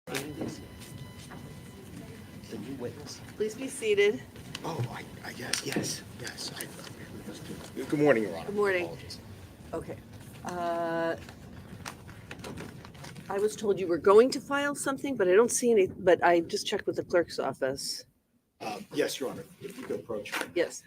And the new witness. Please be seated. Oh, I guess, yes. Good morning, Your Honor. Good morning. Apologies. Okay. I was told you were going to file something, but I don't see any, but I just checked with the clerk's office. Yes, Your Honor, if you could approach. Yes.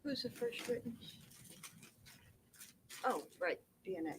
Who's the first witness? Oh, right, DNA.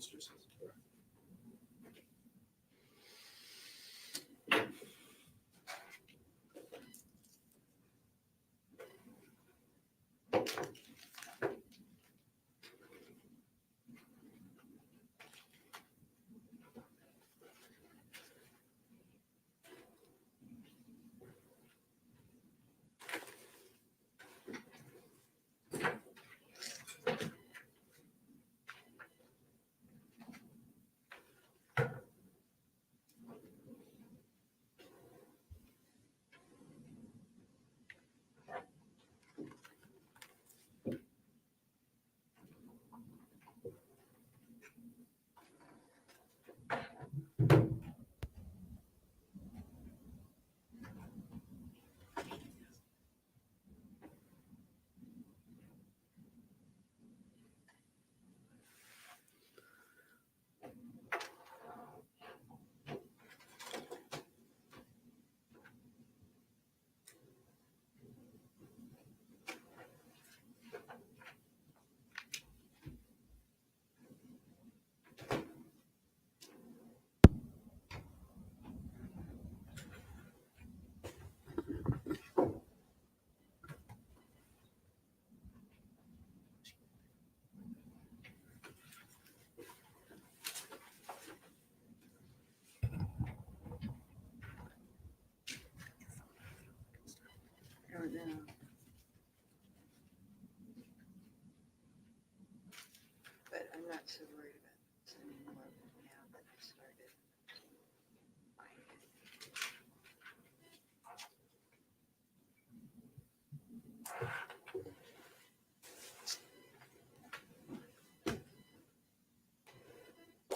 don't know. But I'm not so worried about sending more now that I started.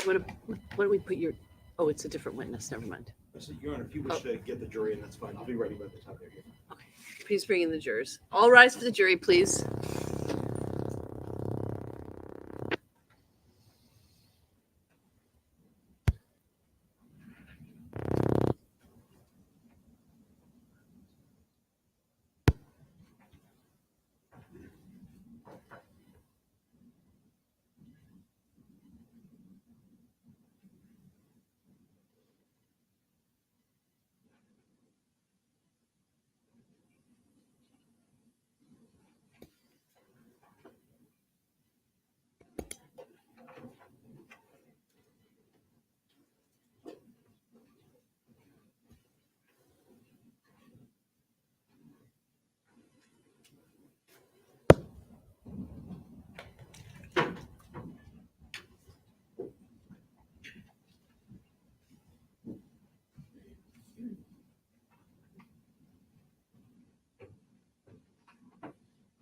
Why don't we put your, oh, it's a different witness, never mind. Your Honor, if you wish to get the jury in, that's fine. I'll be ready by the time they're here. Okay, please bring in the jurors. All rise for the jury, please.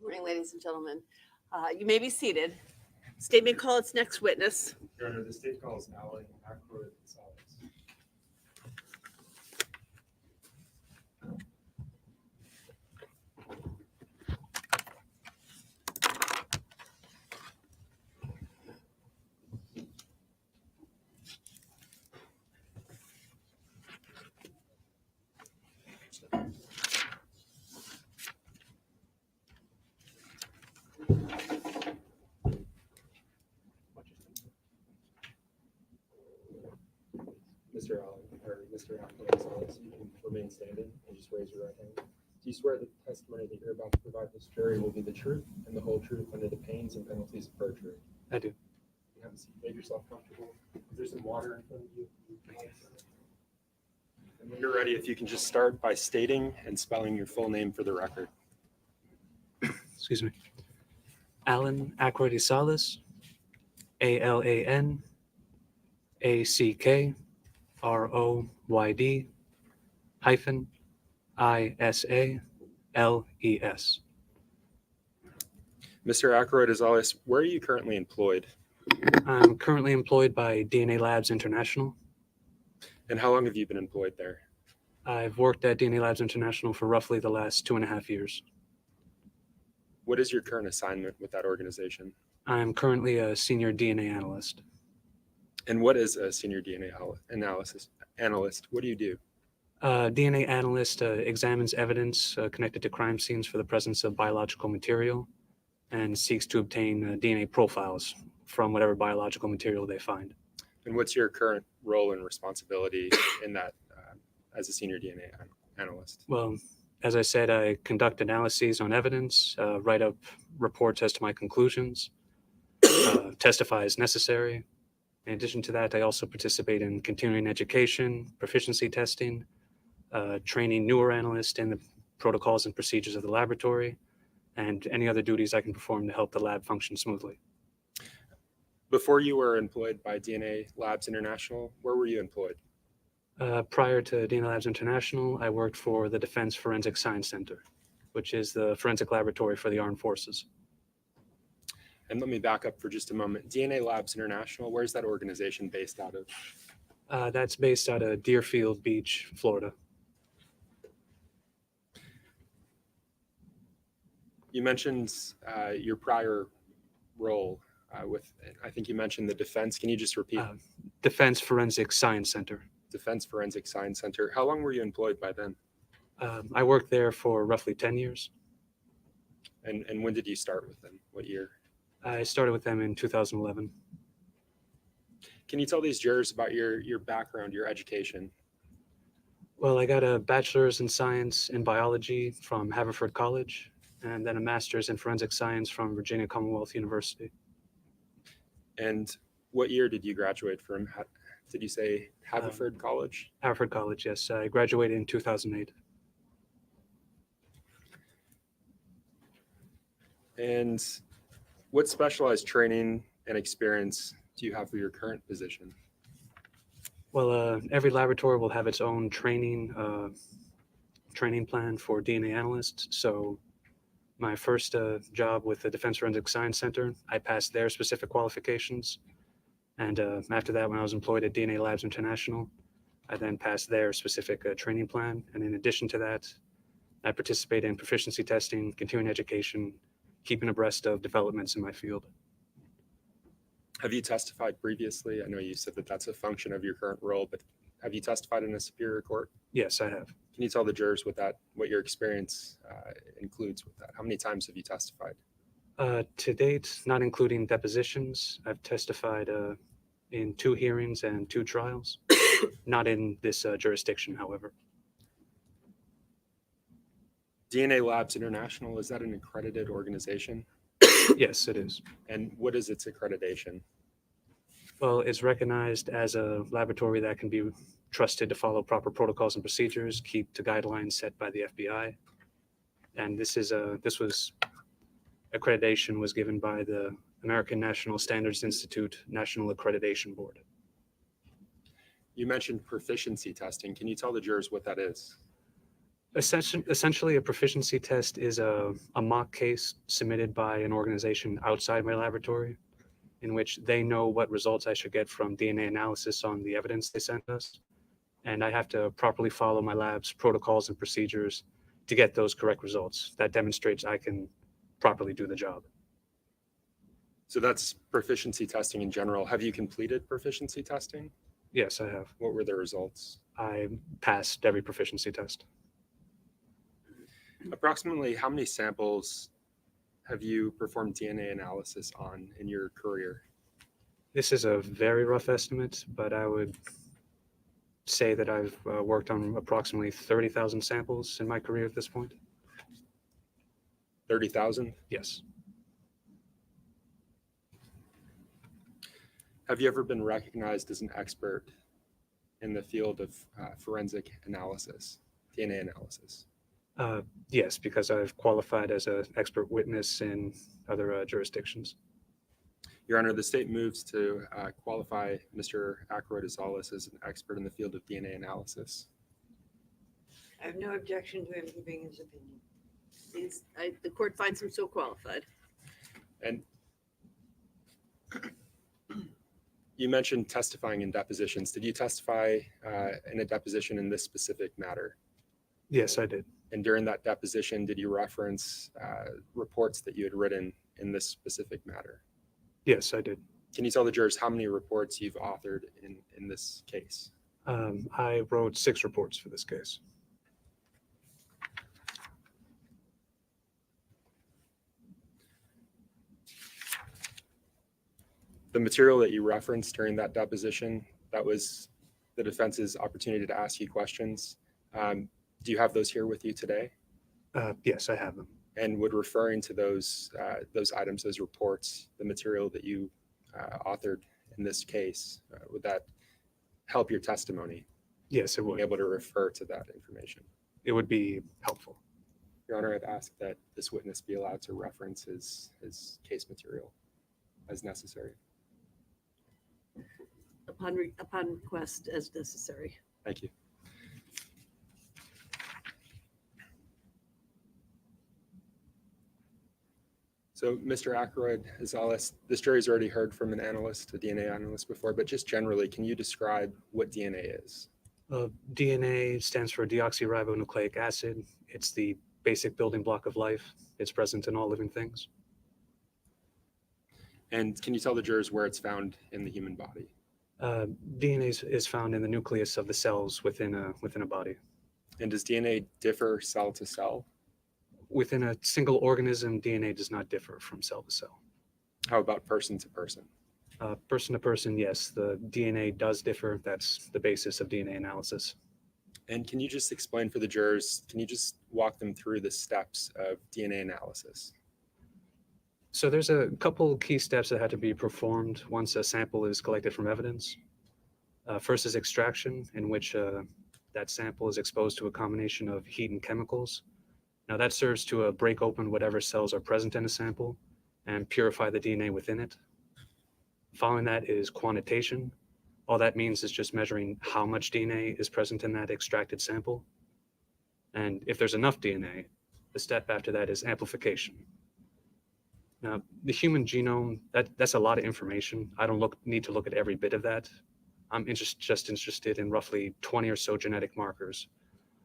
Morning, ladies and gentlemen. You may be seated. State may call its next witness. Your Honor, the state calls Alan Ackroyd Gonzalez. Mr. Allen, or Mr. Ackroyd Gonzalez, you can remain standing and just raise your right hand. Do you swear that the testimony that you're about to provide this jury will be the truth and the whole truth under the pains and penalties of perjury? I do. You have a seat. Make yourself comfortable. Is there some water in front of you? And when you're ready, if you can just start by stating and spelling your full name for the record. Excuse me. Alan Ackroyd Gonzalez, ALANACKROYD hyphen ISALES. Mr. Ackroyd Gonzalez, where are you currently employed? I'm currently employed by DNA Labs International. And how long have you been employed there? I've worked at DNA Labs International for roughly the last 2.5 years. What is your current assignment with that organization? I'm currently a senior DNA analyst. And what is a senior DNA analyst? What do you do? DNA analyst examines evidence connected to crime scenes for the presence of biological material and seeks to obtain DNA profiles from whatever biological material they find. And what's your current role and responsibility in that as a senior DNA analyst? Well, as I said, I conduct analyses on evidence, write up reports as to my conclusions, testify as necessary. In addition to that, I also participate in continuing education, proficiency testing, training newer analysts in the protocols and procedures of the laboratory, and any other duties I can perform to help the lab function smoothly. Before you were employed by DNA Labs International, where were you employed? Prior to DNA Labs International, I worked for the Defense Forensic Science Center, which is the forensic laboratory for the armed forces. And let me back up for just a moment. DNA Labs International, where's that organization based out of? That's based out of Deerfield Beach, Florida. You mentioned your prior role with, I think you mentioned the defense. Can you just repeat? Defense Forensic Science Center. Defense Forensic Science Center. How long were you employed by them? I worked there for roughly 10 years. And when did you start with them? What year? I started with them in 2011. Can you tell these jurors about your background, your education? Well, I got a bachelor's in science in biology from Haverford College, and then a master's in forensic science from Virginia Commonwealth University. And what year did you graduate from? Did you say Haverford College? Haverford College, yes. I graduated in 2008. And what specialized training and experience do you have for your current position? Well, every laboratory will have its own training plan for DNA analysts. So my first job with the Defense Forensic Science Center, I passed their specific qualifications. And after that, when I was employed at DNA Labs International, I then passed their specific training plan. And in addition to that, I participate in proficiency testing, continuing education, keeping abreast of developments in my field. Have you testified previously? I know you said that that's a function of your current role, but have you testified in a superior court? Yes, I have. Can you tell the jurors what your experience includes with that? How many times have you testified? To date, not including depositions, I've testified in 2 hearings and 2 trials, not in this jurisdiction, however. DNA Labs International, is that an accredited organization? Yes, it is. And what is its accreditation? Well, it's recognized as a laboratory that can be trusted to follow proper protocols and procedures, keep to guidelines set by the FBI. And this accreditation was given by the American National Standards Institute National Accreditation Board. You mentioned proficiency testing. Can you tell the jurors what that is? Essentially, a proficiency test is a mock case submitted by an organization outside my laboratory, in which they know what results I should get from DNA analysis on the evidence they sent us. And I have to properly follow my lab's protocols and procedures to get those correct results. That demonstrates I can properly do the job. So that's proficiency testing in general. Have you completed proficiency testing? Yes, I have. What were the results? I passed every proficiency test. Approximately how many samples have you performed DNA analysis on in your career? This is a very rough estimate, but I would say that I've worked on approximately 30,000 samples in my career at this point. 30,000? Yes. Have you ever been recognized as an expert in the field of forensic analysis, DNA analysis? Yes, because I've qualified as an expert witness in other jurisdictions. Your Honor, the state moves to qualify Mr. Ackroyd-Azales as an expert in the field of DNA analysis. I have no objection to him giving his opinion. The court finds him so qualified. And you mentioned testifying in depositions. Did you testify in a deposition in this specific matter? Yes, I did. And during that deposition, did you reference reports that you had written in this specific matter? Yes, I did. Can you tell the jurors how many reports you've authored in this case? I wrote 6 reports for this case. The material that you referenced during that deposition, that was the defense's opportunity to ask you questions. Do you have those here with you today? Yes, I have them. And would referring to those items, those reports, the material that you authored in this case, would that help your testimony? Yes, it Being would. able to refer to that information. It would be helpful. Your Honor, I'd ask that this witness be allowed to reference his case material as necessary. Upon request as necessary. Thank you. So, Mr. Ackroyd-Azales, this jury's already heard from an analyst, a DNA analyst before, but just generally, can you describe what DNA is? DNA stands for deoxyribonucleic acid. It's the basic building block of life. It's present in all living things. And can you tell the jurors where it's found in the human body? DNA is found in the nucleus of the cells within a body. And does DNA differ cell to cell? Within a single organism, DNA does not differ from cell to cell. How about person to person? Person to person, yes, the DNA does differ. That's the basis of DNA analysis. And can you just explain for the jurors, can you just walk them through the steps of DNA analysis? So there's a couple key steps that had to be performed once a sample is collected from evidence. First is extraction, in which that sample is exposed to a combination of heat and chemicals. Now that serves to break open whatever cells are present in a sample and purify the DNA within it. Following that is quantitation. All that means is just measuring how much DNA is present in that extracted sample. And if there's enough DNA, the step after that is amplification. Now, the human genome, that's a lot of information. I don't need to look at every bit of that. I'm just interested in roughly 20 or so genetic markers,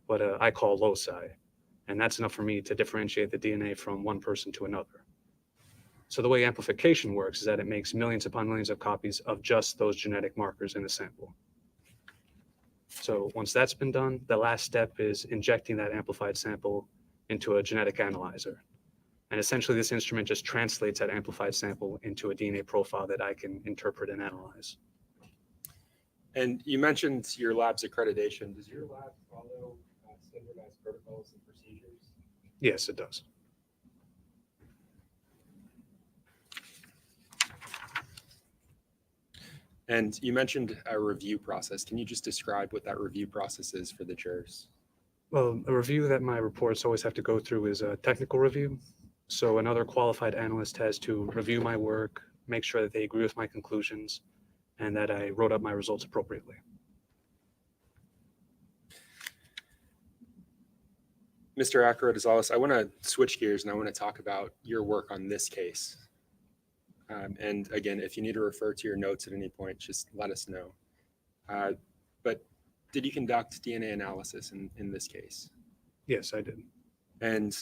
what I call loci. And that's enough for me to differentiate the DNA from one person to another. So the way amplification works is that it makes millions upon millions of copies of just those genetic markers in the sample. So once that's been done, the last step is injecting that amplified sample into a genetic analyzer. And essentially this instrument just translates that amplified sample into a DNA profile that I can interpret and analyze. And you mentioned your lab's accreditation. Does your lab follow standardized protocols and procedures? Yes, it does. And you mentioned a review process. Can you just describe what that review process is for the jurors? Well, a review that my reports always have to go through is a technical review. So another qualified analyst has to review my work, make sure that they agree with my conclusions, and that I wrote up my results appropriately. Mr. Acro-Rosales, I want to switch gears and I want to talk about your work on this case. And again, if you need to refer to your notes at any point, just let us know. But did you conduct DNA analysis in this case? Yes, I did. And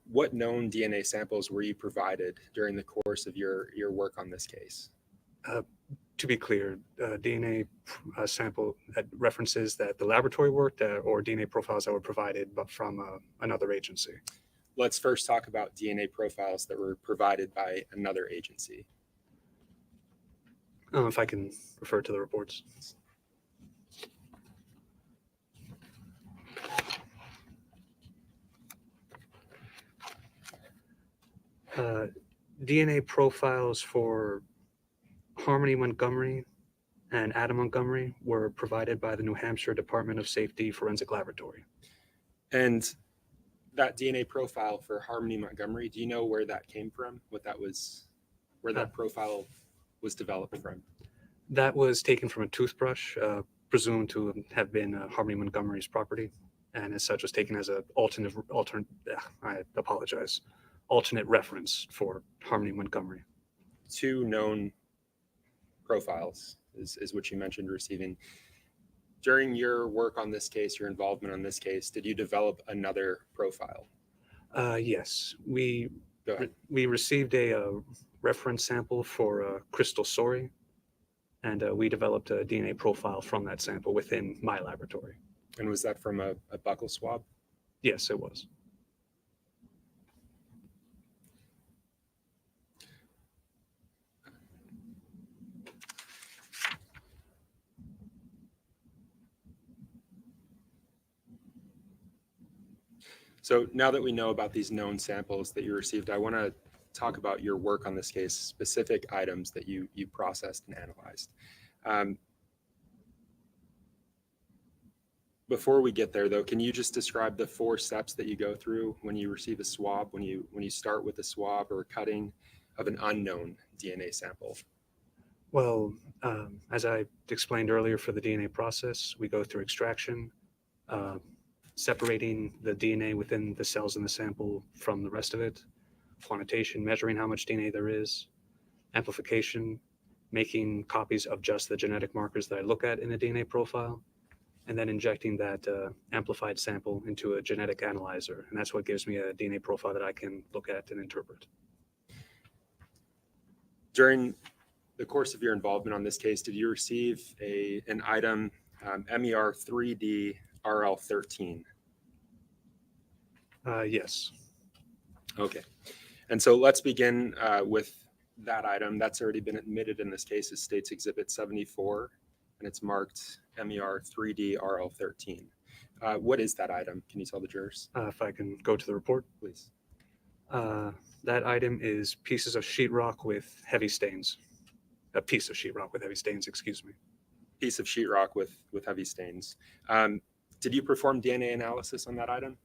what known DNA samples were you provided during the course of your work on this case? To be clear, DNA sample that references that the laboratory worked or DNA profiles that were provided but from another agency. Let's first talk about DNA profiles that were provided by another agency. If I can refer to the reports. DNA profiles for Harmony Montgomery and Adam Montgomery were provided by the New Hampshire Department of Safety Forensic Laboratory. And that DNA profile for Harmony Montgomery, do you know where that came from? What that was, where that profile was developed from? That was taken from a toothbrush, presumed to have been Harmony Montgomery's property, and as such was taken as an alternate reference for Harmony Montgomery. Two known profiles is what you mentioned receiving. During your work on this case, your involvement on this case, did you develop another profile? Yes, we received a reference sample for Crystal Sori, and we developed a DNA profile from that sample within my laboratory. And was that from a buccal swab? Yes, it was. So now that we know about these known samples that you received, I want to talk about your work on this case, specific items that you processed and analyzed. Before we get there, though, can you just describe the 4 steps that you go through when you receive a swab, when you start with a swab or cutting of an unknown DNA sample? Well, as I explained earlier for the DNA process, we go through extraction, separating the DNA within the cells in the sample from the rest of it, quantitation, measuring how much DNA there is, amplification, making copies of just the genetic markers that I look at in a DNA profile, and then injecting that amplified sample into a genetic analyzer. And that's what gives me a DNA profile that I can look at and interpret. During the course of your involvement on this case, did you receive an item MER 3D RL13? Yes. Okay. And so let's begin with that item. That's already been admitted in this case as State's Exhibit 74, and it's marked MER 3D RL13. What is that item? Can you tell the jurors? If I can go to the report. Please. That item is pieces of sheetrock with heavy stains. A piece of sheetrock with heavy stains, excuse me. Piece of sheetrock with heavy stains. Did you perform DNA analysis on that item?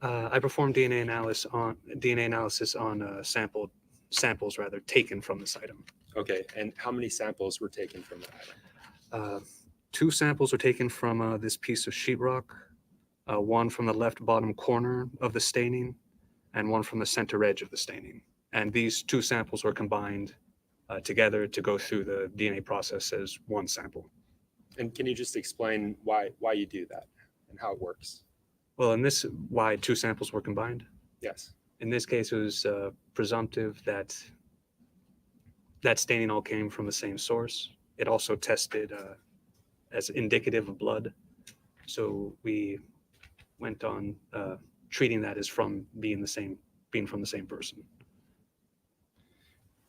I performed DNA analysis on samples rather taken from this item. Okay, and how many samples were taken from that item? 2 samples were taken from this piece of sheetrock, one from the left bottom corner of the staining, and one from the center edge of the staining. And these 2 samples were combined together to go through the DNA process as one sample. And can you just explain why you do that and how it works? Well, in this, why 2 samples were combined? Yes. In this case, it was presumptive that that staining all came from the same source. It also tested as indicative of blood. So we went on treating that as being from the same person.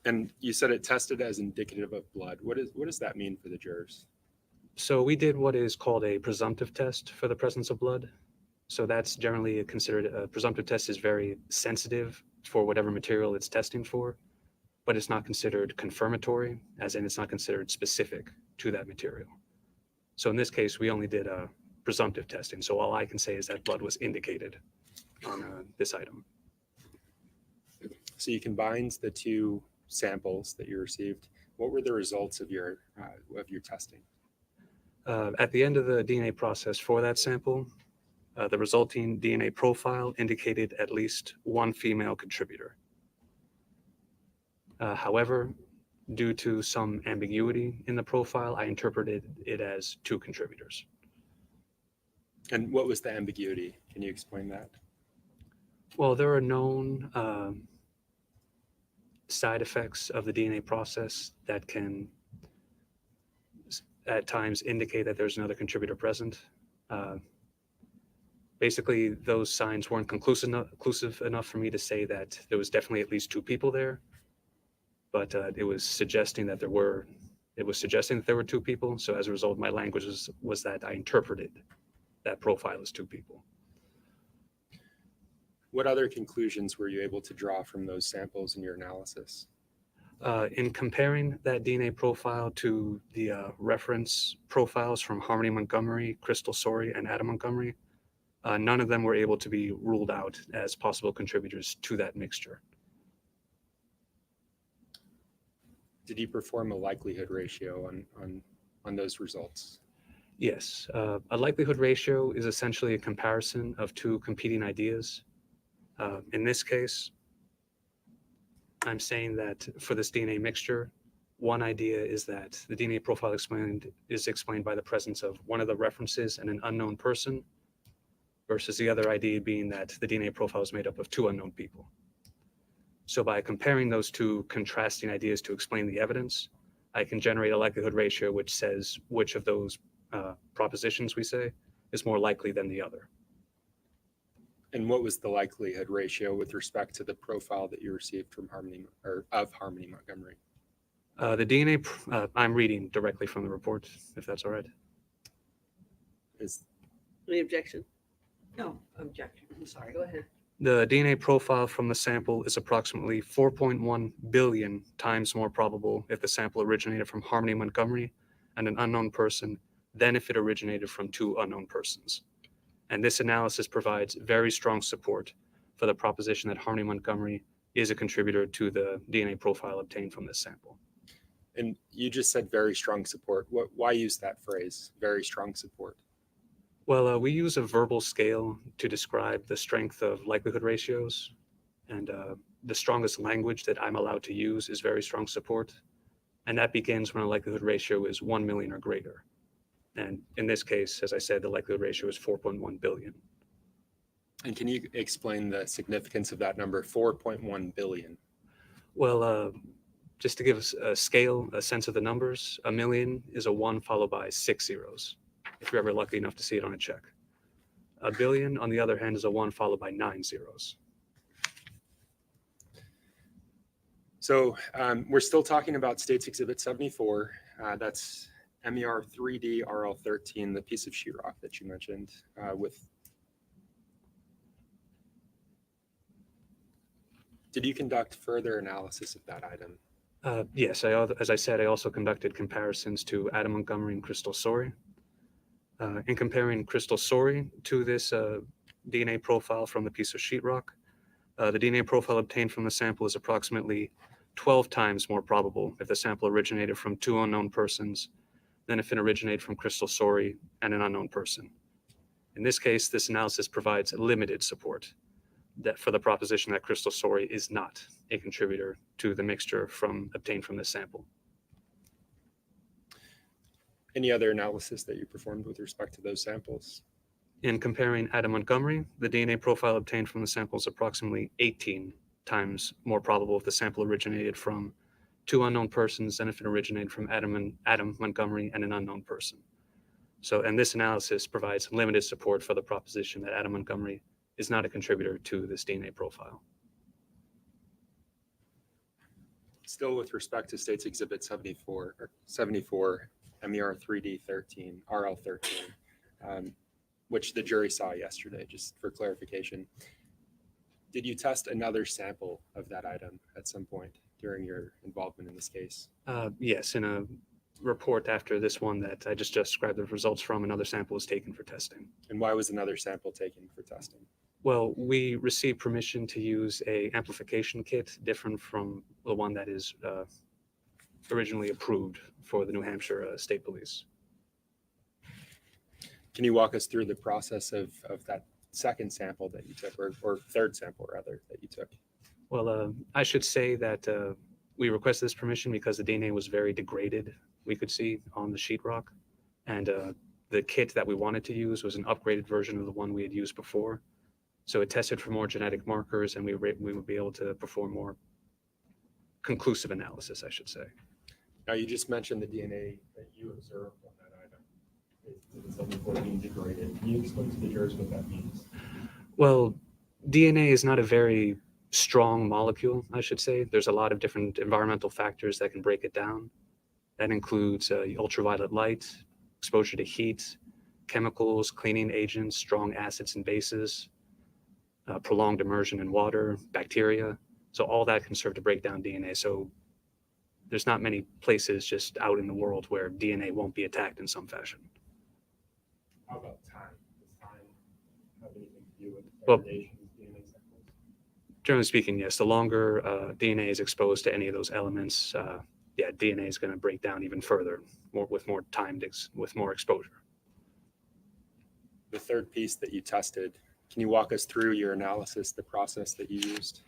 And you said it tested as indicative of blood. What does that mean for the jurors? So we did what is called a presumptive test for the presence of blood. So that's generally considered a presumptive test is very sensitive for whatever material it's testing for, but it's not considered confirmatory, as in it's not considered specific to that material. So in this case, we only did a presumptive testing. So all I can say is that blood was indicated on this item. So you combined the 2 samples that you received. What were the results of your testing? At the end of the DNA process for that sample, the resulting DNA profile indicated at least 1 female contributor. However, due to some ambiguity in the profile, I interpreted it as 2 contributors. And what was the ambiguity? Can you explain that? Well, there are known side effects of the DNA process that can at times indicate that there's another contributor present. Basically, those signs weren't conclusive enough for me to say that there was definitely at least 2 people there, but it was suggesting that there were 2 people. So as a result, my language was that I interpreted that profile as 2 people. What other conclusions were you able to draw from those samples in your analysis? In comparing that DNA profile to the reference profiles from Harmony Montgomery, Crystal Sorey, and Adam Montgomery, none of them were able to be ruled out as possible contributors to that mixture. Did you perform a likelihood ratio on those results? Yes. A likelihood ratio is essentially a comparison of 2 competing ideas. In this case, I'm saying that for this DNA mixture, one idea is that the DNA profile is explained by the presence of one of the references and an unknown person, versus the other idea being that the DNA profile is made up of 2 unknown people. So by comparing those 2 contrasting ideas to explain the evidence, I can generate a likelihood ratio which says which of those propositions we say is more likely than the other. And what was the likelihood ratio with respect to the profile that you received from Harmony Montgomery? The DNA, I'm reading directly from the report, if that's all right. Any objection? No objection. I'm sorry. Go ahead. The DNA profile from the sample is approximately 4.1 billion times more probable if the sample originated from Harmony Montgomery and an unknown person than if it originated from 2 unknown persons. And this analysis provides very strong support for the proposition that Harmony Montgomery is a contributor to the DNA profile obtained from this sample. And you just said very strong support. Why use that phrase, very strong support? Well, we use a verbal scale to describe the strength of likelihood ratios. And the strongest language that I'm allowed to use is very strong support. And that begins when a likelihood ratio is 1 million or greater. And in this case, as I said, the likelihood ratio is 4.1 billion. And can you explain the significance of that number, 4.1 billion? Well, just to give us a scale, a sense of the numbers, a million is a 1 followed by 6 zeros, if you're ever lucky enough to see it on a check. A billion, on the other hand, is a 1 followed by 9 zeros. So we're still talking about States Exhibit 74. That's MER 3D RL13, the piece of sheetrock that you mentioned Did you conduct further analysis of that item? Yes, as I said, I also conducted comparisons to Adam Montgomery and Crystal Sorey. In comparing Crystal Sorey to this DNA profile from the piece of sheetrock. The DNA profile obtained from the sample is approximately 12 times more probable if the sample originated from two unknown persons than if it originated from Crystal Sorey and an unknown person. In this case, this analysis provides limited support for the proposition that Crystal Sorey is not a contributor to the mixture obtained from this sample. Any other analysis that you performed with respect to those samples? In comparing Adam Montgomery, the DNA profile obtained from the sample is approximately 18 times more probable if the sample originated from two unknown persons than if it originated from Adam Montgomery and an unknown person. And this analysis provides limited support for the proposition that Adam Montgomery is not a contributor to this DNA profile. Still with respect to States Exhibit 74 MER 3D13, RL13, which the jury saw yesterday, just for clarification. Did you test another sample of that item at some point during your involvement in this case? Yes, in a report after this one that I just described the results from, another sample was taken for testing. And why was another sample taken for testing? Well, we received permission to use a amplification kit different from the one that is originally approved for the New Hampshire State Police. Can you walk us through the process of that second sample that you took, or third sample rather, that you took? Well, I should say that we requested this permission because the DNA was very degraded, we could see on the sheetrock. And the kit that we wanted to use was an upgraded version of the one we had used before. So it tested for more genetic markers, and we would be able to perform more conclusive analysis, I should say. Now, you just mentioned the DNA that you observed on that item is 74 being degraded. Can you explain to the jurors what that means? Well, DNA is not a very strong molecule, I should say. There's a lot of different environmental factors that can break it down. That includes ultraviolet light, exposure to heat, chemicals, cleaning agents, strong acids and bases, prolonged immersion in water, bacteria. So all that can serve to break down DNA. So there's not many places just out in the world where DNA won't be attacked in some fashion. How about time? Does time have anything to do with Well, degradation of DNA samples? Generally speaking, yes. The longer DNA is exposed to any of those elements, DNA is going to break down even further, with more time, with more exposure. The third piece that you tested, can you walk us through your analysis, the process that you used?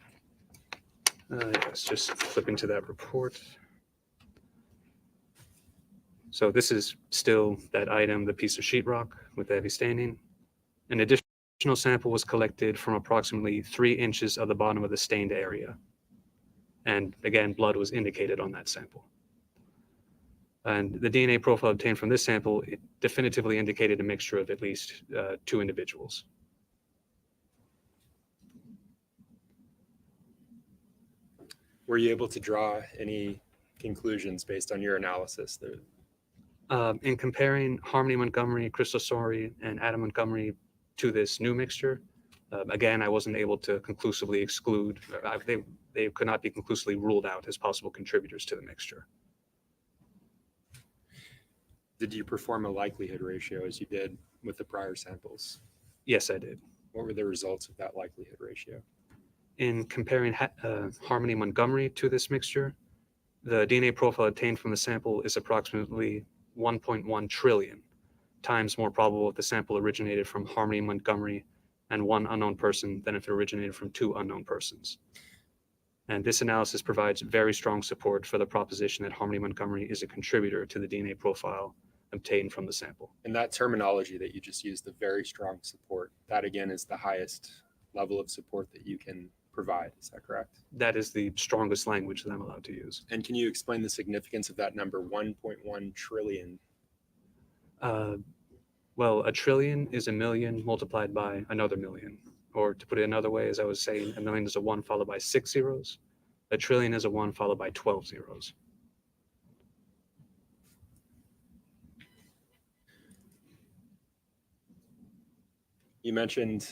Yes, just flipping to that report. So this is still that item, the piece of sheetrock with the heavy staining. An additional sample was collected from approximately 3 inches of the bottom of the stained area. And again, blood was indicated on that sample. And the DNA profile obtained from this sample definitively indicated a mixture of at least 2 individuals. Were you able to draw any conclusions based on your analysis? In comparing Harmony Montgomery, Crystal Sorey, and Adam Montgomery to this new mixture, again, I wasn't able to conclusively exclude, they could not be conclusively ruled out as possible contributors to the mixture. Did you perform a likelihood ratio as you did with the prior samples? Yes, I did. What were the results of that likelihood ratio? In comparing Harmony Montgomery to this mixture, the DNA profile obtained from the sample is approximately 1.1 trillion times more probable if the sample originated from Harmony Montgomery and 1 unknown person than if it originated from 2 unknown persons. And this analysis provides very strong support for the proposition that Harmony Montgomery is a contributor to the DNA profile obtained from the sample. And that terminology that you just used, the very strong support, that again is the highest level of support that you can provide. Is that correct? That is the strongest language that I'm allowed to use. And can you explain the significance of that number, 1.1 trillion? Well, a trillion is a million multiplied by another million. Or to put it another way, as I was saying, a million is a 1 followed by 6 zeros. A trillion is a 1 followed by 12 zeros. You mentioned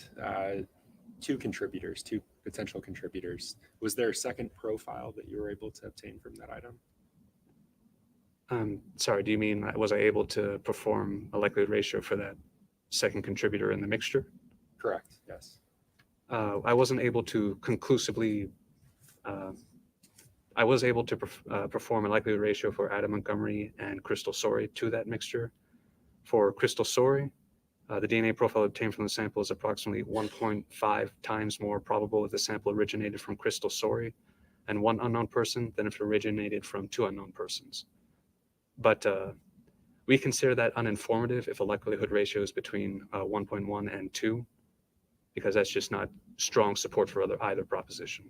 2 contributors, 2 potential contributors. Was there a second profile that you were able to obtain from that item? Sorry, do you mean was I able to perform a likelihood ratio for that second contributor in the mixture? Correct, yes. I wasn't able to conclusively, I was able to perform a likelihood ratio for Adam Montgomery and Crystal Sorey to that mixture. For Crystal Sorey, the DNA profile obtained from the sample is approximately 1.5 times more probable if the sample originated from Crystal Sorey and one unknown person than if it originated from two unknown persons. But we consider that uninformative if a likelihood ratio is between 1.1 and 2, because that's just not strong support for either proposition.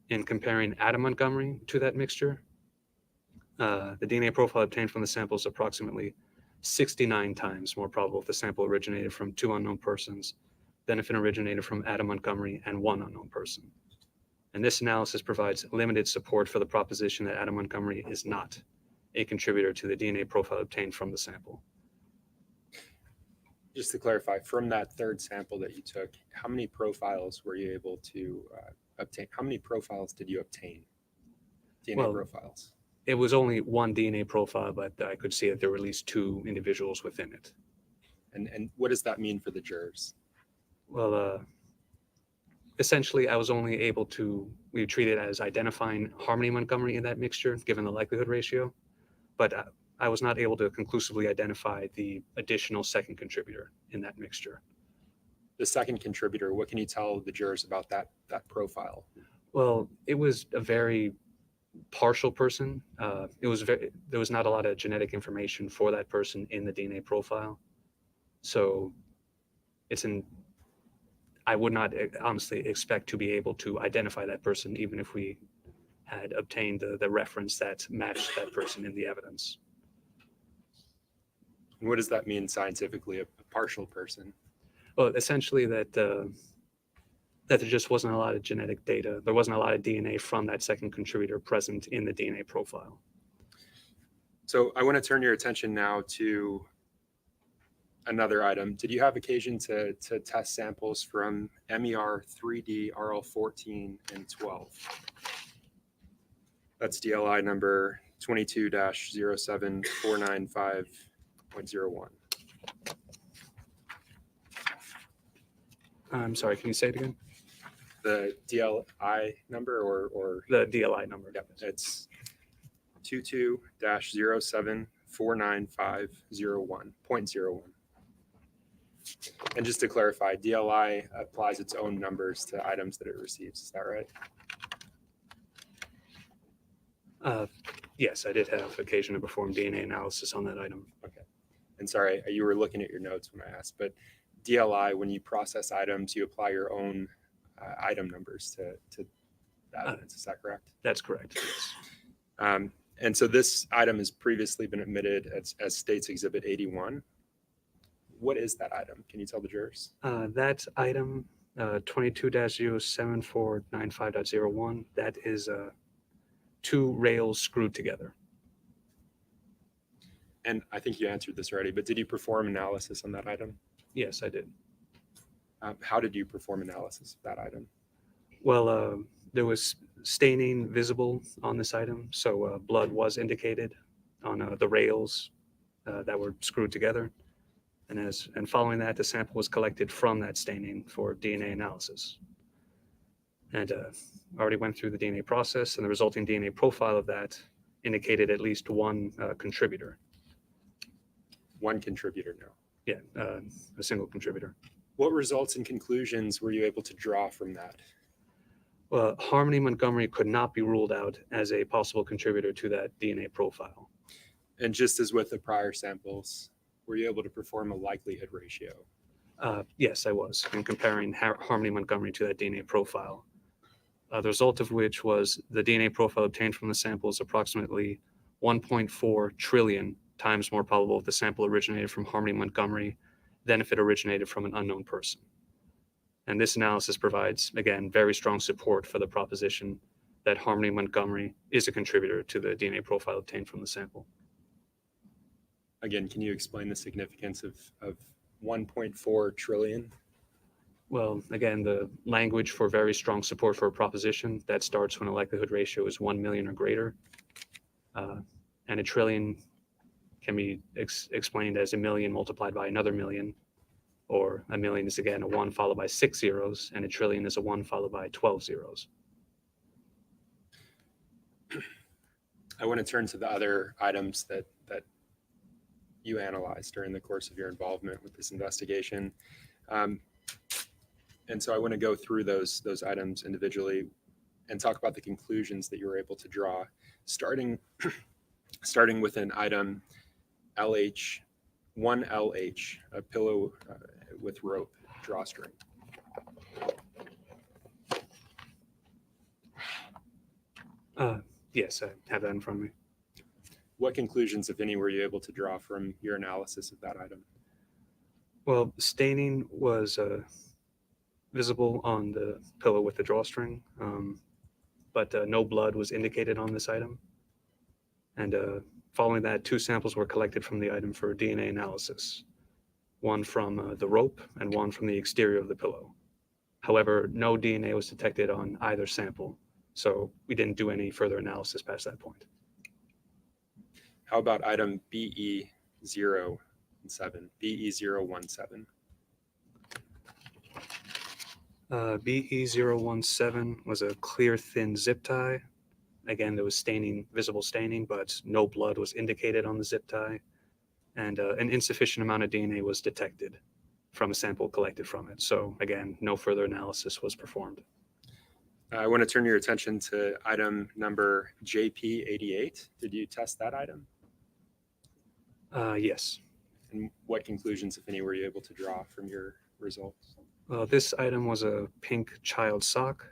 In comparing Adam Montgomery to that mixture, the DNA profile obtained from the sample is approximately 69 times more probable if the sample originated from two unknown persons than if it originated from Adam Montgomery and one unknown person. And this analysis provides limited support for the proposition that Adam Montgomery is not a contributor to the DNA profile obtained from the sample. Just to clarify, from that third sample that you took, how many profiles were you able to obtain? How many profiles did you obtain? DNA profiles. It was only one DNA profile, but I could see that there were at least two individuals within it. And what does that mean for the jurors? Well, essentially, I was only able to, we treat it as identifying Harmony Montgomery in that mixture, given the likelihood ratio, but I was not able to conclusively identify the additional second contributor in that mixture. The second contributor, what can you tell the jurors about that profile? Well, it was a very partial person. There was not a lot of genetic information for that person in the DNA profile. So I would not honestly expect to be able to identify that person, even if we had obtained the reference that matched that person in the evidence. And what does that mean scientifically, a partial person? Well, essentially that there just wasn't a lot of genetic data. There wasn't a lot of DNA from that second contributor present in the DNA profile. So I want to turn your attention now to another item. Did you have occasion to test samples from MER 3D RL14 and 12? That's DLI number 22-07495.01. I'm sorry, can you say it again? The DLI number or The DLI number. Yep, it's 22-07495.01. And just to clarify, DLI applies its own numbers to items that it receives. Is that right? Yes, I did have occasion to perform DNA analysis on that item. Okay. And sorry, you were looking at your notes when I asked, but DLI, when you process items, you apply your own item numbers to the evidence. Is that correct? That's correct. Yes. And so this item has previously been admitted as State's Exhibit 81. What is that item? Can you tell the jurors? That item, 22-07495.01, that is two rails screwed together. And I think you answered this already, but did you perform analysis on that item? Yes, I did. How did you perform analysis of that item? Well, there was staining visible on this item, so blood was indicated on the rails that were screwed together. And following that, the sample was collected from that staining for DNA analysis. And already went through the DNA process, and the resulting DNA profile of that indicated at least one contributor. One contributor, no. Yeah, a single contributor. What results and conclusions were you able to draw from that? Well, Harmony Montgomery could not be ruled out as a possible contributor to that DNA profile. And just as with the prior samples, were you able to perform a likelihood ratio? Yes, I was, in comparing Harmony Montgomery to that DNA profile. The result of which was the DNA profile obtained from the sample is approximately 1.4 trillion times more probable if the sample originated from Harmony Montgomery than if it originated from an unknown person. And this analysis provides, again, very strong support for the proposition that Harmony Montgomery is a contributor to the DNA profile obtained from the sample. Again, can you explain the significance of 1.4 trillion? Well, again, the language for very strong support for a proposition that starts when a likelihood ratio is 1 million or greater. And a trillion can be explained as a million multiplied by another million, or a million is again a 1 followed by 6 zeros, and a trillion is a 1 followed by 12 zeros. I want to turn to the other items that you analyzed during the course of your involvement with this investigation. And so I want to go through those items individually and talk about the conclusions that you were able to draw, starting with an item LH, 1LH, a pillow with rope drawstring. Yes, I have that in front of me. What conclusions, if any, were you able to draw from your analysis of that item? Well, staining was visible on the pillow with the drawstring, but no blood was indicated on this item. And following that, 2 samples were collected from the item for DNA analysis, one from the rope and one from the exterior of the pillow. However, no DNA was detected on either sample, so we didn't do any further analysis past that point. How about item BE017, BE017? BE017 was a clear, thin zip tie. Again, there was staining, visible staining, but no blood was indicated on the zip tie, and an insufficient amount of DNA was detected from a sample collected from it. So again, no further analysis was performed. I want to turn your attention to item number JP88. Did you test that item? Yes. And what conclusions, if any, were you able to draw from your results? This item was a pink child sock.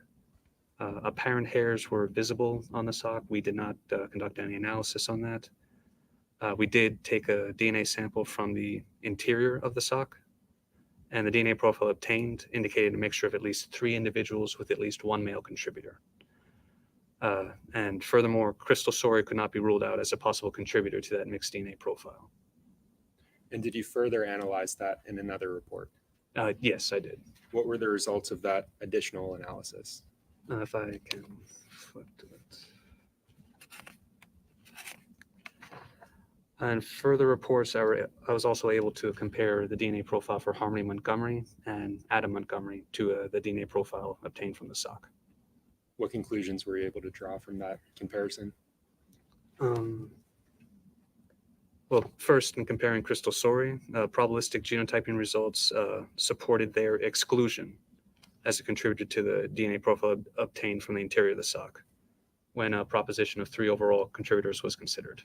Apparent hairs were visible on the sock. We did not conduct any analysis on that. We did take a DNA sample from the interior of the sock, and the DNA profile obtained indicated a mixture of at least 3 individuals with at least 1 male contributor. And furthermore, crystal sorghum could not be ruled out as a possible contributor to that mixed DNA profile. And did you further analyze that in another report? Yes, I did. What were the results of that additional analysis? If I can flip to it. And further reports, I was also able to compare the DNA profile for Harmony Montgomery and Adam Montgomery to the DNA profile obtained from the sock. What conclusions were you able to draw from that comparison? Well, first, in comparing crystal sorghum, probabilistic genotyping results supported their exclusion as a contributor to the DNA profile obtained from the interior of the sock when a proposition of 3 overall contributors was considered.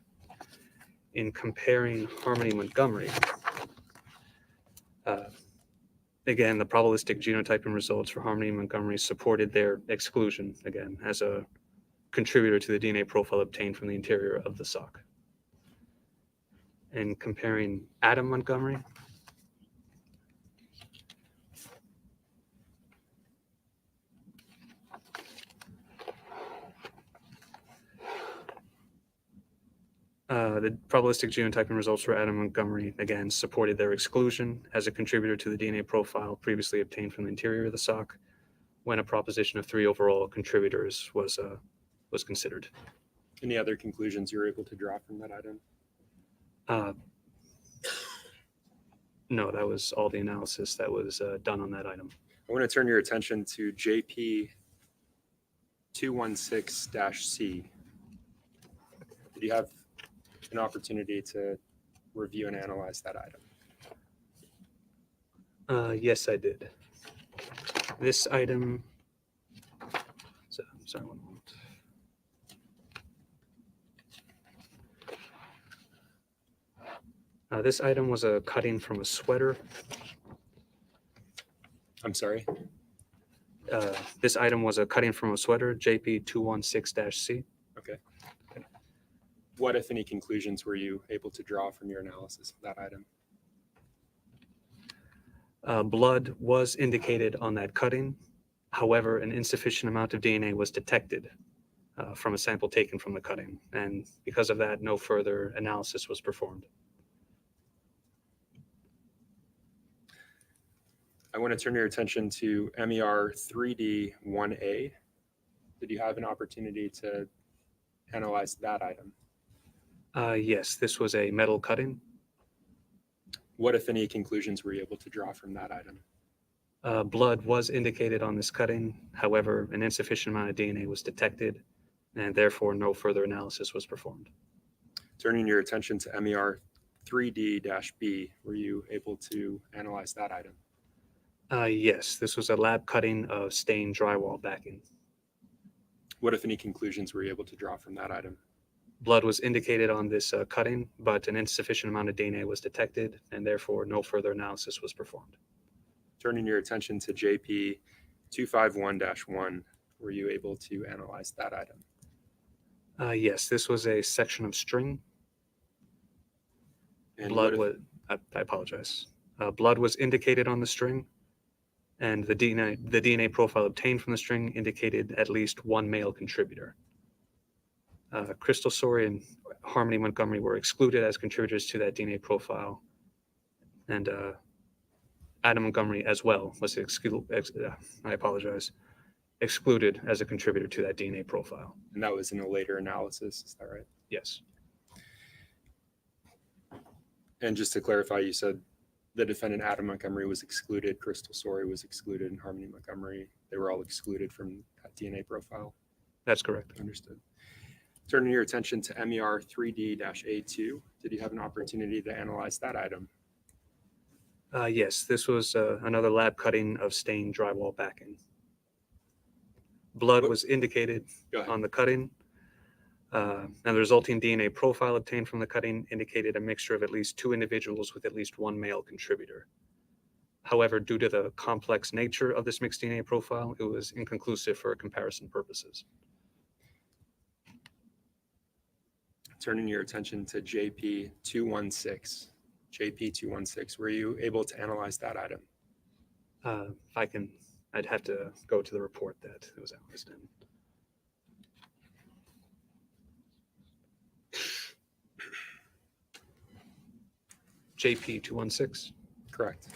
In comparing Harmony Montgomery, again, the probabilistic genotyping results for Harmony Montgomery supported their exclusion, again, as a contributor to the DNA profile obtained from the interior of the sock. In comparing Adam Montgomery, the probabilistic genotyping results for Adam Montgomery, again, supported their exclusion as a contributor to the DNA profile previously obtained from the interior of the sock when a proposition of 3 overall contributors was considered. Any other conclusions you were able to draw from that item? No, that was all the analysis that was done on that item. I want to turn your attention to JP 216-C. Did you have an opportunity to review and analyze that item? Yes, I did. This item, sorry, one moment. This item was a cutting from a sweater. I'm sorry? This item was a cutting from a sweater, JP 216-C. Okay. What, if any, conclusions were you able to draw from your analysis of that item? Blood was indicated on that cutting. However, an insufficient amount of DNA was detected from a sample taken from the cutting. And because of that, no further analysis was performed. I want to turn your attention to MER 3D1A. Did you have an opportunity to analyze that item? Yes, this was a metal cutting. What, if any, conclusions were you able to draw from that item? Blood was indicated on this cutting. However, an insufficient amount of DNA was detected, and therefore no further analysis was performed. Turning your attention to MER 3D-B, were you able to analyze that item? Yes, this was a lab cutting of stained drywall backing. What, if any, conclusions were you able to draw from that item? Blood was indicated on this cutting, but an insufficient amount of DNA was detected, and therefore no further analysis was performed. Turning your attention to JP 251-1, were you able to analyze that item? Yes, this was a section of string. And Blood what if- was, I apologize. Blood was indicated on the string, and the DNA profile obtained from the string indicated at least one male contributor. Crystal Sorey and Harmony Montgomery were excluded as contributors to that DNA profile, and Adam Montgomery as well was excluded as a contributor to that DNA profile. And that was in a later analysis, is that right? Yes, And just to clarify, you said the defendant Adam Montgomery was excluded, Crystal Sorey was excluded, and Harmony Montgomery, they were all excluded from that DNA profile. that's correct. Understood. Turning your attention to MER 3D-A2, did you have an opportunity to analyze that item? Yes, this was another lab cutting of stained drywall backing. Blood What- was indicated Go ahead. on the cutting, and the resulting DNA profile obtained from the cutting indicated a mixture of at least two individuals with at least one male contributor. However, due to the complex nature of this mixed DNA profile, it was inconclusive for comparison purposes. Turning your attention to JP 216. JP 216, were you able to analyze that item? I'd have to go to the report that it was analyzed in. JP 216. Correct.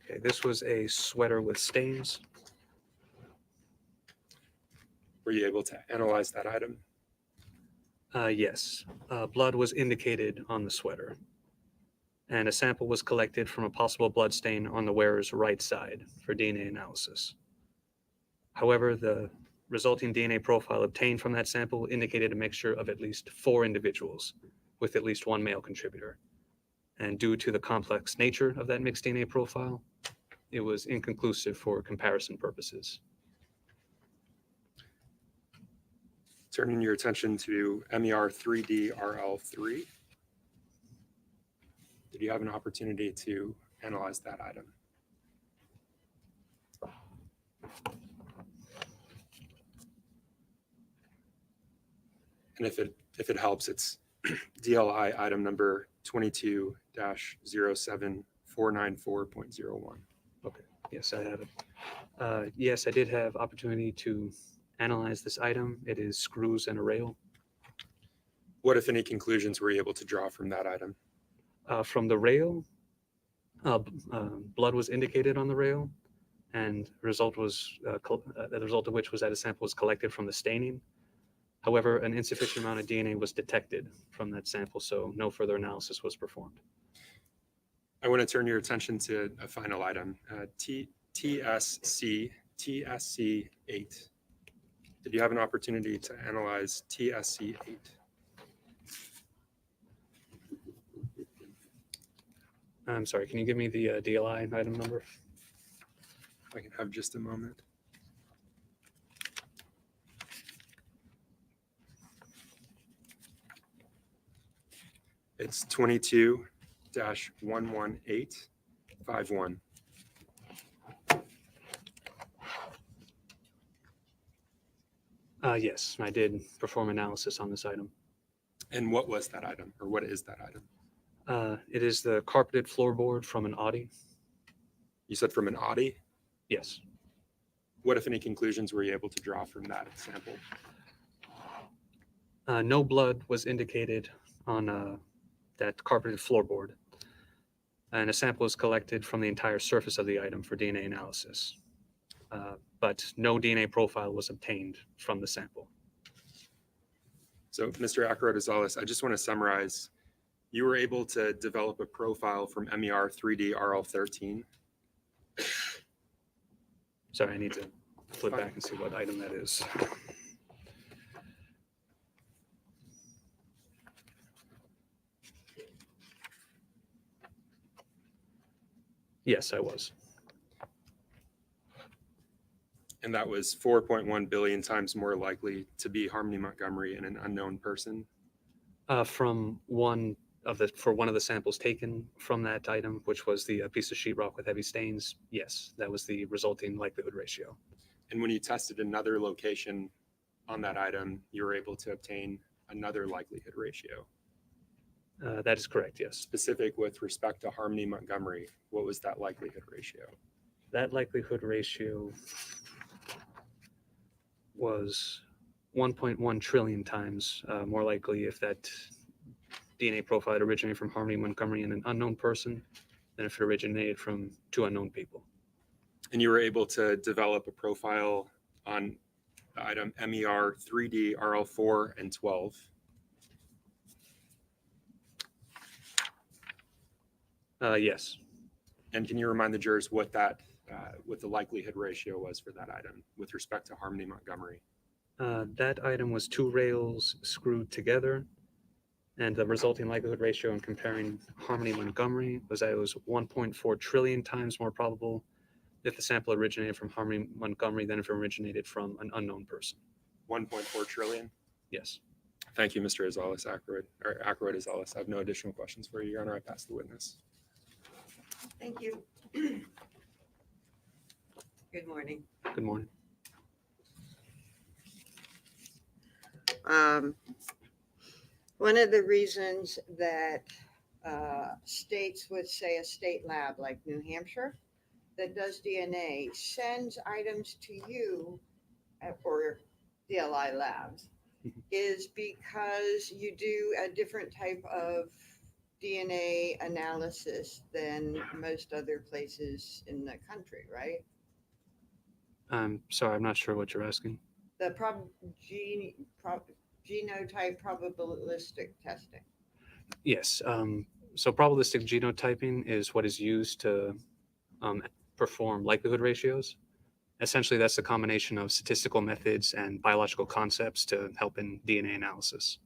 Okay, this was a sweater with stains. Were you able to analyze that item? Yes, blood was indicated on the sweater, and a sample was collected from a possible blood stain on the wearer's right side for DNA analysis. However, the resulting DNA profile obtained from that sample indicated a mixture of at least 4 individuals with at least one male contributor. And due to the complex nature of that mixed DNA profile, it was inconclusive for comparison purposes. Turning your attention to MER 3D-RL3, did you have an opportunity to analyze that item? And if it helps, it's DLI item number 22-07494.01. Okay, yes, I have it. Yes, I did have opportunity to analyze this item. It is screws and a rail. What, if any, conclusions were you able to draw from that item? From the rail, blood was indicated on the rail, and the result of which was that a sample was collected from the staining. However, an insufficient amount of DNA was detected from that sample, so no further analysis was performed. I want to turn your attention to a final item, TSC 8. Did you have an opportunity to analyze TSC 8? I'm sorry, can you give me the DLI item number? I can have just a moment. It's 22-11851. Yes, I did perform analysis on this item. And what was that item, or what is that item? It is the carpeted floorboard from an Audi. You said from an Audi? Yes. What, if any, conclusions were you able to draw from that sample? No blood was indicated on that carpeted floorboard, and a sample was collected from the entire surface of the item for DNA analysis. But no DNA profile was obtained from the sample. So, Mr. Acarotizales, I just want to summarize You were able to develop a profile from MER 3D RL13. Sorry, I need to flip Fine. back and see what item that is. Yes, I was. And that was 4.1 billion times more likely to be Harmony Montgomery in an unknown person. From one of the samples taken from that item, which was the piece of sheetrock with heavy stains, yes, that was the resulting likelihood ratio. And when you tested another location on that item, you were able to obtain another likelihood ratio. That is correct, yes. Specific with respect to Harmony Montgomery, what was that likelihood ratio? That likelihood ratio was 1.1 trillion times more likely if that DNA profile had originated from Harmony Montgomery and an unknown person than if it originated from two unknown people. And you were able to develop a profile on the item MER 3D RL4 and 12. Yes. And can you remind the jurors what the likelihood ratio was for that item with respect to Harmony Montgomery? That item was two rails screwed together, and the resulting likelihood ratio in comparing Harmony Montgomery was that it was 1.4 trillion times more probable if the sample originated from Harmony Montgomery than if it originated from an unknown person. 1.4 trillion? Yes. Thank you, Mr. Azalis, Ackroyd Azalis. I have no additional questions for you, Your Honor. I pass the witness. Thank you. Good morning. Good morning. One of the reasons that states would say a state lab like New Hampshire that does DNA sends items to you or DLI labs is because you do a different type of DNA analysis than most other places in the country, right? Sorry, I'm not sure what you're asking. The genotype probabilistic testing. Yes. So probabilistic genotyping is what is used to perform likelihood ratios. Essentially, that's a combination of statistical methods and biological concepts to help in DNA analysis.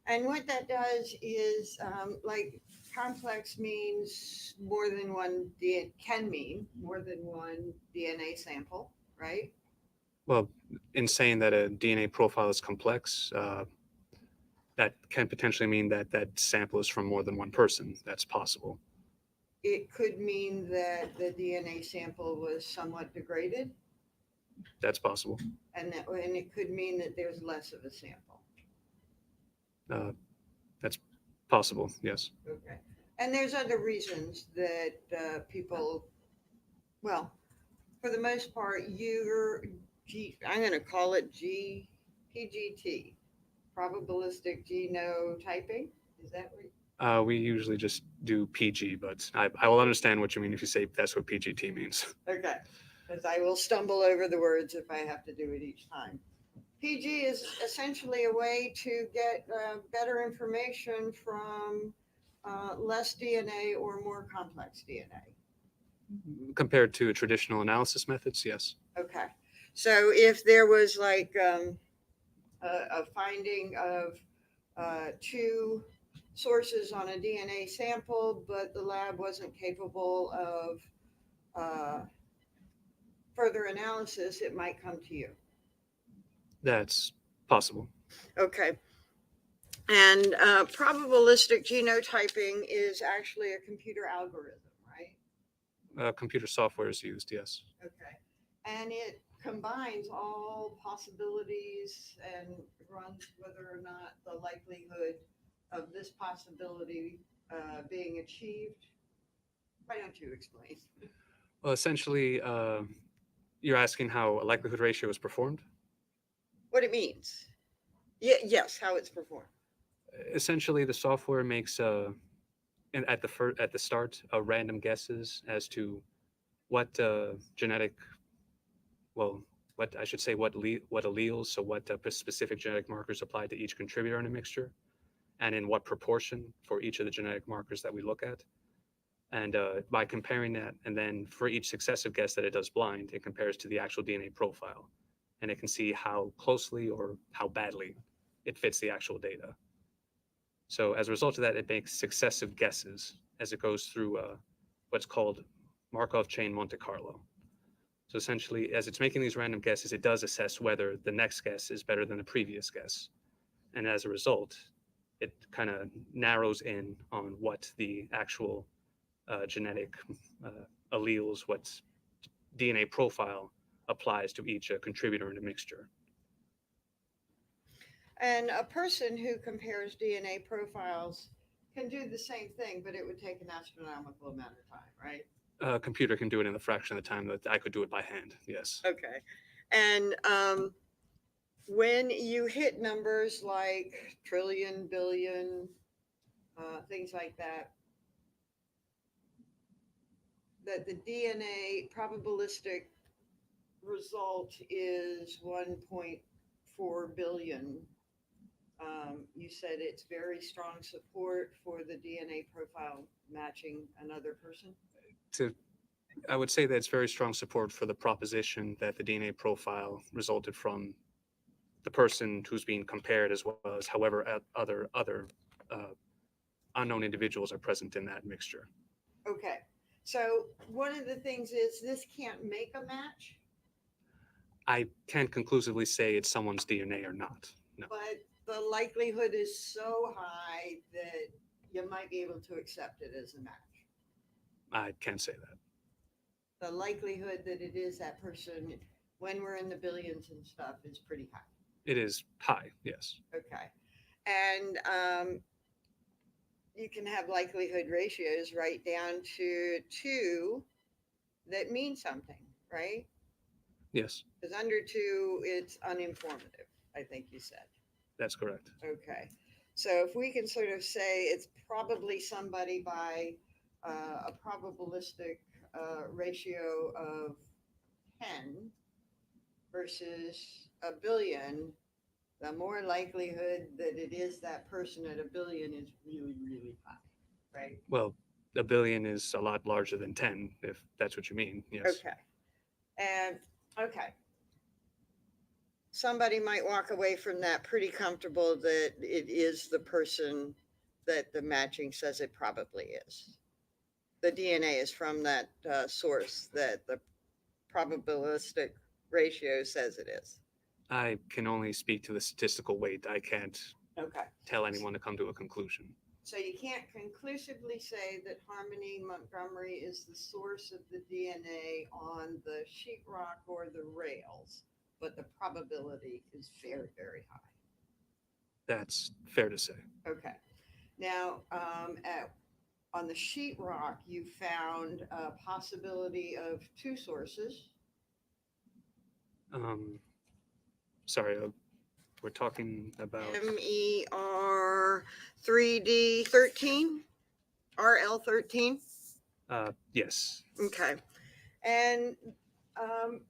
And what that does is, like, complex means more than one, can mean more than one DNA sample, right? Well, in saying that a DNA profile is complex, that can potentially mean that that sample is from more than one person. That's possible. It could mean that the DNA sample was somewhat degraded, That's possible. and it could mean that there's less of a sample. That's possible, yes. Okay. And there's other reasons that people, well, for the most part, I'm going to call it PGT, probabilistic genotyping. Is that what? We usually just do PG, but I will understand what you mean if you say that's what PGT means. Okay. Because I will stumble over the words if I have to do it each time. PG is essentially a way to get better information from less DNA or more complex DNA. Compared to traditional analysis methods, yes. Okay. So if there was like a finding of two sources on a DNA sample, but the lab wasn't capable of further analysis, it might come to you. That's possible. Okay. And probabilistic genotyping is actually a computer algorithm, right? Computer software is used, yes. Okay. And it combines all possibilities and runs whether or not the likelihood of this possibility being achieved. Why don't you explain? Well, essentially, you're asking how a likelihood ratio is performed? What it means? Yes, how it's performed. Essentially, the software makes at the start random guesses as to what genetic, well, what I should say, what alleles, so what specific genetic markers apply to each contributor in a mixture, and in what proportion for each of the genetic markers that we look at. And by comparing that, and then for each successive guess that it does blind, it compares to the actual DNA profile. And it can see how closely or how badly it fits the actual data. So as a result of that, it makes successive guesses as it goes through what's called Markov chain Monte Carlo. So essentially, as it's making these random guesses, it does assess whether the next guess is better than the previous guess. And as a result, it kind of narrows in on what the actual genetic alleles, what DNA profile applies to each contributor in a mixture. And a person who compares DNA profiles can do the same thing, but it would take an astronomical amount of time, right? A computer can do it in a fraction of the time that I could do it by hand. Yes. Okay. And when you hit numbers like trillion, billion, things like that, that the DNA probabilistic result is 1.4 billion. You said it's very strong support for the DNA profile matching another person. I would say that it's very strong support for the proposition that the DNA profile resulted from the person who's being compared, as well as however other unknown individuals are present in that mixture. Okay. So one of the things is this can't make a match, I can't conclusively say it's someone's DNA or not. No. but the likelihood is so high that you might be able to accept it as a match. I can't say that. The likelihood that it is that person when we're in the billions and stuff is pretty high. It is high, yes. Okay. And you can have likelihood ratios right down to 2 that mean something, right? Yes, Because under 2, it's uninformative, I think you said. that's correct. Okay. So if we can sort of say it's probably somebody by a probabilistic ratio of 10 versus a billion, the more likelihood that it is that person at a billion is really, really high, right? Well, a billion is a lot larger than 10, if that's what you mean. Yes. Okay. And okay. Somebody might walk away from that pretty comfortable that it is the person that the matching says it probably is. The DNA is from that source that the probabilistic ratio says it is. I can only speak to the statistical weight. I can't Okay. tell anyone to come to a conclusion. So you can't conclusively say that Harmony Montgomery is the source of the DNA on the sheetrock or the rails, but the probability is very, very high. That's fair to say. Okay. Now, on the sheetrock, you found a possibility of 2 sources. Sorry, we're talking about MER 3D13, RL13. yes. Okay. And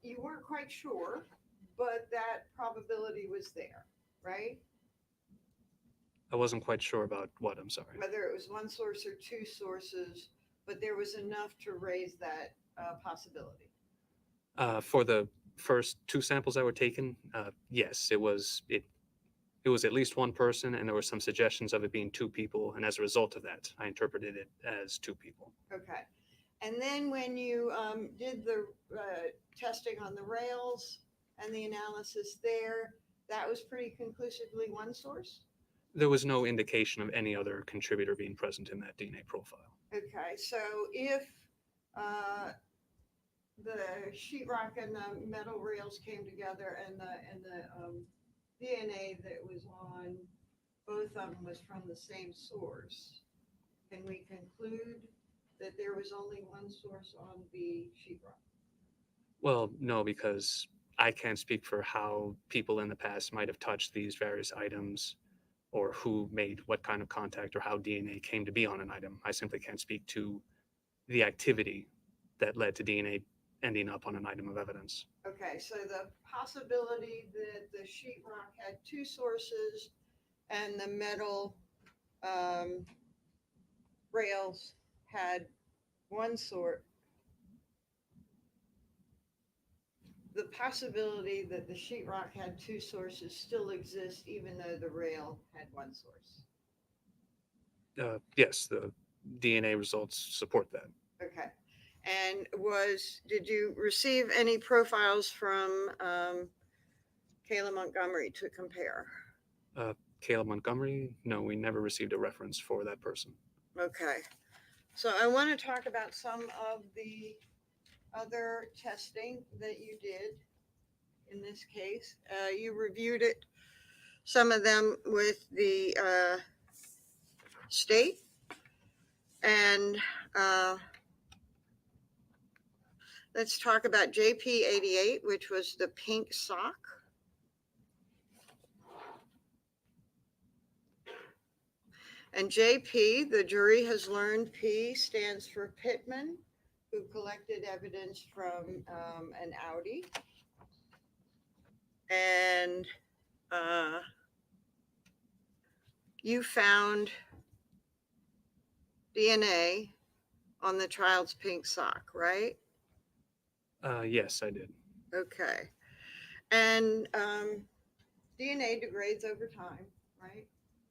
you weren't quite sure, but that probability was there, right? I wasn't quite sure about what. I'm sorry. Whether it was 1 source or 2 sources, but there was enough to raise that possibility. For the first 2 samples that were taken, yes, it was at least 1 person, and there were some suggestions of it being 2 people, and as a result of that, I interpreted it as 2 people. Okay. And then when you did the testing on the rails and the analysis there, that was pretty conclusively 1 source? There was no indication of any other contributor being present in that DNA profile. Okay, so if the sheetrock and the metal rails came together and the DNA that was on both of them was from the same source, can we conclude that there was only 1 source on the sheetrock? Well, no, because I can't speak for how people in the past might have touched these various items, or who made what kind of contact, or how DNA came to be on an item. I simply can't speak to the activity that led to DNA ending up on an item of evidence. Okay, so the possibility that the sheetrock had 2 sources and the metal rails had one sort, the possibility that the sheetrock had two sources still exists even though the rail had one source. Yes, the DNA results support that. Okay. And did you receive any profiles from Kayla Montgomery to compare? Caleb Montgomery, no, we never received a reference for that person. Okay. So I want to talk about some of the other testing that you did in this case. You reviewed it, some of them with the state. And let's talk about JP88, which was the pink sock. And JP, the jury has learned P stands for Pittman, who collected evidence from an Audi. And you found DNA on the child's pink sock, right? Yes, I did. Okay. And DNA degrades over time, right?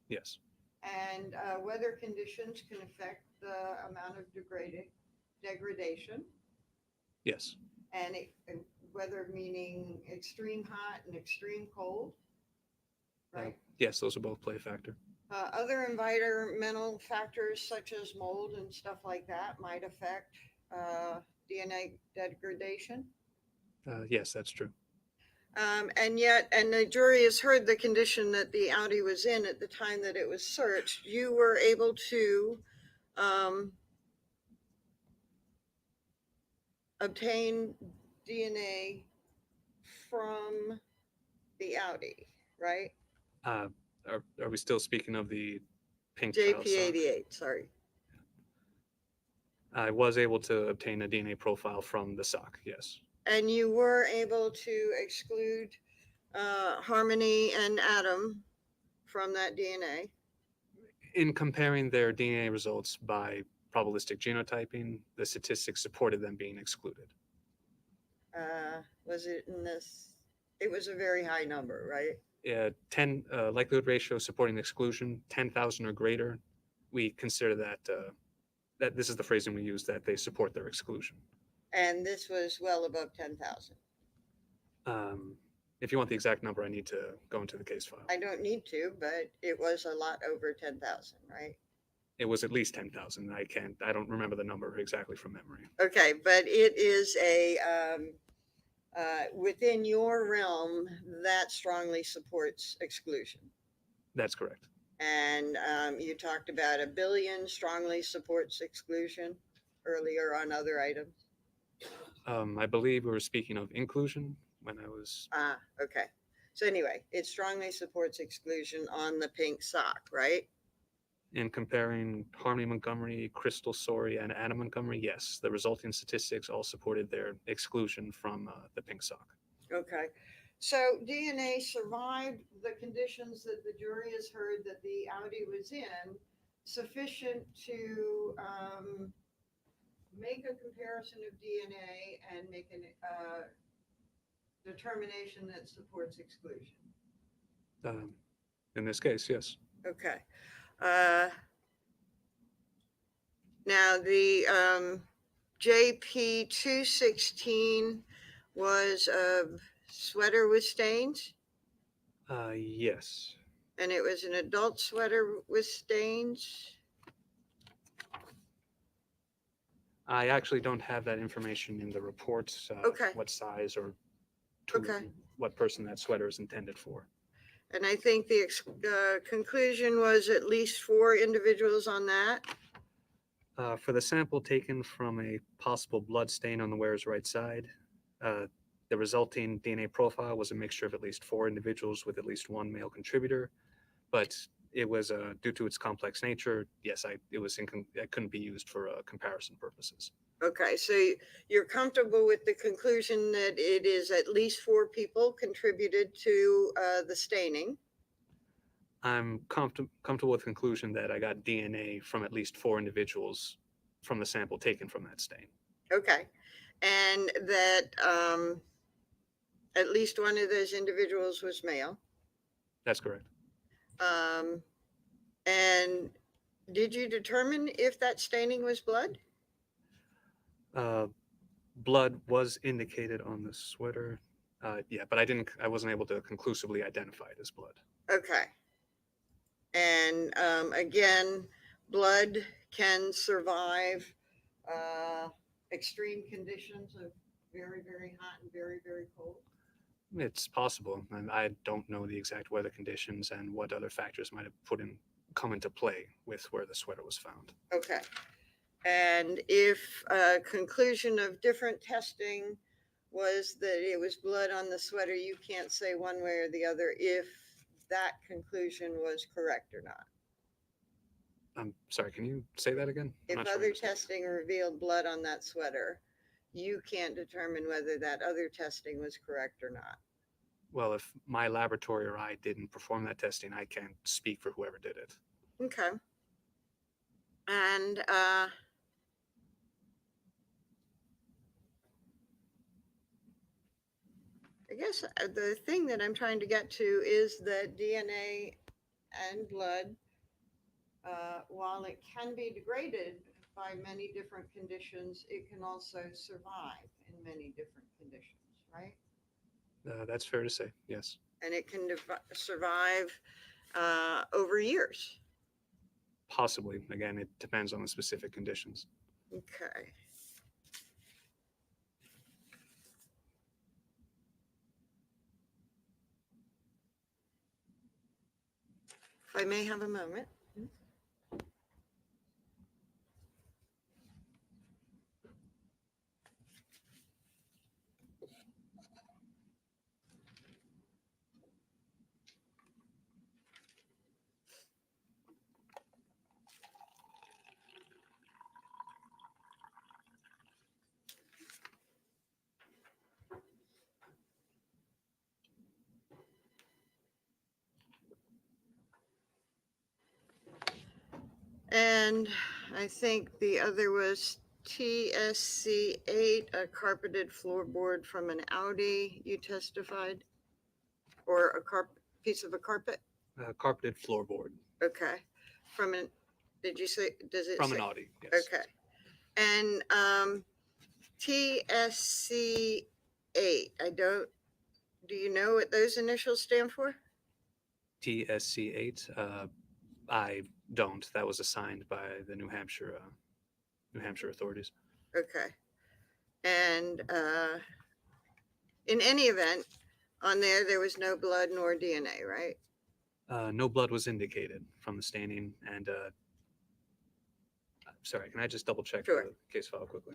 Yes. And weather conditions can affect the amount of degradation. Yes. And weather meaning extreme hot and extreme cold, right? Yes, those will both play a factor. Other environmental factors such as mold and stuff like that might affect DNA degradation. Yes, that's true. And the jury has heard the condition that the Audi was in at the time that it was searched. You were able to obtain DNA from the Audi, right? Are we still speaking of the pink child sock? JP88, sorry. I was able to obtain a DNA profile from the sock, yes. And you were able to exclude Harmony and Adam from that DNA. In comparing their DNA results by probabilistic genotyping, the statistics supported them being excluded. Was it in this? It was a very high number, right? 10 likelihood ratio supporting exclusion, 10,000 or greater. We consider that that this is the phrasing we use, that they support their exclusion. And this was well above 10,000. If you want the exact number, I need to go into the case file. I don't need to, but it was a lot over 10,000, right? It was at least 10,000. I don't remember the number exactly from memory. Okay, but it is within your realm that strongly supports exclusion. That's correct. And you talked about 1 billion strongly supports exclusion earlier on other items. I believe we were speaking of inclusion when I was. Okay. So anyway, it strongly supports exclusion on the pink sock, right? In comparing Harmony Montgomery, Crystal Soria, and Anna Montgomery, yes, the resulting statistics all supported their exclusion from the pink sock. Okay. So DNA survived the conditions that the jury has heard that the Audi was in, sufficient to make a comparison of DNA and make a determination that supports exclusion. In this case, yes. Okay. Now the JP216 was a sweater with stains, Yes. and it was an adult sweater with stains. I actually don't have that information in the report. Okay. What size or Okay. what person that sweater is intended for. And I think the conclusion was at least 4 individuals on that. For the sample taken from a possible blood stain on the wearer's right side, the resulting DNA profile was a mixture of at least 4 individuals with at least 1 male contributor, but it was due to its complex nature. Yes, it couldn't be used for comparison purposes. Okay, so you're comfortable with the conclusion that it is at least 4 people contributed to the staining? I'm comfortable with the conclusion that I got DNA from at least 4 individuals from the sample taken from that stain. Okay. And that at least one of those individuals was male. That's correct. And did you determine if that staining was blood? Blood was indicated on the sweater. Yeah, but I wasn't able to conclusively identify it as blood. Okay. And again, blood can survive extreme conditions of very, very hot and very, very cold. It's possible, and I don't know the exact weather conditions and what other factors might have come into play with where the sweater was found. Okay. And if a conclusion of different testing was that it was blood on the sweater, you can't say one way or the other if that conclusion was correct or not. I'm sorry, can you say that again? I'm If not sure I other understand. testing revealed blood on that sweater, you can't determine whether that other testing was correct or not. Well, if my laboratory or I didn't perform that testing, I can't speak for whoever did it. Okay. And I guess the thing that I'm trying to get to is that DNA and blood, while it can be degraded by many different conditions, it can also survive in many different conditions, right? That's fair to say, yes. And it can survive over years. Possibly. Again, it depends on the specific conditions. Okay. If I may have a moment. And I think the other was TSC8, a carpeted floorboard from an Audi, you testified? Or a piece of a carpet? Carpeted floorboard Okay. From an, did you say, does it from say? an Audi, yes. Okay. And TSC8, do you know what those initials stand for? TSC8, I don't. That was assigned by the New Hampshire authorities. Okay. And in any event, on there was no blood nor DNA, right? No blood was indicated from the staining, and sorry, can I just double check Sure. the case file quickly?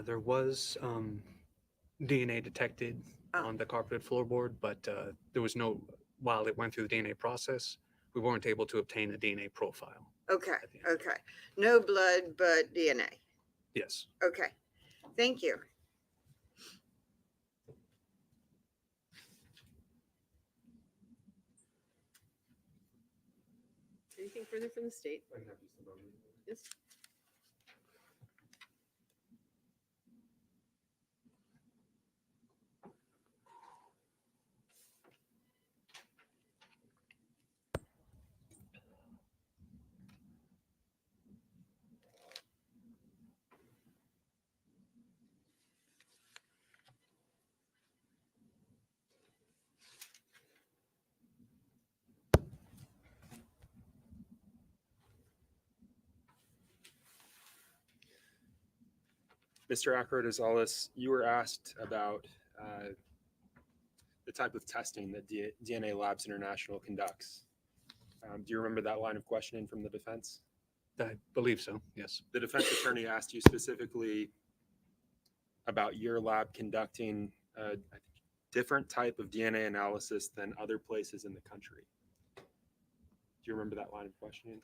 There was DNA detected on the carpeted floorboard, but there was no, while it went through the DNA process, we weren't able to obtain a DNA profile. Okay. at the end. Okay. No blood, but DNA. Yes. Okay. Thank you. Anything further from the state? Yes. Mr. Acro-Gonzalez, you were asked about the type of testing that DNA Labs International conducts. Do you remember that line of questioning from the defense? I believe so, yes. The defense attorney asked you specifically about your lab conducting a different type of DNA analysis than other places in the country. Do you remember that line of questioning?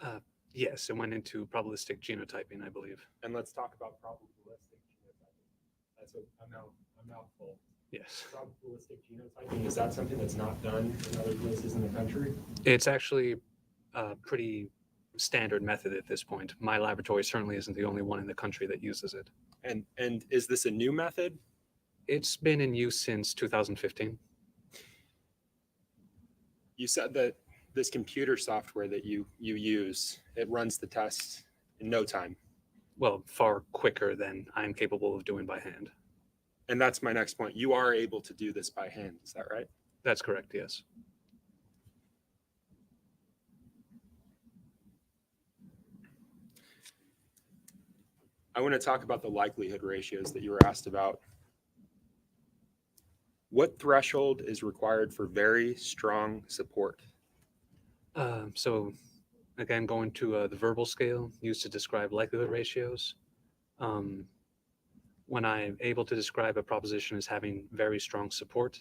Yes, it went into probabilistic genotyping, I believe. And let's talk about probabilistic genotyping. That's a mouthful. Yes. Probabilistic genotyping, is that something that's not done in other places in the country? It's actually a pretty standard method at this point. My laboratory certainly isn't the only one in the country that uses it. And is this a new method? It's been in use since 2015. You said that this computer software that you use, it runs the tests in no time. Well, far quicker than I'm capable of doing by hand. And that's my next point. You are able to do this by hand, is that right? That's correct, yes. I want to talk about the likelihood ratios that you were asked about. What threshold is required for very strong support? So again, going to the verbal scale used to describe likelihood ratios. When I'm able to describe a proposition as having very strong support,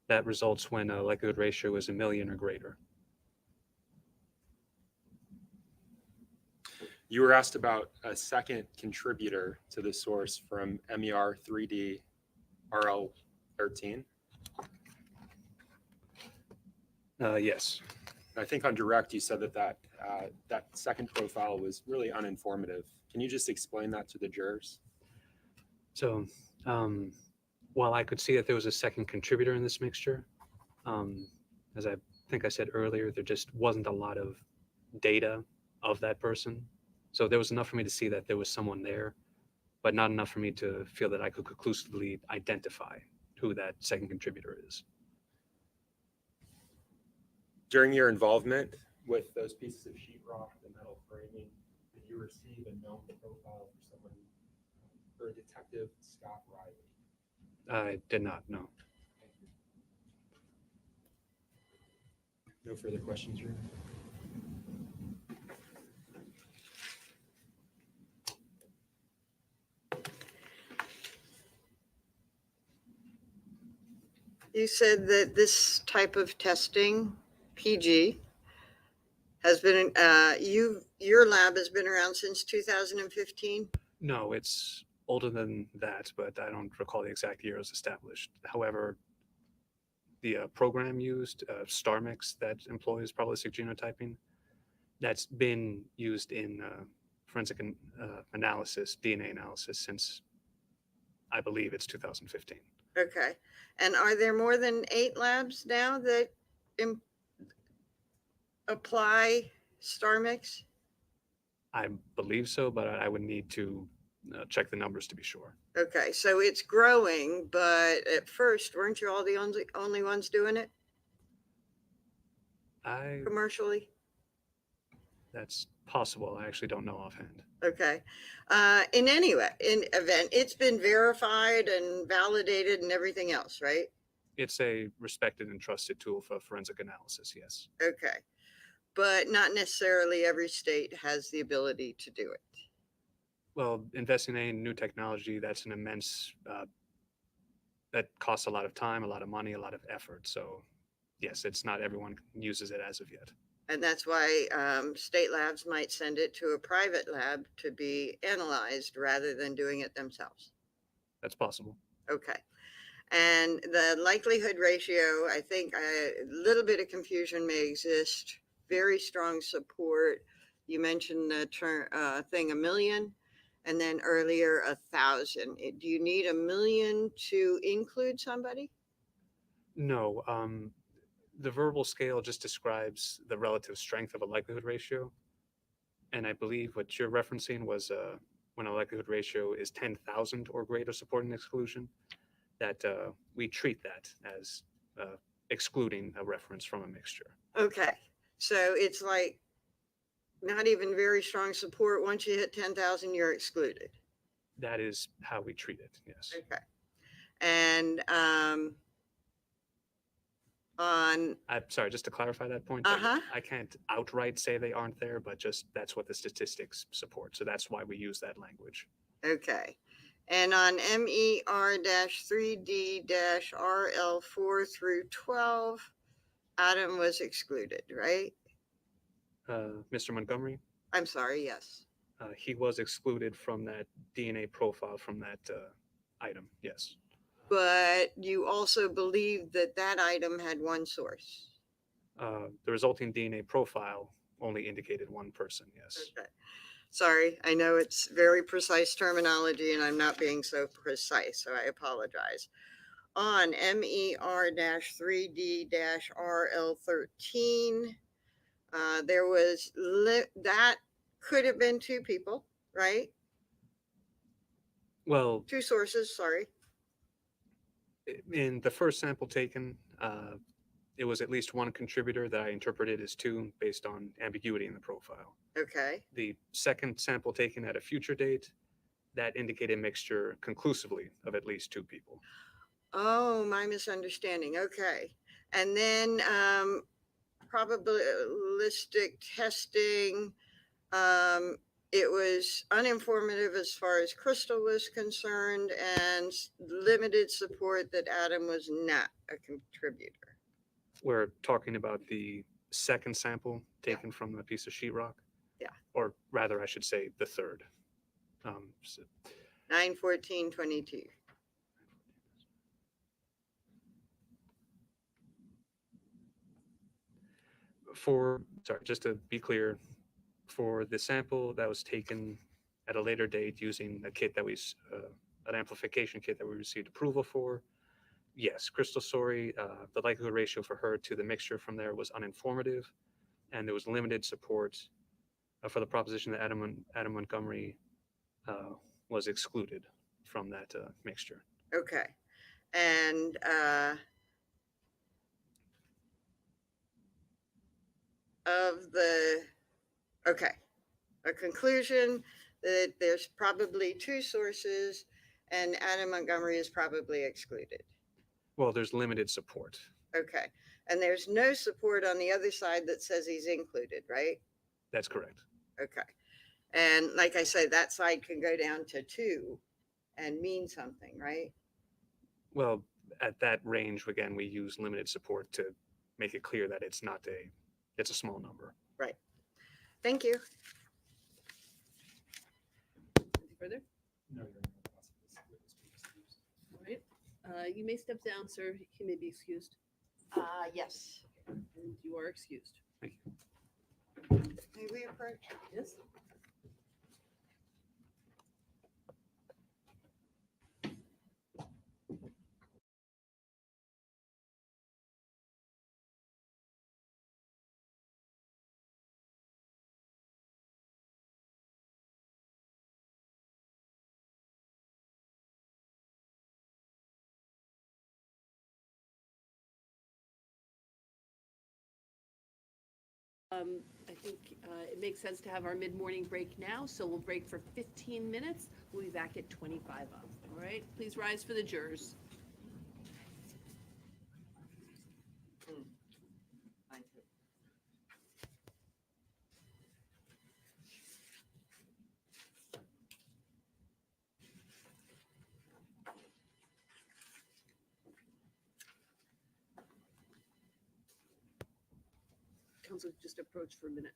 that results when a likelihood ratio is 1,000,000 or greater. You were asked about a second contributor to the source from MER 3D RL 13. Yes. I think on direct, you said that second profile was really uninformative. Can you just explain that to the jurors? So while I could see that there was a second contributor in this mixture, as I think I said earlier, there just wasn't a lot of data of that person. So there was enough for me to see that there was someone there, but not enough for me to feel that I could conclusively identify who that second contributor is. During your involvement with those pieces of sheetrock, the metal framing, did you receive a known profile for someone, for Detective Scott Riley? I did not know. Thank you. No further questions, Your Honor. You said that this type of testing, PG, has been, your lab has been around since 2015? No, it's older than that, but I don't recall the exact year it was established. However, the program used, StarMix, that employs probabilistic genotyping, that's been used in forensic analysis, DNA analysis, since I believe it's 2015. Okay. And are there more than 8 labs now that apply StarMix? I believe so, but I would need to check the numbers to be sure. Okay, so it's growing, but at first, weren't you all the only ones doing it commercially? That's possible. I actually don't know offhand. Okay. In any event, it's been verified and validated and everything else, right? It's a respected and trusted tool for forensic analysis, yes. Okay. But not necessarily every state has the ability to do it. Well, investing in new technology, that's an immense, that costs a lot of time, a lot of money, a lot of effort. So yes, it's not everyone uses it as of yet. And that's why state labs might send it to a private lab to be analyzed rather than doing it themselves. That's possible. Okay. And the likelihood ratio, I think a little bit of confusion may exist. Very strong support. You mentioned the term thing 1,000,000, and then earlier 1,000. Do you need 1,000,000 to include somebody? No, the verbal scale just describes the relative strength of a likelihood ratio. And I believe what you're referencing was when a likelihood ratio is 10,000 or greater supporting exclusion, that we treat that as excluding a reference from a mixture. Okay. So it's like not even very strong support. Once you hit 10,000, you're excluded. That is how we treat it, yes. Okay. And on, I'm sorry, just to clarify that point, Uh-huh. I can't outright say they aren't there, but just that's what the statistics support. So that's why we use that language. okay. And on MER-3D-RL4 through 12, Adam was excluded, right? Mr. Montgomery, I'm sorry, yes. he was excluded from that DNA profile from that item, yes. But you also believe that that item had one source. The resulting DNA profile only indicated one person, yes. Okay. Sorry, I know it's very precise terminology and I'm not being so precise, so I apologize. On MER-3D-RL13, there was, that could have been two people, right? Well, Two sources, sorry. in the first sample taken, it was at least one contributor that I interpreted as two based on ambiguity in the profile. Okay, The second sample taken at a future date, that indicated a mixture conclusively of at least two people. oh, my misunderstanding, okay. And then probabilistic testing, it was uninformative as far as Crystal was concerned and limited support that Adam was not a contributor. We're talking about the second sample taken from a piece of sheetrock. Yeah. Or rather, I should say the third. So 9/14/22. sorry, just to be clear, for the sample that was taken at a later date using a kit that an amplification kit that we received approval for, yes, Crystal Sorry, the likelihood ratio for her to the mixture from there was uninformative, and there was limited support for the proposition that Adam Montgomery was excluded from that mixture. Okay. And okay, a conclusion that there's probably two sources and Adam Montgomery is probably excluded. Well, there's limited support. Okay. And there's no support on the other side that says he's included, right? That's correct. Okay. And like I said, that side can go down to two and mean something, right? Well, at that range, again, we use limited support to make it clear that it's a small number. Right. Thank you. Anything further? No, All right. You may step down, sir. He may be excused. Yes. And you are excused. May we approach? Yes? I think it makes sense to have our mid-morning break now, so we'll break for 15 minutes. We'll be back at 25 up. All right, please rise for the jurors. Council, just approach for a minute.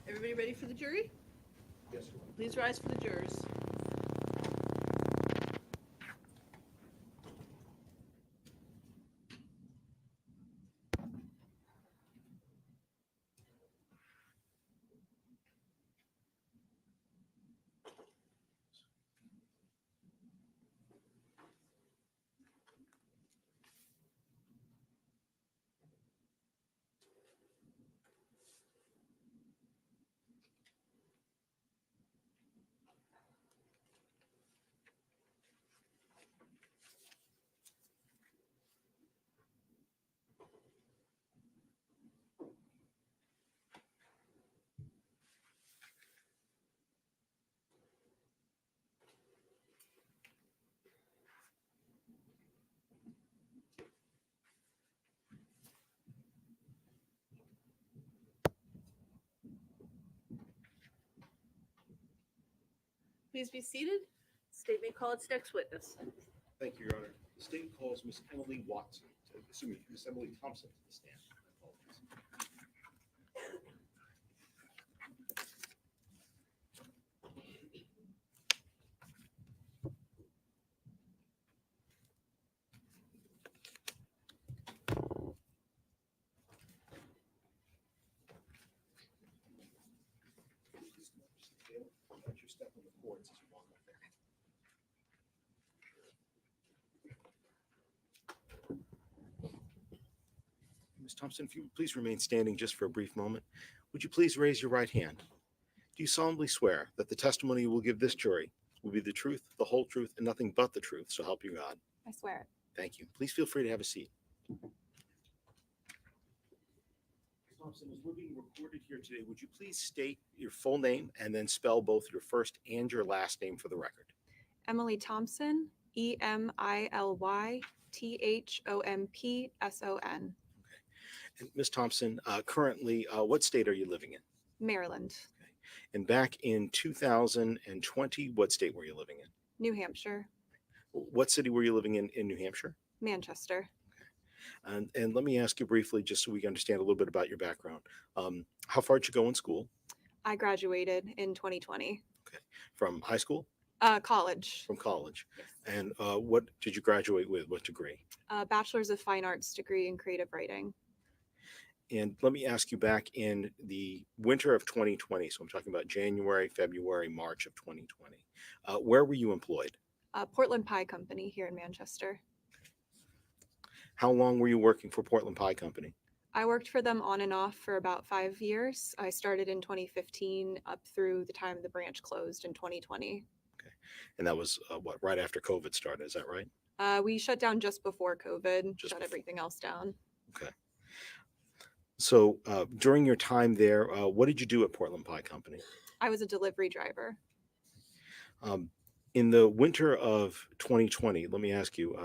Everybody ready for the jury? Yes. Please rise for the jurors. Please be seated. State may call its next witness. Thank you, Your Honor. The state calls Miss Emily Watson, Miss Emily Thompson to the stand. I apologize. Watch your step on the cords as you walk up there. Ms. Thompson, if you would please remain standing just for a brief moment. Would you please raise your right hand? Do you solemnly swear that the testimony you will give this jury will be the truth, the whole truth, and nothing but the truth, so help you God? I swear it. Thank you. Please feel free to have a seat. Ms. Thompson, as we're being recorded here today, would you please state your full name and then spell both your first and your last name for the record? Emily Thompson, EmiliThompson. And Ms. Thompson, currently, what state are you living in? Maryland, And back in 2020, what state were you living in? New Hampshire, What city were you living in New Hampshire? Manchester. And let me ask you briefly, just so we can understand a little bit about your background. How far did you go in school? I graduated in 2020. From high school? College, From college? And what did you graduate with? What degree? Bachelor's of Fine Arts degree in creative writing. And let me ask you, back in the winter of 2020, so I'm talking about January, February, March of 2020, where were you employed? Portland Pie Company here in Manchester. How long were you working for Portland Pie Company? I worked for them on and off for about 5 years. I started in 2015 up through the time the branch closed in 2020. And that was right after COVID started, is that right? We shut down just before COVID, Just shut before. everything else down. Okay. So during your time there, what did you do at Portland Pie Company? I was a delivery driver. In the winter of 2020, let me ask you,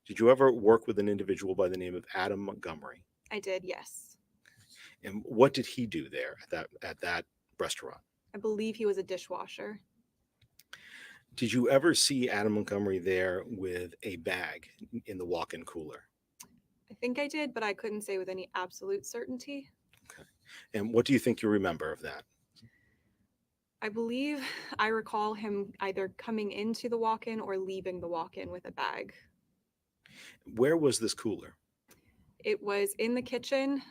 did you ever work with an individual by the name of Adam Montgomery? I did, yes. And what did he do there at that restaurant? I believe he was a dishwasher. Did you ever see Adam Montgomery there with a bag in the walk-in cooler? I think I did, but I couldn't say with any absolute certainty. And what do you think you remember of that? I believe I recall him either coming into the walk-in or leaving the walk-in with a bag. Where was this cooler? It was in the kitchen,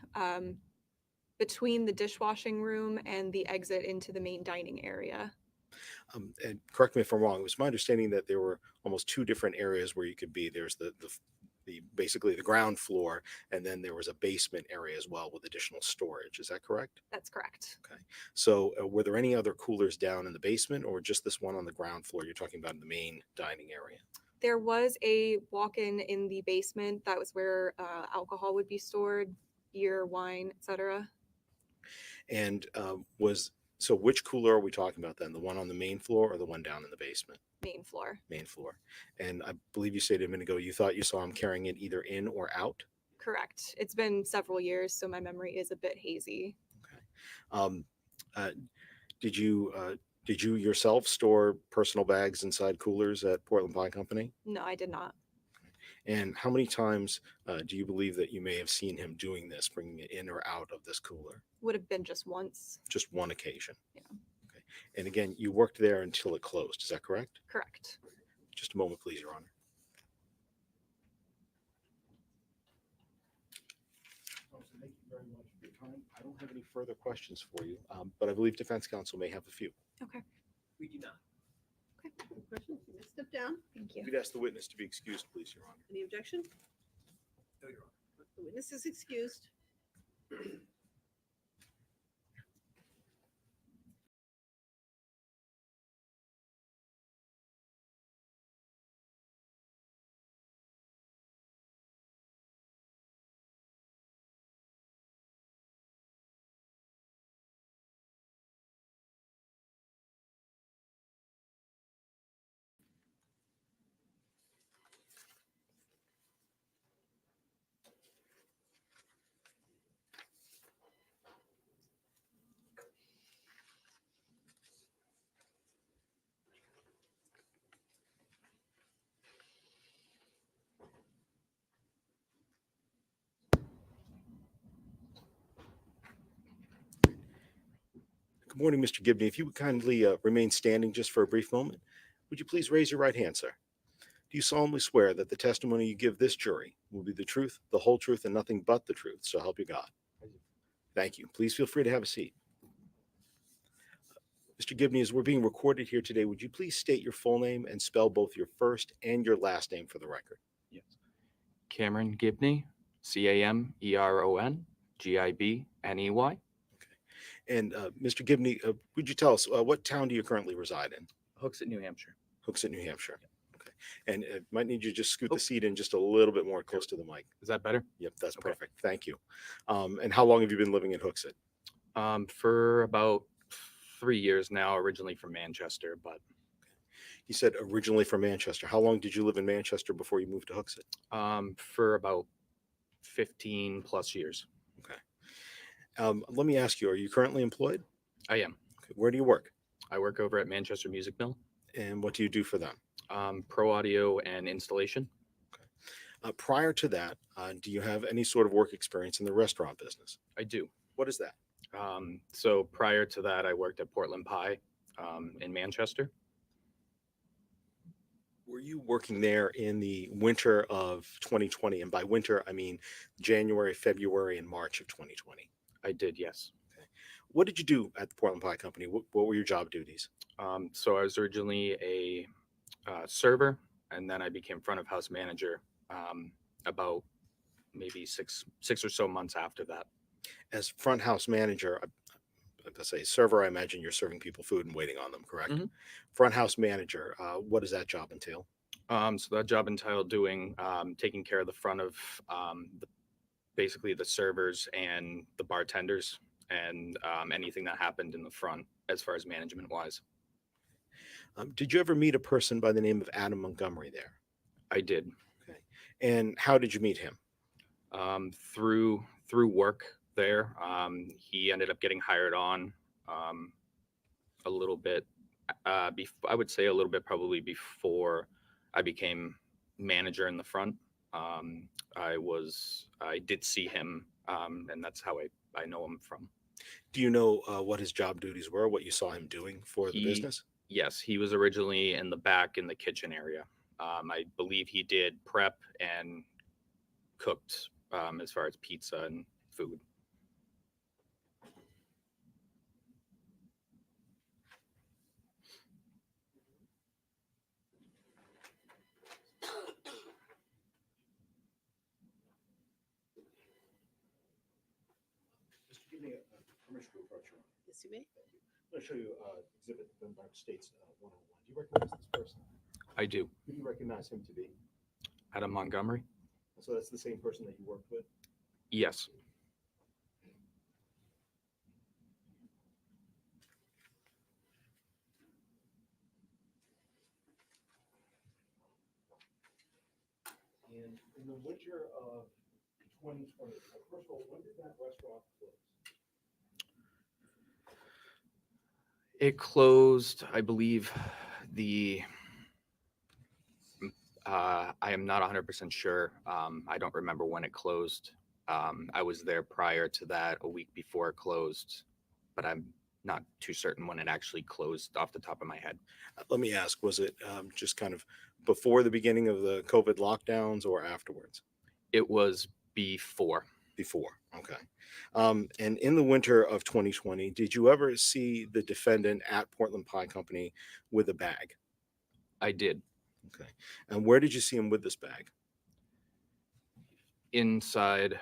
between the dishwashing room and the exit into the main dining area. And correct me if I'm wrong, it was my understanding that there were almost two different areas where you could be. There's the basically the ground floor, and then there was a basement area as well with additional storage. Is that correct? That's correct. So were there any other coolers down in the basement, or just this one on the ground floor you're talking about in the main dining area? There was a walk-in in the basement. That was where alcohol would be stored, beer, wine, etc. And so which cooler are we talking about then? The one on the main floor or the one down in the basement? Main floor. Main floor. And I believe you said a minute ago you thought you saw him carrying it either in or out? Correct. It's been several years, so my memory is a bit hazy. Did you yourself store personal bags inside coolers at Portland Pie Company? No, I did not. And how many times do you believe that you may have seen him doing this, bringing it in or out of this cooler? Would have been just once. Just one occasion. Yeah. Okay. And again, you worked there until it closed. Is that correct? Correct. Just a moment, please, Your Honor. Thompson, thank you very much for your time. I don't have any further questions for you, but I believe defense counsel may have a few. Okay. We do not. Any questions? You may step down. Thank You you. could ask the witness to be excused, please, Your Honor. Any objection? No, Your Honor. The witness is excused. Good morning, Mr. Gibney. If you would kindly remain standing just for a brief moment, would you please raise your right hand, sir? Do you solemnly swear that the testimony you give this jury will be the truth, the whole truth, and nothing but the truth? So help you God. Thank you. Please feel free to have a seat. Mr. Gibney, as we're being recorded here today, would you please state your full name and spell both your first and your last name for the record? Yes. Cameron Gibney, Cameron Gibney. And Mr. Gibney, would you tell us what town do you currently reside in? Hooksett, New Hampshire. Hooksett, New Hampshire. Okay. And might need you to just scoot the seat in just a little bit more close to the mic. Is that better? Yep, that's Okay. perfect. Thank you. And how long have you been living in Hooksett? For about 3 years now, originally from Manchester, but You said originally from Manchester. How long did you live in Manchester before you moved to Hooksett? for about 15 plus years. Let me ask you, are you currently employed? I am. Okay. Where do you work? I work over at Manchester Music Mill, And what do you do for them? pro audio and installation. Prior to that, do you have any sort of work experience in the restaurant business? I do. What is that? So prior to that, I worked at Portland Pie in Manchester. Were you working there in the winter of 2020? And by winter, I mean January, February, and March of 2020. I did, yes. What did you do at the Portland Pie Company? What were your job duties? So I was originally a server, and then I became front of house manager about maybe six or so months after that. As front house manager, I say server, I imagine you're serving people food and waiting on them, correct? Mhm. Front house manager, what does that job entail? So that job entailed doing taking care of the front of basically the servers and the bartenders and anything that happened in the front as far as management wise. Did you ever meet a person by the name of Adam Montgomery there? I did And how did you meet him? through work there. He ended up getting hired on a little bit. I would say a little bit probably before I became manager in the front. I did see him, and that's how I know him from. Do you know what his job duties were, what you saw him doing for the He- business? Yes, he was originally in the back in the kitchen area. I believe he did prep and cooked as far as pizza and food. Just give me permission to approach you. Yes, you may. I'm going to show you Exhibit Number States 101. Do you recognize this person? I do. Who do you recognize him to be? Adam Montgomery? So that's the same person that you worked with? Yes. And in the winter of 2020, first of all, when did that restaurant close? It closed, I believe, I am not 100% sure. I don't remember when it closed. I was there prior to that, a week before it closed, but I'm not too certain when it actually closed off the top of my head. Let me ask, was it just kind of before the beginning of the COVID lockdowns or afterwards? It was before. Before. Okay. And in the winter of 2020, did you ever see the defendant at Portland Pie Company with a bag? I did. Okay. And where did you see him with this bag? Inside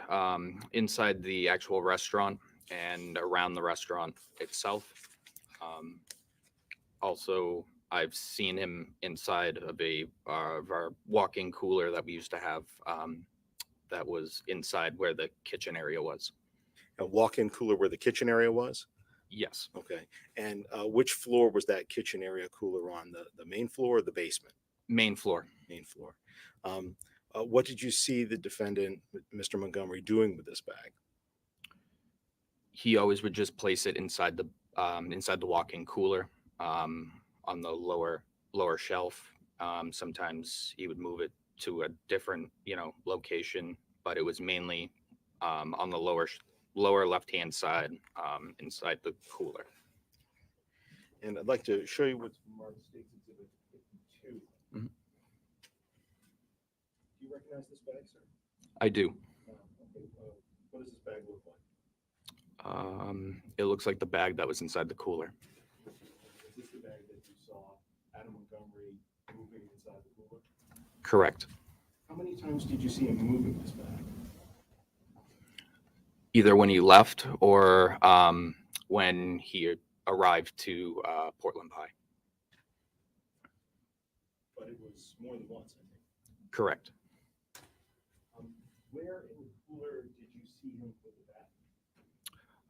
the actual restaurant and around the restaurant itself. Um, Also, I've seen him inside of our walk-in cooler that we used to have. That was inside where the kitchen area was. A walk-in cooler where the kitchen area was? Yes, Okay. And which floor was that kitchen area cooler on? The main floor or the basement? main floor. Main floor. Um, what did you see the defendant, Mr. Montgomery, doing with this bag? He always would just place it inside the walk-in cooler, on the lower shelf. Sometimes he would move it to a different location, but it was mainly on the lower left-hand side, inside the cooler. And I'd like to show you what's marked State's Exhibit 52. Mhm. Do you recognize this bag, sir? I do. Okay. What does this bag look like? It looks like the bag that was inside the cooler. Is this the bag that you saw Adam Montgomery moving inside the cooler? Correct. How many times did you see him moving this bag? Either when he left or when he arrived to Portland Pie. But it was more than once, I think. Correct. Where in the cooler did you see him with the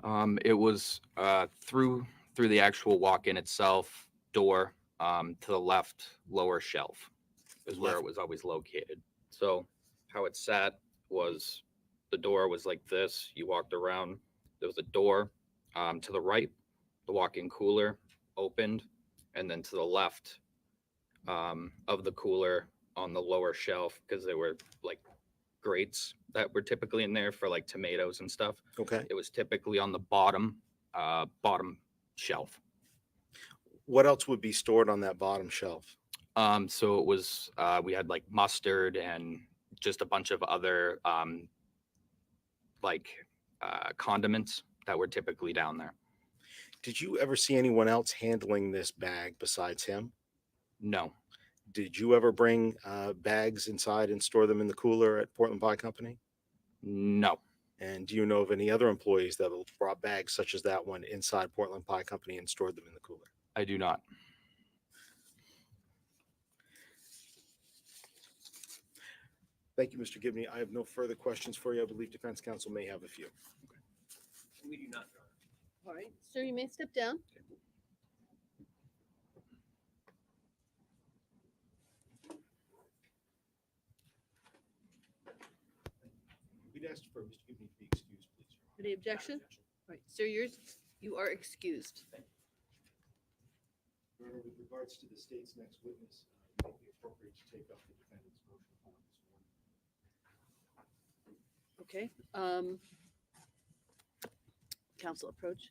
bag? It was through the actual walk-in itself, door, to the left lower shelf is where Left. it was always located. So how it sat was the door was like this. You walked around, there was a door to the right, the walk-in cooler opened, and then to the left of the cooler on the lower shelf, because there were like grates that were typically in there for like tomatoes and stuff. Okay. It was typically on the bottom shelf. What else would be stored on that bottom shelf? So it was we had like mustard and just a bunch of other like condiments that were typically down there. Did you ever see anyone else handling this bag besides him? No, Did you ever bring bags inside and store them in the cooler at Portland Pie Company? no, And do you know of any other employees that brought bags such as that one inside Portland Pie Company and stored them in the cooler? I do not. Thank you, Mr. Gibney. I have no further questions for you. I believe defense counsel may have a few. We do not, Your Honor. All right, sir, you may step down. We'd ask for Mr. Gibney to be excused, please. Any objection? All right, sir, you are excused. Your Honor, with regards to the state's next witness, it may be appropriate to take up the defendant's motion for this morning. Okay. Council approach.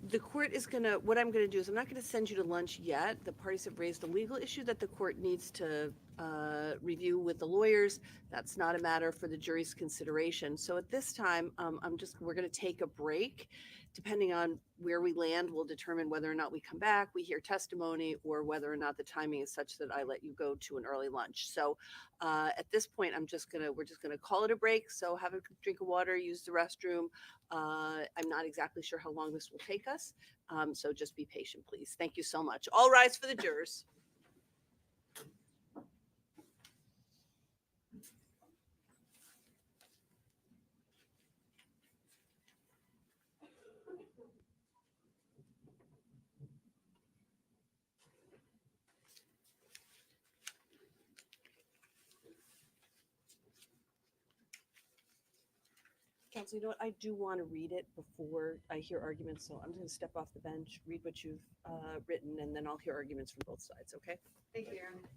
The court is gonna, what I'm gonna do is I'm not gonna send you to lunch yet. The parties have raised a legal issue that the court needs to review with the lawyers. That's not a matter for the jury's consideration. So at this time, we're gonna take a break. Depending on where we land, we'll determine whether or not we come back, we hear testimony, or whether or not the timing is such that I let you go to an early lunch. So at this point, we're just gonna call it a break. So have a drink of water, use the restroom. I'm not exactly sure how long this will take us. So just be patient, please. Thank you so much. All rise for the jurors. Counsel, you know what? I do want to read it before I hear arguments, so I'm just going to step off the bench, read what you've written, and then I'll hear arguments from both sides, okay? Thank you, Aaron.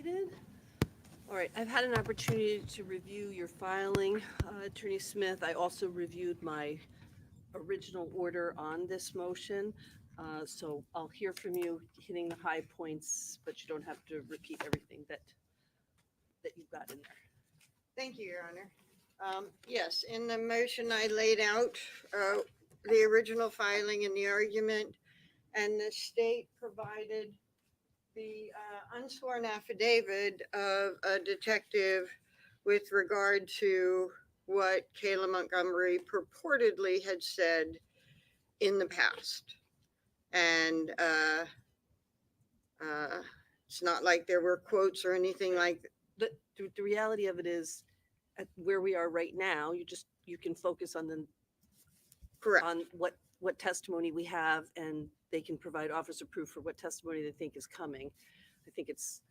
started. All right, I've had an opportunity to review your filing, Attorney Smith. I also reviewed my original order on this motion. So I'll hear from you hitting the high points, but you don't have to repeat everything that you've got in there. Thank you, Your Honor. Yes, in the motion I laid out, the original filing and the argument, and the state provided the unsworn affidavit of a detective with regard to what Kayla Montgomery purportedly had said in the past. And it's not like there were quotes or anything like that. The reality of it is, at where we are right now, you can focus on Correct. on what testimony we have, and they can provide officer proof for what testimony they think is coming. I think it's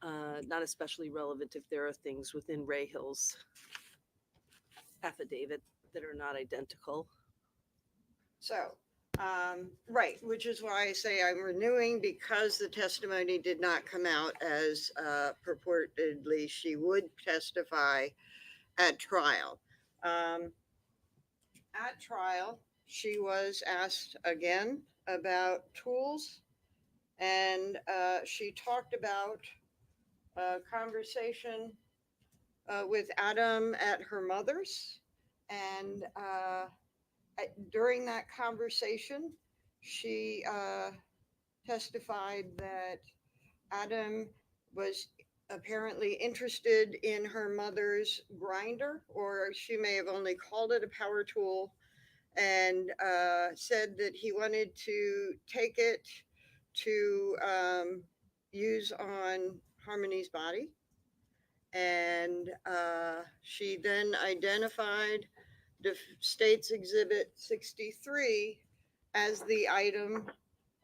not especially relevant if there are things within Ray Hill's affidavit that are not identical. So, right, which is why I say I'm renewing, because the testimony did not come out as purportedly she would testify at trial. At trial, she was asked again about tools, and she talked about a conversation with Adam at her mother's, and during that conversation, she testified that Adam was apparently interested in her mother's grinder, or she may have only called it a power tool, and said that he wanted to take it to use on Harmony's body. And she then identified the state's exhibit 63 as the item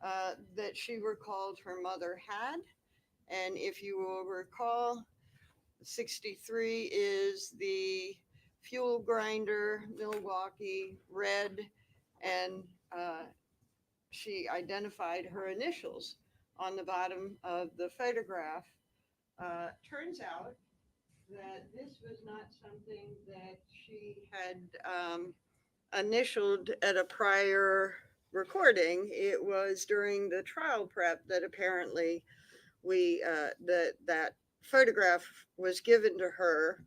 that she recalled her mother had. And if you will recall, 63 is the fuel grinder, Milwaukee red, and she identified her initials on the bottom of the photograph. Turns out that this was not something that she had initialed at a prior recording. It was during the trial prep that apparently that photograph was given to her.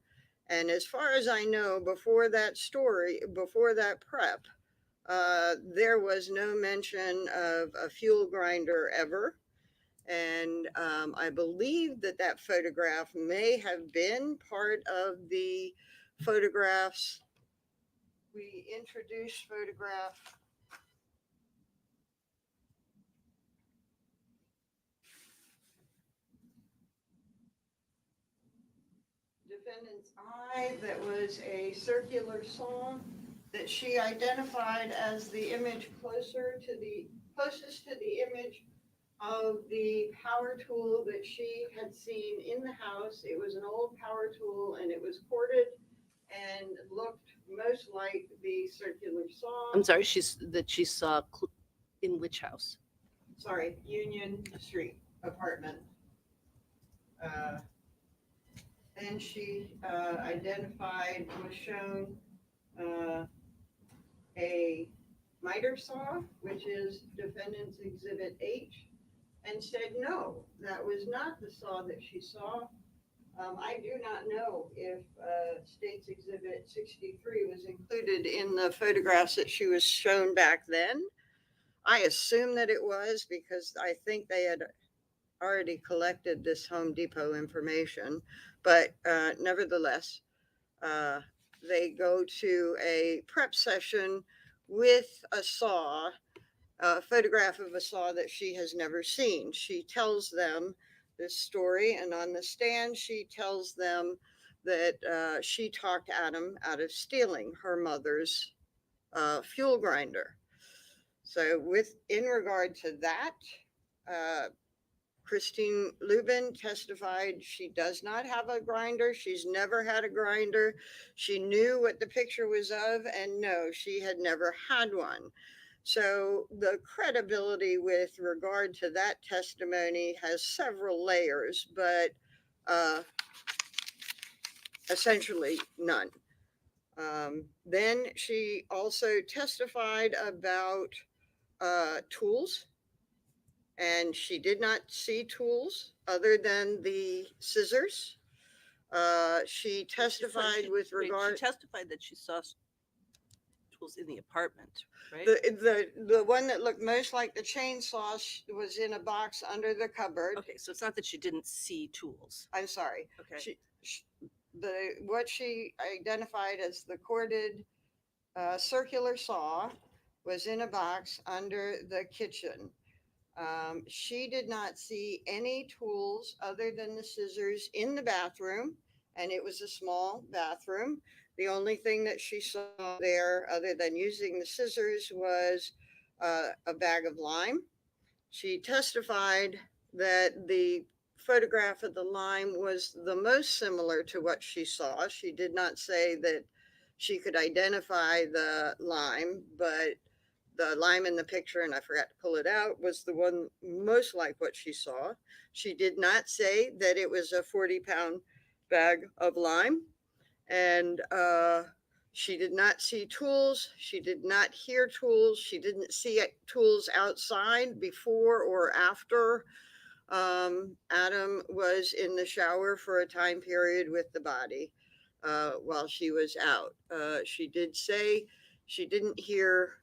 And as far as I know, before that prep, there was no mention of a fuel grinder ever. And I believe that photograph may have been part of the photographs. We introduced photograph. Defendant's eye, that was a circular saw that she identified as the image closest to the image of the power tool that she had seen in the house. It was an old power tool, and it was corded and looked most like the circular saw. I'm sorry, she saw in which house? Sorry, Union Street apartment. And she identified, was shown a miter saw, which is defendant's exhibit H, and said, no, that was not the saw that she saw. I do not know if State's Exhibit 63 was included in the photographs that she was shown back then. I assume that it was, because I think they had already collected this Home Depot information. But nevertheless, they go to a prep session with a saw, a photograph of a saw that she has never seen. She tells them this story, and on the stand, she tells them that she talked Adam out of stealing her mother's fuel grinder. So in regard to that, Christine Lubin testified she does not have a grinder. She's never had a grinder. She knew what the picture was of, and no, she had never had one. So the credibility with regard to that testimony has several layers, but essentially none. Then she also testified about tools, and she did not see tools other than the scissors. She testified with Wait, regard. She testified that she saw tools in the apartment, right? The one that looked most like the chainsaw was in a box under the cupboard. Okay, so it's not that she didn't see tools. I'm sorry. Okay. What she identified as the corded circular saw was in a box under the kitchen. She did not see any tools other than the scissors in the bathroom, and it was a small bathroom. The only thing that she saw there, other than using the scissors, was a bag of lime. She testified that the photograph of the lime was the most similar to what she saw. She did not say that she could identify the lime, but the lime in the picture, and I forgot to pull it out, was the one most like what she saw. She did not say that it was a 40-pound bag of lime. And she did not see tools. She did not hear tools. She didn't see tools outside before or after Adam was in the shower for a time period with the body while she was out. She did say she didn't hear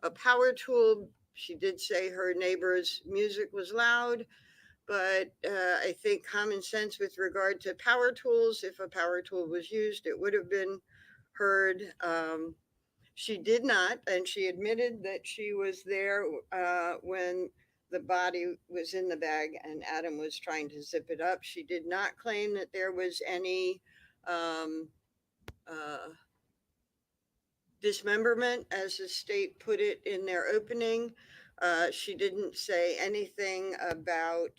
a power tool. She did say her neighbor's music was loud, but I think common sense with regard to power tools, if a power tool was used, it would have been heard. She did not, and she admitted that she was there when the body was in the bag and Adam was trying to zip it up. She did not claim that there was any dismemberment, as the state put it in their opening. She didn't say anything about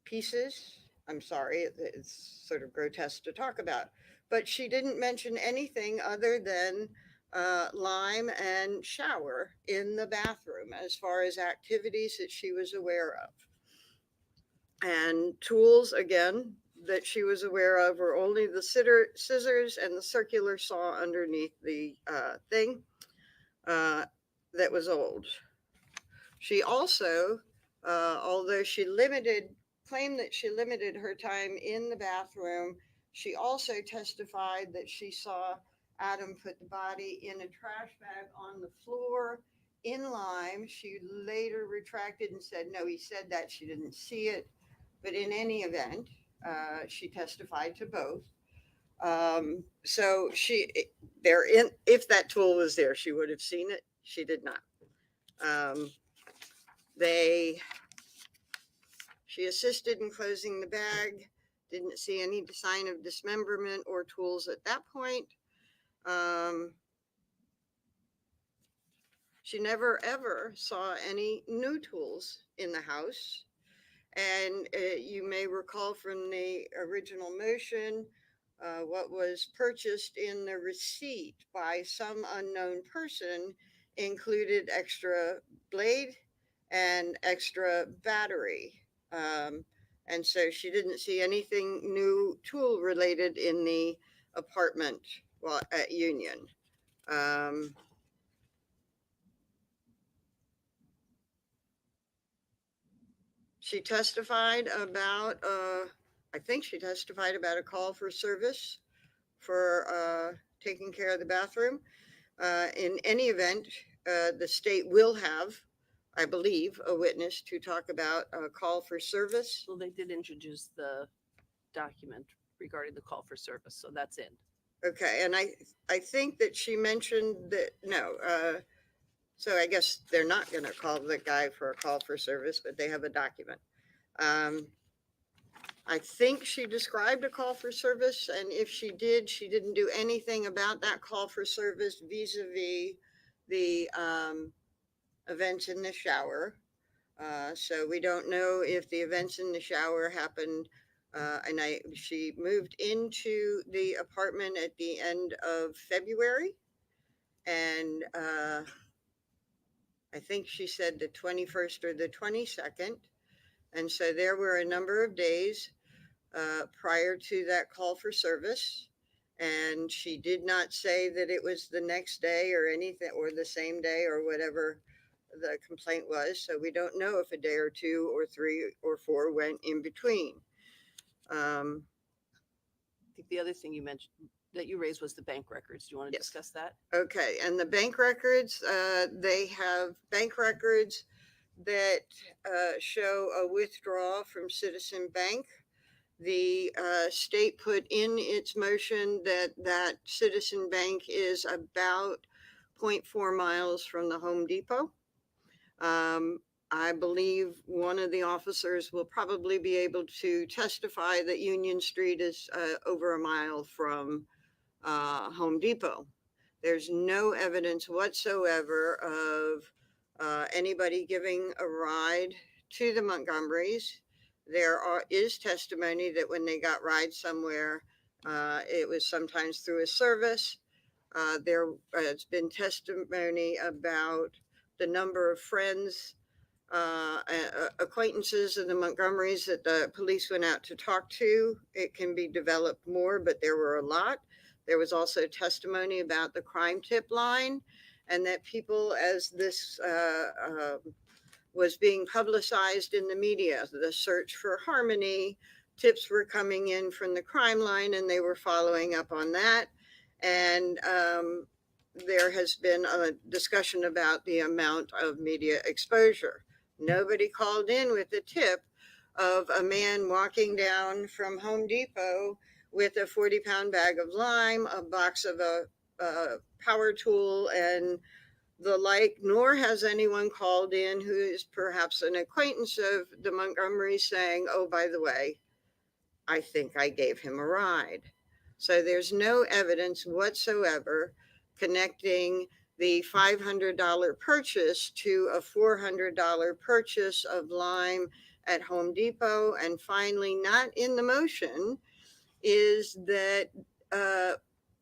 pieces. I'm sorry, it's sort of grotesque to talk about, but she didn't mention anything other than lime and shower in the bathroom as far as activities that she was aware of. And tools, again, that she was aware of were only the scissors and the circular saw underneath the thing that was old. She also, although she claimed that she limited her time in the bathroom, she also testified that she saw Adam put the body in a trash bag on the floor in lime. She later retracted and said, no, he said that. She didn't see it. But in any event, she testified to both. So if that tool was there, she would have seen it. She did not. She assisted in closing the bag, didn't see any sign of dismemberment or tools at that point. She never ever saw any new tools in the house. And you may recall from the original motion, what was purchased in the receipt by some unknown person included extra blade and extra battery. And so she didn't see anything new tool related in the apartment at Union. She testified about, I think she testified about a call for service for taking care of the bathroom. In any event, the state will have, I believe, a witness to talk about a call for service. Well, they did introduce the document regarding the call for service, so that's in. Okay, and I think that she mentioned that, no, so I guess they're not going to call the guy for a call for service, but they have a document. I think she described a call for service, and if she did, she didn't do anything about that call for service vis-a-vis the events in the shower. So we don't know if the events in the shower happened. And she moved into the apartment at the end of February. And I think she said the 21st or the 22nd. And so there were a number of days prior to that call for service. And she did not say that it was the next day or anything, or the same day or whatever the complaint was. So we don't know if a day or two or three or four went in between. I think the other thing you mentioned that you raised was the bank records. Do you want to Yes. discuss that? Okay, and the bank records, they have bank records that show a withdrawal from Citizen Bank. The state put in its motion that that Citizen Bank is about 0.4 miles from the Home Depot. I believe one of the officers will probably be able to testify that Union Street is over a mile from Home Depot. There's no evidence whatsoever of anybody giving a ride to the Montgomerys. There is testimony that when they got rides somewhere, it was sometimes through a service. There has been testimony about the number of friends, acquaintances of the Montgomerys that the police went out to talk to. It can be developed more, but there were a lot. There was also testimony about the crime tip line, and that people, as this was being publicized in the media, the search for harmony, tips were coming in from the crime line, and they were following up on that. And there has been a discussion about the amount of media exposure. Nobody called in with a tip of a man walking down from Home Depot with a 40-pound bag of lime, a box of a power tool, and the like, nor has anyone called in who is perhaps an acquaintance of the Montgomery saying, oh, by the way, I think I gave him a ride. So there's no evidence whatsoever connecting the $500 purchase to a $400 purchase of lime at Home Depot. And finally, not in the motion, is that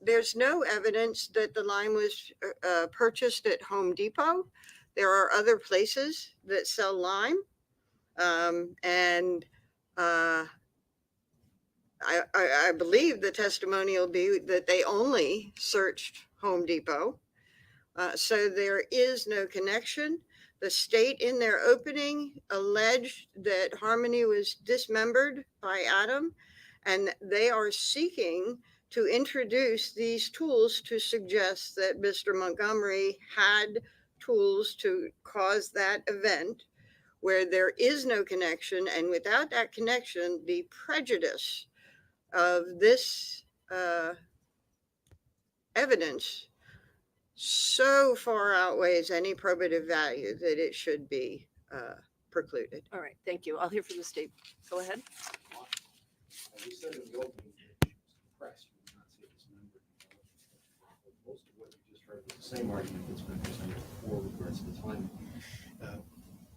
there's no evidence that the lime was purchased at Home Depot. There are other places that sell lime. And I believe the testimony will be that they only searched Home Depot. So there is no connection. The state in their opening alleged that Harmony was dismembered by Adam, and they are seeking to introduce these tools to suggest that Mr. Montgomery had tools to cause that event, where there is no connection. And without that connection, the prejudice of this evidence so far outweighs any probative value that it should be precluded. All right, thank you. I'll hear from the state. Go ahead. As we said in the opening, she was compressed. You would not say dismembered. Most of what you just heard was the same argument that's been presented before with regards to the timing.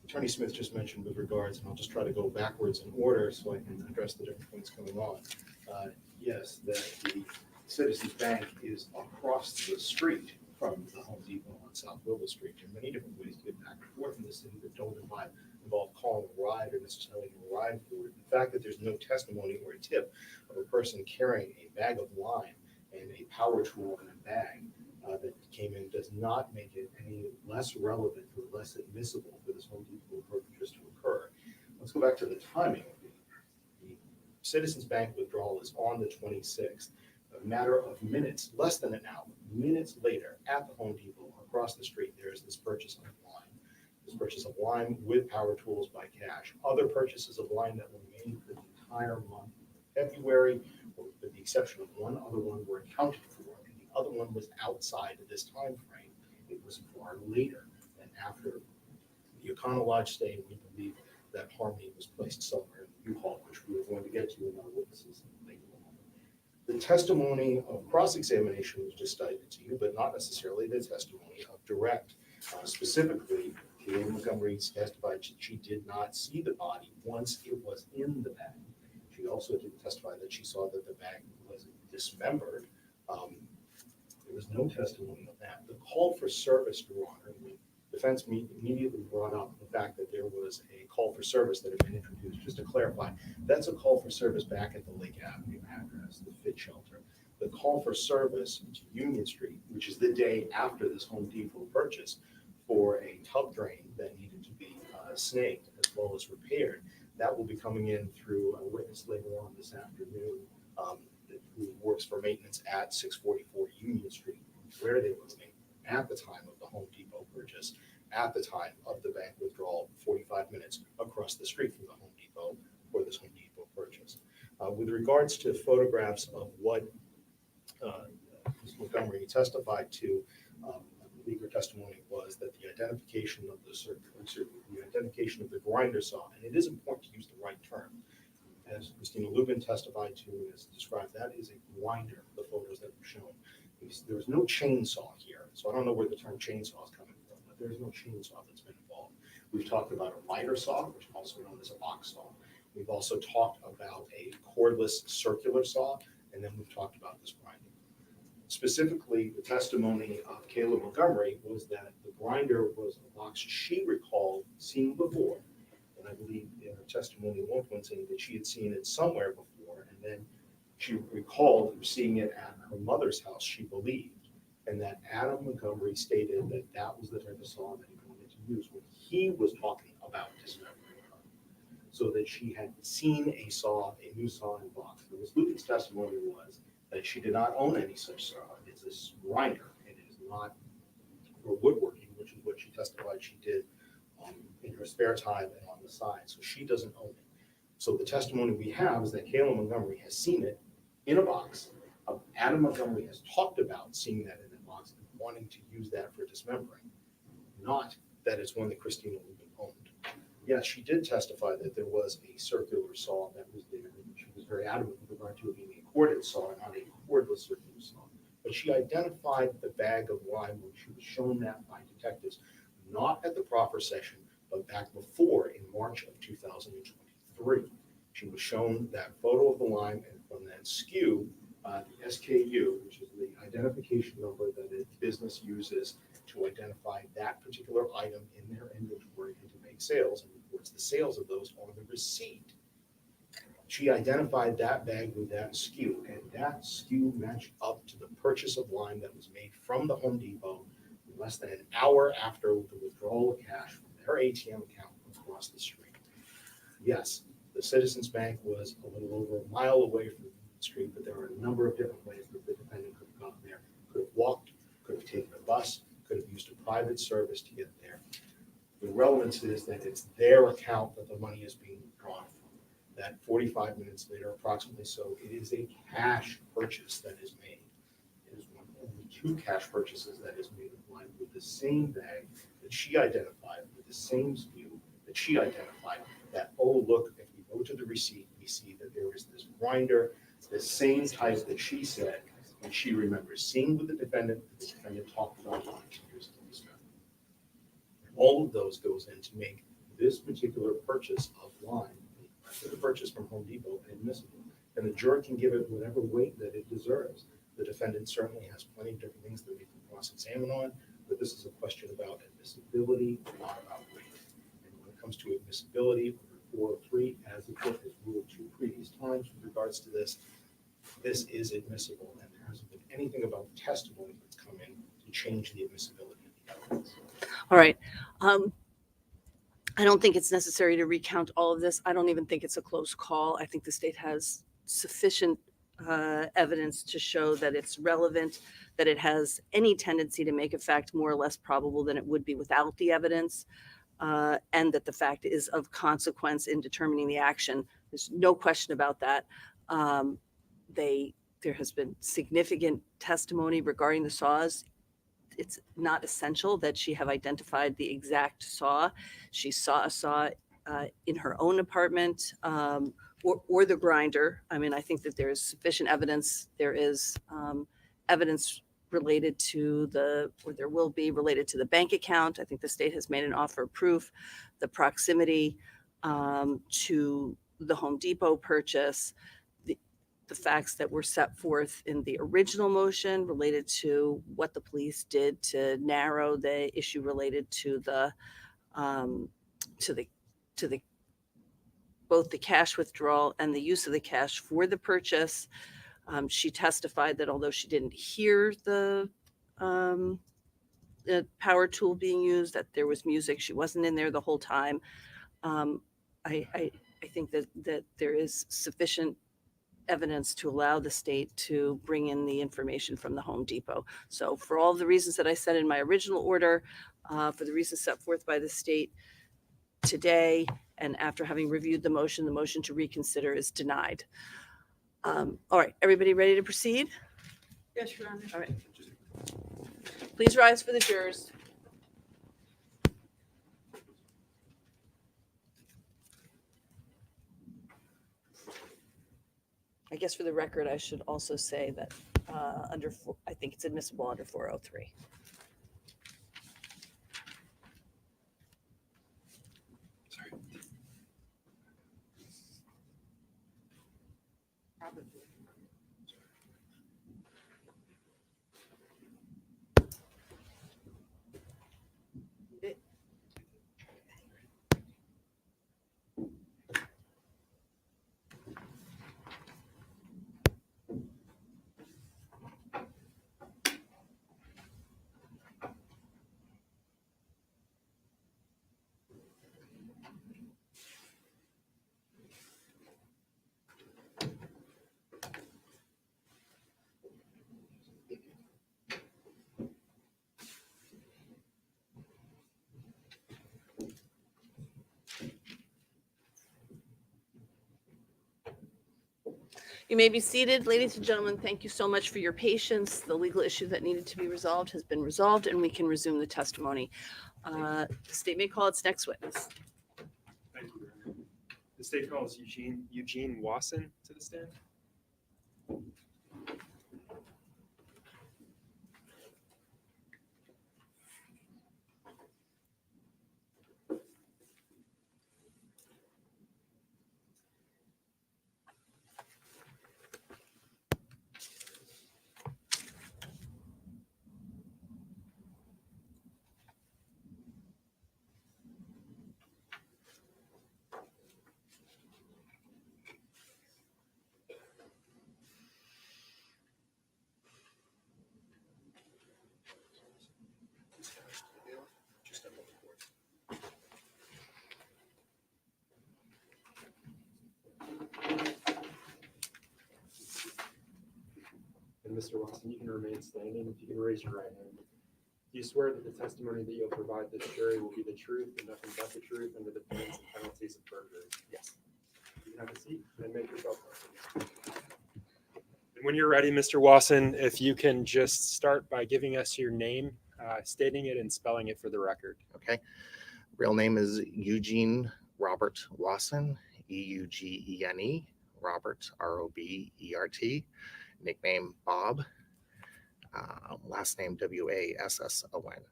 Attorney Smith just mentioned with regards, and I'll just try to go backwards in order so I can address the different points going on. Yes, that the Citizens Bank is across the street from the Home Depot on South Willow Street. There are many different ways to get back and forth in the city that don't involve calling a ride or necessarily a ride for it. The fact that there's no testimony or a tip of a person carrying a bag of lime and a power tool in a bag that came in does not make it any less relevant or less admissible for this Home Depot purchase to occur. Let's go back to the timing. The Citizens Bank withdrawal is on the 26th. A matter of minutes, less than an hour, minutes later, at the Home Depot across the street, there is this purchase of lime. This purchase of lime with power tools by cash. Other purchases of lime that were made for the entire month of February, with the exception of one other one, were accounted for. And the other one was outside of this time frame. It was far later than after the O'Connell Lodge stay. We believe that Harmony was placed somewhere in the U-Haul, which we were going to get to in our witnesses later on. The testimony of cross-examination was just cited to you, but not necessarily the testimony of direct. Specifically, Kaylee Montgomery testified she did not see the body once it was in the bag. She also did testify that she saw that the bag was dismembered. There was no testimony of that. The call for service, Your Honor, the defense immediately brought up the fact that there was a call for service that had been introduced. Just to clarify, that's a call for service back at the Lake Avenue address, the Fit Shelter. The call for service to Union Street, which is the day after this Home Depot purchase, for a tub drain that needed to be snaked as well as repaired, that will be coming in through a witness later on this afternoon, who works for maintenance at 644 Union Street, where they were living at the time of the Home Depot purchase, at the time of the bank withdrawal, 45 minutes across the street from the Home Depot for this Home Depot purchase. With regards to photographs of what Ms. Montgomery testified to, I believe her testimony was that the identification of the identification of the grinder saw, and it is important to use the right term. As Christina Lubin testified to and as described, that is a grinder, the photos that were shown. There was no chainsaw here, so I don't know where the term chainsaw is coming from, but there's no chainsaw that's been involved. We've talked about a miter saw, which is also known as a box saw. We've also talked about a cordless circular saw, and then we've talked about this grinder. Specifically, the testimony of Kayla Montgomery was that the grinder was a box she recalled seeing before. And I believe in her testimony at one point saying that she had seen it somewhere before, and then she recalled seeing it at her mother's house, she believed, and that Adam Montgomery stated that that was the type of saw that he wanted to use when he was talking about dismembering her. So that she had seen a saw, a new saw in box. And Ms. Lubin's testimony was that she did not own any such saw. It's this grinder. It is not for woodworking, which is what she testified she did in her spare time and on the side. So she doesn't own it. So the testimony we have is that Kayla Montgomery has seen it in a box. Adam Montgomery has talked about seeing that in a box and wanting to use that for dismembering, not that it's one that Christina Lubin owned. Yes, she did testify that there was a circular saw that was there. And she was very adamant with regard to it being a corded saw and not a cordless circular saw. But she identified the bag of lime when she was shown that by detectives, not at the proffer session, but back before in March of 2023. She was shown that photo of the lime, and from that SKU, the SKU, which is the identification number that a business uses to identify that particular item in their inventory and to make sales and reports the sales of those on the receipt. She identified that bag with that SKU, and that SKU matched up to the purchase of lime that was made from the Home Depot less than an hour after the withdrawal of cash from their ATM account across the street. Yes, the Citizens Bank was a little over a mile away from the street, but there are a number of different ways that the defendant could have gotten there. Could have walked, could have taken a bus, could have used a private service to get there. The relevance is that it's their account that the money is being drawn from. That 45 minutes later, approximately so, it is a cash purchase that is made. It is one of only two cash purchases that is made of lime with the same bag that she identified, with the same SKU that she identified. That, oh, look, if we go to the receipt, we see that there is this grinder, the same type that she said, and she remembers seeing with the defendant talked about years ago. All of those goes in to make this particular purchase of lime, the purchase from Home Depot, admissible. And the jury can give it whatever weight that it deserves. The defendant certainly has plenty of different things that we can cross-examine on, but this is a question about admissibility, not about weight. And when it comes to admissibility, under 403, as the court has ruled two previous times with regards to this, this is admissible, and there hasn't been anything about testimony that's come in to change the admissibility of the evidence. All right. I don't think it's necessary to recount all of this. I don't even think it's a close call. I think the state has sufficient evidence to show that it's relevant, that it has any tendency to make a fact more or less probable than it would be without the evidence, and that the fact is of consequence in determining the action. There's no question about that. There has been significant testimony regarding the saws. It's not essential that she have identified the exact saw. She saw a saw in her own apartment, or the grinder. I mean, I think that there is sufficient evidence. There is evidence related to or there will be related to the bank account. I think the state has made an offer of proof, the proximity to the Home Depot purchase. the facts that were set forth in the original motion related to what the police did to narrow the issue related to the um, to the to the both the cash withdrawal and the use of the cash for the purchase. She testified that although she didn't hear um, the power tool being used, that there was music. She wasn't in there the whole time. Um, I think that there is sufficient evidence to allow the state to bring in the information from the Home Depot. So for all the reasons that I said in my original order, for the reasons set forth by the state today, and after having reviewed the motion to reconsider is denied. All right, everybody ready to proceed? Yes, Your Honor. All right. Please rise for the jurors. I guess for the record, I should also say that I think it's admissible under 403. You may be seated. Ladies and gentlemen, thank you so much for your patience. The legal issue that needed to be resolved has been resolved, and we can resume the testimony. The state may call its next witness. Thank you, Your Honor. The state calls Eugene Wasson to the stand. And Mr. Watson, you can remain standing. If you can raise your right hand. Do you swear that the testimony that you'll provide this jury will be the truth and nothing but the truth under the pains and penalties of perjury? Yes. You can have a seat and make yourself comfortable. And when you're ready, Mr. Wasson, if you can just start by giving us your name, stating it and spelling it for the record. Okay. Real name is Eugene Robert Wasson, Eugene, Robert, Robert. Nickname Bob. Last name Wasson.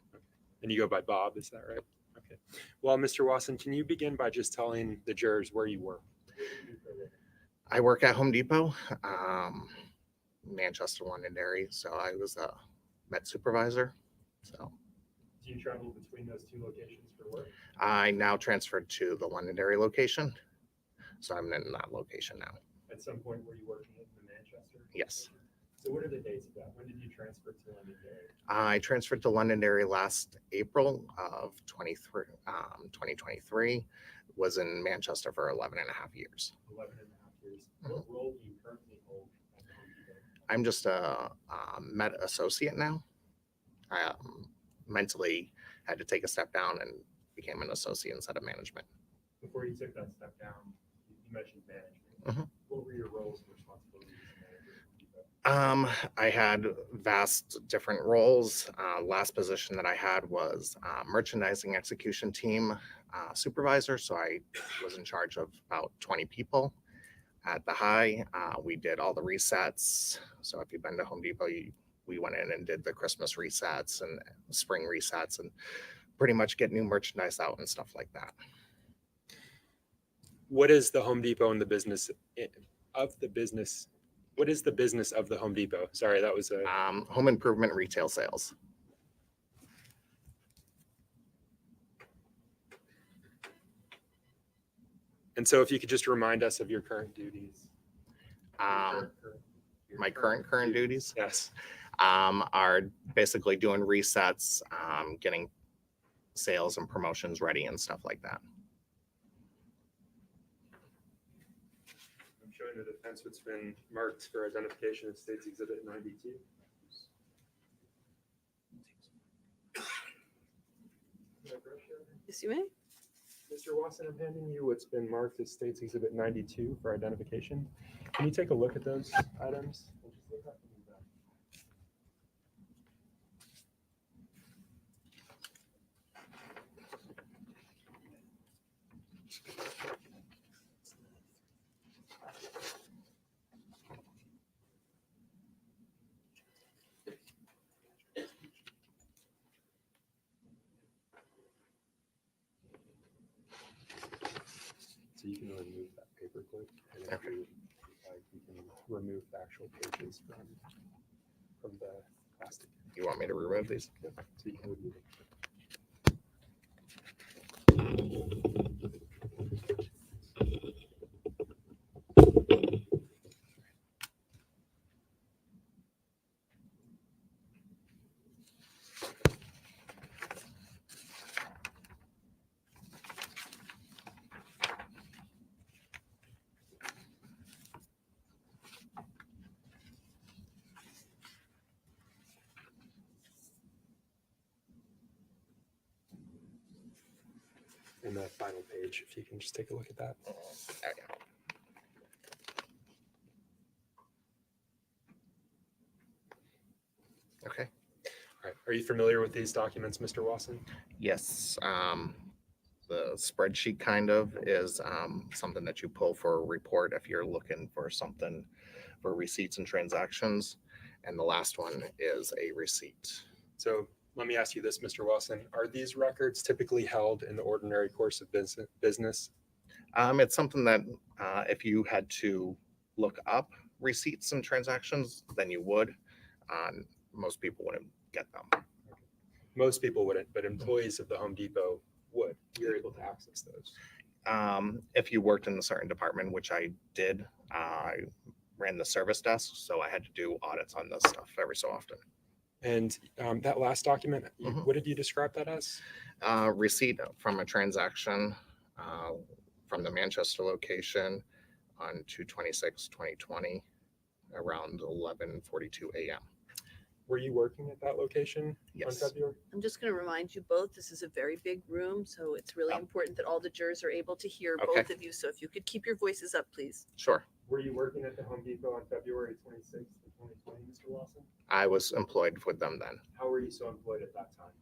And you go by Bob, is that right? Okay. Well, Mr. Wasson, can you begin by just telling the jurors where you work? I work at Home Depot, Manchester, Londonderry. So I was a Met supervisor. So Do you travel between those two locations for work? I now transferred to the Londonderry location. So I'm in that location now. At some point, were you working in Manchester? Yes. So what are the dates of that? When did you transfer to Londonderry? I transferred to Londonderry last April of 2023. Was in Manchester for 11 and a half years. 11 and a half years. What role do you currently hold at the Home Depot? I'm just a Met associate now. I mentally had to take a step down and became an associate instead of management. Before you took that step down, you mentioned management. Mhm. What were your roles and responsibilities as manager at Home Depot? I had vast different roles. Last position that I had was merchandising execution team supervisor. So I was in charge of about 20 people at the high. We did all the resets. So if you've been to Home Depot, we went in and did the Christmas resets and spring resets and pretty much get new merchandise out and stuff like that. What is the Home Depot and the business What is the business of the Home Depot? Sorry, that was a, Home improvement retail sales. and so if you could just remind us of your current duties. Your My current duties Yes. are basically doing resets, getting sales and promotions ready and stuff like that. I'm showing the defense what's been marked for identification of State's Exhibit 92. Yes, you may. Mr. Watson, I'm handing you what's been marked as State's Exhibit 92 for identification. Can you take a look at those items? And just look up and down. So you can remove that paperclip, and if Okay. you like, you can remove the actual pages from the plastic. You want me to remove these? So you can remove it. And the final page, if you can just take a look at that. There you go. Okay. All right. Are you familiar with these documents, Mr. Watson? Yes. The spreadsheet kind of is something that you pull for a report if you're looking for something for receipts and transactions. And the last one is a receipt. So let me ask you this, Mr. Watson. Are these records typically held in the ordinary course of business? It's something that if you had to look up receipts and transactions, then you would. Most people wouldn't get them. Most people wouldn't, but employees of the Home Depot would. You're able to access those. If you worked in a certain department, which I did, I ran the service desk, so I had to do audits on this stuff every so often. And that last document, Mhm. what did you describe that as? Receipt from a transaction from the Manchester location on 2/26/2020 around 11:42 a.m. Were you working at that location on Yes. February? I'm just going to remind you both, this is a very big room, so it's really Oh. important that all the jurors are able to hear Okay. both of you. So if you could keep your voices up, please. Sure. Were you working at the Home Depot on February 26th, 2020, Mr. Watson? I was employed with them then. How were you so employed at that time?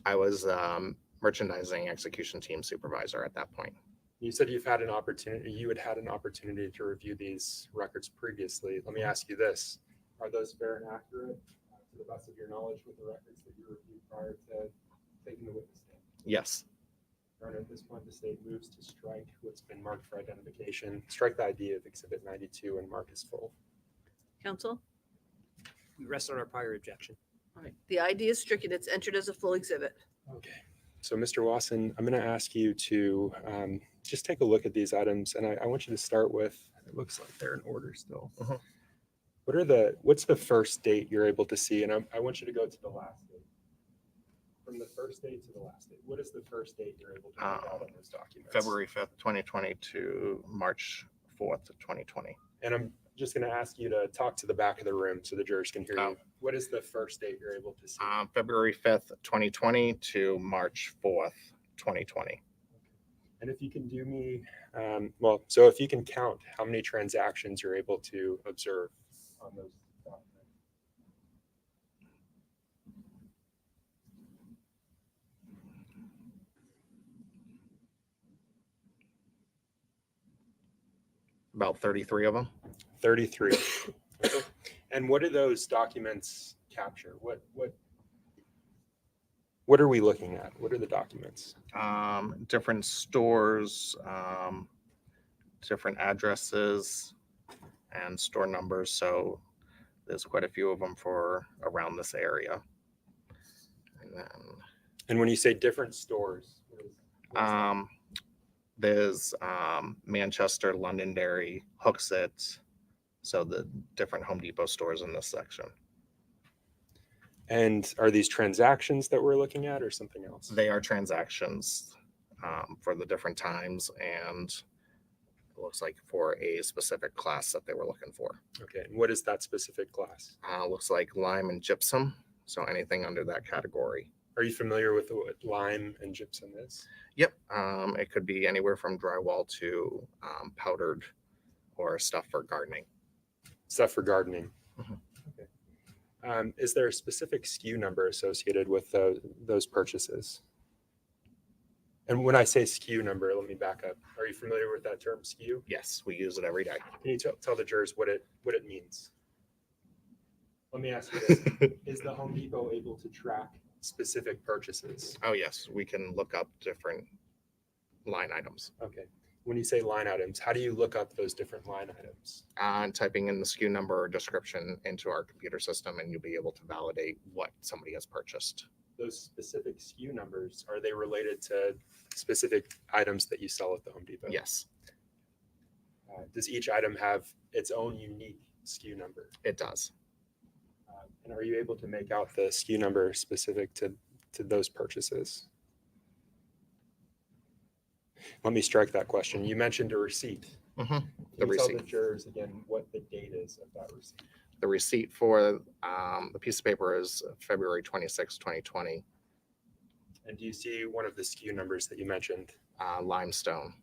I was merchandising execution team supervisor at that point. You said you had an opportunity to review these records previously. Let me ask you this. Are those fair and accurate to the best of your knowledge with the records that you reviewed prior to taking the witness stand? Yes. Your Honor, at this point, the state moves to strike what's been marked for identification, strike the ID of Exhibit 92 and mark as full. Counsel? We rest on our prior objection. All right. The ID is stricken. It's entered as a full exhibit. Okay. So, Mr. Wasson, I'm going to ask you to just take a look at these items, and I want you to start with, it looks like they're in order still. Mhm. What's the first date you're able to see? And I want you to go to the last date. From the first date to the last date, what is the first date you're able to make out on those documents? February 5th, 2020 to March 4th, 2020. And I'm just going to ask you to talk to the back of the room so the jurors can hear Oh. you. What is the first date you're able to see? February 5th, 2020 to March 4th, 2020. And if you can do me, so if you can count how many transactions you're able to observe on those documents. About 33 of them. 33. Okay. And what do those documents capture? What are we looking at? What are the documents? Different stores, different addresses and store numbers. So there's quite a few of them for around this area. And then And when you say different stores, what is that? there's Manchester, Londonderry, Hooksett. So the different Home Depot stores in this section. And are these transactions that we're looking at or something else? They are transactions for the different times, and it looks like for a specific class that they were looking for. Okay. And what is that specific class? Looks like lime and gypsum. So anything under that category. Are you familiar with what lime and gypsum is? Yep. It could be anywhere from drywall to powdered or stuff for gardening. Stuff for gardening. Mhm. Okay. Is there a specific SKU number associated with those purchases? And when I say SKU number, let me back up. Are you familiar with that term SKU? Yes, we use it every day. Can you tell the jurors what it means? Let me ask you this. Is the Home Depot able to track specific purchases? Oh, yes, we can look up different line items. Okay. When you say line items, how do you look up those different line items? Typing in the SKU number or description into our computer system, and you'll be able to validate what somebody has purchased. Those specific SKU numbers, are they related to specific items that you sell at the Home Depot? Yes, Does each item have its own unique SKU number? it does. And are you able to make out the SKU number specific to those purchases? Let me strike that question. You mentioned a receipt. The Can you tell receipt. the jurors again what the date is of that receipt? The receipt for the piece of paper is February 26, 2020, And do you see one of the SKU numbers that you mentioned? limestone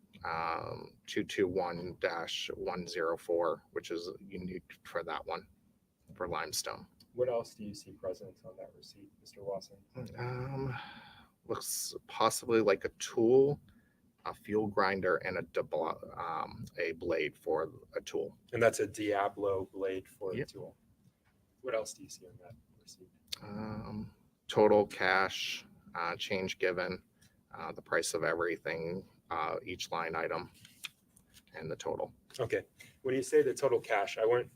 221-104, which is unique for that one, for limestone. What else do you see present on that receipt, Mr. Wasson? Looks possibly like a tool, a fuel grinder, and a blade for a tool. And that's a Diablo blade for the Yep. tool. What else do you see on that receipt? Total cash, change given, the price of everything, each line item, and the total. Okay. When you say the total cash, I want,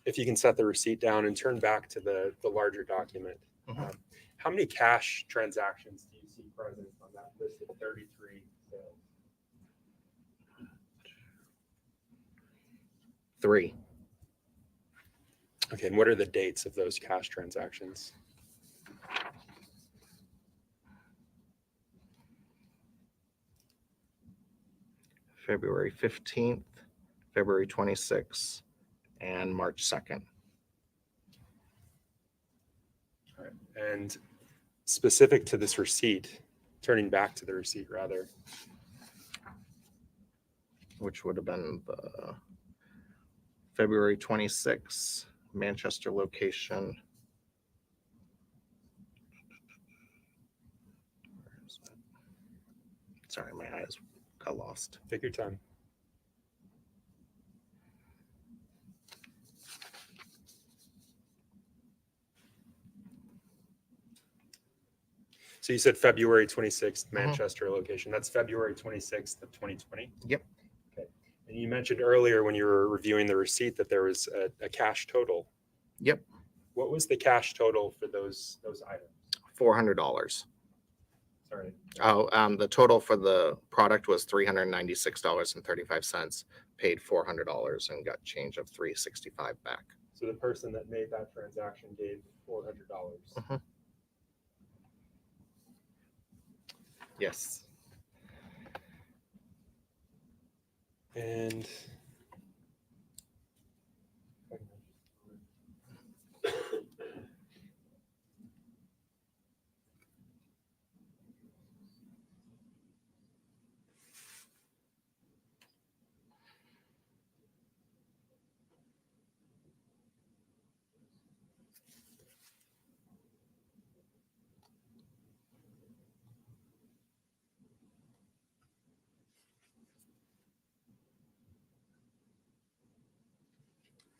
if you can set the receipt down and turn back to the larger document. Mhm. How many cash transactions do you see present on that list of 33 sales? 3. Okay. And what are the dates of those cash transactions? February 15th, February 26th, and March 2nd. And specific to this receipt, turning back to the receipt rather, Which would have been the February 26th, Manchester location. Where is that? Sorry, my eyes got lost. take your time. So you said February 26th, Manchester location. That's February 26th of 2020? Yep. Okay. And you mentioned earlier when you were reviewing the receipt that there was a cash total. Yep, What was the cash total for those items? $400. Sorry. Oh, the total for the product was $396.35. Paid $400 and got change of $365 back. So the person that made that transaction gave $400. Mhm. Yes. And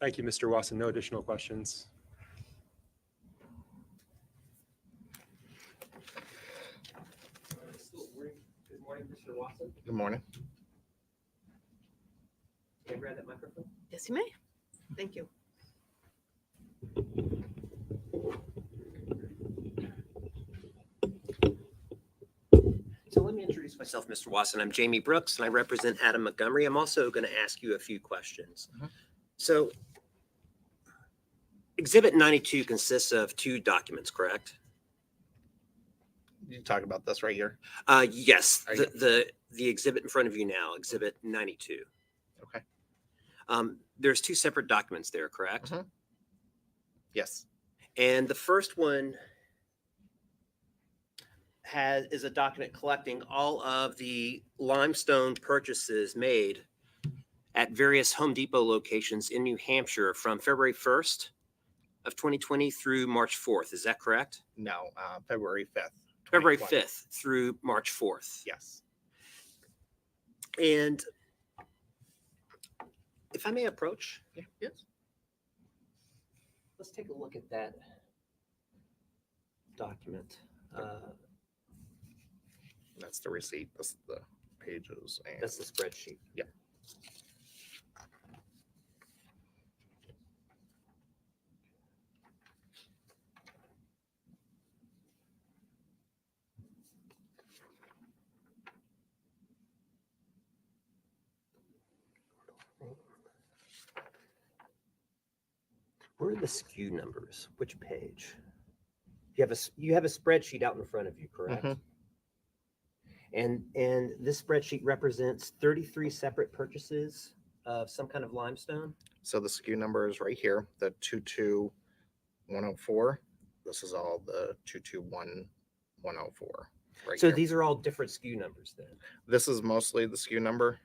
thank you, Mr. Wasson. No additional questions. Good morning, Mr. Watson. Good morning. Can I grab that microphone? Yes, you may. Thank you. So let me introduce myself, Mr. Watson. I'm Jamie Brooks, and I represent Adam Montgomery. I'm also going to ask you a few questions. Mhm. So Exhibit 92 consists of two documents, correct? You talk about this right here. Yes, Are you- the exhibit in front of you now, Exhibit 92. Okay. There's two separate documents there, correct? Mhm. Yes. And the first one is a document collecting all of the limestone purchases made at various Home Depot locations in New Hampshire from February 1st of 2020 through March 4th. Is that correct? No, February 5th. February 2020. 5th through March 4th. Yes. And if I may approach, Yeah. Yes. let's take a look at that document. That's the receipt. That's the pages. And That's the spreadsheet. Yeah. Where are the SKU numbers? Which page? You have a spreadsheet out in front of you, correct? Mhm. And this spreadsheet represents 33 separate purchases of some kind of limestone. So the SKU number is right here, the 22104. This is all the 221104. Right So here. these are all different SKU numbers then. This is mostly the SKU number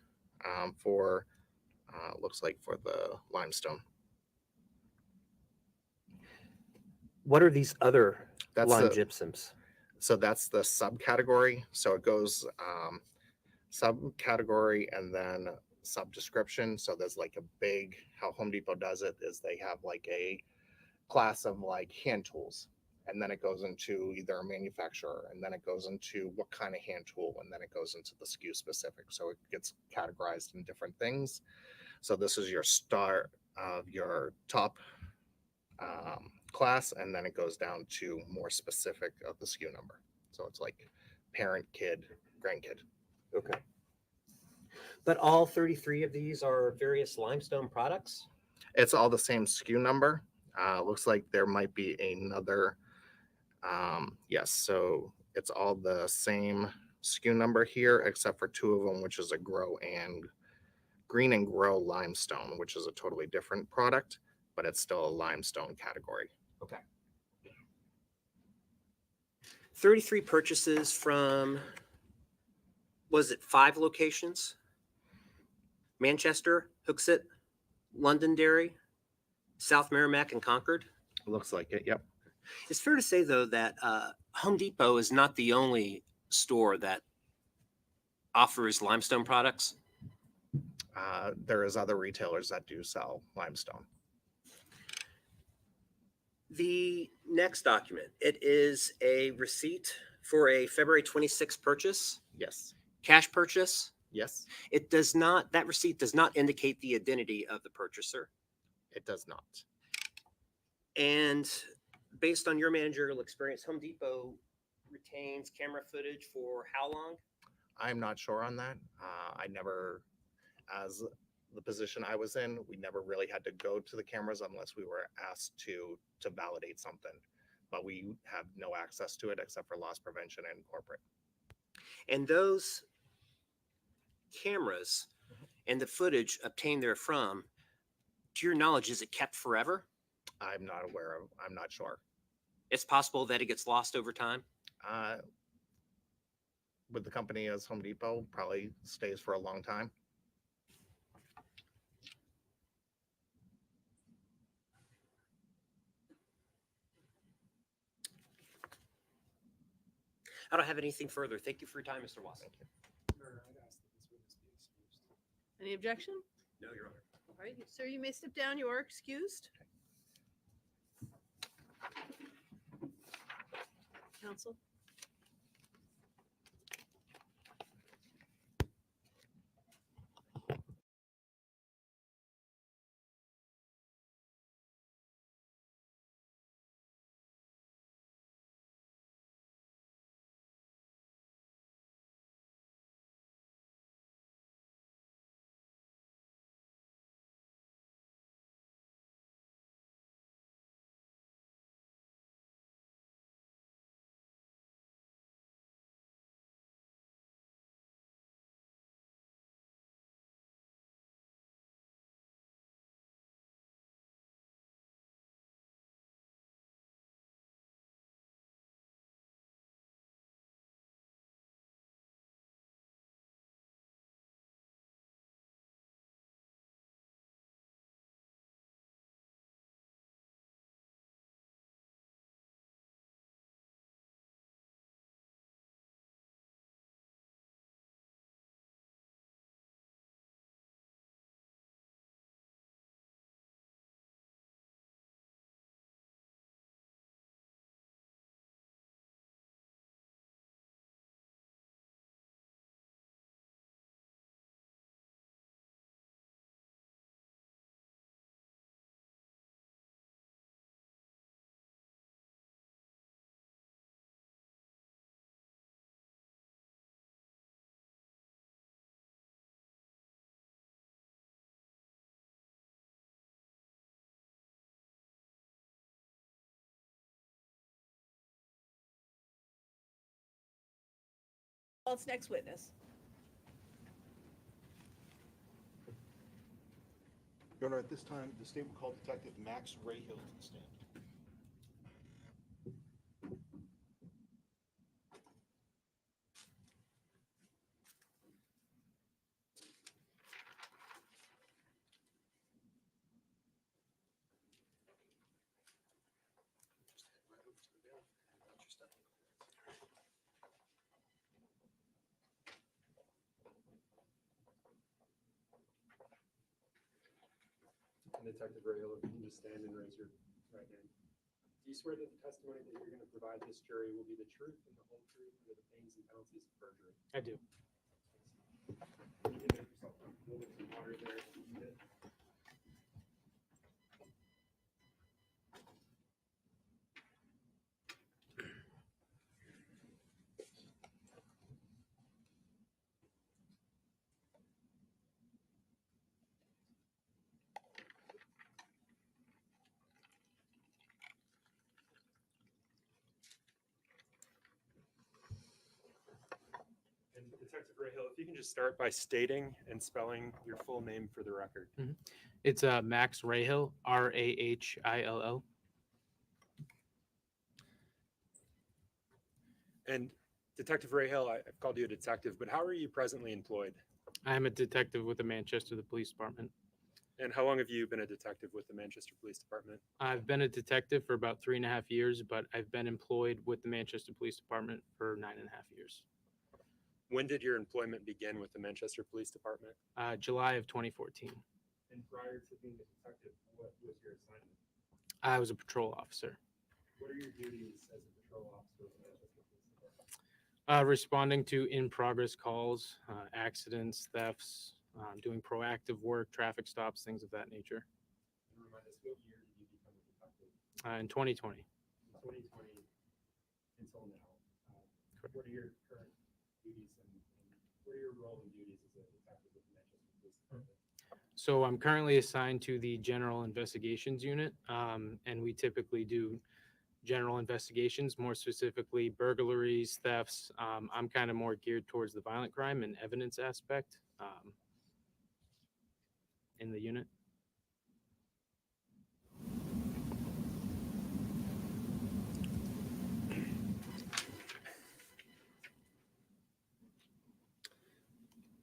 for looks like for the limestone. What are these other That's lime the gypsums? so that's the subcategory. So it goes subcategory and then sub description. So there's like a big how Home Depot does it is they have like a class of like hand tools. And then it goes into either a manufacturer, and then it goes into what kind of hand tool, and then it goes into the SKU specific. So it gets categorized in different things. So this is your start of your top class, and then it goes down to more specific of the SKU number. So it's like parent, kid, grandkid. Okay. But all 33 of these are various limestone products? It's all the same SKU number. Looks like there might be another. Yes, so it's all the same SKU number here, except for two of them, which is a grow and green and grow limestone, which is a totally different product, but it's still a limestone category. Okay. 33 purchases from, was it 5 locations? Manchester, Hooksett, Londonderry, South Merrimack, and Concord? Looks like it. Yep. It's fair to say, though, that Home Depot is not the only store that offers limestone products. There is other retailers that do sell limestone. The next document, it is a receipt for a February 26th purchase, Yes. cash purchase. Yes, It does not, that receipt does not indicate the identity of the purchaser. it does not. And based on your managerial experience, Home Depot retains camera footage for how long? I'm not sure on that. I never, as the position I was in, we never really had to go to the cameras unless we were asked to validate something. But we have no access to it except for loss prevention and corporate. And those cameras and the footage obtained therefrom, to your knowledge, is it kept forever? I'm not aware of. I'm not sure. It's possible that it gets lost over time. With the company as Home Depot, probably stays for a long time. I don't have anything further. Thank you for your time, Mr. Watson. Any objection? No, Your Honor. All right, sir, you may step down. You are excused. Counsel? Call its next witness. Your Honor, at this time, the state will call Detective Max Rayhill to the stand. Detective Rahal, if you can just stand and raise your right hand. Do you swear that the testimony that you're going to provide this jury will be the truth and the whole truth under the pains and penalties of perjury? I do. Can you make yourself comfortable with some water there if you need it? And Detective Rahal, if you can just start by stating and spelling your full name for the record. It's Max Rahill, Rahill. And Detective Rahal, I've called you a detective, but how are you presently employed? I am a detective with the Manchester Police Department. And how long have you been a detective with the Manchester Police Department? I've been a detective for about 3.5 years, but I've been employed with the Manchester Police Department for 9.5 years. When did your employment begin with the Manchester Police Department? July of 2014. And prior to being a detective, what was your assignment? I was a patrol officer. What are your duties as a patrol officer with the Manchester Police Department? Responding to in-progress calls, accidents, thefts, doing proactive work, traffic stops, things of that nature. And remind us, what year did you become a detective? In 2020. From 2020 until now. What are your current duties and what are your role and duties as a detective with the Manchester Police Department? So I'm currently assigned to the General Investigations Unit, and we typically do general investigations, more specifically burglaries, thefts. I'm kind of more geared towards the violent crime and evidence aspect in the unit.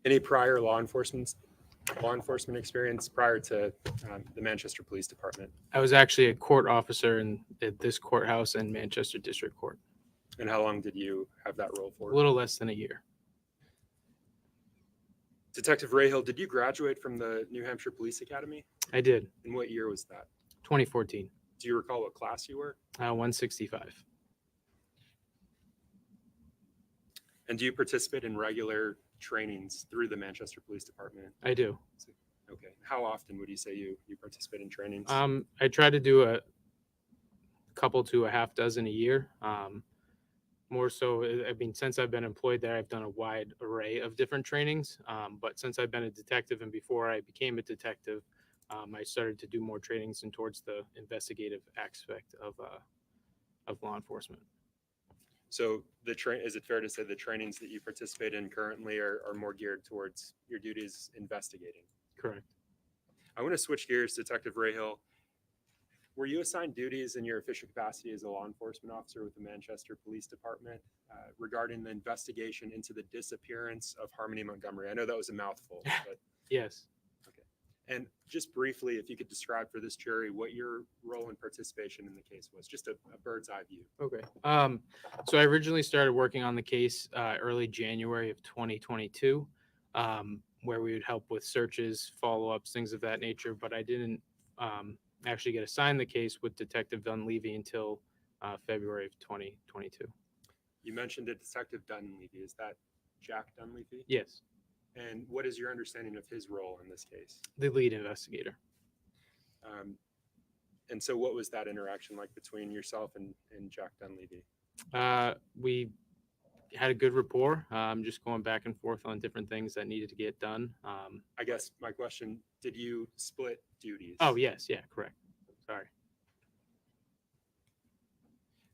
Any prior law enforcement experience prior to the Manchester Police Department? I was actually a court officer at this courthouse and Manchester District Court. And how long did you have that role for? A little less than a year. Detective Rahal, did you graduate from the New Hampshire Police Academy? I did. And what year was that? 2014. Do you recall what class you were? 165. And do you participate in regular trainings through the Manchester Police Department? I do. Okay. How often would you say you participate in trainings? I try to do a couple to a half dozen a year. More so, I mean, since I've been employed there, I've done a wide array of different trainings. But since I've been a detective and before I became a detective, I started to do more trainings and towards the investigative aspect of law enforcement. So is it fair to say the trainings that you participate in currently are more geared towards your duties investigating? Correct. I want to switch gears, Detective Rahal. Were you assigned duties in your official capacity as a law enforcement officer with the Manchester Police Department regarding the investigation into the disappearance of Harmony Montgomery? I know that was a mouthful, but Yes. and just briefly, if you could describe for this jury what your role and participation in the case was, just a bird's eye view. Okay. So I originally started working on the case early January of 2022, where we would help with searches, follow-ups, things of that nature. But I didn't actually get assigned the case with Detective Dunleavy until February of 2022. You mentioned a Detective Dunleavy. Is that Jack Dunleavy? Yes, And what is your understanding of his role in this case? the lead investigator. And so what was that interaction like between yourself and Jack Dunleavy? We had a good rapport, just going back and forth on different things that needed to get done. I guess my question, did you split duties? Oh, yes. Yeah, correct. Sorry.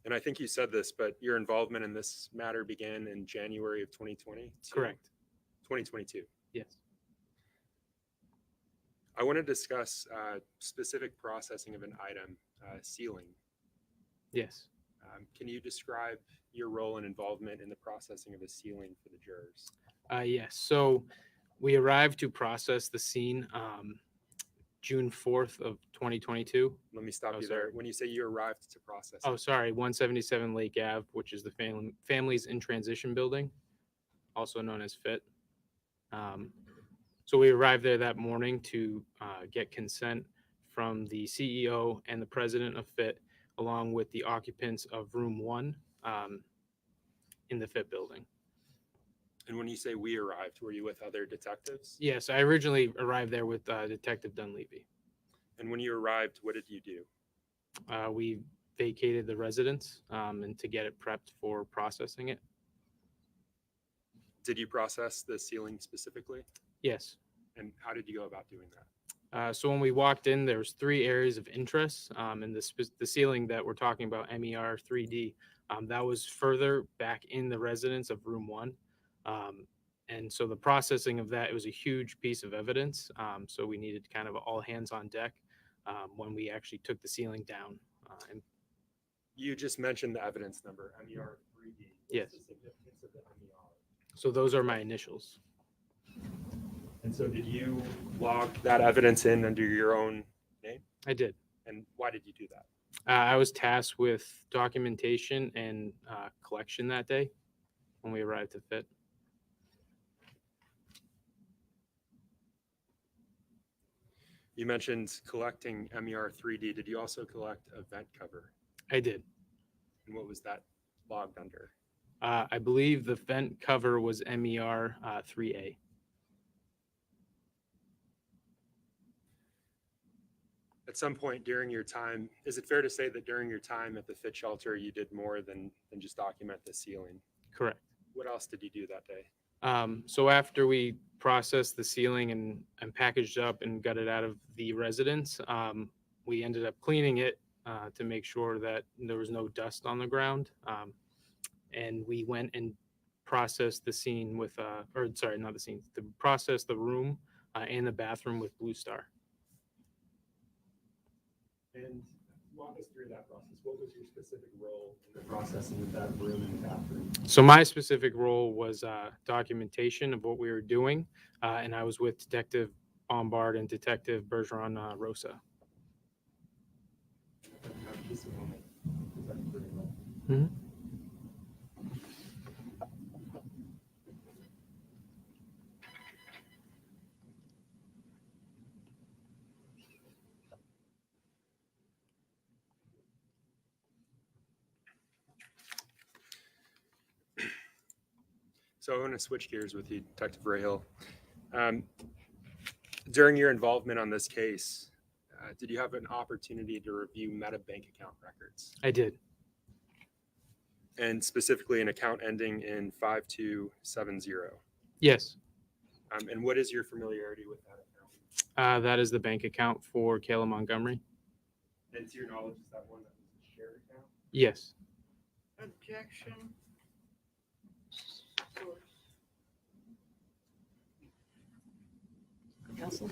And I think you said this, but your involvement in this matter began in January of 2020? Correct. 2022. Yes. I want to discuss specific processing of an item, sealing. Yes. Can you describe your role and involvement in the processing of a sealing for the jurors? Yes. So we arrived to process the scene June 4th of 2022. Let me stop Oh, you sorry. there. When you say you arrived to process Oh, it, sorry, 177 Lake Ave, which is the Families in Transition Building, also known as FIT. So we arrived there that morning to get consent from the CEO and the president of FIT, along with the occupants of room 1 in the FIT building. and when you say we arrived, were you with other detectives? Yes, I originally arrived there with Detective Dunleavy. And when you arrived, what did you do? We vacated the residence and to get it prepped for processing it. Did you process the sealing specifically? Yes. And how did you go about doing that? So when we walked in, there was 3 areas of interest, and the ceiling that we're talking about, MER 3D, that was further back in the residence of room 1. And so the processing of that, it was a huge piece of evidence. So we needed kind of all hands on deck when we actually took the ceiling down. And You just mentioned the evidence number, MER 3D. What's Yes. the significance of the MER? so those are my initials. And so did you log that evidence in under your own name? I did. And why did you do that? I was tasked with documentation and collection that day when we arrived at FIT. You mentioned collecting MER 3D. Did you also collect a vent cover? I did. And what was that logged under? I believe the vent cover was MER 3A. At some point during your time, is it fair to say that during your time at the FIT shelter, you did more than just document the ceiling? Correct. What else did you do that day? So after we processed the ceiling and packaged up and got it out of the residence, we ended up cleaning it to make sure that there was no dust on the ground. And we went and processed the scene with, or sorry, not the scene, processed the room and the bathroom with Blue Star. And walk us through that process. What was your specific role in the processing of that room and bathroom? So my specific role was documentation of what we were doing, and I was with Detective Bombard and Detective Bergeron Rosa. Just a moment. Mhm. So I want to switch gears with you, Detective Rahill. During your involvement on this case, did you have an opportunity to review Meta bank account records? I did. And specifically an account ending in 5270? Yes, And what is your familiarity with that account? that is the bank account for Kayla Montgomery. And to your knowledge, is that one that was a shared account? Yes. Objection. Counsel?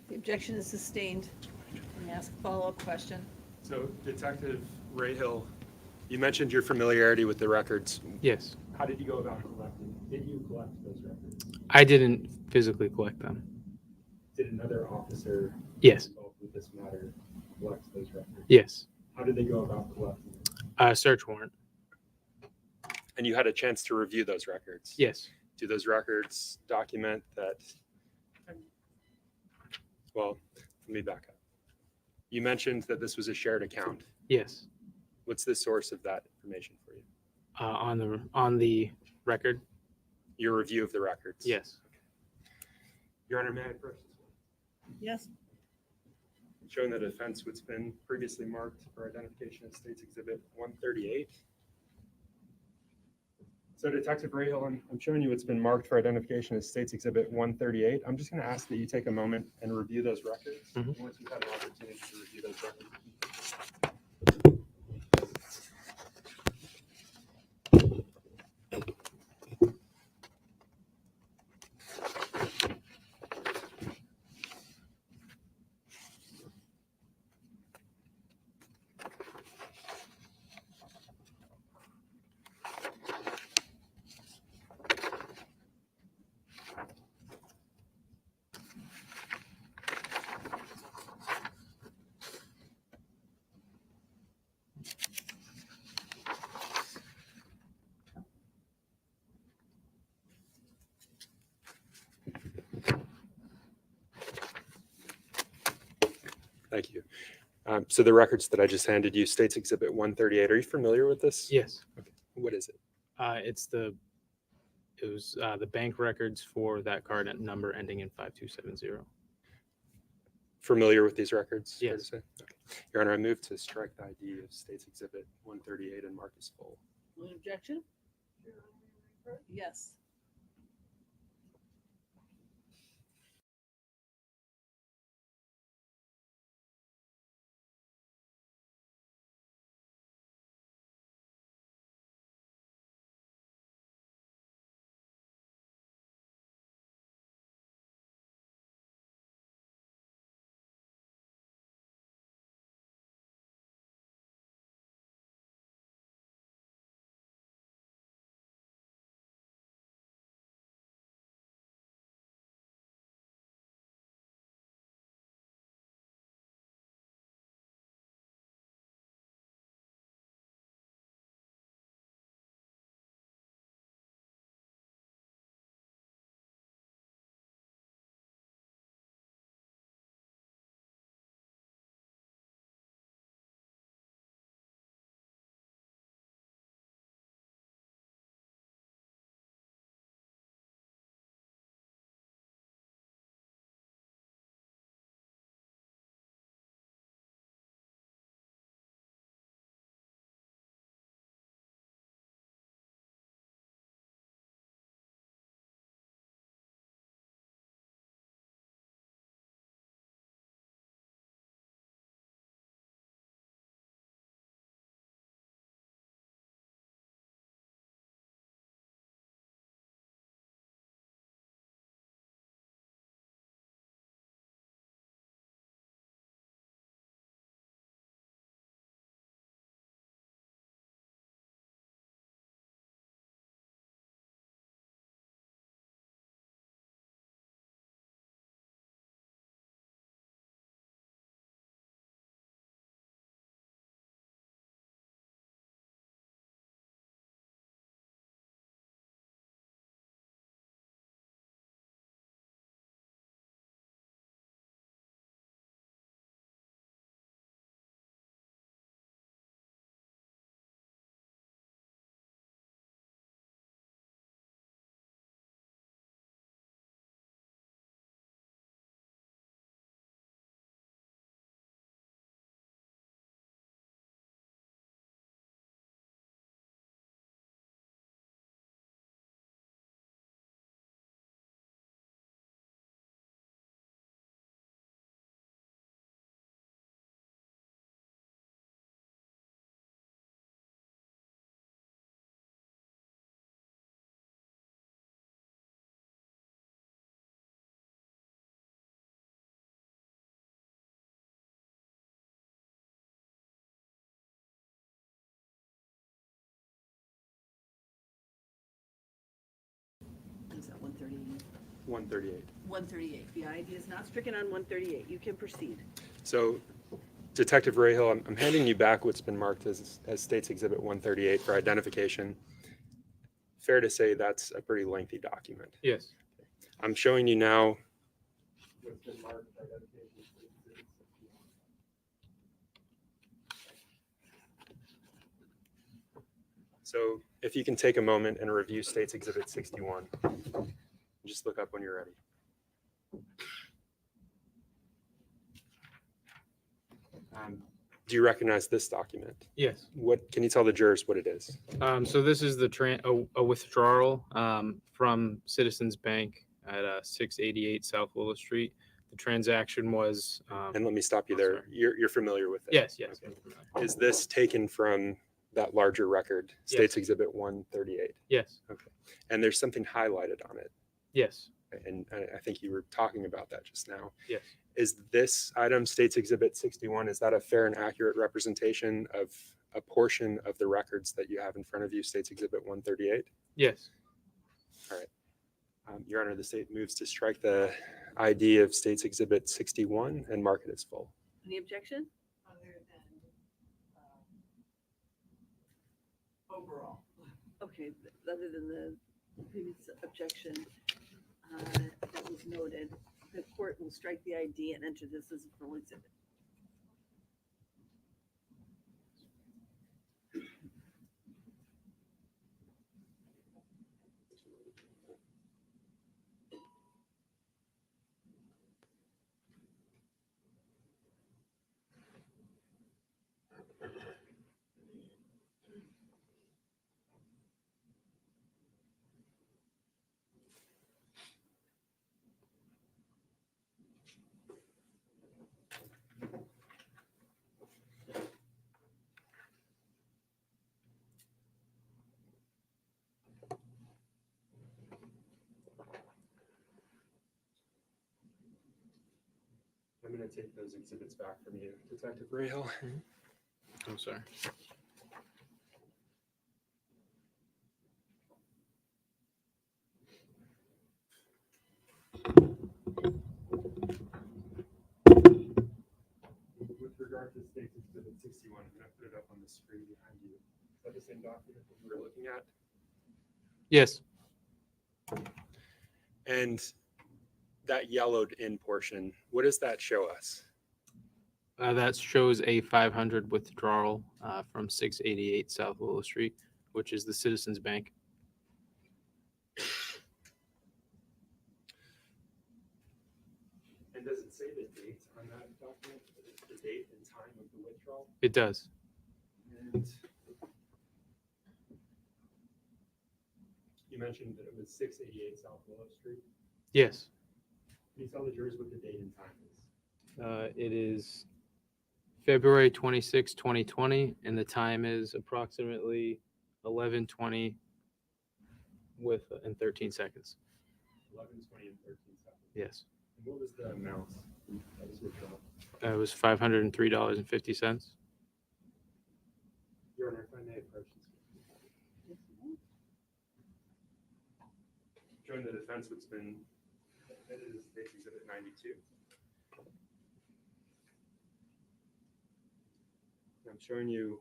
The objection is sustained. Let me ask a follow-up question. So Detective Rahill, you mentioned your familiarity with the records. Yes. How did you go about collecting? Did you collect those records? I didn't physically collect them. Did another officer Yes. involved with this matter collect those records? Yes. How did they go about collecting them? Search warrant. And you had a chance to review those records? Yes. Do those records document that? Well, let me back up. You mentioned that this was a shared account. Yes. What's the source of that information for you? On the record. Your review of the records? Yes. Your Honor, may I approach this one? Yes. showing that offense what's been previously marked for identification as State's Exhibit 138. So Detective Rahill, I'm showing you what's been marked for identification as State's Exhibit 138. I'm just going to ask that you take a moment and review those records. Mhm. Once you've had an opportunity to review those records. Thank you. So the records that I just handed you, State's Exhibit 138, are you familiar with this? Yes. Okay. What is it? It was the bank records for that card at number ending in 5270. Familiar with these records? fair to Yes. say? Okay. Your Honor, I move to strike the ID of State's Exhibit 138 and mark as full. Any objection? Yes. Is that 138? 138. 138. The ID is not stricken on 138. You can proceed. So Detective Rahill, I'm handing you back what's been marked as State's Exhibit 138 for identification. Fair to say that's a pretty lengthy document. Yes. I'm showing you now what's been marked as identification as State's Exhibit 61. So if you can take a moment and review State's Exhibit 61, just look up when you're ready. Do you recognize this document? Yes. What can you tell the jurors what it is? So this is a withdrawal from Citizens Bank at 688 South Willow Street. The transaction was. And let me stop you Oh, there. sorry. You're familiar with it? Yes. Yes. Okay. Is this taken from that larger record, States Yes. Exhibit 138? Yes. Okay. And there's something highlighted on it. Yes. And I think you were talking about that just now. Yes. Is this item, States Exhibit 61, is that a fair and accurate representation of a portion of the records that you have in front of you, States Exhibit 138? Yes. Your Honor, the state moves to strike the ID of States Exhibit 61 and mark it as full. Any objection? Overall. Okay, other than the previous objection that was noted, the court will strike the ID and enter this as a full exhibit. I'm going to take those exhibits back from you, Detective Rahal. I'm sorry. With regard to States Exhibit 61, I'm going to put it up on the screen behind you. Is that the same document that you were looking at? Yes. And that yellowed in portion, what does that show us? That shows a 500 withdrawal from 688 South Willow Street, which is the Citizens Bank. And does it say the date on that document? The date and time of the withdrawal? It does. And you mentioned that it was 688 South Willow Street. Yes. Can you tell the jurors what the date and time is? It is February 26, 2020, and the time is approximately 11:20 and 13 seconds. 11:20 and 13 seconds. Yes. And what was the amount that was withdrawn? It was $503.50. Your Honor, if I may approach this. Join the defense, what's been admitted as State's Exhibit 92. I'm showing you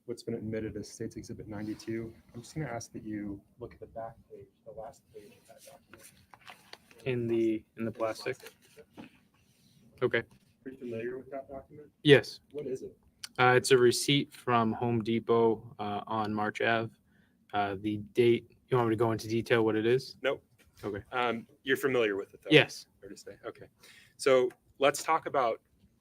what's been admitted as State's Exhibit 92. I'm just going to ask that you look at the back page, the last page of that document. In the plastic. Okay. Are you familiar with that document? Yes. What is it? It's a receipt from Home Depot on March Ave. The date, you want me to go into detail what it is? Nope. Okay. You're familiar with it, though? Yes. Fair to say. Okay. So let's talk about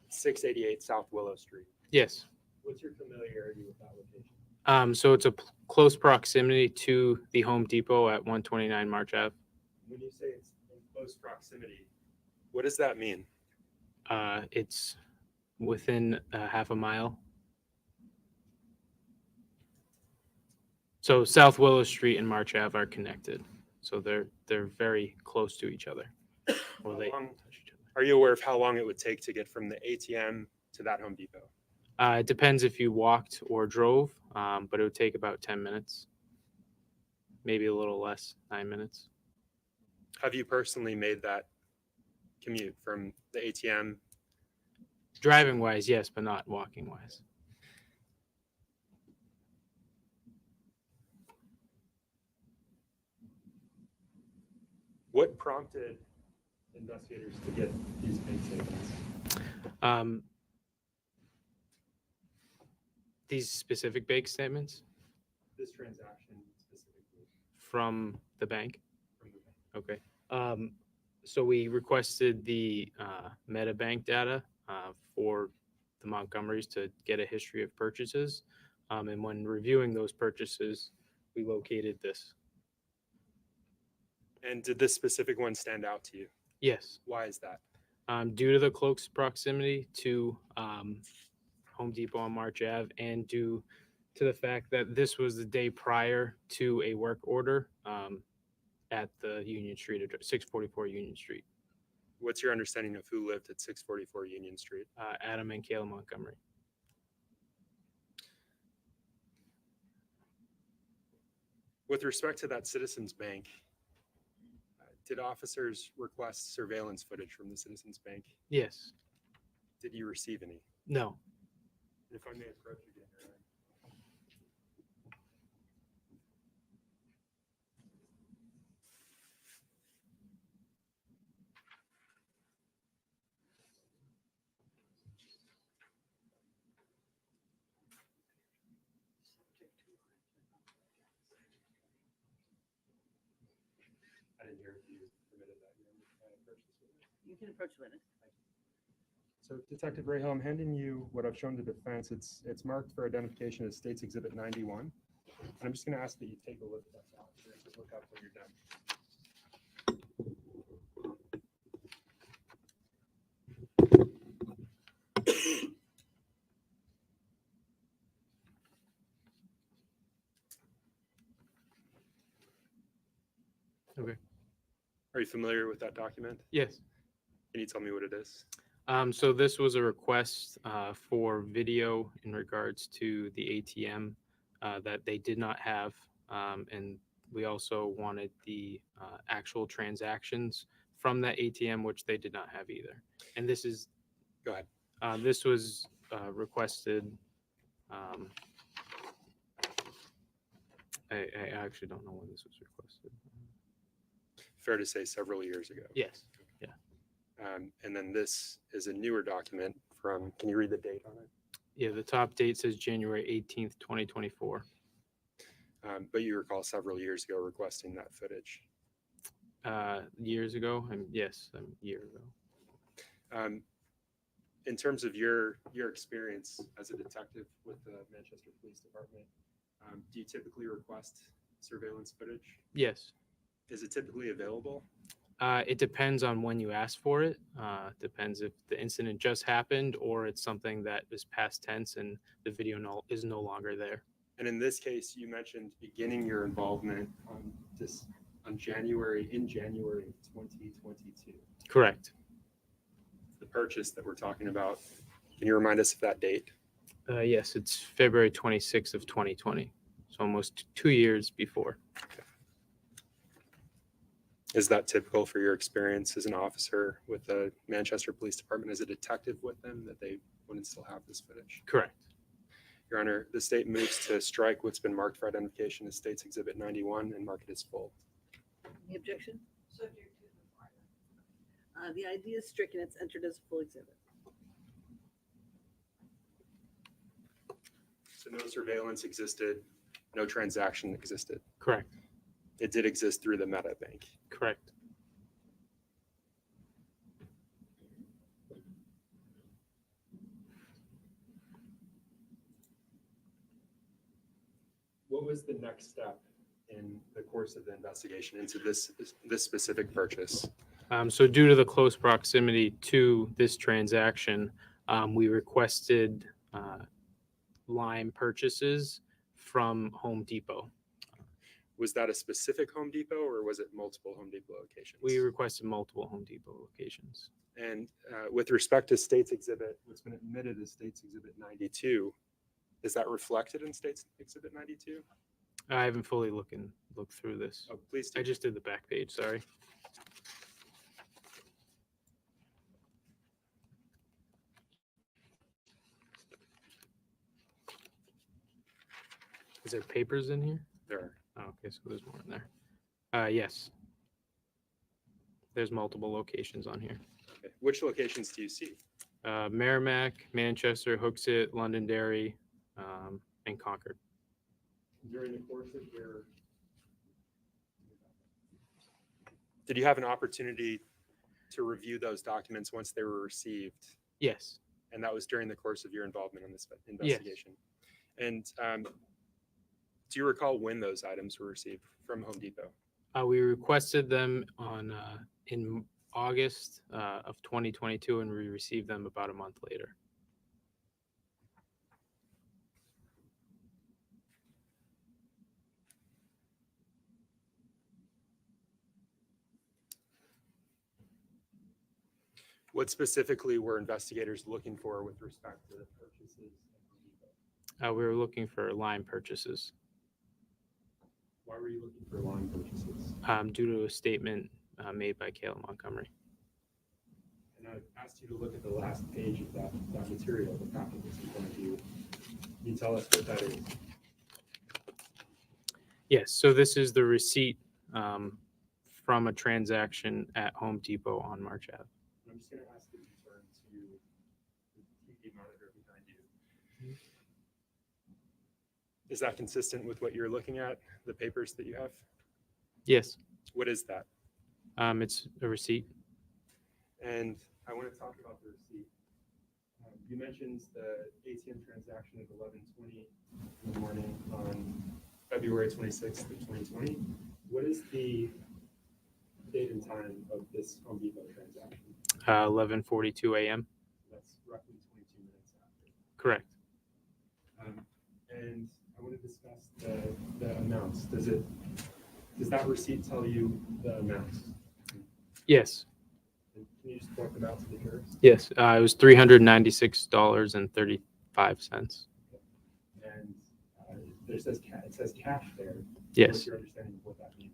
688 South Willow Street. Yes. What's your familiarity with that location? So it's a close proximity to the Home Depot at 129 March Ave. When you say it's in close proximity, what does that mean? It's within half a mile. So South Willow Street and March Ave are connected. So they're very close to each other. Well, they How long- touch each other. Are you aware of how long it would take to get from the ATM to that Home Depot? It depends if you walked or drove, but it would take about 10 minutes, maybe a little less, 9 minutes. Have you personally made that commute from the ATM? Driving wise, yes, but not walking wise. What prompted investigators to get these bank statements? These specific bank statements This transaction specifically from the bank. from the bank? Okay. So we requested the MetaBank data for the Montgomerys to get a history of purchases. And when reviewing those purchases, we located this. And did this specific one stand out to you? Yes. Why is that? Due to the close proximity to Home Depot on March Ave, and due to the fact that this was the day prior to a work order at the Union Street address, 644 Union Street. What's your understanding of who lived at 644 Union Street? Adam and Kayla Montgomery. With respect to that Citizens Bank, did officers request surveillance footage from the Citizens Bank? Yes. Did you receive any? No. If I may approach you again, Your Honor. I didn't hear if you permitted that. You can approach the witness. So Detective Rahal, I'm handing you what I've shown the defense. It's marked for identification as State's Exhibit 91. And I'm just going to ask that you take a look at that document. Just look up when you're done. Okay. Are you familiar with that document? Yes. Can you tell me what it is? So this was a request for video in regards to the ATM that they did not have. And we also wanted the actual transactions from that ATM, which they did not have either. And this is, Go ahead. this was requested. I actually don't know when this was requested. Fair to say several years ago. Yes. And then this is a newer document from, can you read the date on it? Yeah, the top date says January 18th, 2024. But you recall several years ago requesting that footage. Years ago, yes, a year ago. In terms of your experience as a detective with the Manchester Police Department, do you typically request surveillance footage? Yes. Is it typically available? It depends on when you ask for it. Depends if the incident just happened or it's something that is past tense and the video is no longer there. And in this case, you mentioned beginning your involvement in January of 2022. Correct. The purchase that we're talking about, can you remind us of that date? Yes, it's February 26th of 2020. So almost 2 years before. Is that typical for your experience as an officer with the Manchester Police Department, as a detective with them, that they wouldn't still have this footage? Correct. Your Honor, the state moves to strike what's been marked for identification as State's Exhibit 91 and mark it as full. Any objection? The ID is stricken. It's entered as a full exhibit. So no surveillance existed, no transaction existed. Correct. It did exist through the Meta Bank. Correct. What was the next step in the course of the investigation into this specific purchase? So due to the close proximity to this transaction, we requested Lime purchases from Home Depot. Was that a specific Home Depot or was it multiple Home Depot locations? We requested multiple Home Depot locations. And with respect to State's Exhibit, what's been admitted as State's Exhibit 92, is that reflected in State's Exhibit 92? I haven't fully looked through this. Oh, please do. I just did the back page, sorry. Is there papers in here? There are. Oh, okay, so there's more in there. Yes. There's multiple locations on here. Okay. Which locations do you see? Merrimack, Manchester, Hooksett, Londonderry, and Concord. During the course of your... Did you have an opportunity to review those documents once they were received? Yes. And that was during the course of your involvement in this investigation. And do you recall when those items were received from Home Depot? We requested them in August of 2022, and we received them about a month later. What specifically were investigators looking for with respect to the purchases at Home Depot? We were looking for line purchases Why were you looking for line purchases? due to a statement made by Kayla Montgomery. And I asked you to look at the last page of that material, the packet that's in front of you. Can you tell us what that is? Yes, so this is the receipt from a transaction at Home Depot on March Ave. I'm just going to ask you to turn to the TV monitor behind you. Is that consistent with what you're looking at, the papers that you have? Yes, What is that? it's a receipt. And I want to talk about the receipt. You mentioned the ATM transaction at 11:20 in the morning on February 26th of 2020. What is the date and time of this Home Depot transaction? 11:42 a.m. That's roughly 22 minutes after. Correct. And I want to discuss the amounts. Does that receipt tell you the amounts? Yes. And can you just point them out to the jurors? Yes. It was $396.35. And it says cash there. Yes. What's your understanding of what that means?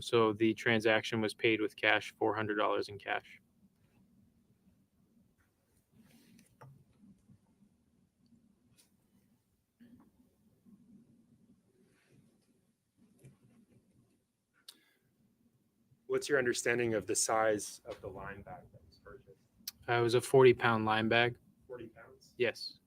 So the transaction was paid with cash, $400 in cash. What's your understanding of the size of the line bag that was purchased? It was a 40-pound line bag. 40 pounds? Yes.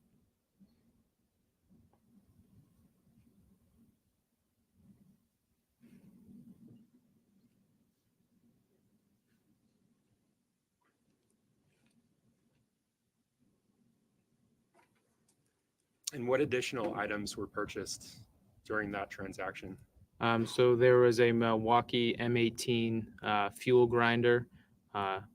And what additional items were purchased during that transaction? So there was a Milwaukee M18 fuel grinder,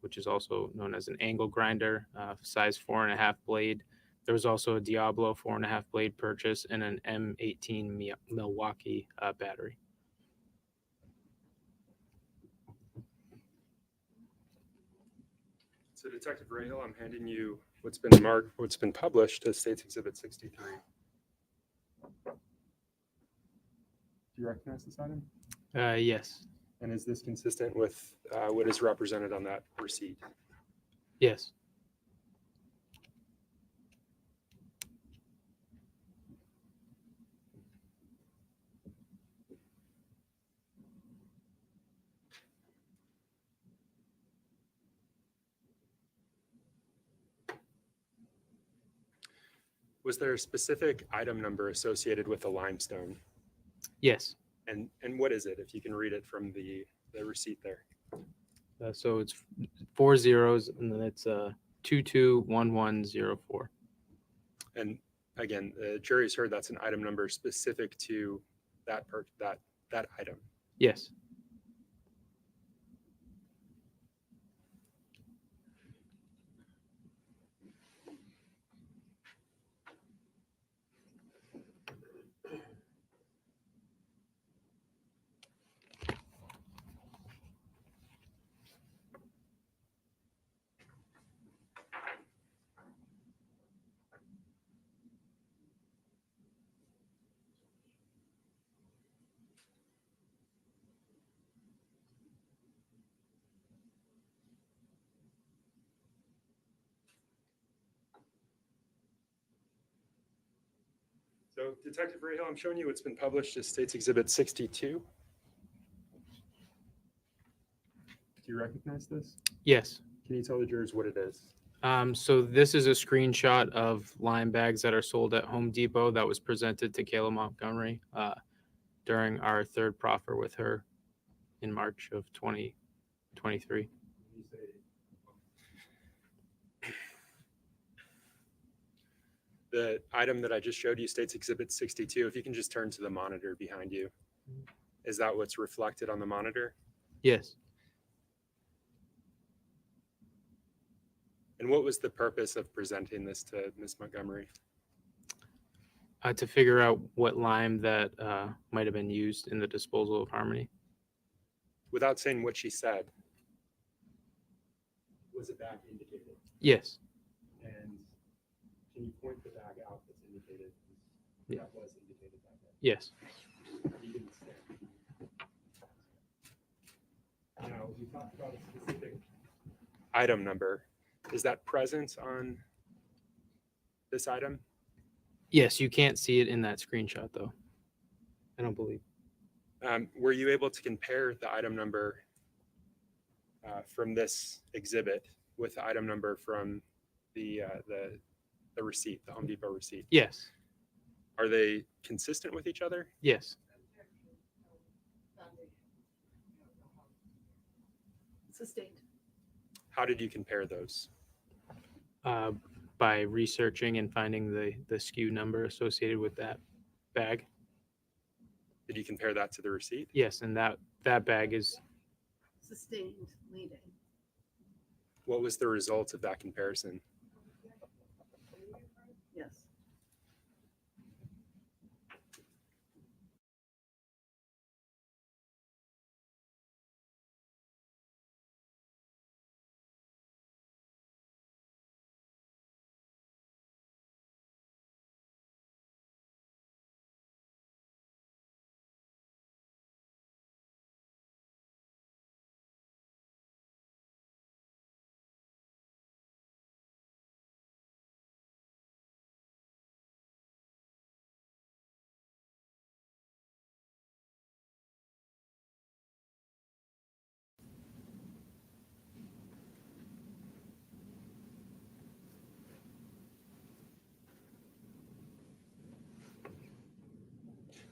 which is also known as an angle grinder, size 4.5 blade. There was also a Diablo 4.5 blade purchase and an M18 Milwaukee battery. So Detective Rahill, I'm handing you what's been published as State's Exhibit 63. Do you recognize this item? Yes. And is this consistent with what is represented on that receipt? Yes. Was there a specific item number associated with the limestone? Yes. And what is it, if you can read it from the receipt there? So it's 4 zeros and then it's 221104. And again, the jury's heard that's an item number specific to that item. Yes. So Detective Rahill, I'm showing you what's been published as State's Exhibit 62. Do you recognize this? Yes. Can you tell the jurors what it is? So this is a screenshot of line bags that are sold at Home Depot that was presented to Kayla Montgomery during our third proffer with her in March of 2023. The item that I just showed you states Exhibit 62. If you can just turn to the monitor behind you. Is that what's reflected on the monitor? Yes. And what was the purpose of presenting this to Ms. Montgomery? To figure out what lime that might have been used in the disposal of Harmony. Without saying what she said, was a bag indicated? Yes. And can you point the bag out that's indicated? Yeah. That was indicated that day. Yes. You didn't say. Now, we talked about a specific item number. Is that present on this item? Yes, you can't see it in that screenshot though. I don't believe. Were you able to compare the item number from this exhibit with the item number from the receipt, the Home Depot receipt? Yes. Are they consistent with each other? Yes. Sustained. How did you compare those? By researching and finding the SKU number associated with that bag. Did you compare that to the receipt? Yes, and that bag is Sustained leading. What was the result of that comparison? Yes.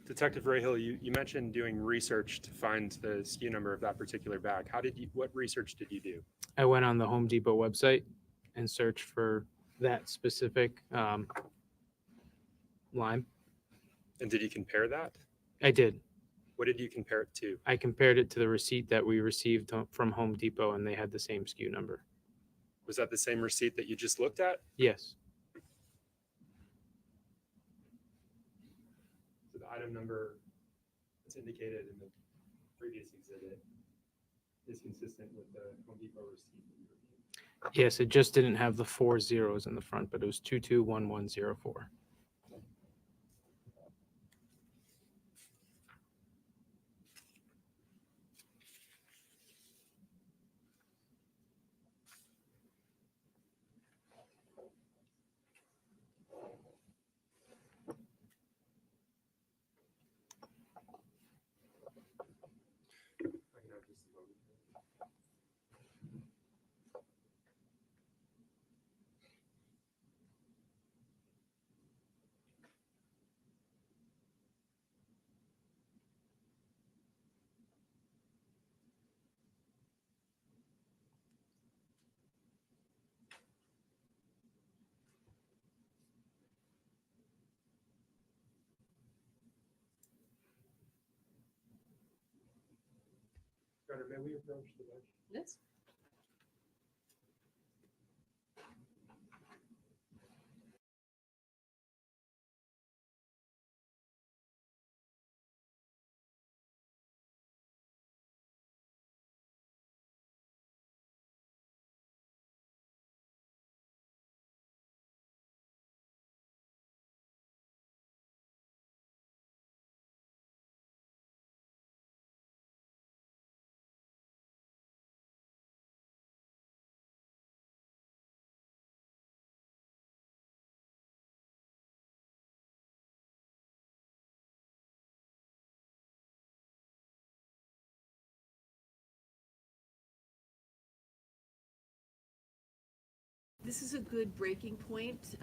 Detective Rahill, you mentioned doing research to find the SKU number of that particular bag. What research did you do? I went on the Home Depot website and searched for that specific lime. And did you compare that? I did. What did you compare it to? I compared it to the receipt that we received from Home Depot, and they had the same SKU number. Was that the same receipt that you just looked at? Yes. So the item number that's indicated in the previous exhibit is consistent with the Home Depot receipt that you reviewed. Yes, it just didn't have the 4 zeros in the front, but it was 221104. I can have just a moment. Carter, may we approach the bench? Yes. This is a good breaking point.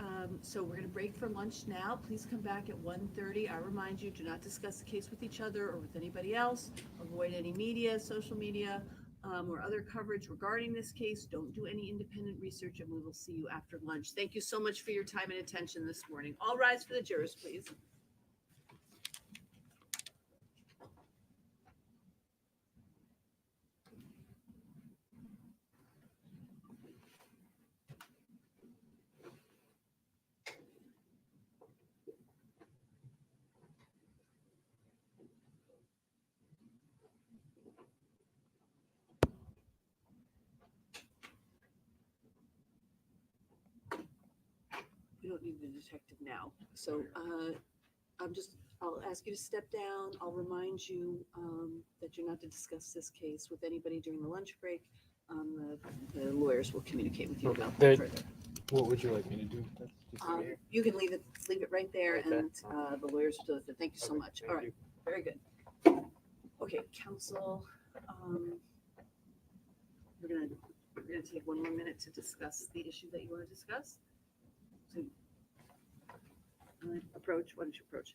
So we're going to break for lunch now. Please come back at 1:30. I remind you, do not discuss the case with each other or with anybody else. Avoid any media, social media. or other coverage regarding this case, don't do any independent research, and we will see you after lunch. Thank you so much for your time and attention this morning. All rise for the jurors, please. We don't need the detective now. So I'll ask you to step down. I'll remind you that you're not to discuss this case with anybody during the lunch break. The lawyers will communicate with you about that further. What would you like me to do? You can leave it right there, Okay. and the lawyers will do it. Thank you so Okay, much. thank All right, you. very good. Okay, counsel, we're gonna take one more minute to discuss the issue that you want to discuss. So, approach. Why don't you approach?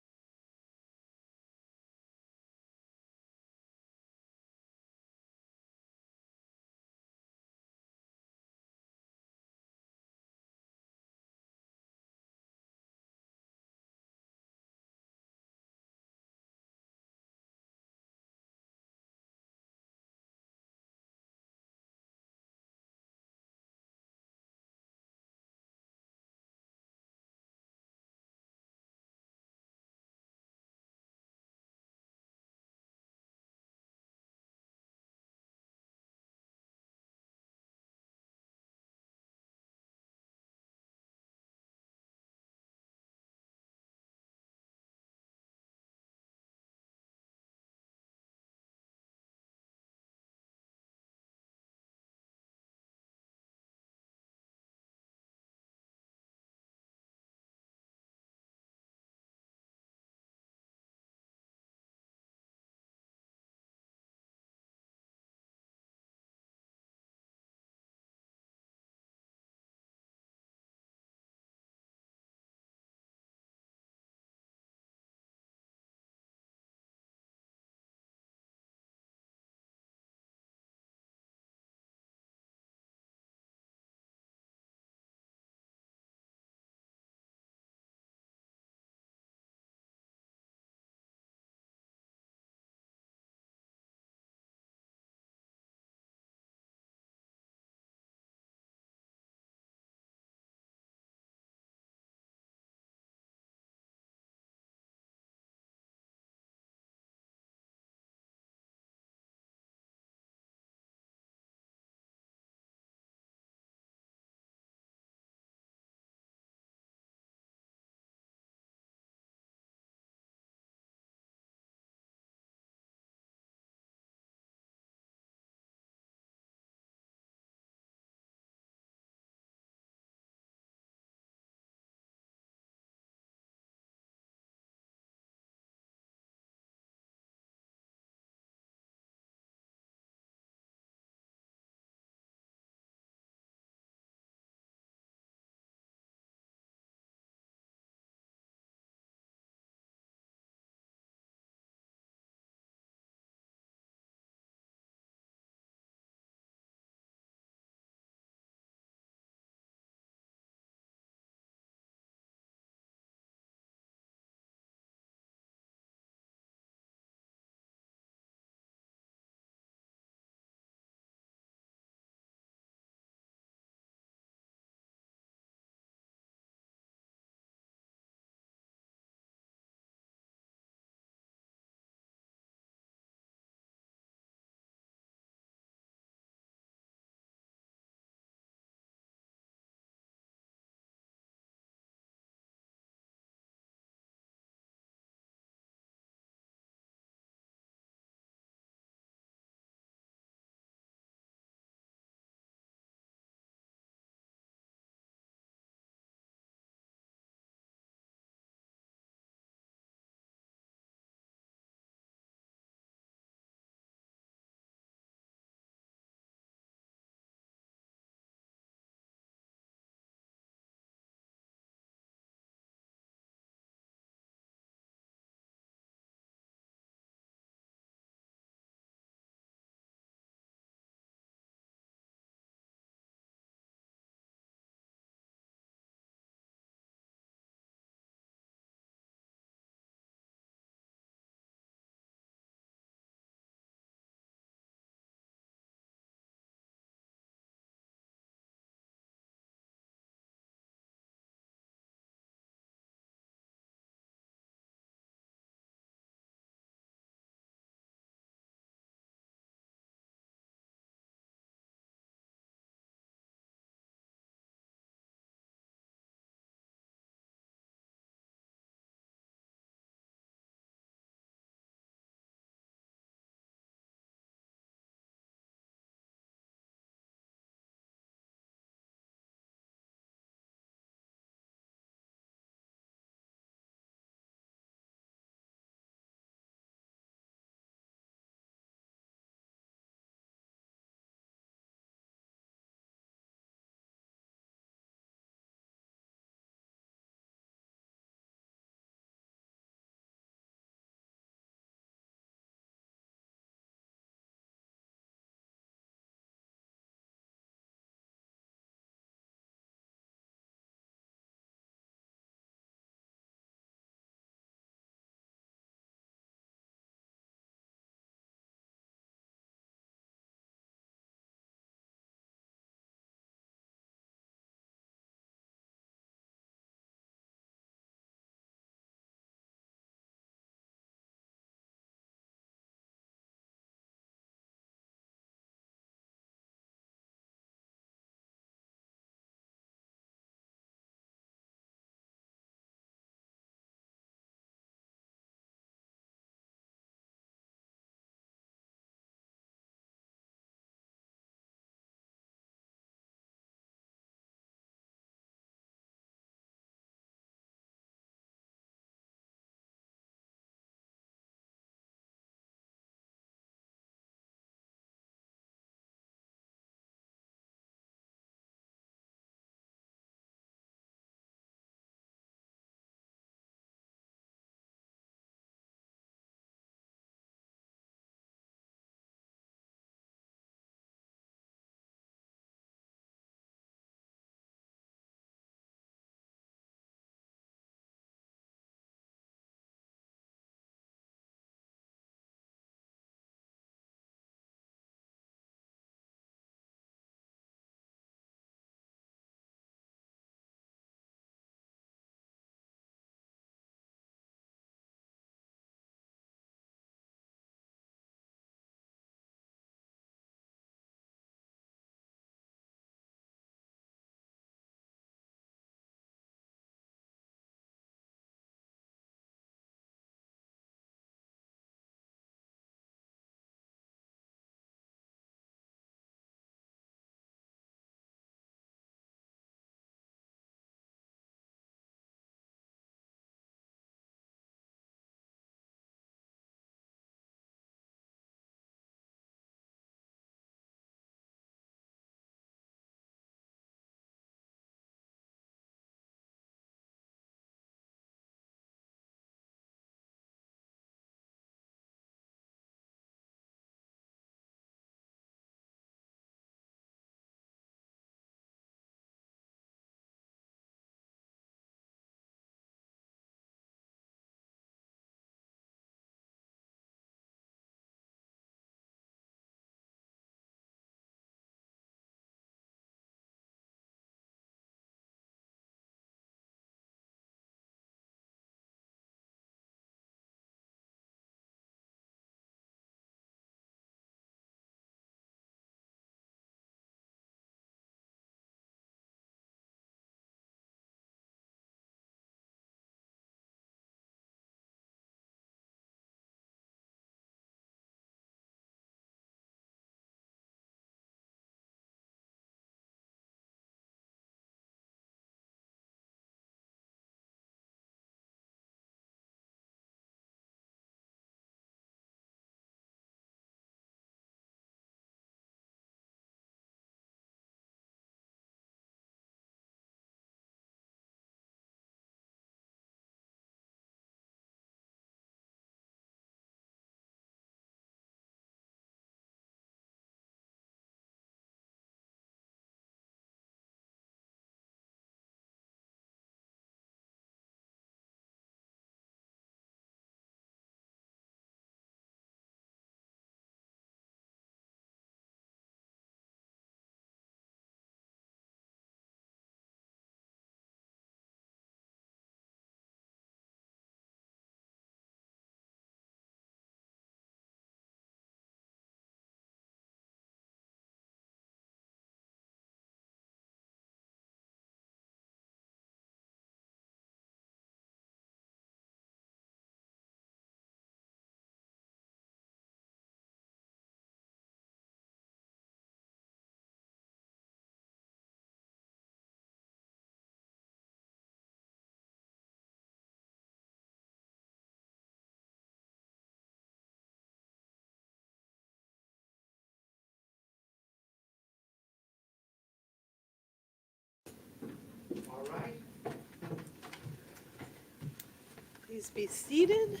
Please be seated.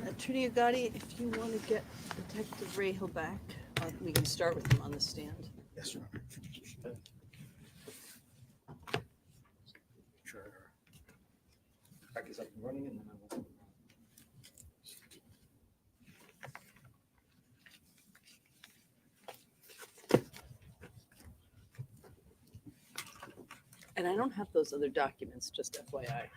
Attorney Agati, if you want to get Detective Rahill back, we can start with him on the stand. Yes, Your Honor. Sure. Back is up and running, and then I will. And I don't have those other documents, just FYI.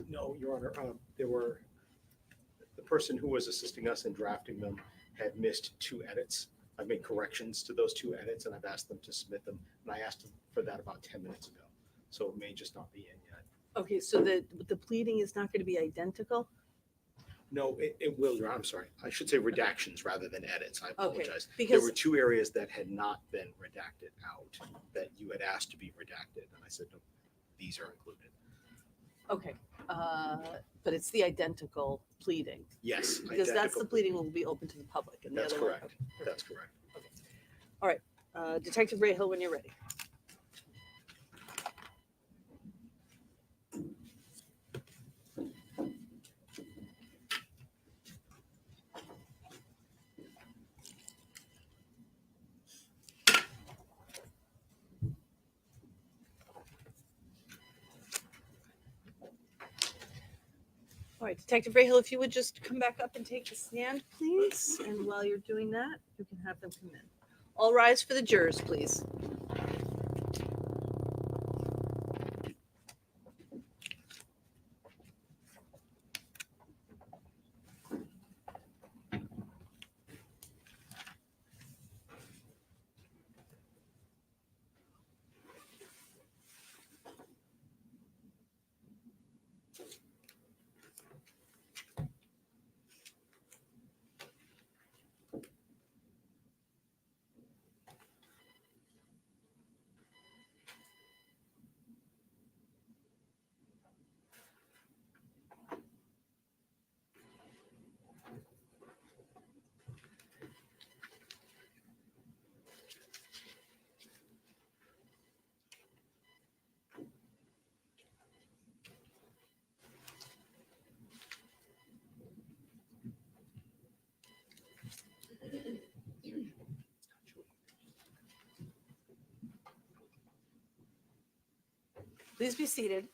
No, Your Honor, the person who was assisting us in drafting them had missed 2 edits. I made corrections to those 2 edits, and I've asked them to submit them, and I asked them for that about 10 minutes ago. So it may just not be in yet. Okay, so the pleading is not going to be identical? No, it will, Your Honor. I'm sorry. I should say redactions rather than edits. I Okay, apologize. There because were 2 areas that had not been redacted out that you had asked to be redacted, and I said, no, these are included. okay, but it's the identical pleading Yes. because that's identical. the pleading will be open to the public. And the That's other one- correct. okay, That's correct. Detective Rahill, when you're ready. All right, Detective Rahill, if you would just come back up and take the stand, please. And while you're doing that, you can have them come in. All rise for the jurors, please. Please be seated.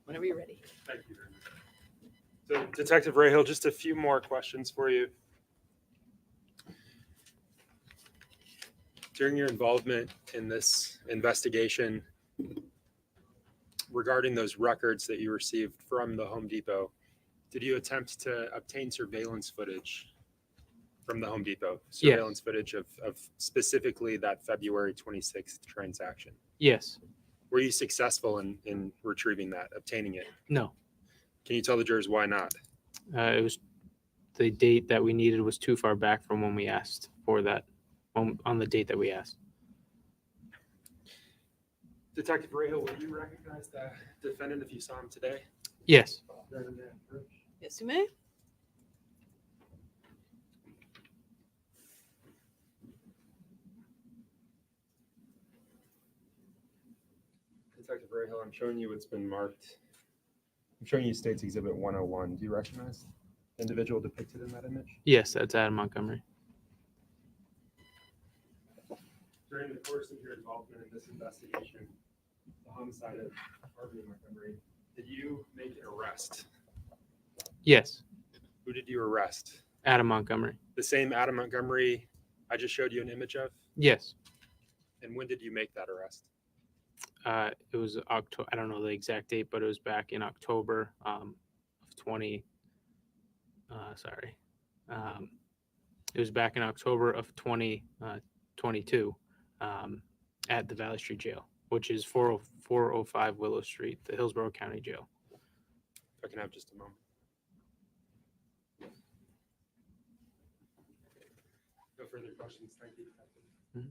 Whenever you're ready. Thank you very much. So Detective Rahill, just a few more questions for you. During your involvement in this investigation regarding those records that you received from the Home Depot, did you attempt to obtain surveillance footage from the Home Depot? Surveillance footage of specifically that February 26th transaction? Yes. Were you successful in retrieving that, obtaining it? No. Can you tell the jurors why not? It was the date that we needed was too far back from when we asked for that, on the date that we asked. Detective Rahill, will you recognize the defendant if you saw him today? Yes. Yes, you may. Detective Rahill, I'm showing you what's been marked. I'm showing you State's Exhibit 101. Do you recognize the individual depicted in that image? Yes, that's Adam Montgomery. During the course of your involvement in this investigation, the homicide of Harvey Montgomery, did you make an arrest? Yes. Who did you arrest? Adam Montgomery. The same Adam Montgomery I just showed you an image of? Yes. And when did you make that arrest? It was October. I don't know the exact date, but it was back in October of 20. It was back in October of 2022 at the Valley Street Jail, which is 405 Willow Street, the Hillsborough County Jail. If I can have just a moment. No further questions. Thank you. Mhm.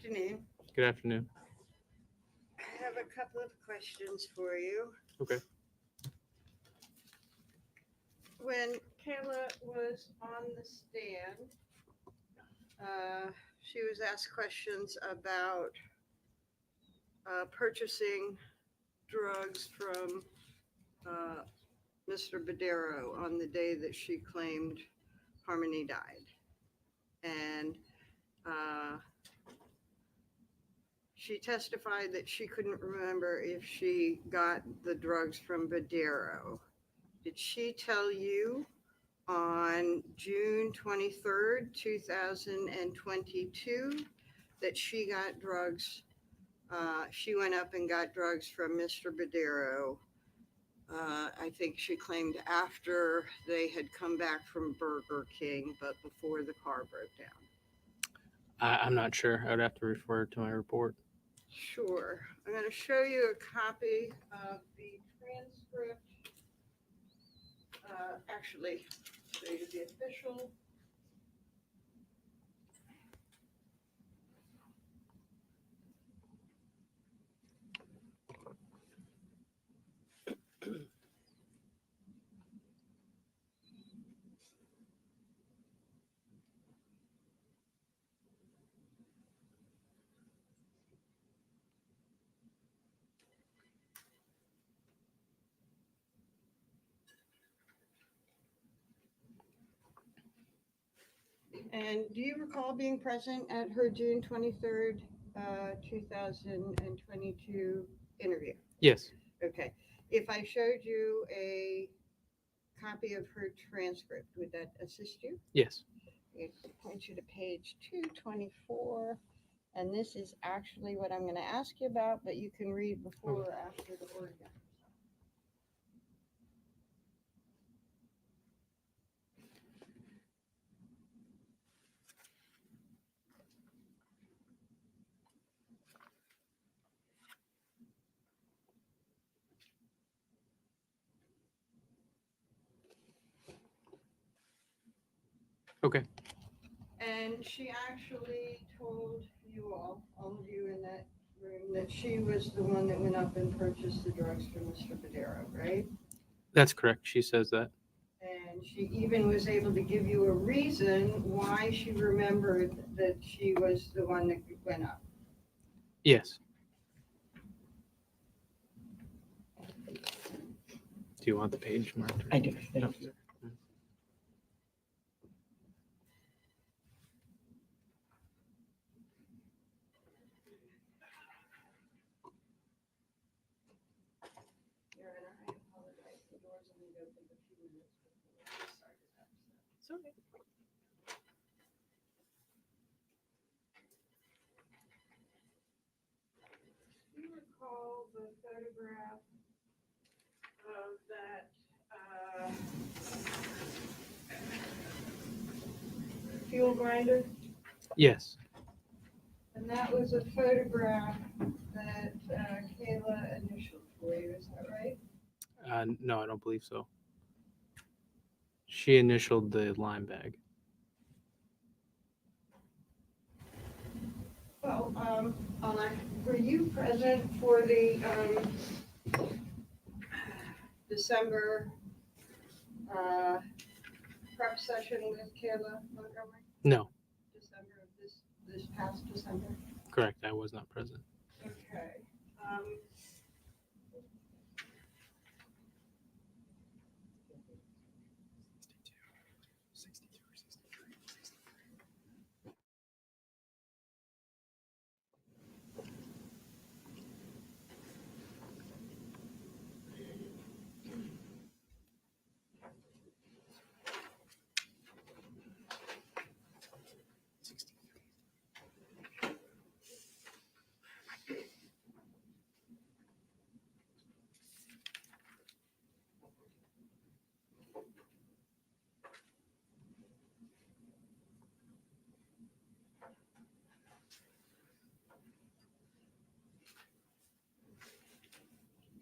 afternoon. Good afternoon. I have a couple of questions for you. Okay. When Kayla was on the stand, she was asked questions about purchasing drugs from Mr. Badero on the day that she claimed Harmony died. And she testified that she couldn't remember if she got the drugs from Badero. Did she tell you on June 23rd, 2022, that she got drugs? She went up and got drugs from Mr. Badero. I think she claimed after they had come back from Burger King, but before the car broke down. I'm not sure. I would have to refer to my report. Sure. I'm going to show you a copy of the transcript. Actually, show you the official. And do you recall being present at her June 23rd, 2022 interview? Yes. Okay. If I showed you a copy of her transcript, would that assist you? Yes. It points you to page 224. And this is actually what I'm going to ask you about, but you can read before or after the order. Okay. And she actually told you all of you in that room, that she was the one that went up and purchased the drugs from Mr. Badero, right? That's correct. She says that. And she even was able to give you a reason why she remembered that she was the one that went up. Yes. Do you want the page marked? I do. No. I apologize. The doors only opened a few minutes before we started that. It's okay. Do you recall the photograph of that fuel grinder? Yes. And that was a photograph that Kayla initialed for you, is that right? No, I don't believe so. She initialed the lime bag. Well, were you present for the December prep session with Kayla Montgomery? No, December of this past December? correct. I was not present. Okay.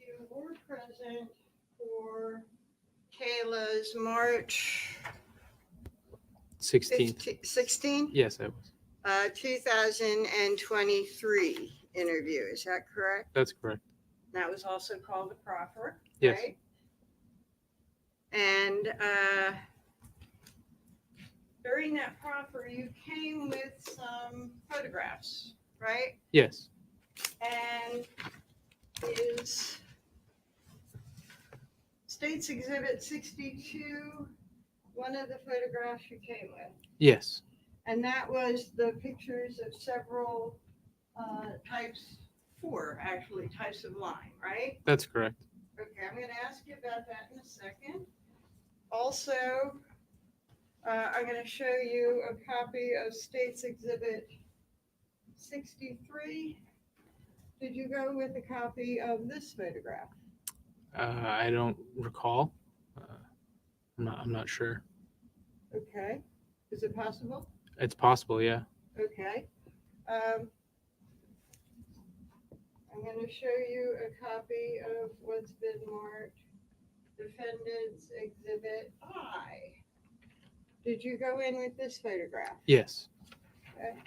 You were present for Kayla's March 16th. 16? Yes, I was. 2023 interview. Is that correct? That's correct. That was also called a proffer, Yes. right? And during that proffer, you came with some photographs, right? Yes. And is State's Exhibit 62 one of the photographs you came with? Yes. And that was the pictures of several types of lime, right? That's correct. Okay, I'm going to ask you about that in a second. Also, I'm going to show you a copy of State's Exhibit 63. Did you go with a copy of this photograph? I don't recall. I'm not sure. Okay. Is it possible? It's possible, yeah. Okay. I'm going to show you a copy of what's been marked Defendant's Exhibit I. Did you go in with this photograph? Yes. Okay.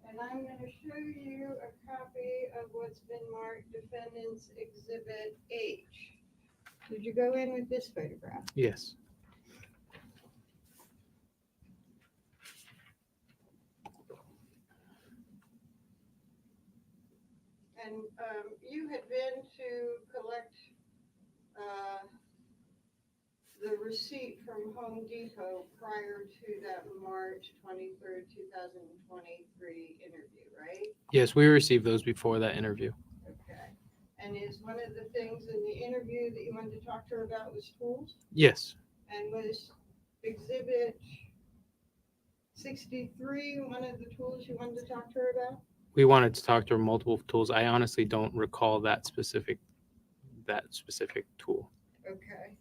And I'm going to show you a copy of what's been marked Defendant's Exhibit H. Did you go in with this photograph? Yes. And you had been to collect the receipt from Home Depot prior to that March 23rd, 2023 interview, right? Yes, we received those before that interview. Okay. And is one of the things in the interview that you wanted to talk to her about was tools? Yes. And was Exhibit 63 one of the tools you wanted to talk to her about? We wanted to talk to her multiple tools. I honestly don't recall that specific tool. Okay.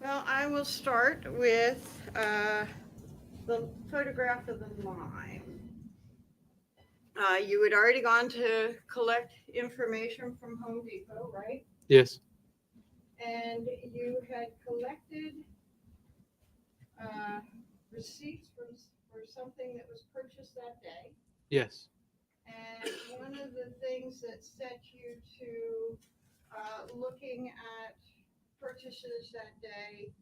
Well, I will start with the photograph of the lime. You had already gone to collect information from Home Depot, right? Yes. And you had collected receipts for something that was purchased that day. Yes. And one of the things that set you to looking at purchases that day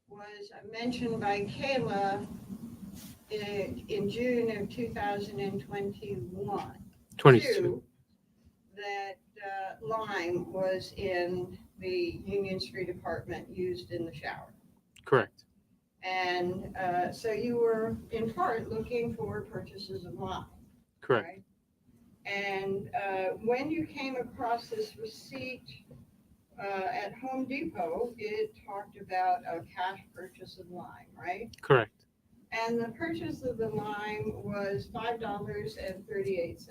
was a mention by Kayla in June of 2021. 22. That lime was in the Union Street apartment used in the shower. Correct. And so you were in part looking for purchases of lime. Correct. Right? And when you came across this receipt at Home Depot, it talked about a cash purchase of lime, right? Correct. And the purchase of the lime was $5.38,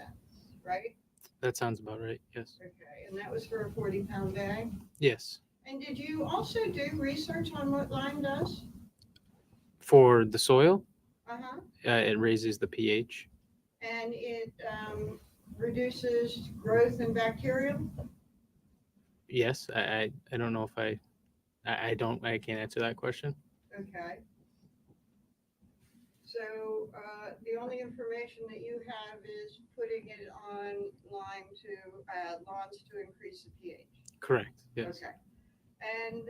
right? That sounds about right. Yes. Okay, and that was for a 40-pound bag? Yes. And did you also do research on what lime does? For the soil, Uh-huh. it raises the pH. And it reduces growth in bacterium? Yes. I don't know if I can't answer that question. Okay. So the only information that you have is putting it on lawns to increase the pH. Correct. Yes. Okay. And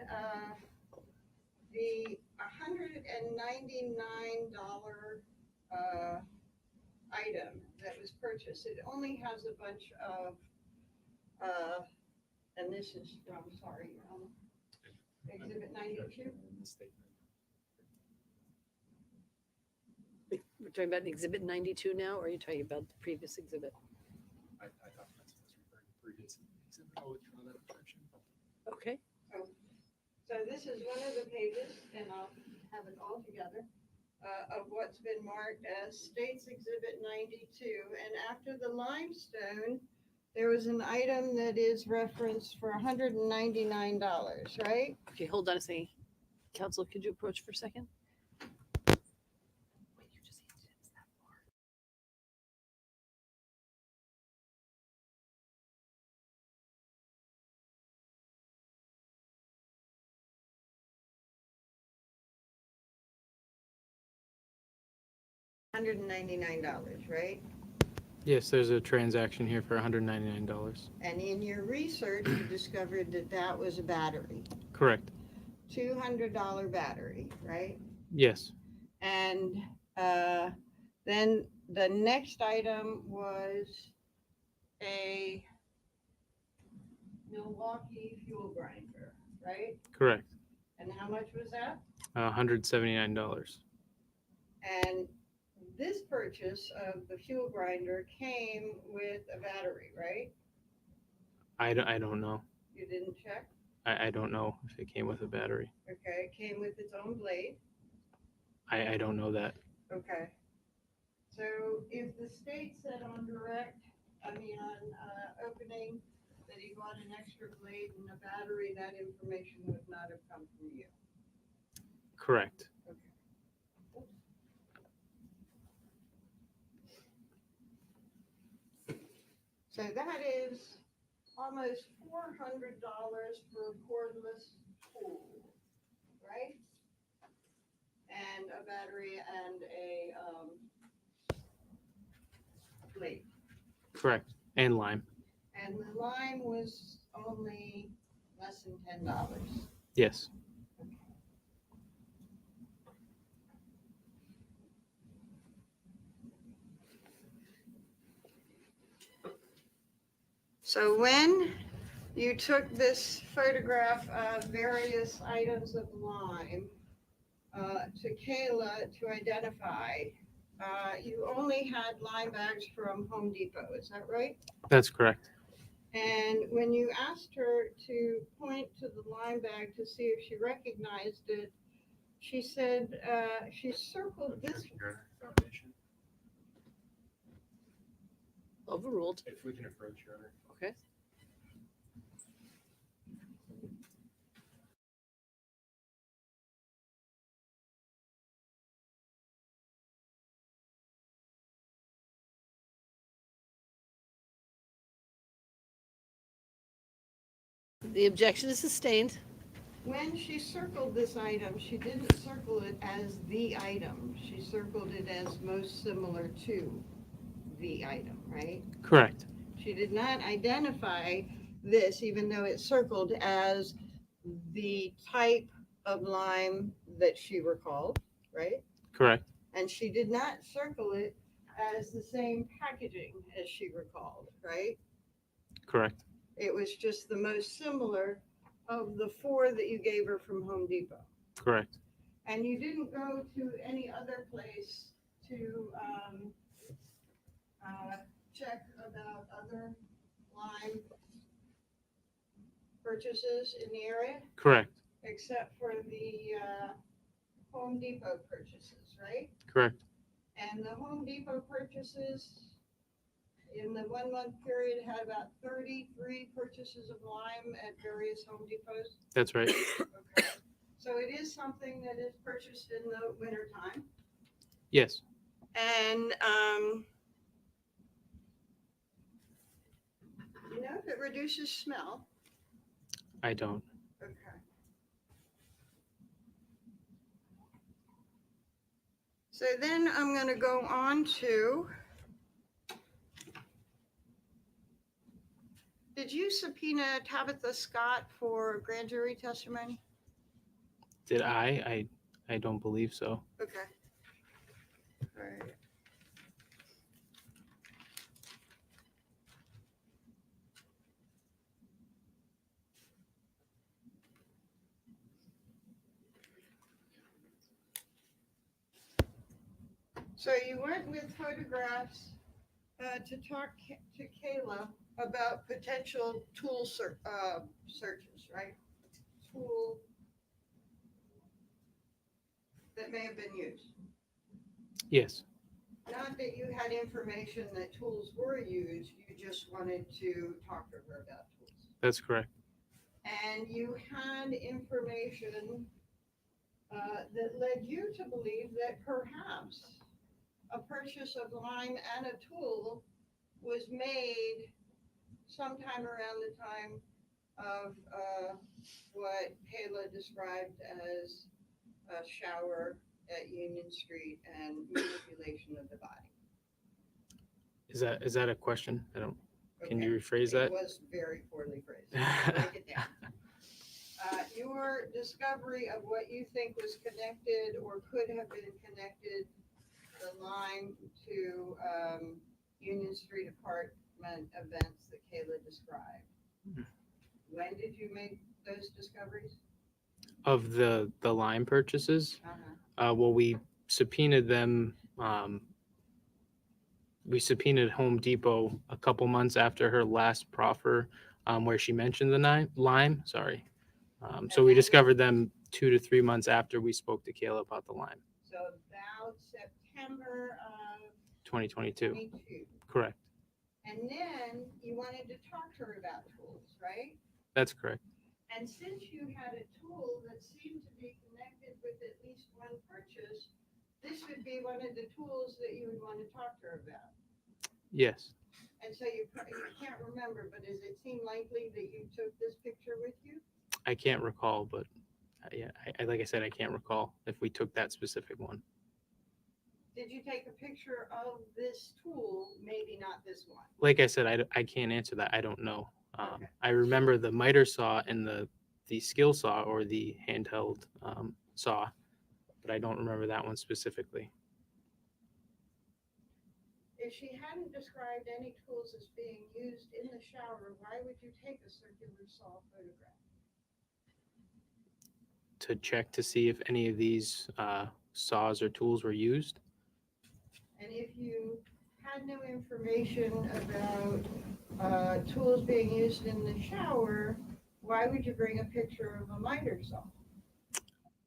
the $199 item that was purchased, it only has a bunch of And this is from, sorry, Exhibit 92. We're talking about exhibit 92 now, or are you talking about the previous exhibit? I thought that's was referring to previous exhibit. I'll withdraw that objection. Okay. So this is one of the pages, and I'll have it all together, of what's been marked as States Exhibit 92. And after the limestone, there was an item that is referenced for $199, right? Okay, hold on a second. Council, could you approach for a second? $199, right? Yes, there's a transaction here for $199. And in your research, you discovered that that was a battery, Correct. $200 battery, right? Yes. And then the next item was a Milwaukee fuel grinder, right? Correct. And how much was that? $179. And this purchase of the fuel grinder came with a battery, right? I don't know. You didn't check? I don't know if it came with a battery. Okay, it came with its own blade. I don't know that. Okay. So if the state said on opening that he bought an extra blade and a battery, that information would not have come from you. Correct. So that is almost $400 for a cordless tool, right? And a battery and a blade. Correct. And lime. And the lime was only less than $10. Yes. So when you took this photograph of various items of lime to Kayla to identify, you only had lime bags from Home Depot, is that right? That's correct. And when you asked her to point to the lime bag to see if she recognized it, she said she circled this. Objection, Your Honor. Foundation. Overruled. If we can approach, Your Honor. Okay. The objection is sustained. When she circled this item, she didn't circle it as the item. She circled it as most similar to the item, right? Correct. She did not identify this, even though it's circled as the type of lime that she recalled, right? Correct. And she did not circle it as the same packaging as she recalled, right? Correct. It was just the most similar of the four that you gave her from Home Depot. Correct. And you didn't go to any other place to check about other lime purchases in the area, Correct. except for the Home Depot purchases, right? Correct. And the Home Depot purchases in the 1 month period had about 33 purchases of lime at various Home Depots. That's right. Okay. So it is something that is purchased in the winter time. Yes. And you know, if it reduces smell. I don't. Okay. So then I'm going to go on to, did you subpoena Tabitha Scott for grand jury testimony? Did I don't believe so. Okay. All right. So you went with photographs to talk to Kayla about potential tool searches, right? Tool that may have been used. Yes, Not that you had information that tools were used, you just wanted to talk to her about tools. that's correct. And you had information that led you to believe that perhaps a purchase of lime and a tool was made sometime around the time of what Kayla described as a shower at Union Street and manipulation of the body. Is that a question? I don't. Can Okay. you rephrase that? It was very poorly phrased. Break it down. Your discovery of what you think was connected or could have been connected, the line to Union Street apartment events that Kayla described. When did you make those discoveries? Of the lime purchases, Uh-huh. well, we subpoenaed them. We subpoenaed Home Depot a couple months after her last proffer, where she mentioned the lime. Sorry. So we discovered them 2 to 3 months after we spoke to Kayla about the lime. So about September of 2022. 22. Correct. And then you wanted to talk to her about tools, right? That's correct. And since you had a tool that seemed to be connected with at least one purchase, this would be one of the tools that you would want to talk to her about. Yes. And so you can't remember, but does it seem likely that you took this picture with you? I can't recall, but yeah, like I said, I can't recall if we took that specific one. Did you take a picture of this tool? Maybe not this one. Like I said, I can't answer that. I don't know. Okay. I remember the miter saw and the skill saw or the handheld saw, but I don't remember that one specifically. If she hadn't described any tools as being used in the shower, why would you take a circular saw photograph? To check to see if any of these saws or tools were used. And if you had no information about tools being used in the shower, why would you bring a picture of a miter saw?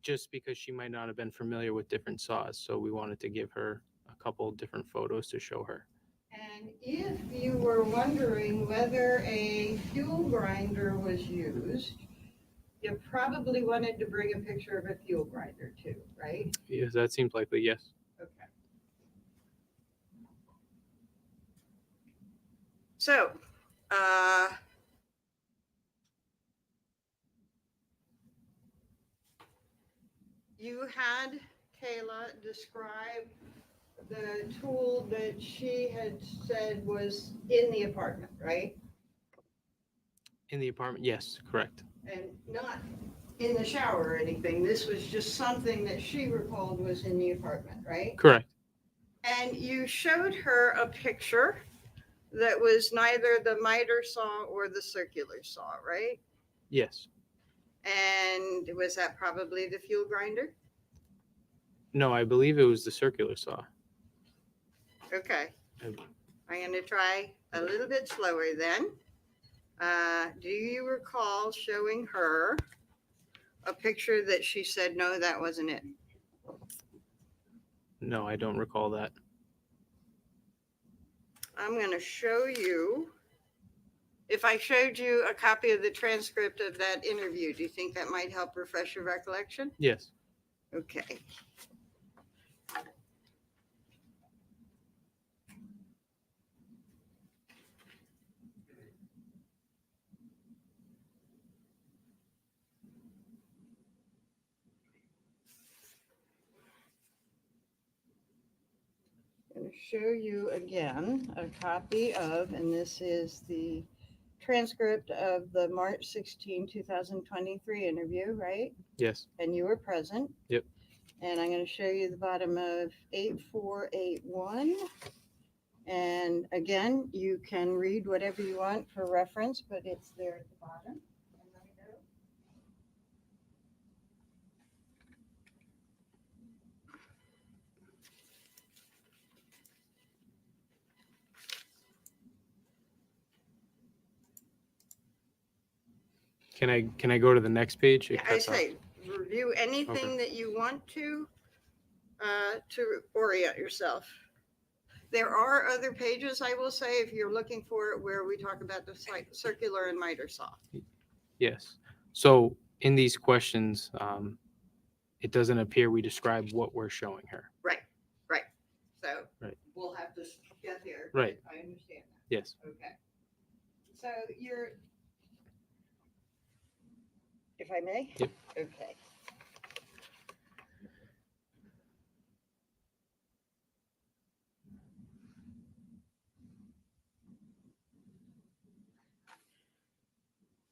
Just because she might not have been familiar with different saws, so we wanted to give her a couple different photos to show her. And if you were wondering whether a fuel grinder was used, you probably wanted to bring a picture of a fuel grinder too, right? Yes, that seems likely, yes. Okay. So, you had Kayla describe the tool that she had said was in the apartment, right? In the apartment, yes, correct. And not in the shower or anything. This was just something that she recalled was in the apartment, right? Correct. And you showed her a picture that was neither the miter saw or the circular saw, right? Yes. And was that probably the fuel grinder? No, I believe it was the circular saw. Okay. I- I'm going to try a little bit slower then. Do you recall showing her a picture that she said, no, that wasn't it? No, I don't recall that. I'm going to show you. If I showed you a copy of the transcript of that interview, do you think that might help refresh your recollection? Yes. Okay. I'm going to show you again a copy of, and this is the transcript of the March 16, 2023 interview, right? Yes. And you were present. Yep. And I'm going to show you the bottom of 8481. And again, you can read whatever you want for reference, but it's there at the bottom. And let me know. Can I go to the next page? It Yeah, I cuts off. say, review anything that you want to orient yourself. There are other pages, I will say, if you're looking for it, where we talk about the circular and miter saw. Yes. So in these questions, it doesn't appear we describe what we're showing her. Right, right. So Right. we'll have to get there. Right. I understand that. Yes. Okay. So you're, if I may? Yep. Okay.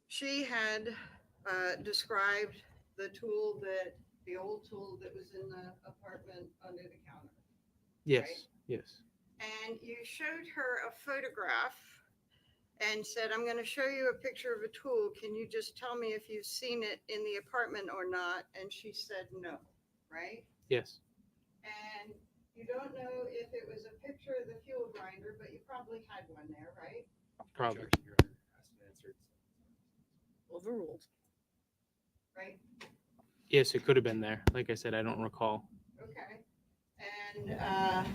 She had described the tool the old tool that was in the apartment under the counter. Yes. Right. Yes. And you showed her a photograph and said, I'm going to show you a picture of a tool. Can you just tell me if you've seen it in the apartment or not? And she said no, right? Yes. And you don't know if it was a picture of the fuel grinder, but you probably had one there, right? Probably. Objection, Your Honor. Has been answered. Overruled. Right? Yes, it could have been there. Like I said, I don't recall. Okay. And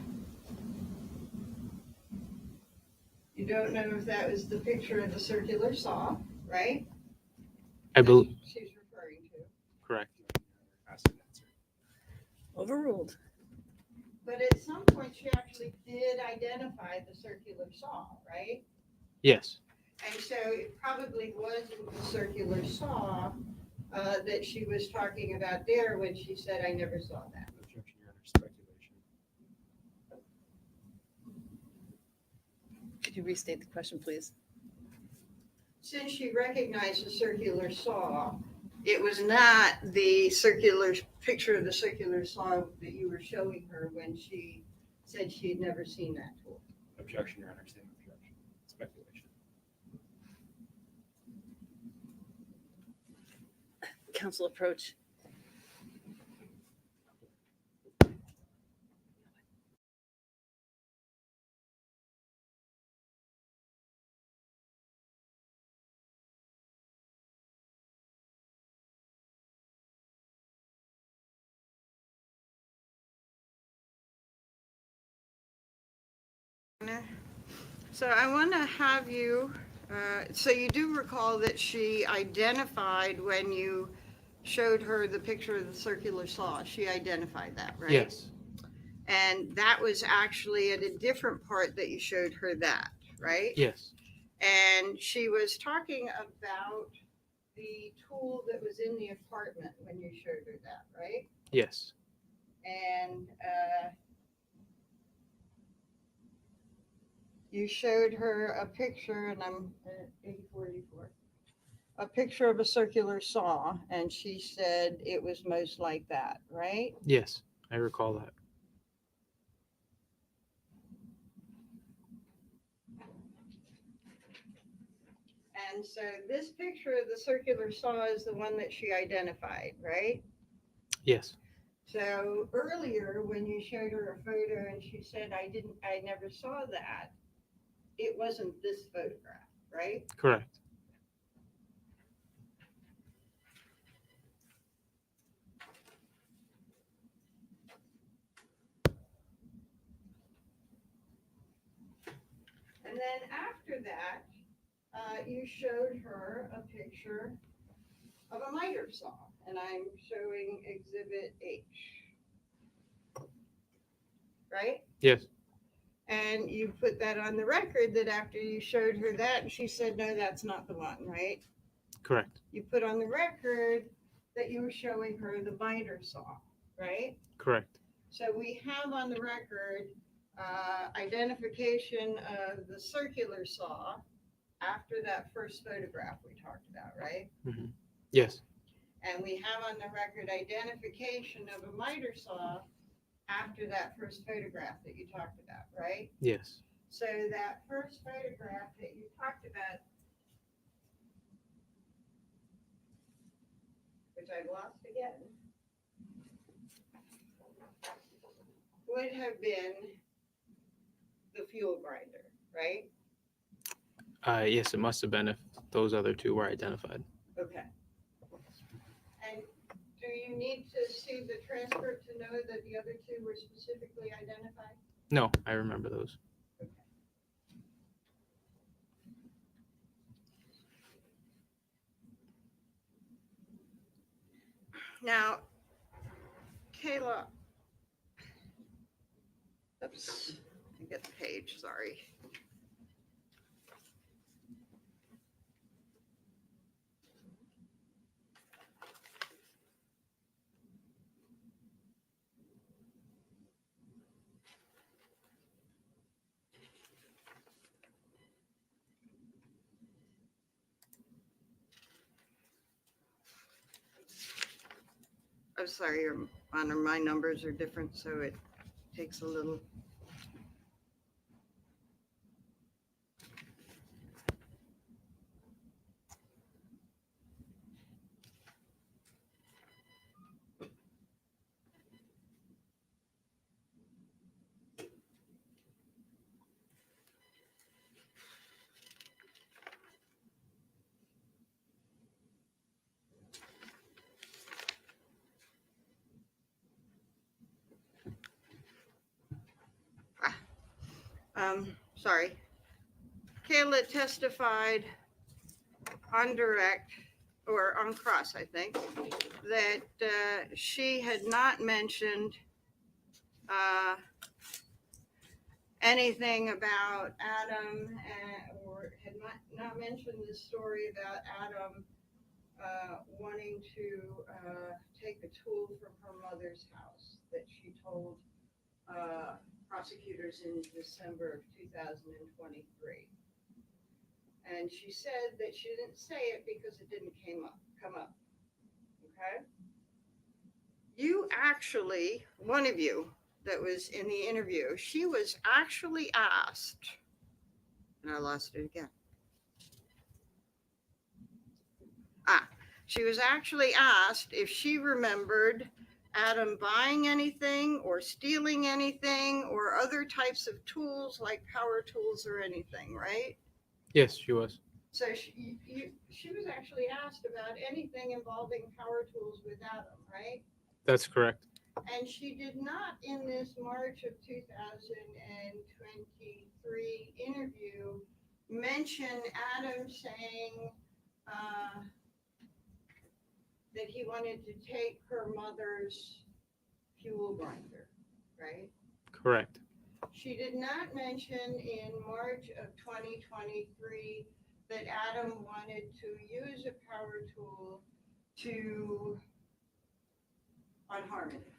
you don't know if that was the picture of the circular saw, right? I believe. She's referring to. Correct. Has been answered. Overruled. But at some point, she actually did identify the circular saw, right? Yes. And so it probably wasn't the circular saw that she was talking about there when she said, I never saw that. Objection, Your Honor. Speculation. Could you restate the question, please? Since she recognized the circular saw, it was not the circular picture of the circular saw that you were showing her when she said she had never seen that tool. Objection, Your Honor. Same objection. Speculation. Council approach. So I want to have you, so you do recall that she identified when you showed her the picture of the circular saw, she identified that, right? Yes. And that was actually at a different part that you showed her that, right? Yes. And she was talking about the tool that was in the apartment when you showed her that, right? Yes. And you showed her a picture, and I'm at 844, a picture of a circular saw, and she said it was most like that, right? Yes. I recall that. And so this picture of the circular saw is the one that she identified, right? Yes. So earlier, when you showed her a photo and she said, I never saw that, it wasn't this photograph, right? Correct. And then after that, you showed her a picture of a miter saw, and I'm showing Exhibit H. Right? Yes. And you put that on the record that after you showed her that, and she said, no, that's not the one, right? Correct. You put on the record that you were showing her the miter saw, right? Correct. So we have on the record identification of the circular saw after that first photograph we talked about, right? Mm-hmm. Yes. And we have on the record identification of a miter saw after that first photograph that you talked about, right? Yes. So that first photograph that you talked about, which I've lost again, would have been the fuel grinder, right? Yes, it must have been if those other two were identified. Okay. And do you need to see the transcript to know that the other two were specifically identified? No, I remember those. Now, Kayla, oops, I get the page, sorry. I'm sorry, my numbers are different, so it takes a little. Sorry. Kayla testified on direct, or on cross, I think, that she had not mentioned anything about Adam, or had not mentioned the story about Adam wanting to take a tool from her mother's house that she told prosecutors in December of 2023. And she said that she didn't say it because it didn't come up. Okay? You actually, one of you that was in the interview, she was actually asked, and I lost it again. She was actually asked if she remembered Adam buying anything or stealing anything or other types of tools like power tools or anything, right? Yes, she was. So she was actually asked about anything involving power tools with Adam, right? That's correct. And she did not, in this March of 2023 interview, mention Adam saying that he wanted to take her mother's fuel grinder, right? Correct. She did not mention in March of 2023 that Adam wanted to use a power tool to unharm it.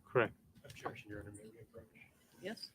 Correct. Objection, Your Honor, may we approach? Yes.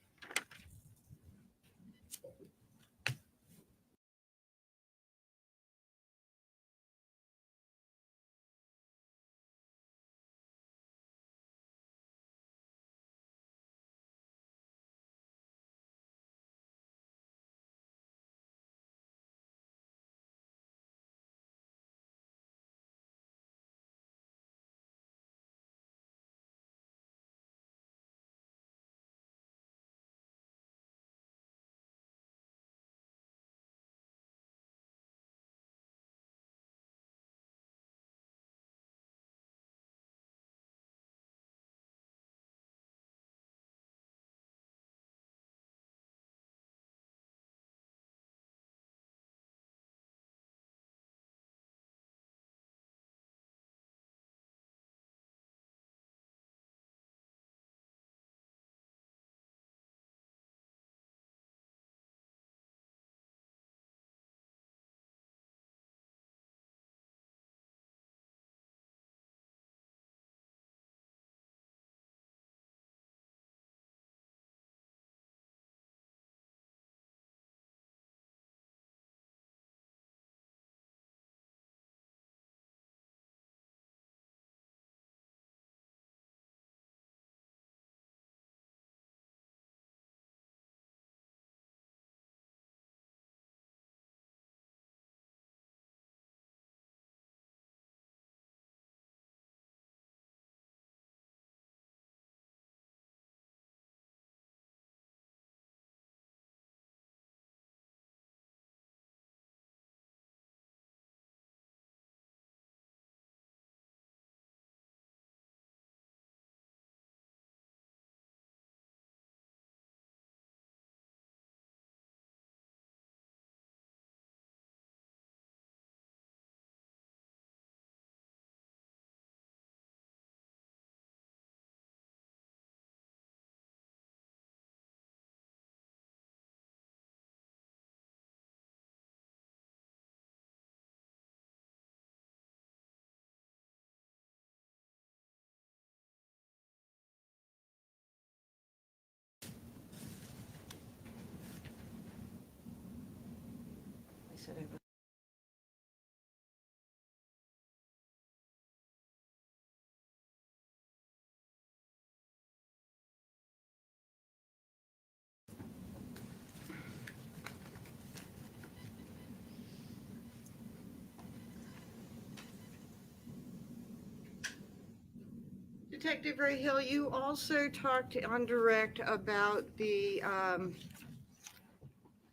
Detective Ray Hill, you also talked on direct about the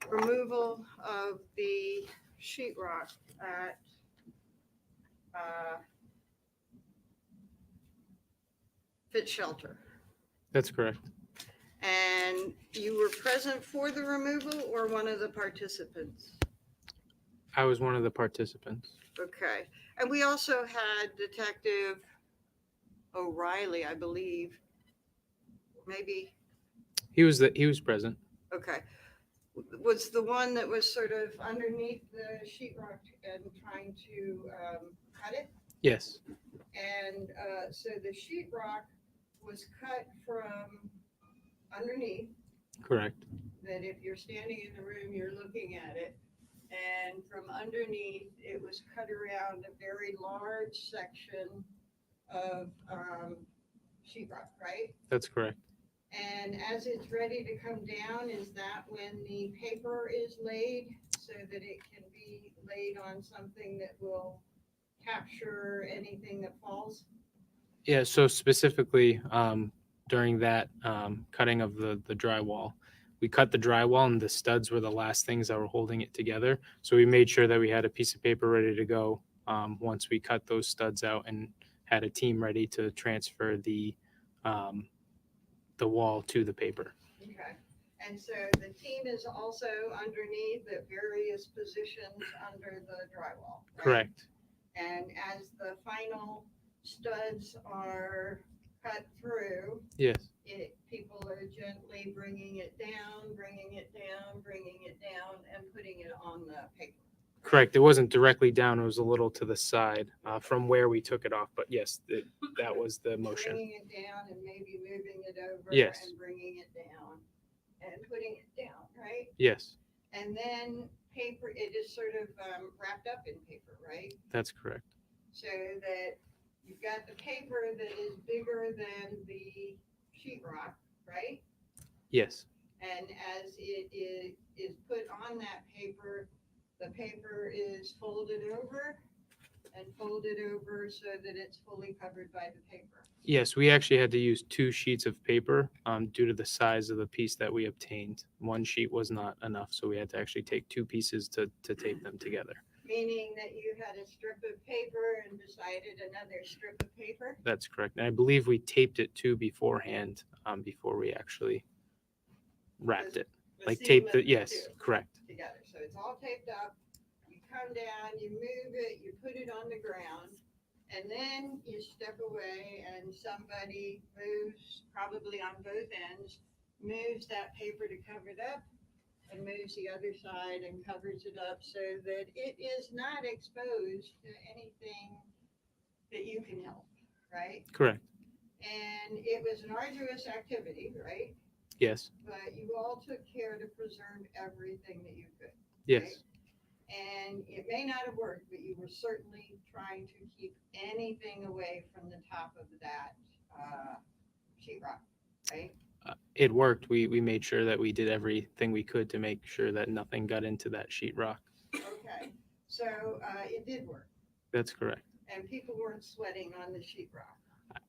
removal of the sheetrock at Fit Shelter. That's correct. And you were present for the removal or one of the participants? I was one of the participants. Okay. And we also had Detective O'Reilly, I believe. Maybe, He was present. okay. Was the one that was sort of underneath the sheetrock and trying to cut it? Yes. And so the sheetrock was cut from underneath, Correct. that if you're standing in the room, you're looking at it. And from underneath, it was cut around a very large section of sheetrock, right? That's correct. And as it's ready to come down, is that when the paper is laid so that it can be laid on something that will capture anything that falls? Yeah. So specifically, during that cutting of the drywall, we cut the drywall and the studs were the last things that were holding it together. So we made sure that we had a piece of paper ready to go once we cut those studs out, and had a team ready to transfer the wall to the paper. Okay. And so the team is also underneath at various positions under the drywall, right? Correct. And as the final studs are cut through, Yes. people are gently bringing it down, bringing it down, bringing it down, and putting it on the paper. Correct. It wasn't directly down. It was a little to the side from where we took it off. But yes, that was the motion. Bringing it down and maybe moving it over Yes. and bringing it down and putting it down, right? Yes, And then paper, it is sort of wrapped up in paper, right? that's correct. So that you've got the paper that is bigger than the sheetrock, right? Yes. And as it is put on that paper, the paper is folded over and folded over so that it's fully covered by the paper. Yes, we actually had to use 2 sheets of paper due to the size of the piece that we obtained. 1 sheet was not enough, so we had to actually take 2 pieces to tape them together. Meaning that you had a strip of paper and decided another strip of paper? That's correct. And I believe we taped it too beforehand before we actually wrapped it. The Like seam taped of it, the yes, two correct. together. So it's all taped up. You come down, you move it, you put it on the ground, and then you step away and somebody moves, probably on both ends, moves that paper to cover it up and moves the other side and covers it up so that it is not exposed to anything that you can help, right? Correct. And it was an arduous activity, right? Yes. But you all took care to preserve everything that you could. Yes. Right? And it may not have worked, but you were certainly trying to keep anything away from the top of that sheetrock, right? It worked. We made sure that we did everything we could to make sure that nothing got into that sheetrock. Okay, so it did work, That's correct. and people weren't sweating on the sheetrock.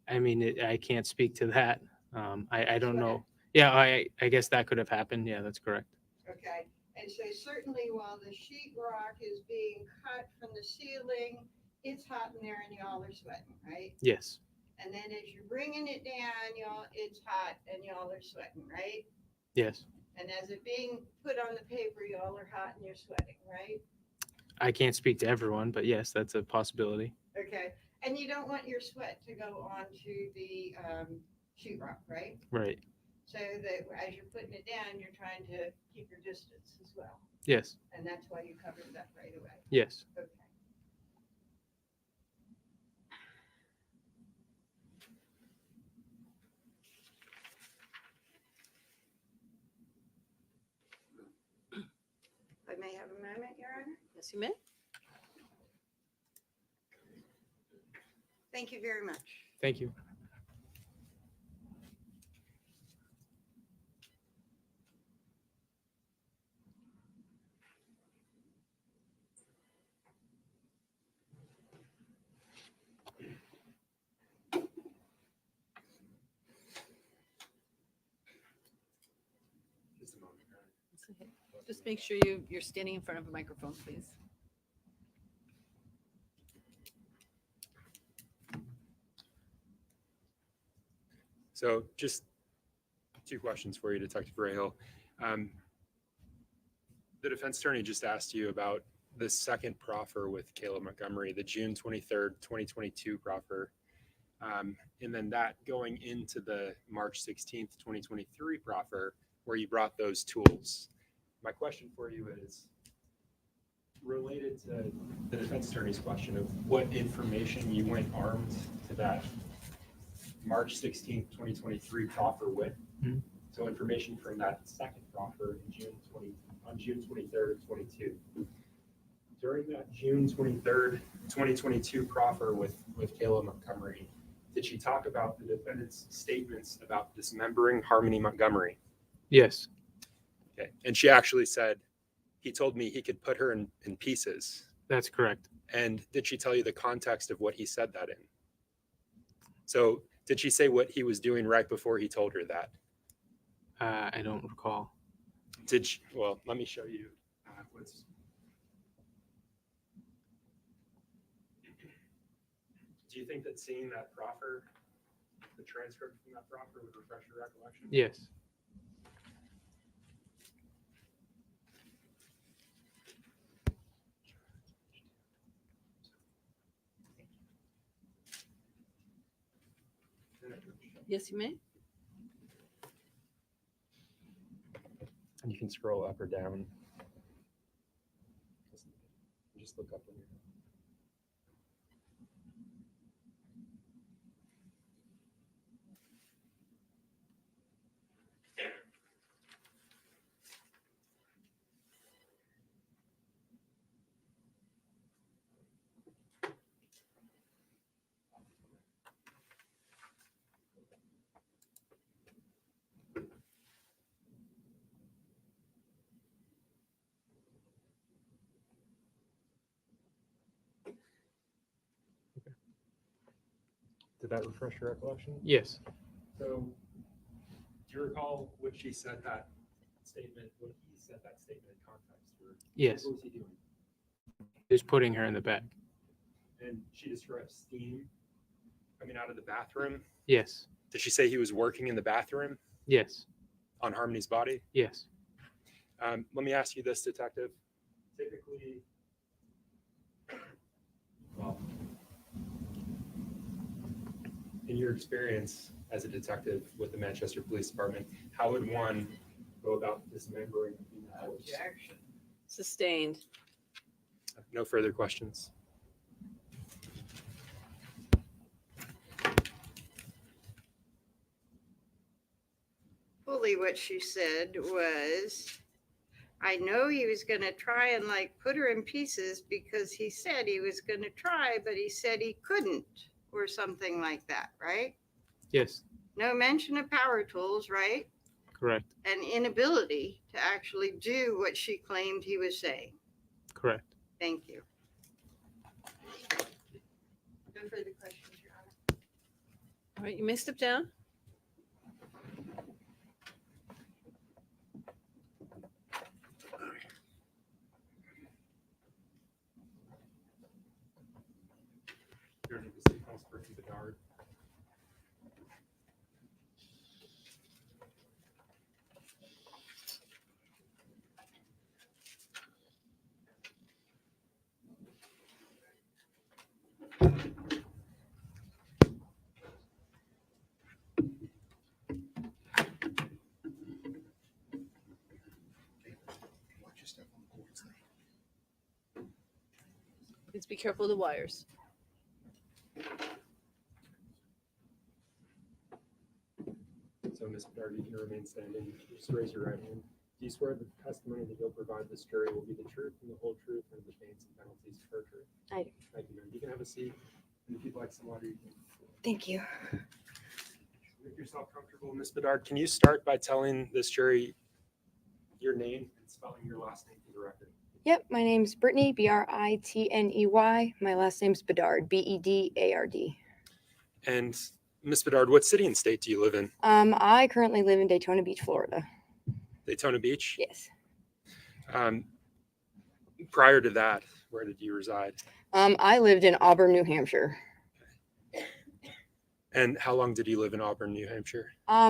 I mean, I can't speak to that. I don't Sweater. know. Yeah, I guess that could have happened. Yeah, that's correct. Okay, and so certainly while the sheetrock is being cut from the ceiling, it's hot in there and y'all are sweating, right? Yes. And then as you're bringing it down, y'all, it's hot and y'all are sweating, right? Yes. And as it being put on the paper, y'all are hot and you're sweating, right? I can't speak to everyone, but yes, that's a possibility. Okay, and you don't want your sweat to go onto the sheetrock, right? Right. So that as you're putting it down, you're trying to keep your distance as well. Yes. And that's why you covered it up right away. Yes. Okay. I may have a moment, Your Honor. Yes, you may. Thank you very much. Thank you. Okay. Just make sure you're standing in front of a microphone, please. So just two questions for you, Detective Rahal. The defense attorney just asked you about the second proffer with Caleb Montgomery, the June 23rd, 2022 proffer. And then that going into the March 16th, 2023 proffer, where you brought those tools. My question for you is related to the defense attorney's question of what information you went armed to that March 16th, 2023 proffer with. Mhm. So information from that second proffer in on June 23rd, 22. During that June 23rd, 2022 proffer with Kayla Montgomery, did she talk about the defendant's statements about dismembering Harmony Montgomery? Yes, Okay. And she actually said, he told me he could put her in pieces. that's correct. And did she tell you the context of what he said that in? So did she say what he was doing right before he told her that? I don't recall. Did she, well, let me show you what's. Do you think that seeing that proffer, the transcript from that proffer would refresh your recollection? Yes. Yes, you may. And you can scroll up or down. Just look up. Did that refresh your recollection? Yes. So, do you recall what she said that statement, what he said that statement in context? Or Yes. what was he doing? Just putting her in the bed. And she described steam coming out of the bathroom. Yes. Did she say he was working in the bathroom Yes. on Harmony's body? Yes. Let me ask you this, detective. Typically, well, in your experience as a detective with the Manchester Police Department, how would one go about dismembering a female horse? Sustained. No further questions. Fully what she said was, I know he was going to try and like put her in pieces because he said he was going to try, but he said he couldn't, or something like that, right? Yes. No mention of power tools, right? Correct. An inability to actually do what she claimed he was saying. Correct. Thank you. No further questions, Your Honor. All right, you may step down. Your name is Councilperson Bedard. Watch your step on the cords there. Please be careful of the wires. So, Ms. Bedard, you can remain standing. Just raise your right hand. Do you swear that the testimony that you'll provide this jury will be the truth and the whole truth and the pains and penalties of perjury? I do. Thank you, ma'am. You can have a seat. And if you'd like some water, you can. Thank you. Make yourself comfortable, Ms. Bedard. Can you start by telling this jury your name and spelling your last name for the record? Yep, my name's Brittany, Britney. My last name's Bedard, Bedard. And Ms. Bedard, what city and state do you live in? I currently live in Daytona Beach, Florida. Daytona Beach? Yes. Prior to that, where did you reside? I lived in Auburn, New Hampshire. And how long did you live in Auburn, New Hampshire? I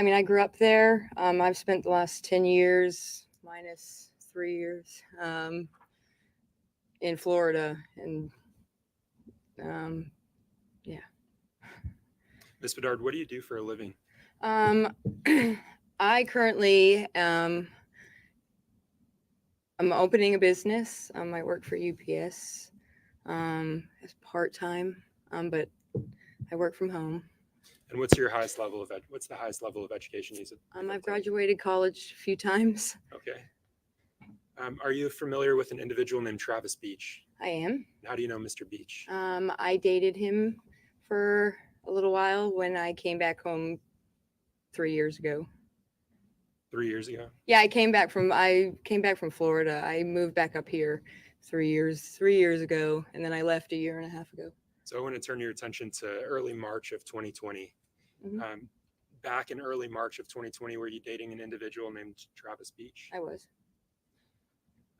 mean, I grew up there. I've spent the last 10 years, minus 3 years, in Florida. And yeah. Ms. Bedard, what do you do for a living? I currently, I'm opening a business. I work for UPS, as part-time, but I work from home. And what's the highest level of education you've I've graduated college a few times. Okay. Are you familiar with an individual named Travis Beach? I am. How do you know Mr. Beach? I dated him for a little while when I came back home 3 years ago. 3 years ago? Yeah, I came back from Florida. I moved back up here 3 years ago, and then I left a year and a half ago. So I want to turn your attention to early March of 2020. Mhm. Back in early March of 2020, were you dating an individual named Travis Beach? I was.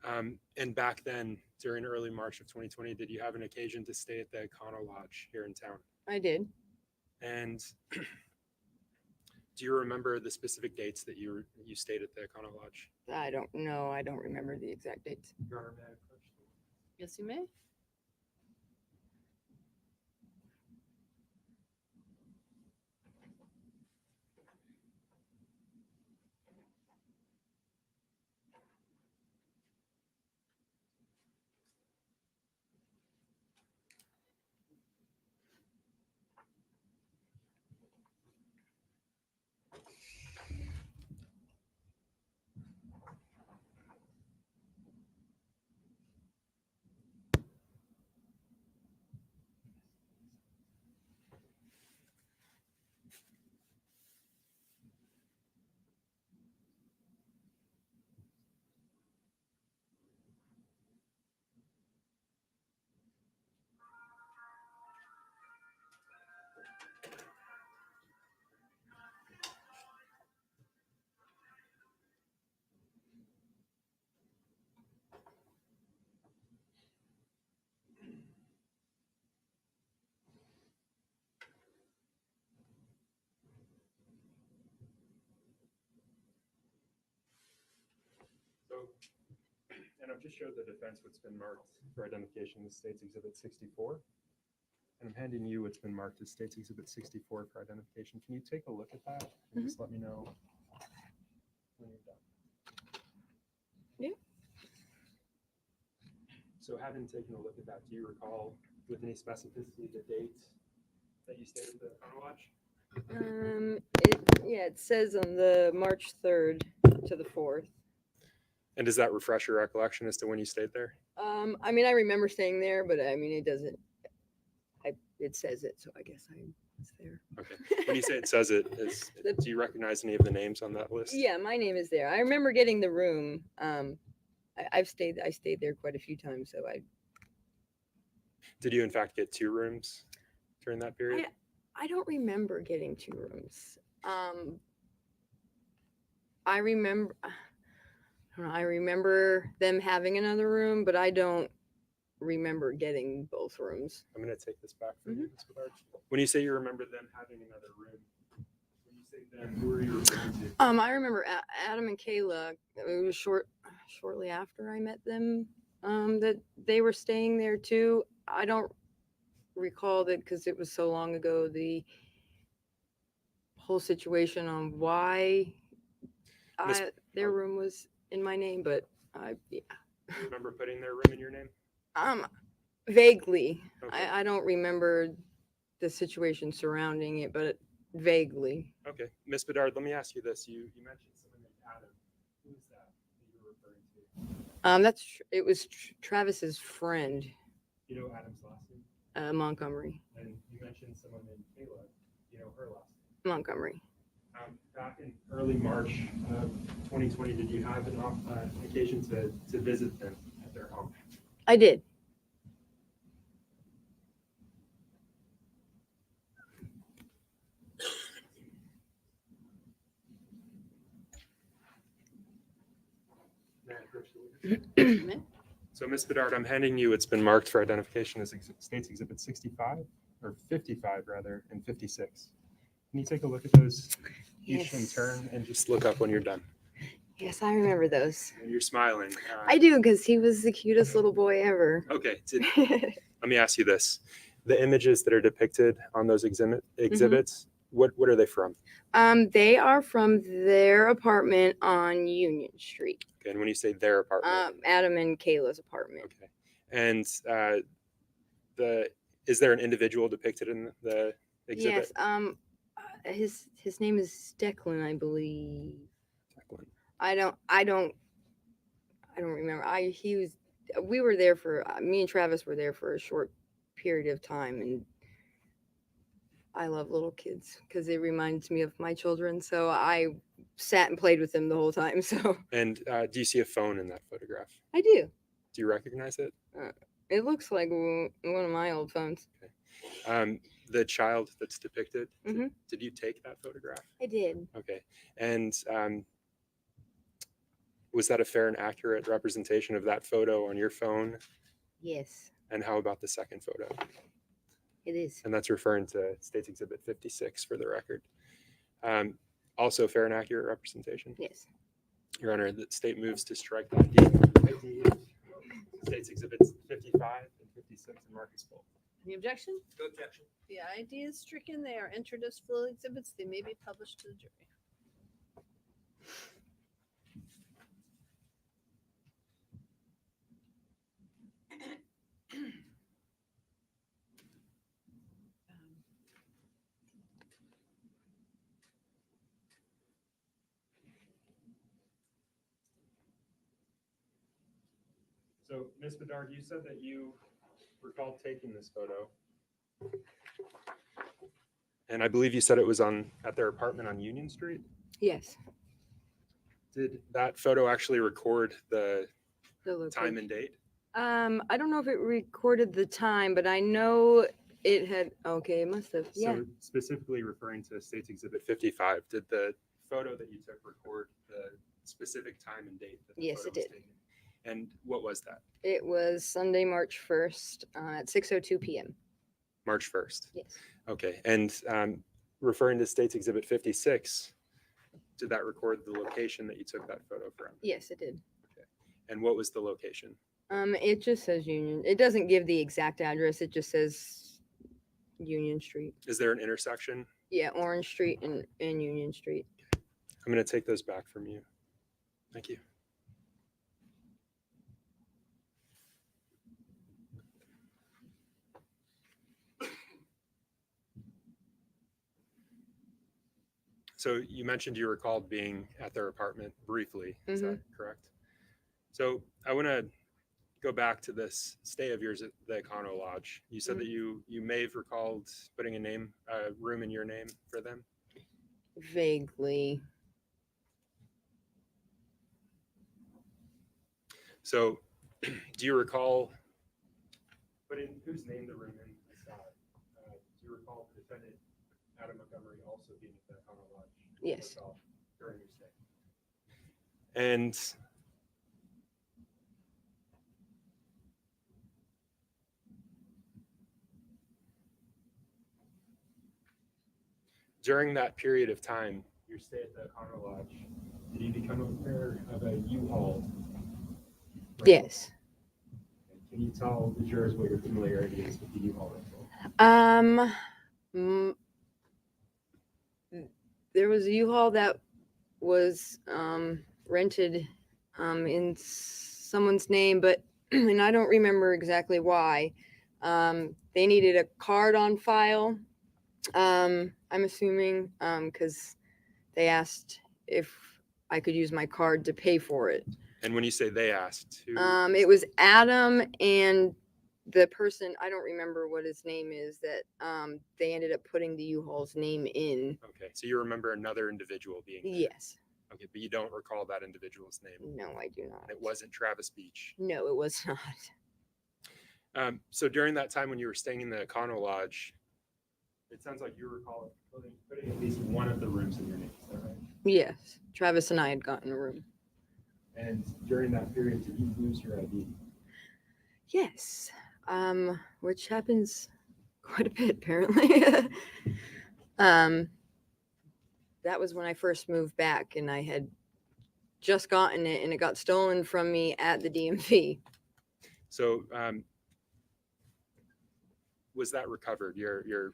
And back then, during early March of 2020, did you have an occasion to stay at the Econo Lodge here in town? I did. And do you remember the specific dates that you stayed at the Econo Lodge? I don't know. I don't remember the exact dates. Your Honor, may I approach the- Yes, you may. So, and I've just showed the defense what's been marked for identification as State's Exhibit 64. And I'm handing you what's been marked as State's Exhibit 64 for identification. Can you take a look at that and just let me know when you're done? Yeah. So having taken a look at that, do you recall with any specificity the date that you stayed at the Econo Lodge? It says on the March 3rd to the 4th. And does that refresh your recollection as to when you stayed there? I mean, I remember staying there, but I mean, it doesn't. It says it, so I guess I was there. Okay. When you say it says it, do you recognize any of the names on that list? Yeah, my name is there. I remember getting the room. I stayed there quite a few times, so I. Did you in fact get 2 rooms during that period? I don't remember getting 2 rooms. I remember. I don't know, I remember them having another room, but I don't remember getting both rooms. I'm going to take this back from you, Ms. Bedard. When you say you remember them having another room, when you say them, who are you referring to? I remember Adam and Kayla. It was shortly after I met them that they were staying there too. I don't recall that because it was so long ago. The whole situation on why their room was in my name, but yeah. Do you remember putting their room in your name? Vaguely. Okay. I don't remember the situation surrounding it, but vaguely. Okay. Ms. Bedard, let me ask you this. You mentioned someone named Adam. Who is that you were referring to? It was Travis's friend, You know Adam's last name? Montgomery. And you mentioned someone named Kayla. You know her last name? Montgomery. Back in early March of 2020, did you have an occasion to visit them at their home? I did. So, Ms. Bedard, I'm handing you, it's been marked for identification as States Exhibit 65, or 55 rather, and 56. Can you take a look at those each in Yes. turn and just look up when you're done? Yes, I remember those. And you're smiling. I do, because he was the cutest little boy ever. Okay, let me ask you this. The images that are depicted on those exhibits, what are they from? They are from their apartment on Union Street. Okay, and when you say their apartment, Adam and Kayla's apartment. okay. And is there an individual depicted in the exhibit? Yes. His name is Declan, I believe. Declan. I don't remember. We were there for, me and Travis were there for a short period of time, and I love little kids because it reminds me of my children. So I sat and played with them the whole time. So And do you see a phone in that photograph? I do. Do you recognize it? It looks like one of my old phones. The child that's depicted, Mhm. did you take that photograph? I did. Okay. And was that a fair and accurate representation of that photo on your phone? Yes, And how about the second photo? it is. And that's referring to States Exhibit 56 for the record. Also fair and accurate representation? Yes. Your Honor, the state moves to strike the ID of States Exhibits 55 and 56 and Marcus Bolt. Any objection? No objection. The ID is stricken. They are entered as full exhibits. They may be published to the jury. So, Ms. Bedard, you said that you recalled taking this photo. And I believe you said it was at their apartment on Union Street. Yes. Did that photo actually record the The location. time and date? I don't know if it recorded the time, but I know it had. Okay, it must have. Yeah. So specifically referring to States Exhibit 55, did the photo that you took record the specific time and date that the Yes, photo it was did. taken? And what was that? It was Sunday, March 1st at 6:02 p.m. March 1st. Yes. Okay. And referring to States Exhibit 56, did that record the location that you took that photo from? Yes, it did. And what was the location? It just says Union. It doesn't give the exact address. It just says Union Street. Is there an intersection? Yeah, Orange Street and Union Street. I'm going to take those back from you. Thank you. So you mentioned you recalled being at their apartment briefly. Is that correct? So I want to go back to this stay of yours at the Econo Lodge. You said that you may have recalled putting a room in your name for them. Vaguely. So do you recall putting whose name the room in? I saw it. Do you recall the defendant, Adam Montgomery, also being at the Econo Lodge? Yes. During your stay. And during that period of time, your stay at the Econo Lodge, did you become aware of a U-Haul? Yes. Can you tell the jurors what your familiarity is with the U-Haul rental? There was a U-Haul that was rented in someone's name, but and I don't remember exactly why. They needed a card on file. I'm assuming because they asked if I could use my card to pay for it. And when you say they asked, who? It was Adam and the person, I don't remember what his name is, that they ended up putting the U-Haul's name in. Okay, so you remember another individual being there. Yes. Okay, but you don't recall that individual's name. No, I do not. It wasn't Travis Beach. No, it was not. So during that time when you were staying in the Econo Lodge, it sounds like you recall putting at least one of the rooms in your name. Is that right? Yes. Travis and I had gotten a room. And during that period, did you lose your ID? Yes, which happens quite a bit apparently. That was when I first moved back, and I had just gotten it, and it got stolen from me at the DMV. So was that recovered? Your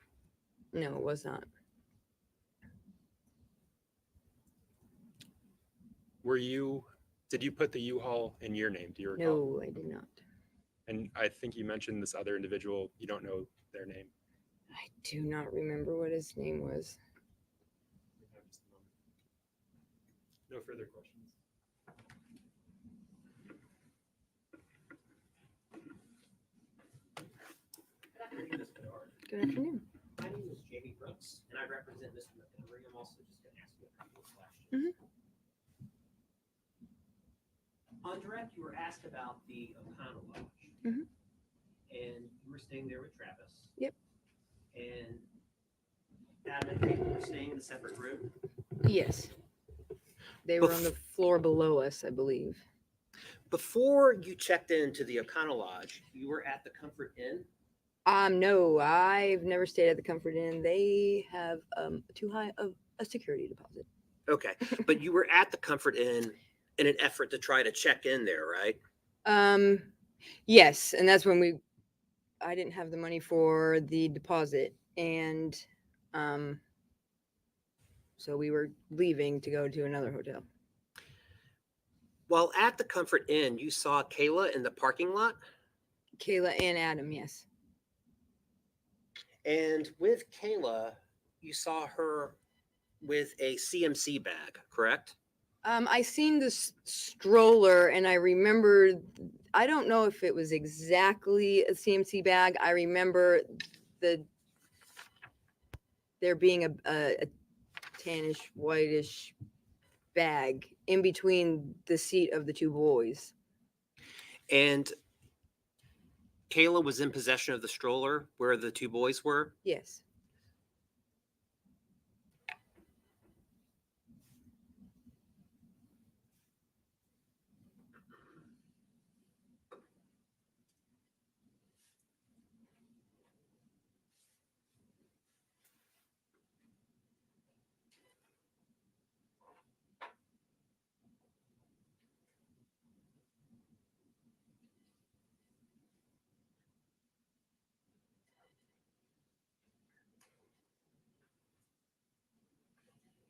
No, it was not. did you put the U-Haul in your name? Do you recall? No, I did not. And I think you mentioned this other individual. You don't know their name. I do not remember what his name was. No further questions. Good afternoon, Ms. Bedard. Good afternoon. My name is Jamie Brooks, and I represent Mr. Montgomery. I'm also just going to ask you a couple of questions. On direct, you were asked about the O'Connell Lodge. Mhm. And you were staying there with Travis. Yep. And Adam and Kate were staying in a separate room. Yes. They were on the floor below us, I believe. Before you checked into the O'Connell Lodge, you were at the Comfort Inn. No, I've never stayed at the Comfort Inn. They have too high of a security deposit. Okay, but you were at the Comfort Inn in an effort to try to check in there, right? Yes, and that's when I didn't have the money for the deposit, and so we were leaving to go to another hotel. While at the Comfort Inn, you saw Kayla in the parking lot. Kayla and Adam, yes. And with Kayla, you saw her with a CMC bag, correct? I seen this stroller, and I remember, I don't know if it was exactly a CMC bag. I remember there being a tannish, whitish bag in between the seat of the two boys. And Kayla was in possession of the stroller where the two boys were. Yes.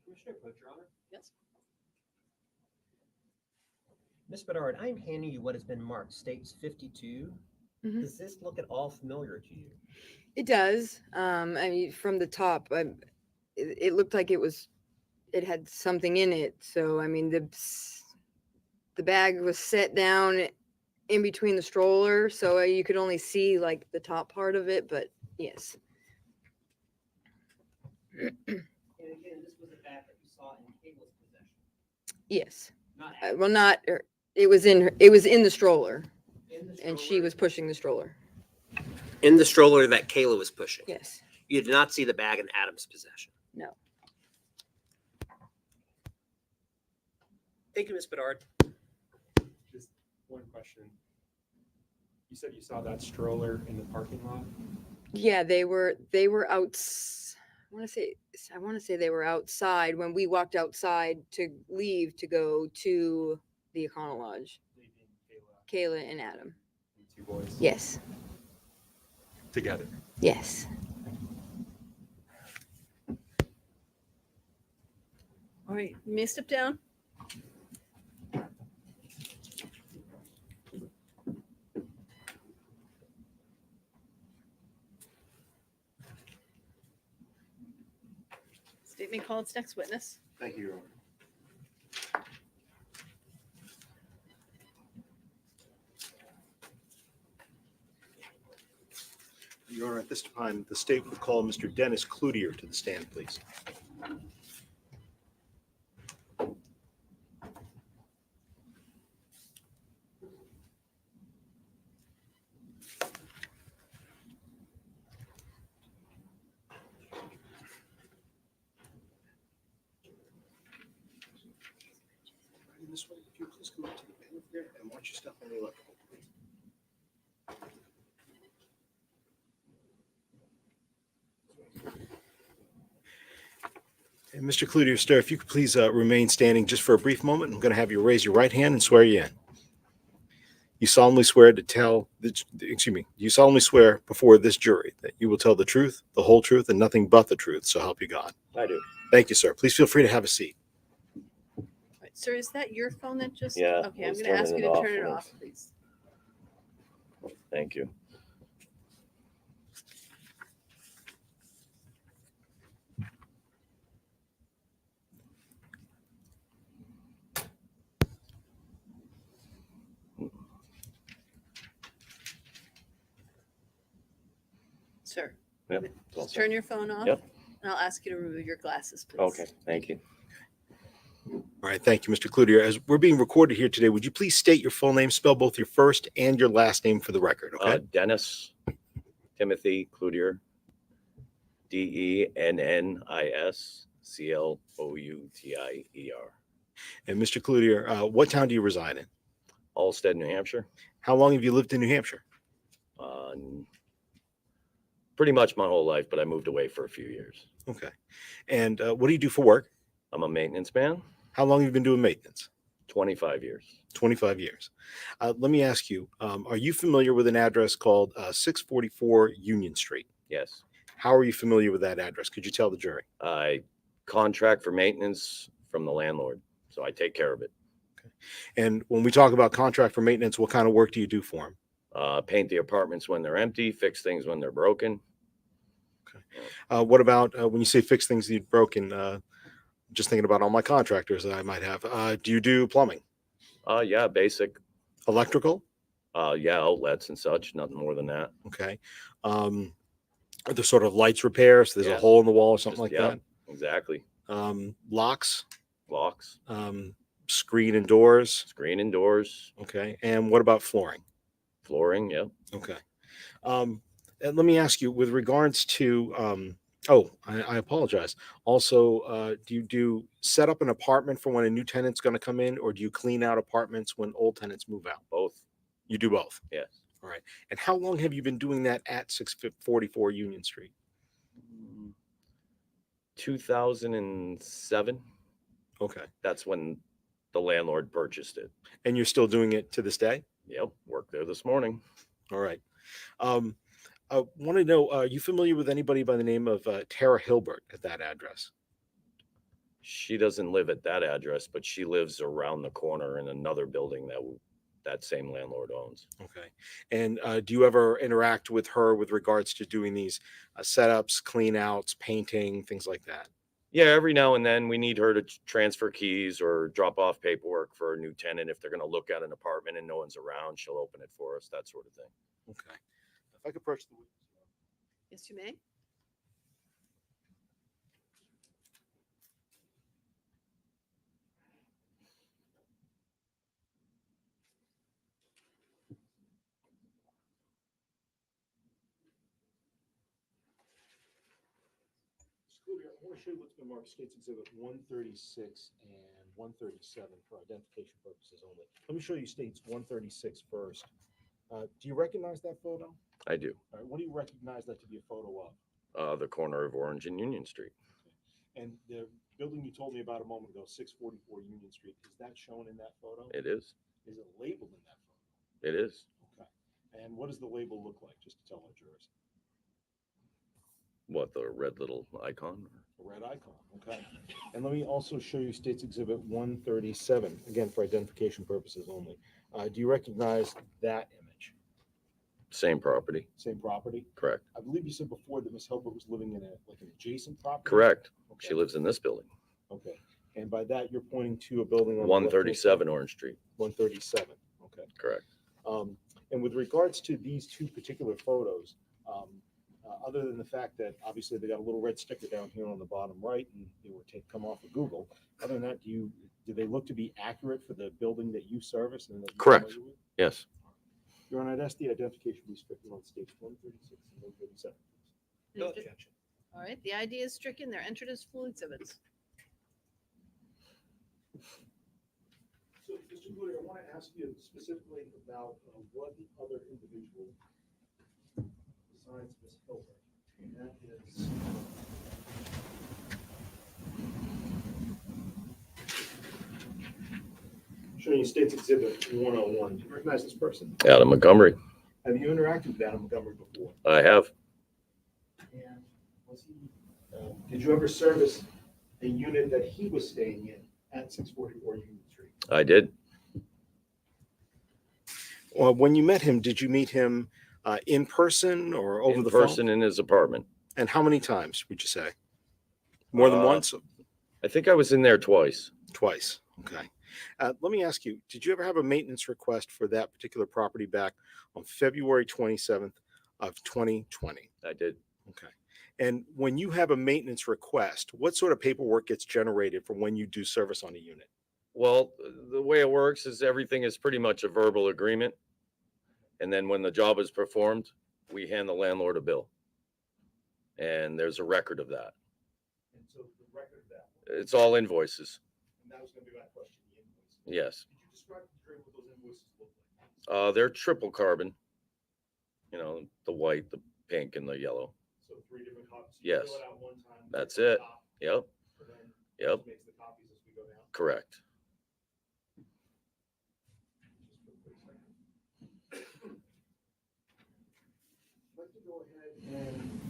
Commissioner Poach, Your Honor. Yes. Ms. Bedard, I'm handing you what has been marked States 52. Mhm. Does this look at all familiar to you? It does. I mean, from the top, it looked like it had something in it. So, I mean, the bag was set down in between the stroller, so you could only see like the top part of it. But yes, And again, this was a bag that you saw in Kayla's possession. yes. Not Well, not. It was in the stroller, in the and she stroller. was pushing the stroller. In the stroller that Kayla was pushing. Yes. You did not see the bag in Adam's possession. No. Thank you, Ms. Bedard. Just one question. You said you saw that stroller in the parking lot. Yeah, they were out. I want to say they were outside when we walked outside to leave to go to the O'Connell Lodge. Leaving Kayla and Adam. and the two boys Yes. together. Yes. All right, you may step down. State may call its next witness. Thank you, Your Honor. Your Honor, at this time, the state would call Mr. Dennis Cloutier to the stand, please. this way. If you please come up to the bench here and watch your step on the electrical, please. And Mr. Cloutier, sir, if you could please remain standing just for a brief moment. I'm going to have you raise your right hand and swear you in. You solemnly swear to tell, you solemnly swear before this jury that you will tell the truth, the whole truth, and nothing but the truth, so help you God. I do. Thank you, sir. Please feel free to have a seat. All right, sir, is that your phone that just? Yeah, Okay, I I'm was gonna ask turning you it to off turn it when off, please. Thank you. Sir, Yep. it's all just set. turn your phone off. Yep. And I'll ask you to remove your glasses, please. Okay, thank you. All right, thank you, Mr. Cloutier. As we're being recorded here today, would you please state your full name, spell both your first and your last name for the record, okay? Dennis Timothy Cloutier, DennisCloutier. And Mr. Cloutier, what town do you reside in? Allstead, New Hampshire. How long have you lived in New Hampshire? Uh, Pretty much my whole life, but I moved away for a few years. Okay. And what do you do for work? I'm a maintenance man, How long have you been doing maintenance? 25 years. 25 years. Let me ask you, are you familiar with an address called 644 Union Street? Yes. How are you familiar with that address? Could you tell the jury? I contract for maintenance from the landlord, so I take care of it. And when we talk about contract for maintenance, what kind of work do you do for them? Paint the apartments when they're empty, fix things when they're broken. What about when you say fix things you've broken? Just thinking about all my contractors that I might have. Do you do plumbing? Yeah, basic. Electrical? Yeah, outlets and such, nothing more than that. Okay. Are there sort of lights repairs? There's a Yes. hole in the wall or something Just- like yeah, that? exactly. Locks? Locks, Screen and doors? screen and doors, Okay. And what about flooring? flooring, yeah. Okay. And let me ask you with regards to, I apologize. Also, do you do set up an apartment for when a new tenant's going to come in, or do you clean out apartments when old tenants move out? Both, You do both. yes. All right. And how long have you been doing that at 644 Union Street? 2007, Okay. that's when the landlord purchased it. And you're still doing it to this day? Yep, worked there this morning. All right. I want to know, are you familiar with anybody by the name of Tara Hilbert at that address? She doesn't live at that address, but she lives around the corner in another building that same landlord owns. Okay. And do you ever interact with her with regards to doing these setups, clean outs, painting, things like that? Yeah, every now and then we need her to transfer keys or drop off paperwork for a new tenant. If they're going to look at an apartment and no one's around, she'll open it for us, that sort of thing. Okay. If I could approach the witness. Yes, you may. I want to show you what's been marked States Exhibit 136 and 137 for identification purposes only. Let me show you States 136 first. Do you recognize that photo? I do. All right. What do you recognize that to be a photo of? The corner of Orange and Union Street. And the building you told me about a moment ago, 644 Union Street, is that shown in that photo? It is. Is it labeled in that photo? It is. Okay. And what does the label look like, just to tell our jurors? What, the red little icon? A red icon, okay. And let me also show you States Exhibit 137, again, for identification purposes only. Do you recognize that image? Same property. Same property? Correct. I believe you said before that Ms. Hilbert was living in an adjacent property? Correct. Okay. She lives in this building. Okay. And by that, you're pointing to a building on the left-hand 137 side? Orange Street. 137, okay. Correct. And with regards to these two particular photos, other than the fact that obviously they got a little red sticker down here on the bottom right and they were come off of Google, other than that, do they look to be accurate for the building that you service? And that you're Correct. familiar with? Yes. Your Honor, I'd ask the identification be stricken on States 136 and 137. No Objection. All right, the ID is stricken. They're entered as full exhibits. So Flutie, I want to ask you specifically about one other individual besides Ms. Hilbert, and that is showing you State's Exhibit 101. Do you recognize this person? Adam Montgomery. Have you interacted with Adam Montgomery before? I have. And was he, did you ever service a unit that he was staying in at 644 Union Street? I did. Well, when you met him, did you meet him in person or over In the person phone? in his apartment. And how many times would you say? More than Uh, once? I think I was in there twice. Twice. Okay. Let me ask you, did you ever have a maintenance request for that particular property back on February 27th of 2020? I did. Okay. And when you have a maintenance request, what sort of paperwork gets generated from when you do service on a unit? Well, the way it works is everything is pretty much a verbal agreement. And then when the job is performed, we hand the landlord a bill. And there's a record of that. And so the record of that, It's all invoices. and that was going to be my question, the invoice. Yes. Could you describe to Jerry what those invoices look like? They're triple carbon. You know, the white, the pink, and the yellow. So 3 different copies. You Yes. fill it out one time, That's put the it. top, Yep. and then Yep. just makes the copies as we go down. Correct. Just for a quick second. I'd like to go ahead and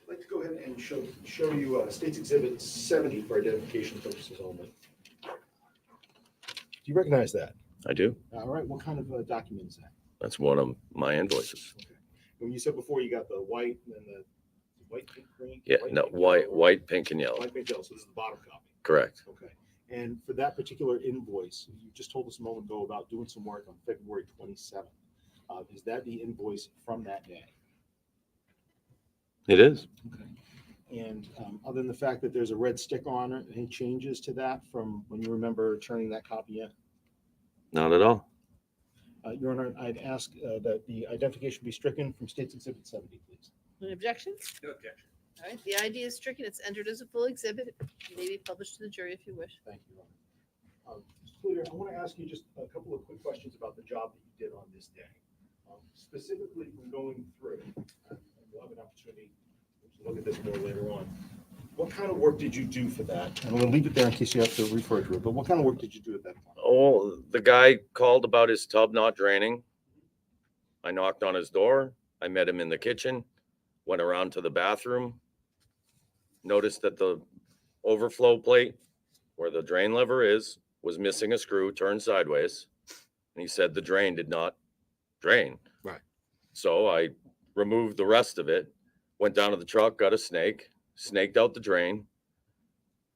I'd like to go ahead and show you State's Exhibit 70 for identification purposes only. Do you recognize that? I do. All right, what kind of document is that? That's one of my invoices. Okay. When you said before you got the white and then the white, pink, green? Yeah, no, pink, white, yellow, white, pink, and yellow. White, pink, yellow, so this is the bottom copy. Correct. Okay. And for that particular invoice, you just told us a moment ago about doing some work on February 27th. Is that the invoice from that day? It is. Okay. And other than the fact that there's a red stick on it, any changes to that from when you remember turning that copy in? Not at all. Your Honor, I'd ask that the identification be stricken from State's Exhibit 70, please. An objection? No objection. All right, the ID is stricken. It's entered as a full exhibit. It may be published to the jury if you wish. Thank you, Your Honor. Mr. Flutie, I want to ask you just a couple of quick questions about the job that you did on this day. Specifically, from going through, and we'll have an opportunity to look at this more later on. What kind of work did you do for that? And I'm going to leave it there in case you have to refer to it, but what kind of work did you do at that time? Oh, the guy called about his tub not draining. I knocked on his door. I met him in the kitchen, went around to the bathroom, noticed that the overflow plate where the drain lever is was missing a screw turned sideways. And he said the drain did not drain. Right. So I removed the rest of it, went down to the truck, got a snake, snaked out the drain,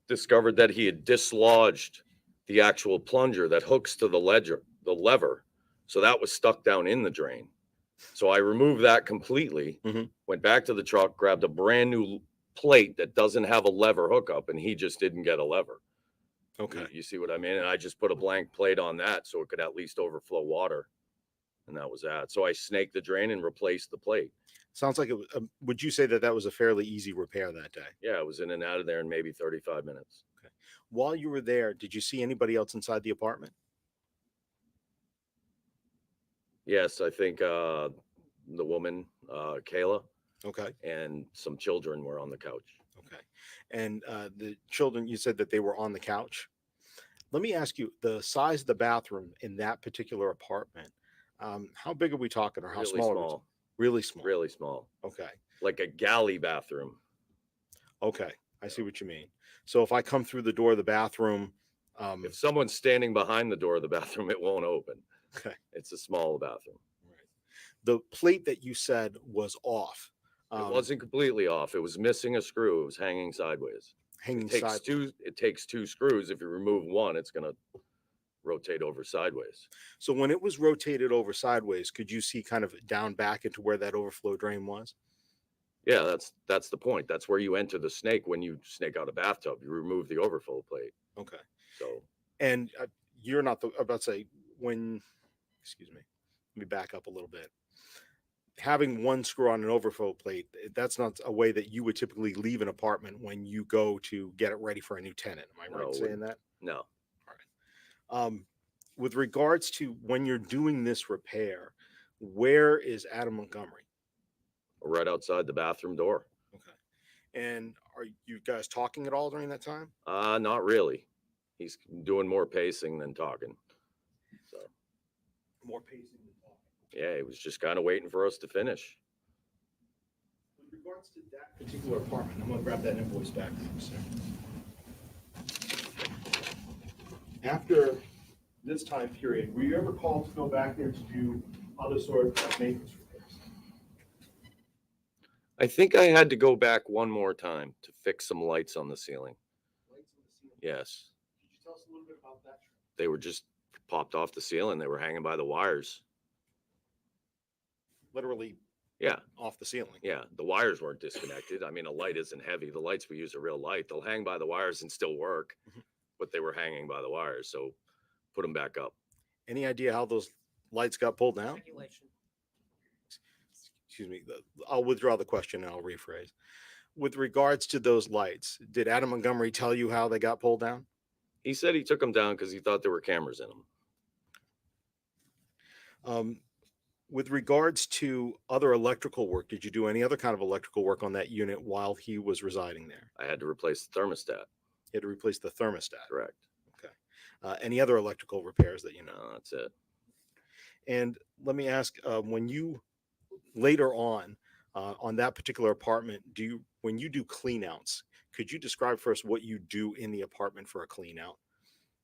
discovered that he had dislodged the actual plunger that hooks to the lever. So that was stuck down in the drain. So I removed that completely, went back to the truck, grabbed a brand new plate that doesn't have a lever hookup, and he just didn't get a lever. Okay. You see what I mean? And I just put a blank plate on that so it could at least overflow water. And that was that. So I snaked the drain and replaced the plate. Sounds like it was, would you say that that was a fairly easy repair that day? Yeah, it was in and out of there in maybe 35 minutes. Okay. While you were there, did you see anybody else inside the apartment? Yes, I think the woman, Kayla, Okay. and some children were on the couch. Okay. And the children, you said that they were on the couch. Let me ask you, the size of the bathroom in that particular apartment, how big are we talking or how Really small? Are we small. talking? Really small. Really small. Okay. Like a galley bathroom. Okay. I see what you mean. So if I come through the door of the bathroom, If someone's standing behind the door of the bathroom, it won't open. okay. It's a small bathroom. The plate that you said was off. It wasn't completely off. It was missing a screw. It was hanging sideways. hanging It takes two screws. If you remove one, it's going to rotate over sideways. So when it was rotated over sideways, could you see kind of down back into where that overflow drain was? Yeah, that's the point. That's where you enter the snake when you snake out a bathtub. You remove the overflow plate. Okay. So And you're not about to say, excuse me, let me back up a little bit. Having one screw on an overflow plate, that's not a way that you would typically leave an apartment when you go to get it ready for a new tenant. Am I right No, in saying that? No, With regards to when you're doing this repair, where is Adam Montgomery? right outside the bathroom door. Okay. And are you guys talking at all during that time? Not really. He's doing more pacing than talking. So, More pacing than talking. yeah, he was just kind of waiting for us to finish. With regards to that particular apartment, I'm gonna grab that invoice back for a second. After this time period, were you ever called to go back there to do other sort of maintenance repairs? I think I had to go back one more time to fix some lights on the ceiling. Lights on the ceiling? Yes, Could you tell us a little bit about that? they were just popped off the ceiling. They were hanging by the wires. Literally Yeah, off the ceiling. yeah. The wires weren't disconnected. I mean, a light isn't heavy. The lights we use are real light. They'll hang by the wires and still work, but they were hanging by the wires. So put them back up. Any idea how those lights got pulled down? Speculation. Excuse me. I'll withdraw the question and I'll rephrase. With regards to those lights, did Adam Montgomery tell you how they got pulled down? He said he took them down because he thought there were cameras in them. With regards to other electrical work, did you do any other kind of electrical work on that unit while he was residing there? I had to replace the thermostat. You had to replace the thermostat. Correct. Okay. Any other electrical repairs that you know? No, that's it. And let me ask, when you later on that particular apartment, when you do clean outs, could you describe for us what you do in the apartment for a clean out?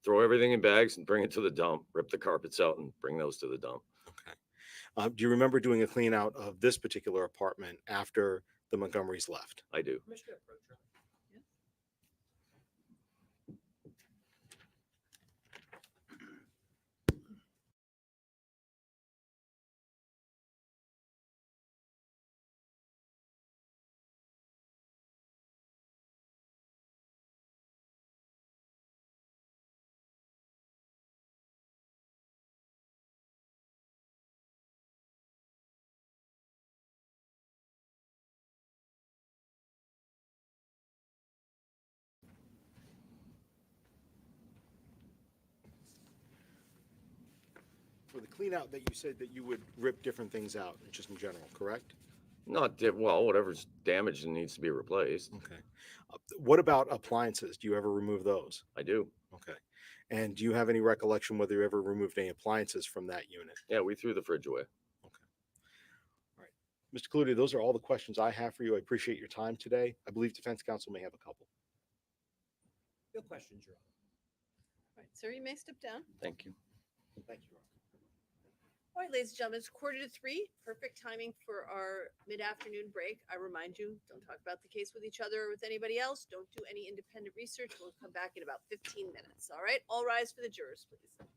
Throw everything in bags and bring it to the dump. Rip the carpets out and bring those to the dump. Okay. Do you remember doing a clean out of this particular apartment after the Montgomerys left? I do. Commissioner Pro Tem. For the clean out that you said that you would rip different things out, just in general, correct? Well, whatever's damaged and needs to be replaced. Okay. What about appliances? Do you ever remove those? I do. Okay. And do you have any recollection whether you ever removed any appliances from that unit? Yeah, we threw the fridge away. Okay. All right. Mr. Clutie, those are all the questions I have for you. I appreciate your time today. I believe defense counsel may have a couple. No questions, Your Honor. All right, sir, you may step down. Thank you. Thank you. All right, ladies and gentlemen, it's 2:45. Perfect timing for our mid-afternoon break. I remind you, don't talk about the case with each other or with anybody else. Don't do any independent research. We'll come back in about 15 minutes. All right, all rise for the jurors, please.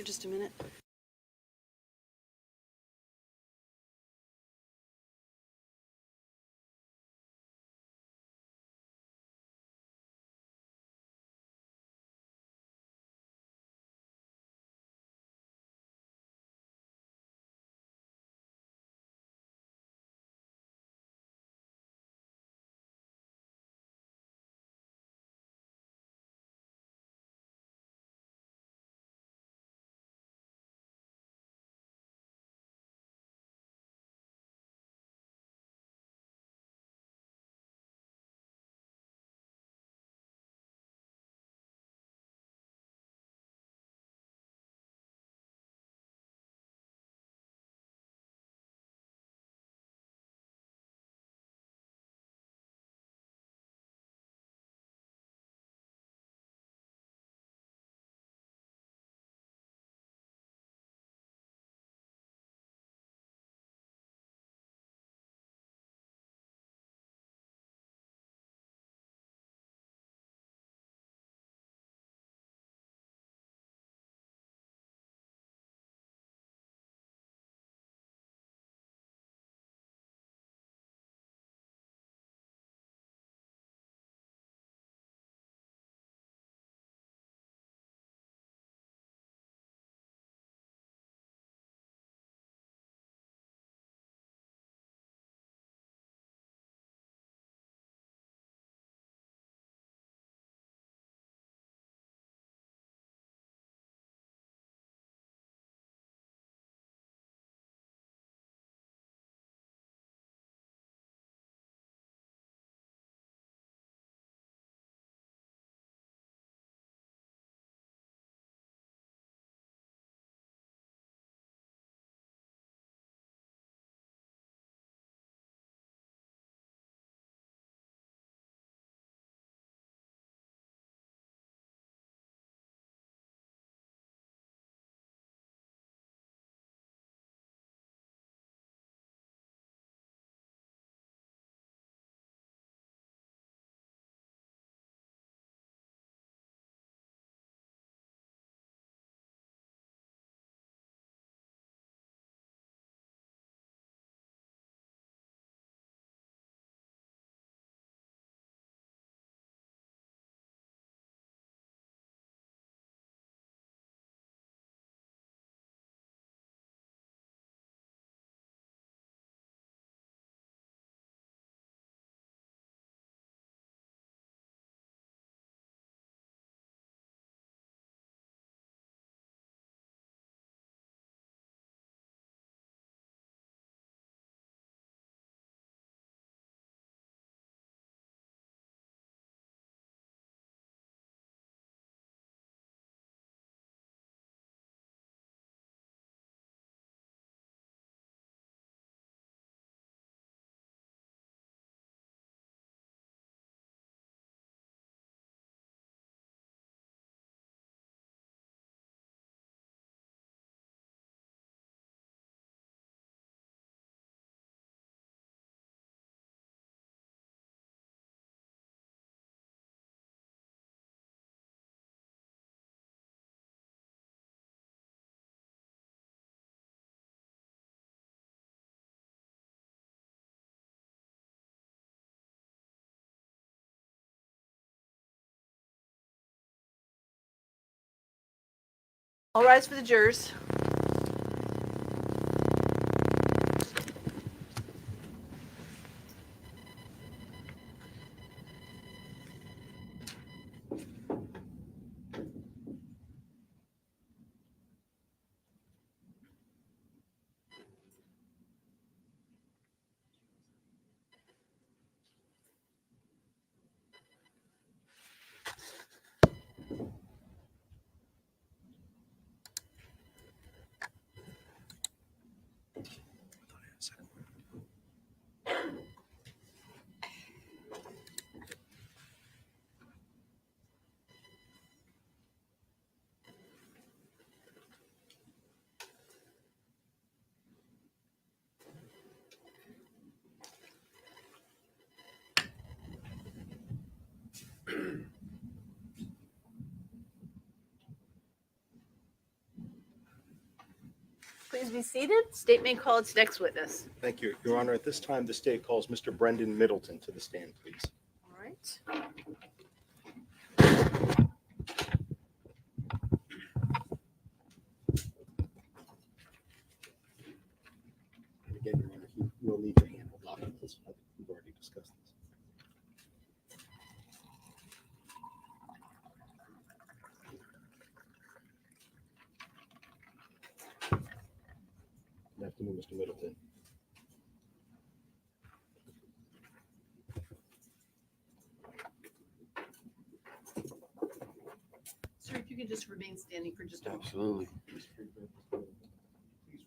Just a minute. All rise for the jurors. Please be seated. State may call its next witness. Thank you. Your Honor, at this time, the state calls Mr. Brendan Middleton to the stand, please. All right. And again, Your Honor, he will need to handle documents. I think we've already discussed this. Good afternoon, Mr. Middleton. Sir, if you could just remain standing for just a moment. Absolutely. Please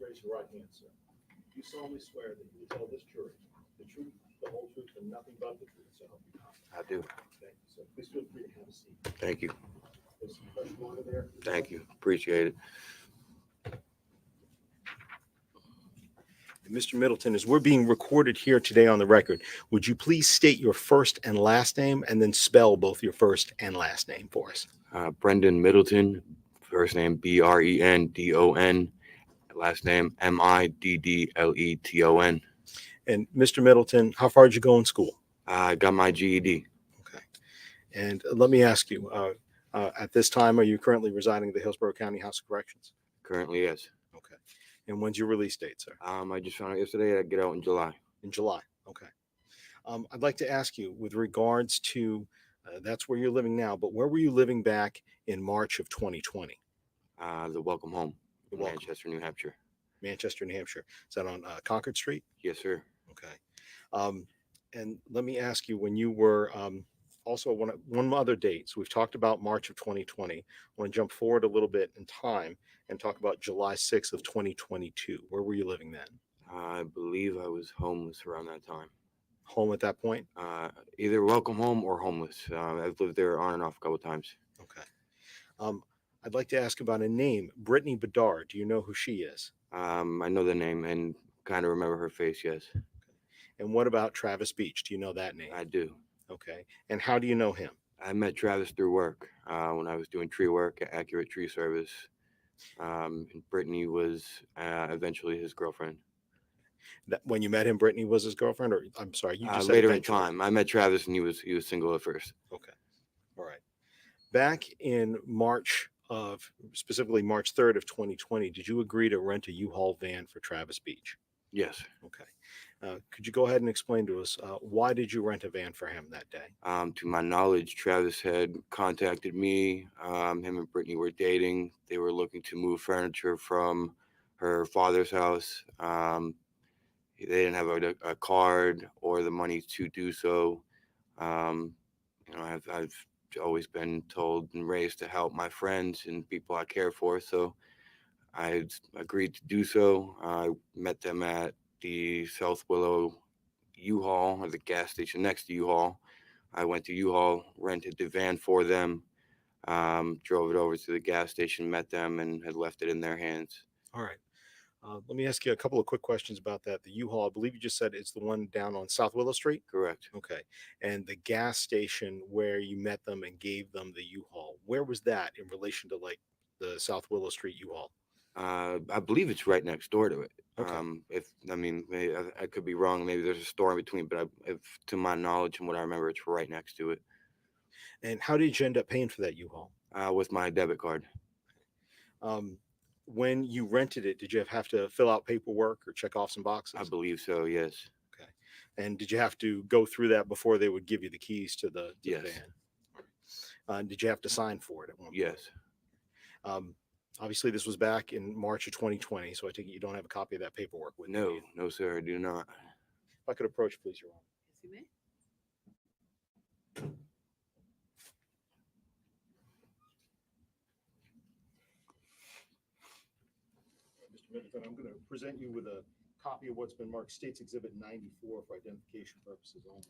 raise your right hand, sir. Do you solemnly swear that you will tell this jury the truth, the whole truth, and nothing but the truth, so help you God? I do. Thank you, sir. Please feel free to have a seat. Thank you. There's some fresh water there. Thank you. Appreciate it. Mr. Middleton, as we're being recorded here today on the record, would you please state your first and last name and then spell both your first and last name for us? Brendan Middleton, first name Brendon, last name Middleton. And Mr. Middleton, how far did you go in school? I got my GED. Okay. And let me ask you, at this time, are you currently residing at the Hillsborough County House of Corrections? Currently, yes. Okay. And when's your release date, sir? I just found out yesterday I get out in July. In July. Okay. I'd like to ask you with regards to, that's where you're living now, but where were you living back in March of 2020? The Welcome Home, The Welcome. Manchester, New Hampshire. Manchester, New Hampshire. Is that on Concord Street? Yes, sir. Okay. And let me ask you, when you were also one other date. So we've talked about March of 2020. I want to jump forward a little bit in time and talk about July 6th of 2022. Where were you living then? I believe I was homeless around that time. Home at that point? Either welcome home or homeless. I've lived there on and off a couple times. Okay. I'd like to ask about a name, Brittany Bedard. Do you know who she is? I know the name and kind of remember her face, yes. And what about Travis Beach? Do you know that name? I do. Okay. And how do you know him? I met Travis through work when I was doing tree work at Accurate Tree Service. And Brittany was eventually his girlfriend. That when you met him, Brittany was his girlfriend, or I'm sorry, you just said later in eventually. time. I met Travis and he was single at first. Okay. All right. Back in March of, specifically March 3rd of 2020, did you agree to rent a U-Haul van for Travis Beach? Yes. Okay. Could you go ahead and explain to us why did you rent a van for him that day? To my knowledge, Travis had contacted me. Him and Brittany were dating. They were looking to move furniture from her father's house. They didn't have a card or the money to do so. I've always been told and raised to help my friends and people I care for. So I agreed to do so. I met them at the South Willow U-Haul, or the gas station next to U-Haul. I went to U-Haul, rented the van for them, drove it over to the gas station, met them, and had left it in their hands. All right. Let me ask you a couple of quick questions about that. The U-Haul, I believe you just said it's the one down on South Willow Street? Correct. Okay. And the gas station where you met them and gave them the U-Haul, where was that in relation to like the South Willow Street U-Haul? I believe it's right next door to it. Okay. Maybe I could be wrong. Maybe there's a store in between, but if to my knowledge and what I remember, it's right next to it. And how did you end up paying for that U-Haul? With my debit card. When you rented it, did you have to fill out paperwork or check off some boxes? I believe so, yes. Okay. And did you have to go through that before they would give you the keys to the Yes. van? Did you have to sign for it at one point? Yes. Obviously, this was back in March of 2020, so I take it you don't have a copy of that paperwork with you, do you? No, sir, I do not. If I could approach, please, Your Honor. Yes, you may. Mr. Middleton, I'm going to present you with a copy of what's been marked States Exhibit 94 for identification purposes only.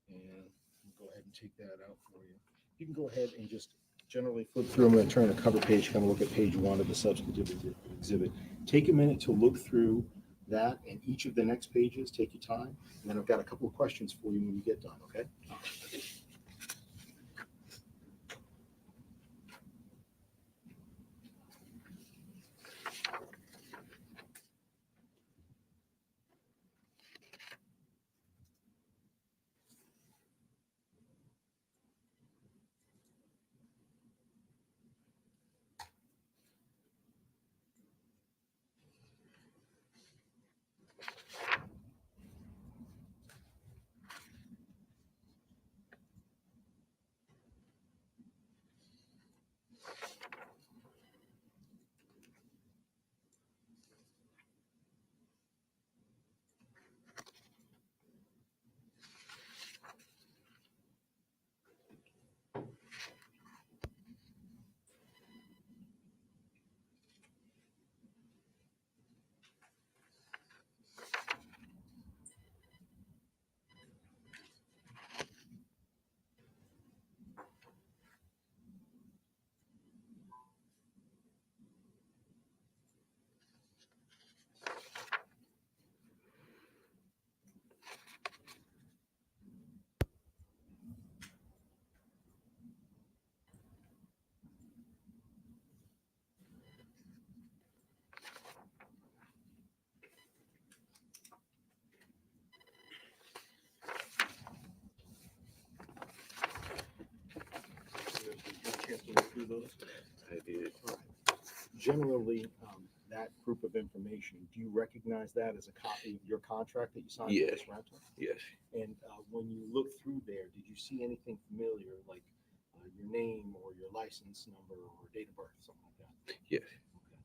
And I'll go ahead and take that out for you. You can go ahead and just generally flip through. I'm going to turn the cover page, kind of look at page 1 of the substantive exhibit. Take a minute to look through that and each of the next pages. Take your time. And then I've got a couple of questions for you when you get done, okay? generally, that group of information, do you recognize that as a copy of your contract that you signed for Yes. this rental? Yes. And when you look through there, did you see anything familiar, like your name or your license number or date of birth, something like that? Yes. Okay.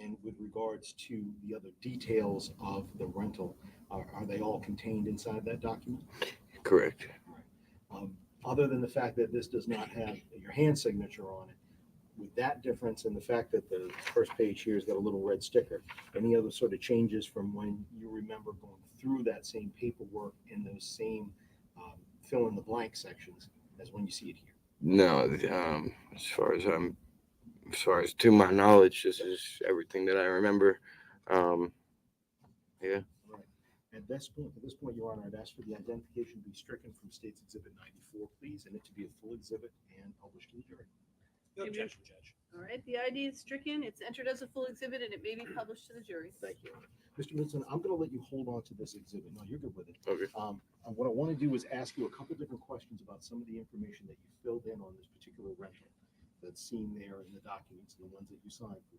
And with regards to the other details of the rental, are they all contained inside that document? Correct. Other than the fact that this does not have your hand signature on it, with that difference and the fact that the first page here has got a little red sticker, any other sort of changes from when you remember going through that same paperwork in those same fill in the blank sections as when you see it here? No. As far as to my knowledge, this is everything that I remember. Yeah. Right. At this point, Your Honor, I'd ask for the identification to be stricken from State's Exhibit 94, please, and it to be a full exhibit and published to the jury. No objection, Judge. All right, the ID is stricken, it's entered as a full exhibit, and it may be published to the jury. Thank you, Your Honor. Mr. Vinson, I'm going to let you hold on to this exhibit. No, you're good with it. Okay. What I want to do is ask you a couple different questions about some of the information that you filled in on this particular rental that's seen there in the documents, the ones that you signed for.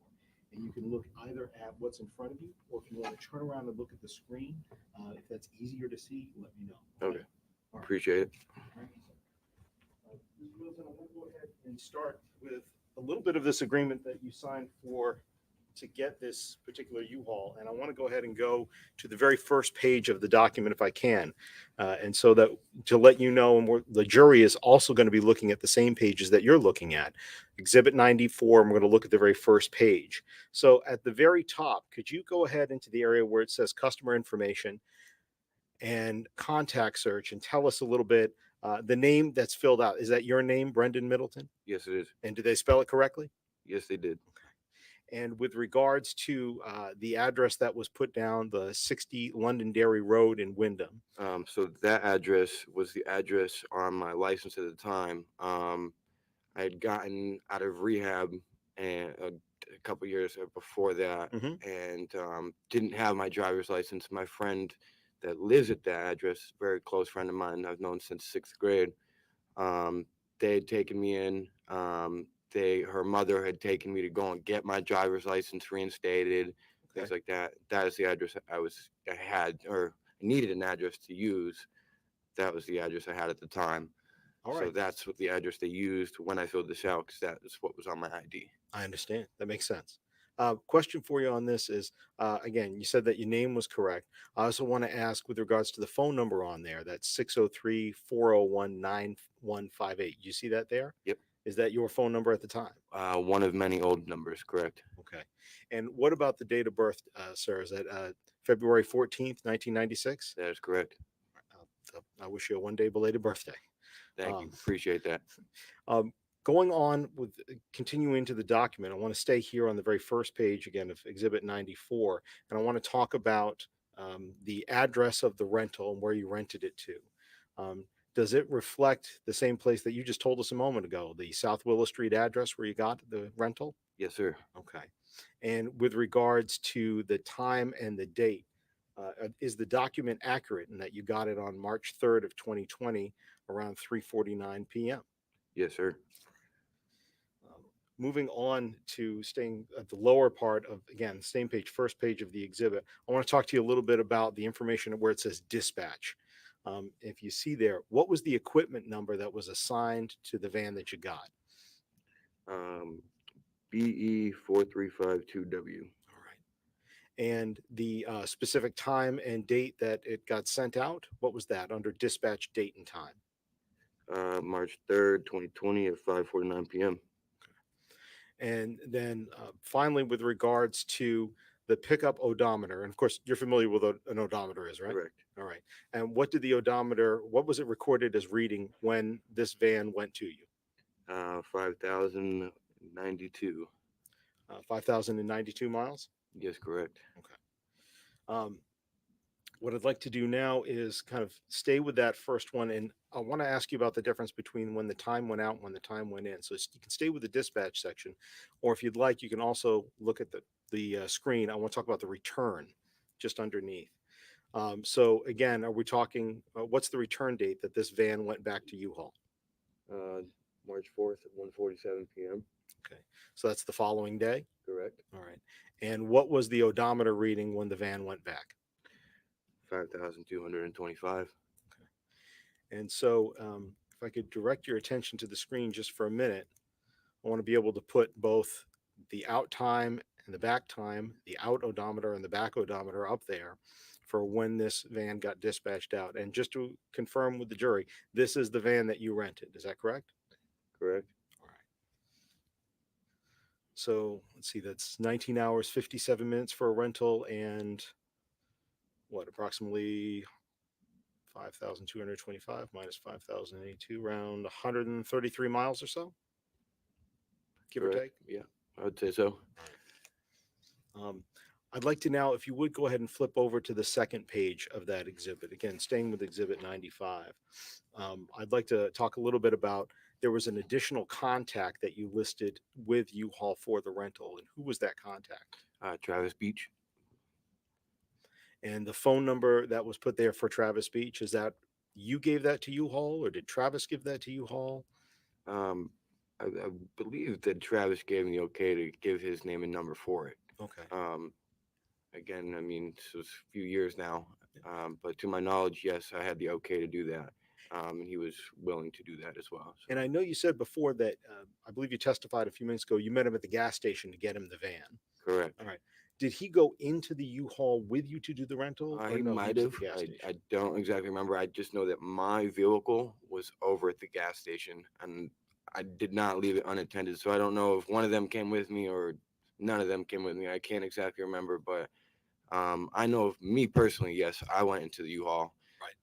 And you can look either at what's in front of you, or if you want to turn around and look at the screen, if that's easier to see, let me know. Okay. All right. Appreciate it. Mr. Wilson, I'm going to go ahead and start with a little bit of this agreement that you signed for to get this particular U-Haul. And I want to go ahead and go to the very first page of the document if I can. And so that to let you know, and the jury is also going to be looking at the same pages that you're looking at. Exhibit 94, and we're going to look at the very first page. So at the very top, could you go ahead into the area where it says customer information and contact search and tell us a little bit the name that's filled out? Is that your name, Brendan Middleton? Yes, it is. And did they spell it correctly? Yes, they did. And with regards to the address that was put down, the 60 Londonderry Road in Wyndham. So that address was the address on my license at the time. I had gotten out of rehab and a couple years before that, and didn't have my driver's license. My friend that lives at that address, very close friend of mine, I've known since 6th grade. They had taken me in. Her mother had taken me to go and get my driver's license reinstated, things like that. That is the address I had, or needed an address to use. That was the address I had at the time. All right. So that's what the address they used when I filled this out, because that is what was on my ID. I understand. That makes sense. Question for you on this is, again, you said that your name was correct. I also want to ask with regards to the phone number on there, that's 603-401-9158. You see that there? Yep. Is that your phone number at the time? One of many old numbers, correct. Okay. And what about the date of birth, sir? Is that February 14th, 1996? That is correct. I wish you a one-day belated birthday. Thank you. Appreciate that. Going on with continuing to the document, I want to stay here on the very first page again of Exhibit 94, and I want to talk about the address of the rental and where you rented it to. Does it reflect the same place that you just told us a moment ago, the South Willow Street address where you got the rental? Yes, sir. Okay. And with regards to the time and the date, is the document accurate in that you got it on March 3rd of 2020 around 3:49 p.m.? Yes, sir. Moving on to staying at the lower part of, again, same page, first page of the exhibit, I want to talk to you a little bit about the information where it says dispatch. If you see there, what was the equipment number that was assigned to the van that you got? BE4352W. All right. And the specific time and date that it got sent out, what was that under dispatch date and time? March 3rd, 2020 at 5:49 p.m. And then finally, with regards to the pickup odometer, and of course, you're familiar with what an odometer is, right? Correct. All right. And what did the odometer, what was it recorded as reading when this van went to you? 5,092. 5,092 miles? Yes, correct. Okay. What I'd like to do now is kind of stay with that first one. And I want to ask you about the difference between when the time went out and when the time went in. So you can stay with the dispatch section, or if you'd like, you can also look at the screen. I want to talk about the return just underneath. So again, are we talking, what's the return date that this van went back to U-Haul? March 4th at 1:47 p.m. Okay, so that's the following day? Correct. All right. And what was the odometer reading when the van went back? 5,225. And so, if I could direct your attention to the screen just for a minute, I want to be able to put both the out time and the back time, the out odometer and the back odometer up there for when this van got dispatched out. And just to confirm with the jury, this is the van that you rented. Is that correct? Correct. All right. So let's see, that's 19 hours, 57 minutes for a rental and what, approximately 5,225 minus 5,082, around 133 miles or so, give or take. Correct. Yeah, I would say so. Um, I'd like to now, if you would go ahead and flip over to the second page of that exhibit, again, staying with exhibit 95. I'd like to talk a little bit about, there was an additional contact that you listed with U-Haul for the rental, and who was that contact? Travis Beach. And the phone number that was put there for Travis Beach, is that you gave that to U-Haul or did Travis give that to U-Haul? I believe that Travis gave me the okay to give his name and number for it. Okay. Again, I mean, this was a few years now, but to my knowledge, yes, I had the okay to do that. And he was willing to do that as well. So. And I know you said before that, I believe you testified a few minutes ago, you met him at the gas station to get him the van. Correct. All right. Did he go into the U-Haul with you to do the rental? Or He no, might was have. at the gas I station? don't exactly remember. I just know that my vehicle was over at the gas station and I did not leave it unattended. So I don't know if one of them came with me or none of them came with me. I can't exactly remember, but I know of me personally, yes, I went into the U-Haul. Right.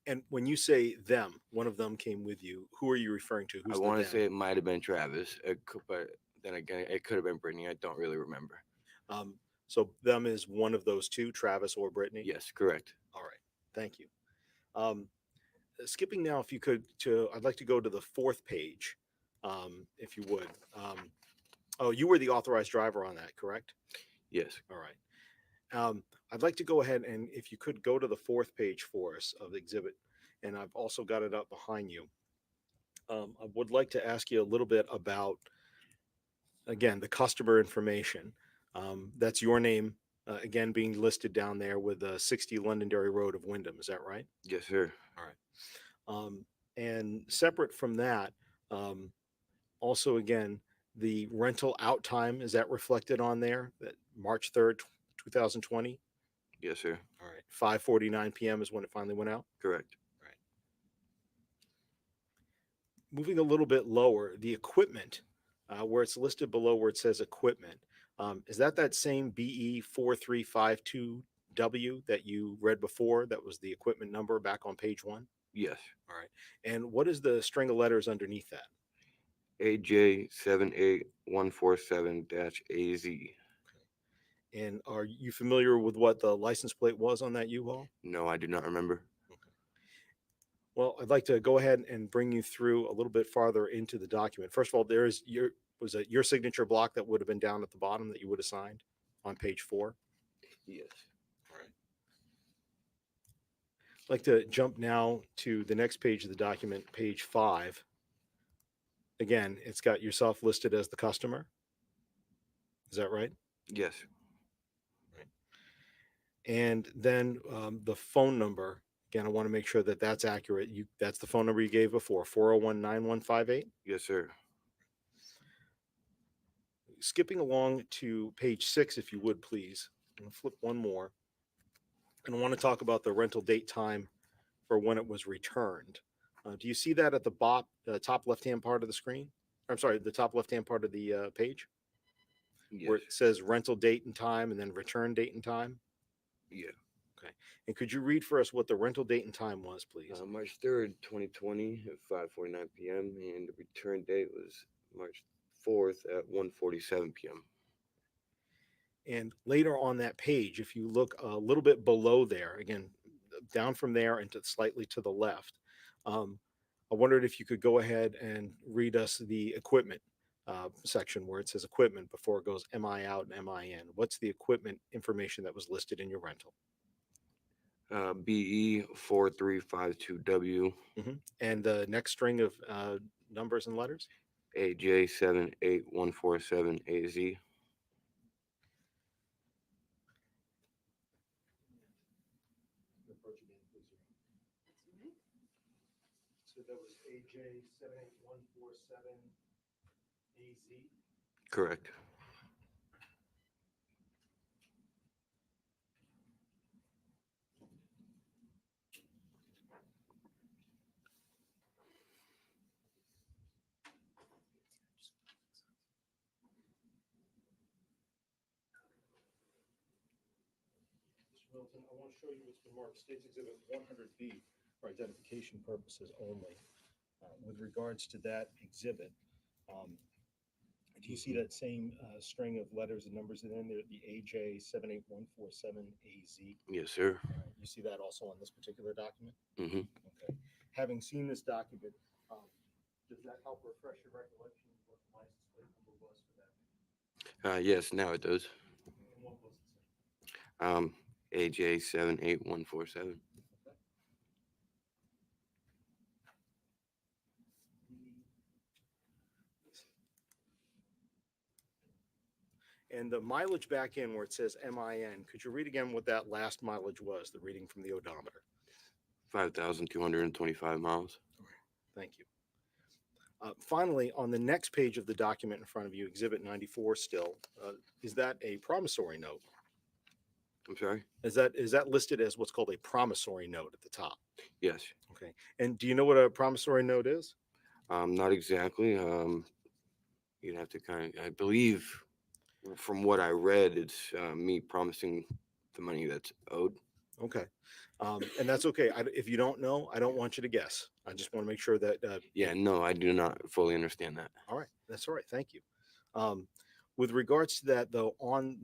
And when you say them, one of them came with you, who are you referring to? I Who's want the to them? say it might have been Travis, but then again, it could have been Brittany. I don't really remember. So them is one of those two, Travis or Brittany? Yes, correct. All right. Thank you. Skipping now, if you could, I'd like to go to the fourth page, if you would. Oh, you were the authorized driver on that, correct? Yes. All right. I'd like to go ahead and if you could go to the fourth page for us of the exhibit, and I've also got it up behind you. I would like to ask you a little bit about, again, the customer information. That's your name, again, being listed down there with 60 Londonderry Road of Wyndham. Is that right? Yes, sir. All right. And separate from that, also again, the rental out time, is that reflected on there? That March 3rd, 2020? Yes, sir. All right. 5:49 p.m. is when it finally went out? Correct. Right. Moving a little bit lower, the equipment, where it's listed below where it says equipment, is that same BE 4352W that you read before? That was the equipment number back on page 1? Yes. All right. And what is the string of letters underneath that? AJ78147-AZ. And are you familiar with what the license plate was on that U-Haul? No, I do not remember. Well, I'd like to go ahead and bring you through a little bit farther into the document. First of all, there is your signature block that would have been down at the bottom that you would have signed on page 4? Yes. All right. I'd like to jump now to the next page of the document, page 5. Again, it's got yourself listed as the customer. Is that right? Yes. Right. And then the phone number. Again, I want to make sure that that's accurate. That's the phone number you gave before, 401-9158? Yes, sir. Skipping along to page 6, if you would, please. I'm going to flip one more. And I want to talk about the rental date time for when it was returned. Do you see that at the top left-hand part of the screen? I'm sorry, the top left-hand part of the page? Yes. Where it says rental date and time and then return date and time? Yeah. Okay. And could you read for us what the rental date and time was, please? March 3rd, 2020 at 5:49 p.m. and the return date was March 4th at 1:47 p.m. And later on that page, if you look a little bit below there, again, down from there and slightly to the left, I wondered if you could go ahead and read us the equipment section where it says equipment before it goes MI out and MI in. What's the equipment information that was listed in your rental? BE 4352W. And the next string of numbers and letters? AJ78147AZ. So that was AJ 78147 AZ. Correct. Mr. Middleton, I want to show you what's been marked State's Exhibit 100B for identification purposes only. With regards to that exhibit, do you see that same string of letters and numbers in there, the AJ 78147AZ? Yes, sir. You see that also on this particular document? Mm-hmm. Okay. Having seen this document, does that help refresh your recollection of what the license plate number was for that? Yes, now it does. And what was it? AJ78147. And the mileage back in where it says MIN, could you read again what that last mileage was, the reading from the odometer? 5,225 miles. Thank you. Finally, on the next page of the document in front of you, Exhibit 94 still, is that a promissory note? I'm sorry? Is that listed as what's called a promissory note at the top? Yes. Okay. And do you know what a promissory note is? Not exactly. You'd have to I believe from what I read, it's me promising the money that's owed. Okay. And that's okay. If you don't know, I don't want you to guess. I just want to make sure that. Yeah, no, I do not fully understand that. All right. That's all right. Thank you. With regards to that, though, on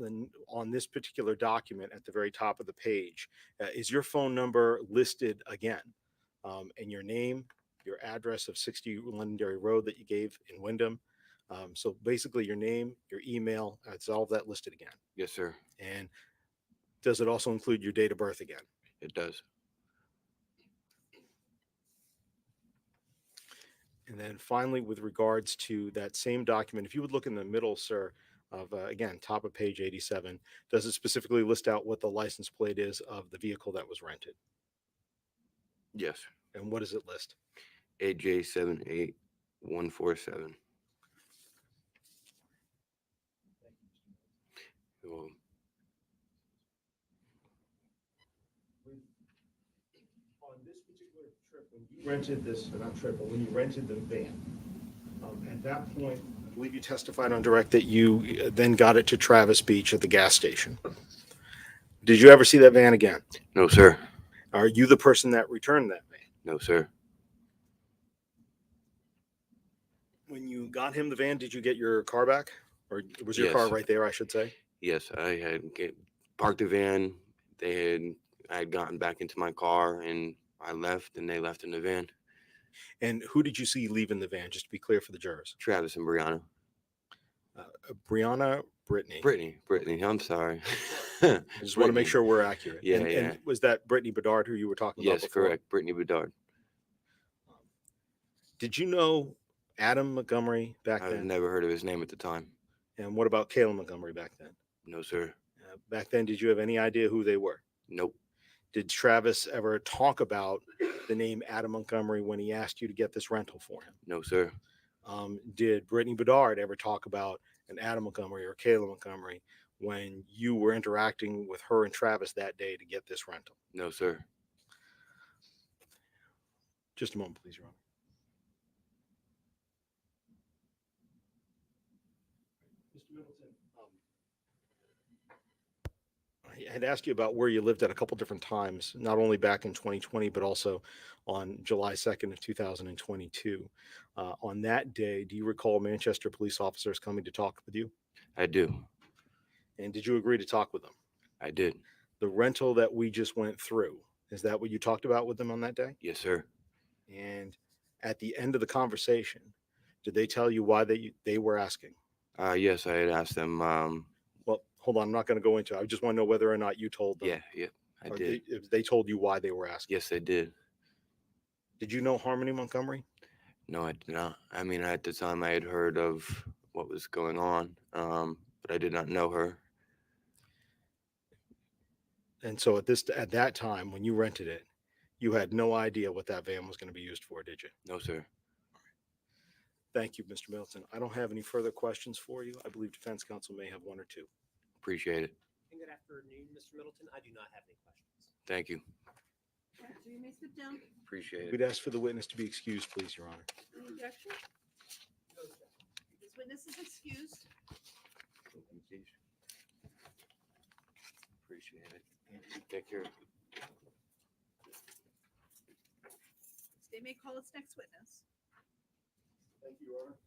this particular document at the very top of the page, is your phone number listed again? And your name, your address of 60 Londonderry Road that you gave in Wyndham. So basically your name, your email, it's all of that listed again. Yes, sir. And does it also include your date of birth again? It does. And then finally, with regards to that same document, if you would look in the middle, sir, of again, top of page 87, does it specifically list out what the license plate is of the vehicle that was rented? Yes. And what does it list? AJ78147. Well, On this particular trip, when you rented this, not trip, but when you rented the van, at that point, I believe you testified on direct that you then got it to Travis Beach at the gas station. Did you ever see that van again? no, sir. Are you the person that returned that van? No, sir. When you got him the van, did you get your car back? Or was your Yes. car right there, I should say? Yes, I had parked the van. I had gotten back into my car and I left and they left in the van. And who did you see leaving the van, just to be clear for the jurors? Travis and Brianna. Brianna, Brittany. Brittany, I'm sorry. I just want to make sure we're accurate. Yeah, and, yeah. And was that Brittany Bedard who you were talking about Yes, before? correct. Brittany Bedard. Did you know Adam Montgomery back I've then? never heard of his name at the time. And what about Caleb Montgomery back then? No, sir. Back then, did you have any idea who they were? Nope. Did Travis ever talk about the name Adam Montgomery when he asked you to get this rental for him? No, sir. Did Brittany Bedard ever talk about an Adam Montgomery or Caleb Montgomery when you were interacting with her and Travis that day to get this rental? No, sir. Just a moment, please, Your Honor. Mr. Middleton, I had asked you about where you lived at a couple different times, not only back in 2020, but also on July 2nd of 2022. On that day, do you recall Manchester police officers coming to talk with you? I do. And did you agree to talk with them? I did. The rental that we just went through, is that what you talked about with them on that day? Yes, sir. And at the end of the conversation, did they tell you why they were asking? Yes, I had asked them. Well, hold on, I'm not going to go into it. I just want to know whether or not you told them. Yeah, I Or did. if they told you why they were asking. Yes, they did. Did you know Harmony Montgomery? No, I did not. I mean, at the time I had heard of what was going on, but I did not know her. And so at that time, when you rented it, you had no idea what that van was going to be used for, did you? No, sir. Thank you, Mr. Middleton. I don't have any further questions for you. I believe defense counsel may have one or two. Appreciate it. And good afternoon, Mr. Middleton. I do not have any questions. Thank you. All right, so you may sit down. Appreciate We'd it. ask for the witness to be excused, please, Your Honor. Any objection? This witness is excused. Appreciate it. Take care. State may call its next witness. Thank you, Your Honor.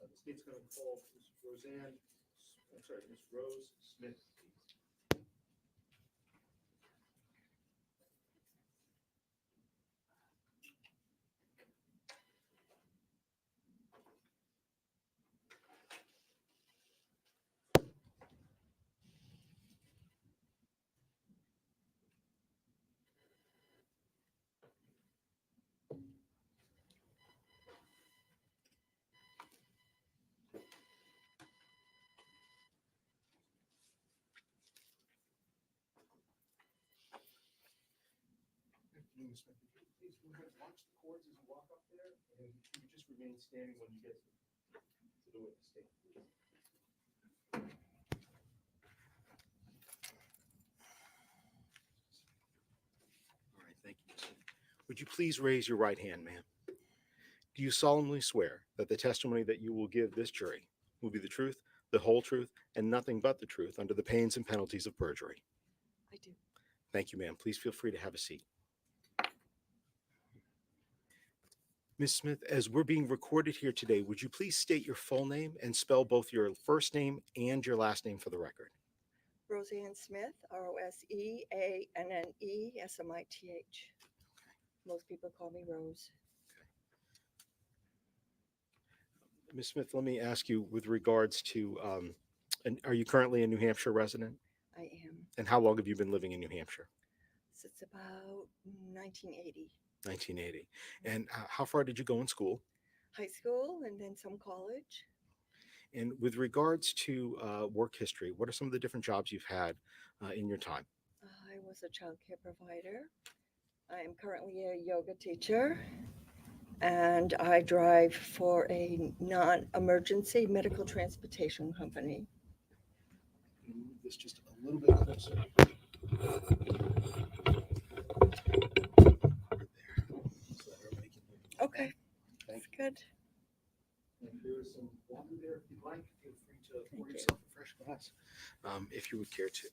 The state's going to call Ms. Ms. Rose Smith, please. Ms. Smith, if you please go ahead and watch the cords as you walk up there, and you would just remain standing when you get to the witness stand, please. All right, thank you, Ms. Smith. Would you please raise your right hand, ma'am? Do you solemnly swear that the testimony that you will give this jury will be the truth, the whole truth, and nothing but the truth under the pains and penalties of perjury? I do. Thank you, ma'am. Please feel free to have a seat. Ms. Smith, as we're being recorded here today, would you please state your full name and spell both your first name and your last name for the record? Roseanne Smith, Roseanne Smith. Most people call me Rose. Ms. Smith, let me ask you with regards to, and are you currently a New Hampshire resident? I am. And how long have you been living in New Hampshire? Since about 1980. 1980. And how far did you go in school? High school and then some college. And with regards to work history, what are some of the different jobs you've had in your time? I was a child care provider. I am currently a yoga teacher. And I drive for a non-emergency medical transportation company. Move this just a little bit closer. Okay, that's good. And there is some water there if you'd like. Feel free to pour Thank you. yourself a fresh glass if you would care to.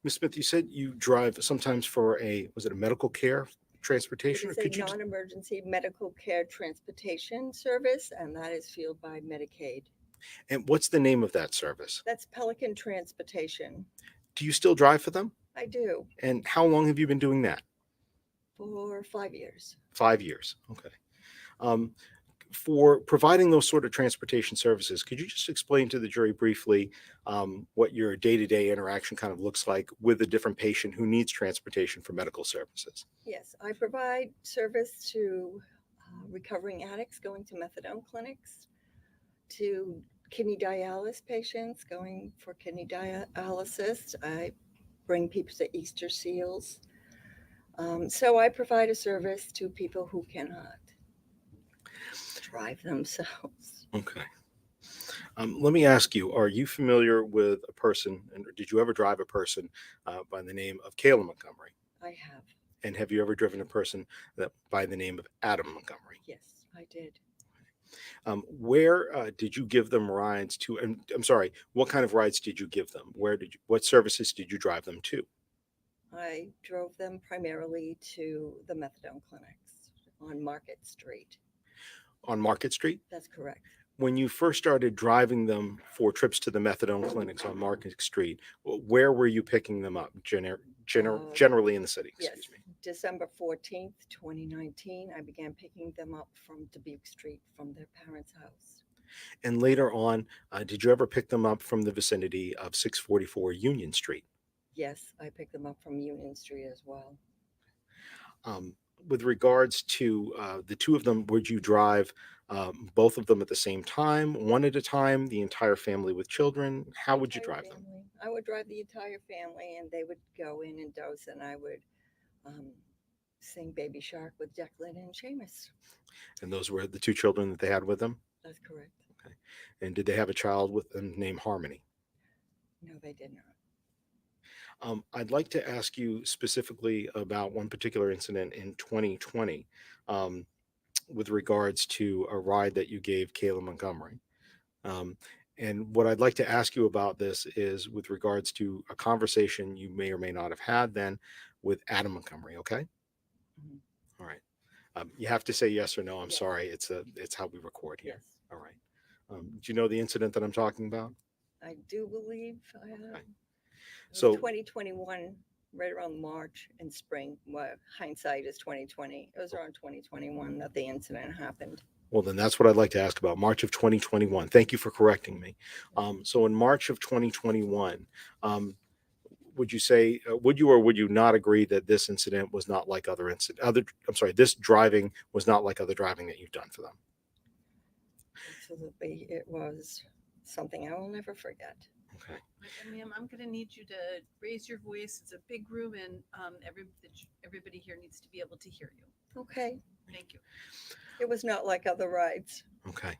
Ms. Smith, you said you drive sometimes for was it a medical care transportation? It Or is could a you non-emergency medical care transportation service, and that is fueled by Medicaid. and what's the name of that service? That's Pelican Transportation. Do you still drive for them? I do And how long have you been doing that? for 5 years. 5 years. Okay. For providing those sort of transportation services, could you just explain to the jury briefly what your day-to-day interaction kind of looks like with a different patient who needs transportation for medical services? Yes, I provide service to recovering addicts going to methadone clinics, to kidney dialysis patients going for kidney dialysis. I bring people to Easter seals. So I provide a service to people who cannot drive themselves. Okay. Let me ask you, are you familiar with a person, and did you ever drive a person by the name of Kayla Montgomery? I have. And have you ever driven a person by the name of Adam Montgomery? Yes, I did. Where did you give them rides to? And I'm sorry, what kind of rides did you give them? What services did you drive them to? I drove them primarily to the methadone clinics on Market Street. On Market Street? That's correct. When you first started driving them for trips to the methadone clinics on Market Street, where were you picking them up generally in the city? Yes, Excuse me. December 14th, 2019, I began picking them up from Dubuque Street from their parents' house. And later on, did you ever pick them up from the vicinity of 644 Union Street? Yes, I picked them up from Union Street as well. With regards to the two of them, would you drive both of them at the same time, one at a time, the entire family with children? How would you Entire drive them? family. I would drive the entire family and they would go in and doze and I would um, sing Baby Shark with Declan and Seamus. And those were the two children that they had with them? That's correct. Okay. And did they have a child with them named Harmony? No, they did not. I'd like to ask you specifically about one particular incident in 2020 um, with regards to a ride that you gave Kayla Montgomery. Um, and what I'd like to ask you about this is with regards to a conversation you may or may not have had then with Adam Montgomery. Okay. Mhm. All right. You have to say yes or no. I'm Yes. sorry. It's how we record here. Yes. All right. Do you know the incident that I'm talking about? I do believe I have. Okay. It was So 2021, right around March and spring. Well, hindsight is 2020. It was around 2021 that the incident happened. well, then that's what I'd like to ask about. March of 2021. Thank you for correcting me. So in March of 2021, would you say, would you or would you not agree that this incident was not like this driving was not like other driving that you've done for them? Absolutely. It was something I will never forget. Okay. Ma'am, I'm going to need you to raise your voice. It's a big room and everybody here needs to be able to hear you. Okay. Thank you. It was not like other rides. Okay.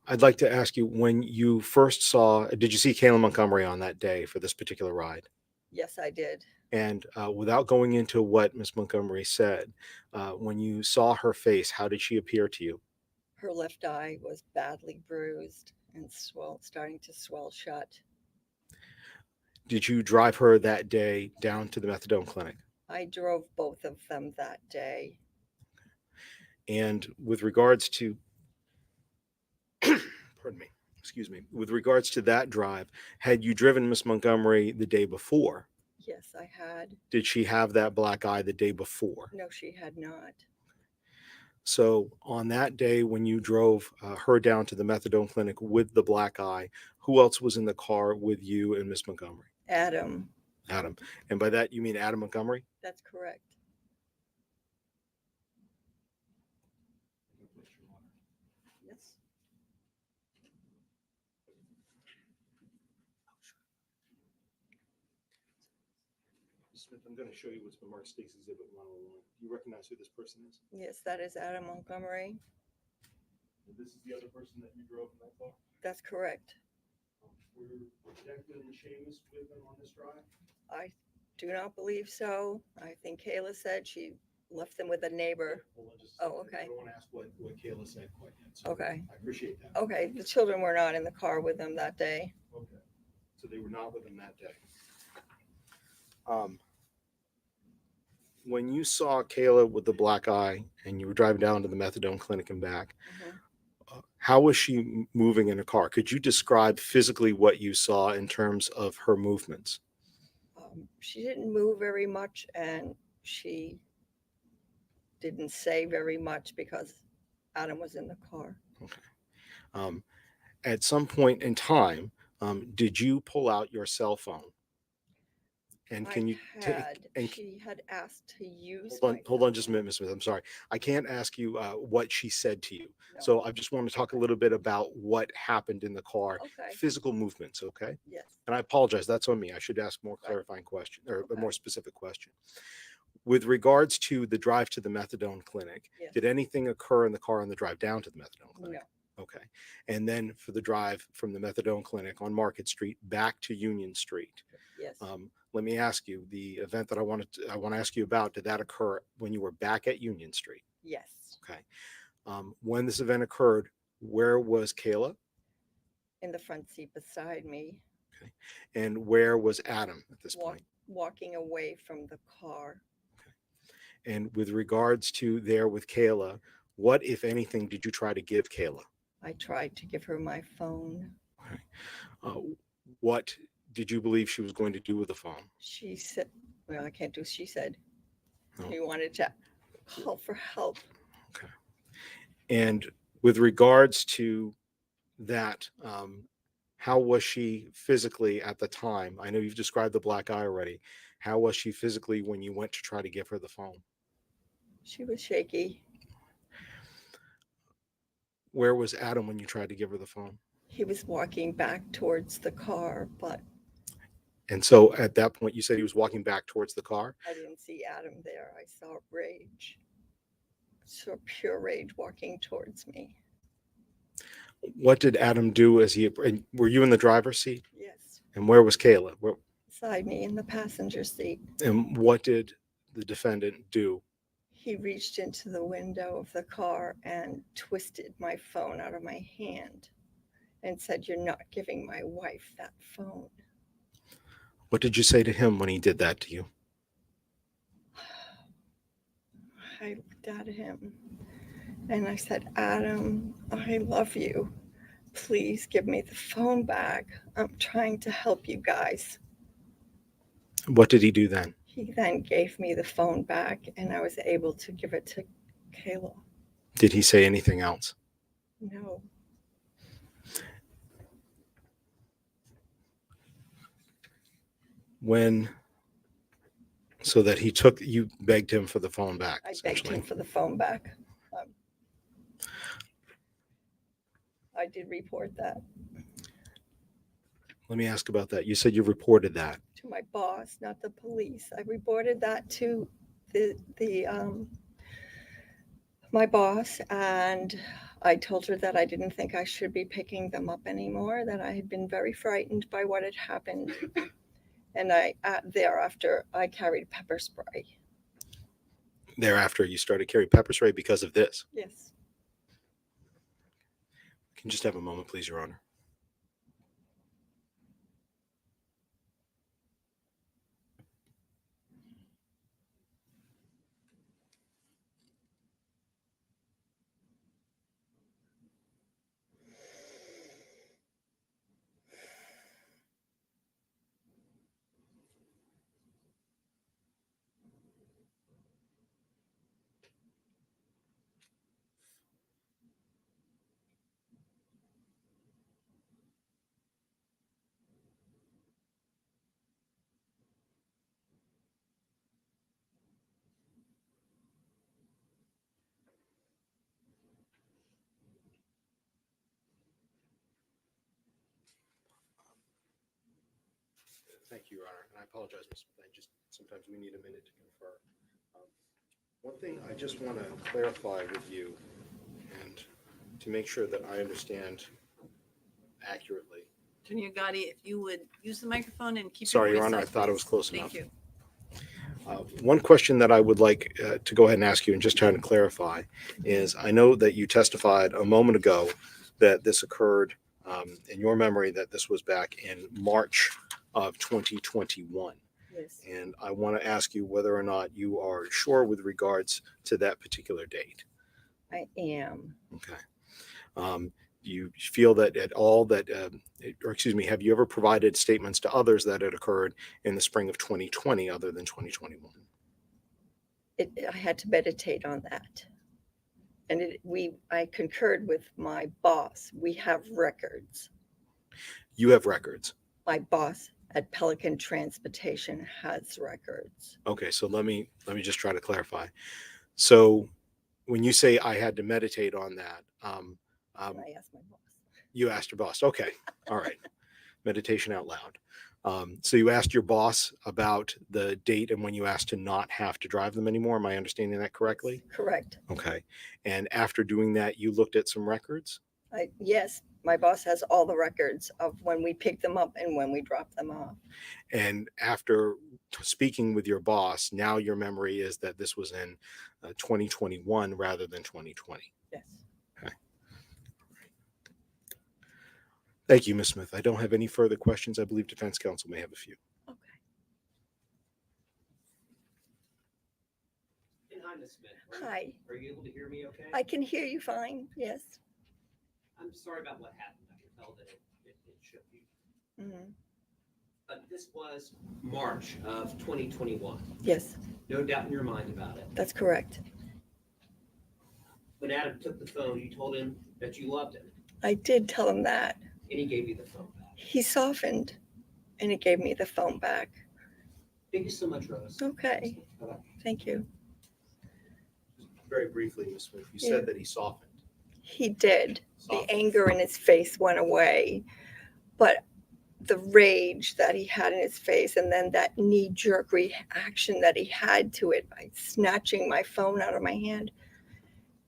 I'd like to ask you, when you first saw, did you see Kayla Montgomery on that day for this particular ride? Yes, I did. And without going into what Miss Montgomery said, when you saw her face, how did she appear to you? Her left eye was badly bruised and starting to swell shut. Did you drive her that day down to the methadone clinic? I drove both of them that day. And with regards to, pardon me, excuse me, with regards to that drive, had you driven Miss Montgomery the day before? Yes, I had. Did she have that black eye the day before? No, she had not. So on that day when you drove her down to the methadone clinic with the black eye, who else was in the car with you and Miss Montgomery? Adam. Adam. And by that you mean Adam Montgomery? That's correct. Yes. Smith, I'm going to show you what's been marked State's Exhibit 101. Do you recognize who this person is? Yes, that is Adam Montgomery. And this is the other person that you drove in that car? That's correct. Were Declan and Seamus with them on this drive? I do not believe so. I think Kayla said she left them with a neighbor. Hold on just a Oh, second. okay. I don't want to ask what Kayla said quite yet. So Okay. I appreciate that. Okay, the children were not in the car with them that day. Okay. So they were not with him that day. When you saw Kayla with the black eye and you were driving down to the methadone clinic and back, Mhm. how was she moving in a car? Could you describe physically what you saw in terms of her movements? She didn't move very much and she didn't say very much because Adam was in the car. Um, at some point in time, did you pull out your cell phone? And can you She had asked to use. hold on just a minute, Ms. Smith. I'm sorry. I can't ask you what she said to you. No. So I just want to talk a little bit about what happened in the car, Okay. physical movements, okay? Yes. And I apologize, that's on me. I should ask more clarifying question or a more specific question. With regards to the drive to the methadone clinic, Yes. did anything occur in the car on the drive down to the methadone clinic? No. Okay. And then for the drive from the methadone clinic on Market Street back to Union Street, Yes. let me ask you, the event that I want to ask you about, did that occur when you were back at Union Street? Yes. Okay. When this event occurred, where was Kayla? In the front seat beside me, And where was Adam at this point? walking away from the car. And with regards to there with Kayla, what, if anything, did you try to give Kayla? I tried to give her my phone. What did you believe she was going to do with the phone? She said, well, I can't do, she said. No. He wanted to call for help. Okay. And with regards to that, how was she physically at the time? I know you've described the black eye already. How was she physically when you went to try to give her the phone? She was shaky. Where was Adam when you tried to give her the phone? He was walking back towards the car, but And so at that point, you said he was walking back towards the car. I didn't see Adam there. I saw rage. So pure rage walking towards me. What did Adam do as he, and were you in the driver's seat? Yes, And where was Kayla? beside me in the passenger seat. And what did the defendant do? He reached into the window of the car and twisted my phone out of my hand and said, "You're not giving my wife that phone." What did you say to him when he did that to you? I looked at him and I said, "Adam, I love you. Please give me the phone back. I'm trying to help you guys." What did he do then? He then gave me the phone back and I was able to give it to Kayla. Did he say anything else? No. So that he took, you begged him for the phone back, I begged essentially. him for the phone back. I did report that Let me ask about that. You said you reported that. to my boss, not the police. I reported that to my boss, and I told her that I didn't think I should be picking them up anymore, that I had been very frightened by what had happened. And thereafter, I carried pepper spray. Thereafter, you started carrying pepper spray because of this. Yes. Can you just have a moment, please, Your Honor? Thank you, Your Honor. And I apologize, Ms. Smith. Sometimes we need a minute to confer. One thing I just want to clarify with you, and to make sure that I understand accurately. Attorney Agati, if you would use the microphone and keep. Sorry, your Your voice Honor, I up, thought it was please. close Thank enough. you. One question that I would like to go ahead and ask you and just trying to clarify is I know that you testified a moment ago that this occurred in your memory, that this was back in March of 2021. Yes. And I want to ask you whether or not you are sure with regards to that particular date. I am. Okay. You feel that at all that, or excuse me, have you ever provided statements to others that had occurred in the spring of 2020 other than 2021? I had to meditate on that. And I concurred with my boss. We have records. You have records. My boss at Pelican Transportation has records. Okay, so let me just try to clarify. So when you say I had to meditate on that, I asked my boss. you asked your boss. Okay, all right. Meditation out loud. So you asked your boss about the date and when you asked to not have to drive them anymore. Am I understanding that correctly? Correct. Okay. And after doing that, you looked at some records? Yes, my boss has all the records of when we pick them up and when we drop them off. And after speaking with your boss, now your memory is that this was in 2021 rather than 2020. Yes. Okay. Thank you, Ms. Smith. I don't have any further questions. I believe defense counsel may have a few. Okay. And hi, Ms. Smith. Hi. Are you able to hear me okay? I can hear you fine. Yes. I'm sorry about what happened. I can tell that it shook you. Mhm. But this was March of 2021. Yes, No doubt in your mind about it. that's correct. When Adam took the phone, you told him that you loved him, I did tell him that. and he gave you the phone back. He softened and he gave me the phone back. Thank you so much, Rose. Okay. Bye-bye. Thank you. Very briefly, Ms. Smith, you Yeah. said that he softened. He did. The Softened. anger in his face went away, but the rage that he had in his face, and then that knee-jerk reaction that he had to it by snatching my phone out of my hand,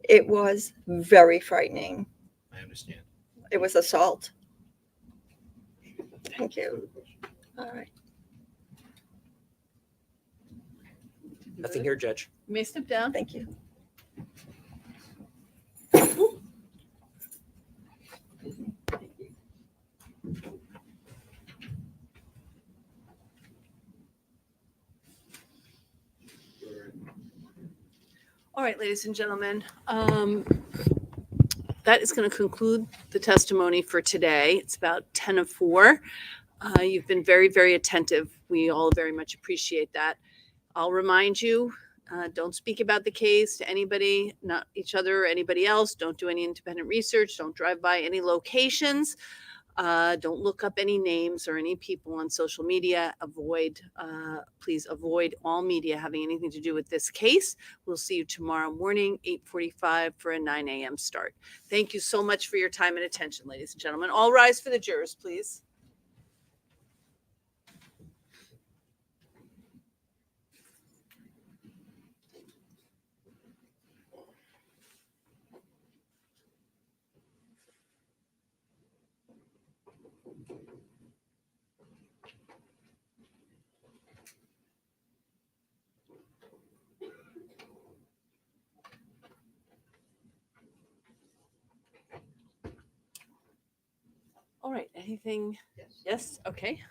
it was very frightening. I understand. It was assault. Thank you. All right. Nothing here, Judge. You may step down. Thank you. All right, ladies and gentlemen, that is going to conclude the testimony for today. It's about 10 of 4. You've been very, very attentive. We all very much appreciate that. I'll remind you, don't speak about the case to anybody, not each other or anybody else. Don't do any independent research. Don't drive by any locations. Don't look up any names or any people on social media. Please avoid all media having anything to do with this case. We'll see you tomorrow morning, 8:45 for a 9 a.m. start. Thank you so much for your time and attention, ladies and gentlemen. All rise for the jurors, please. All right, anything? Yes, okay.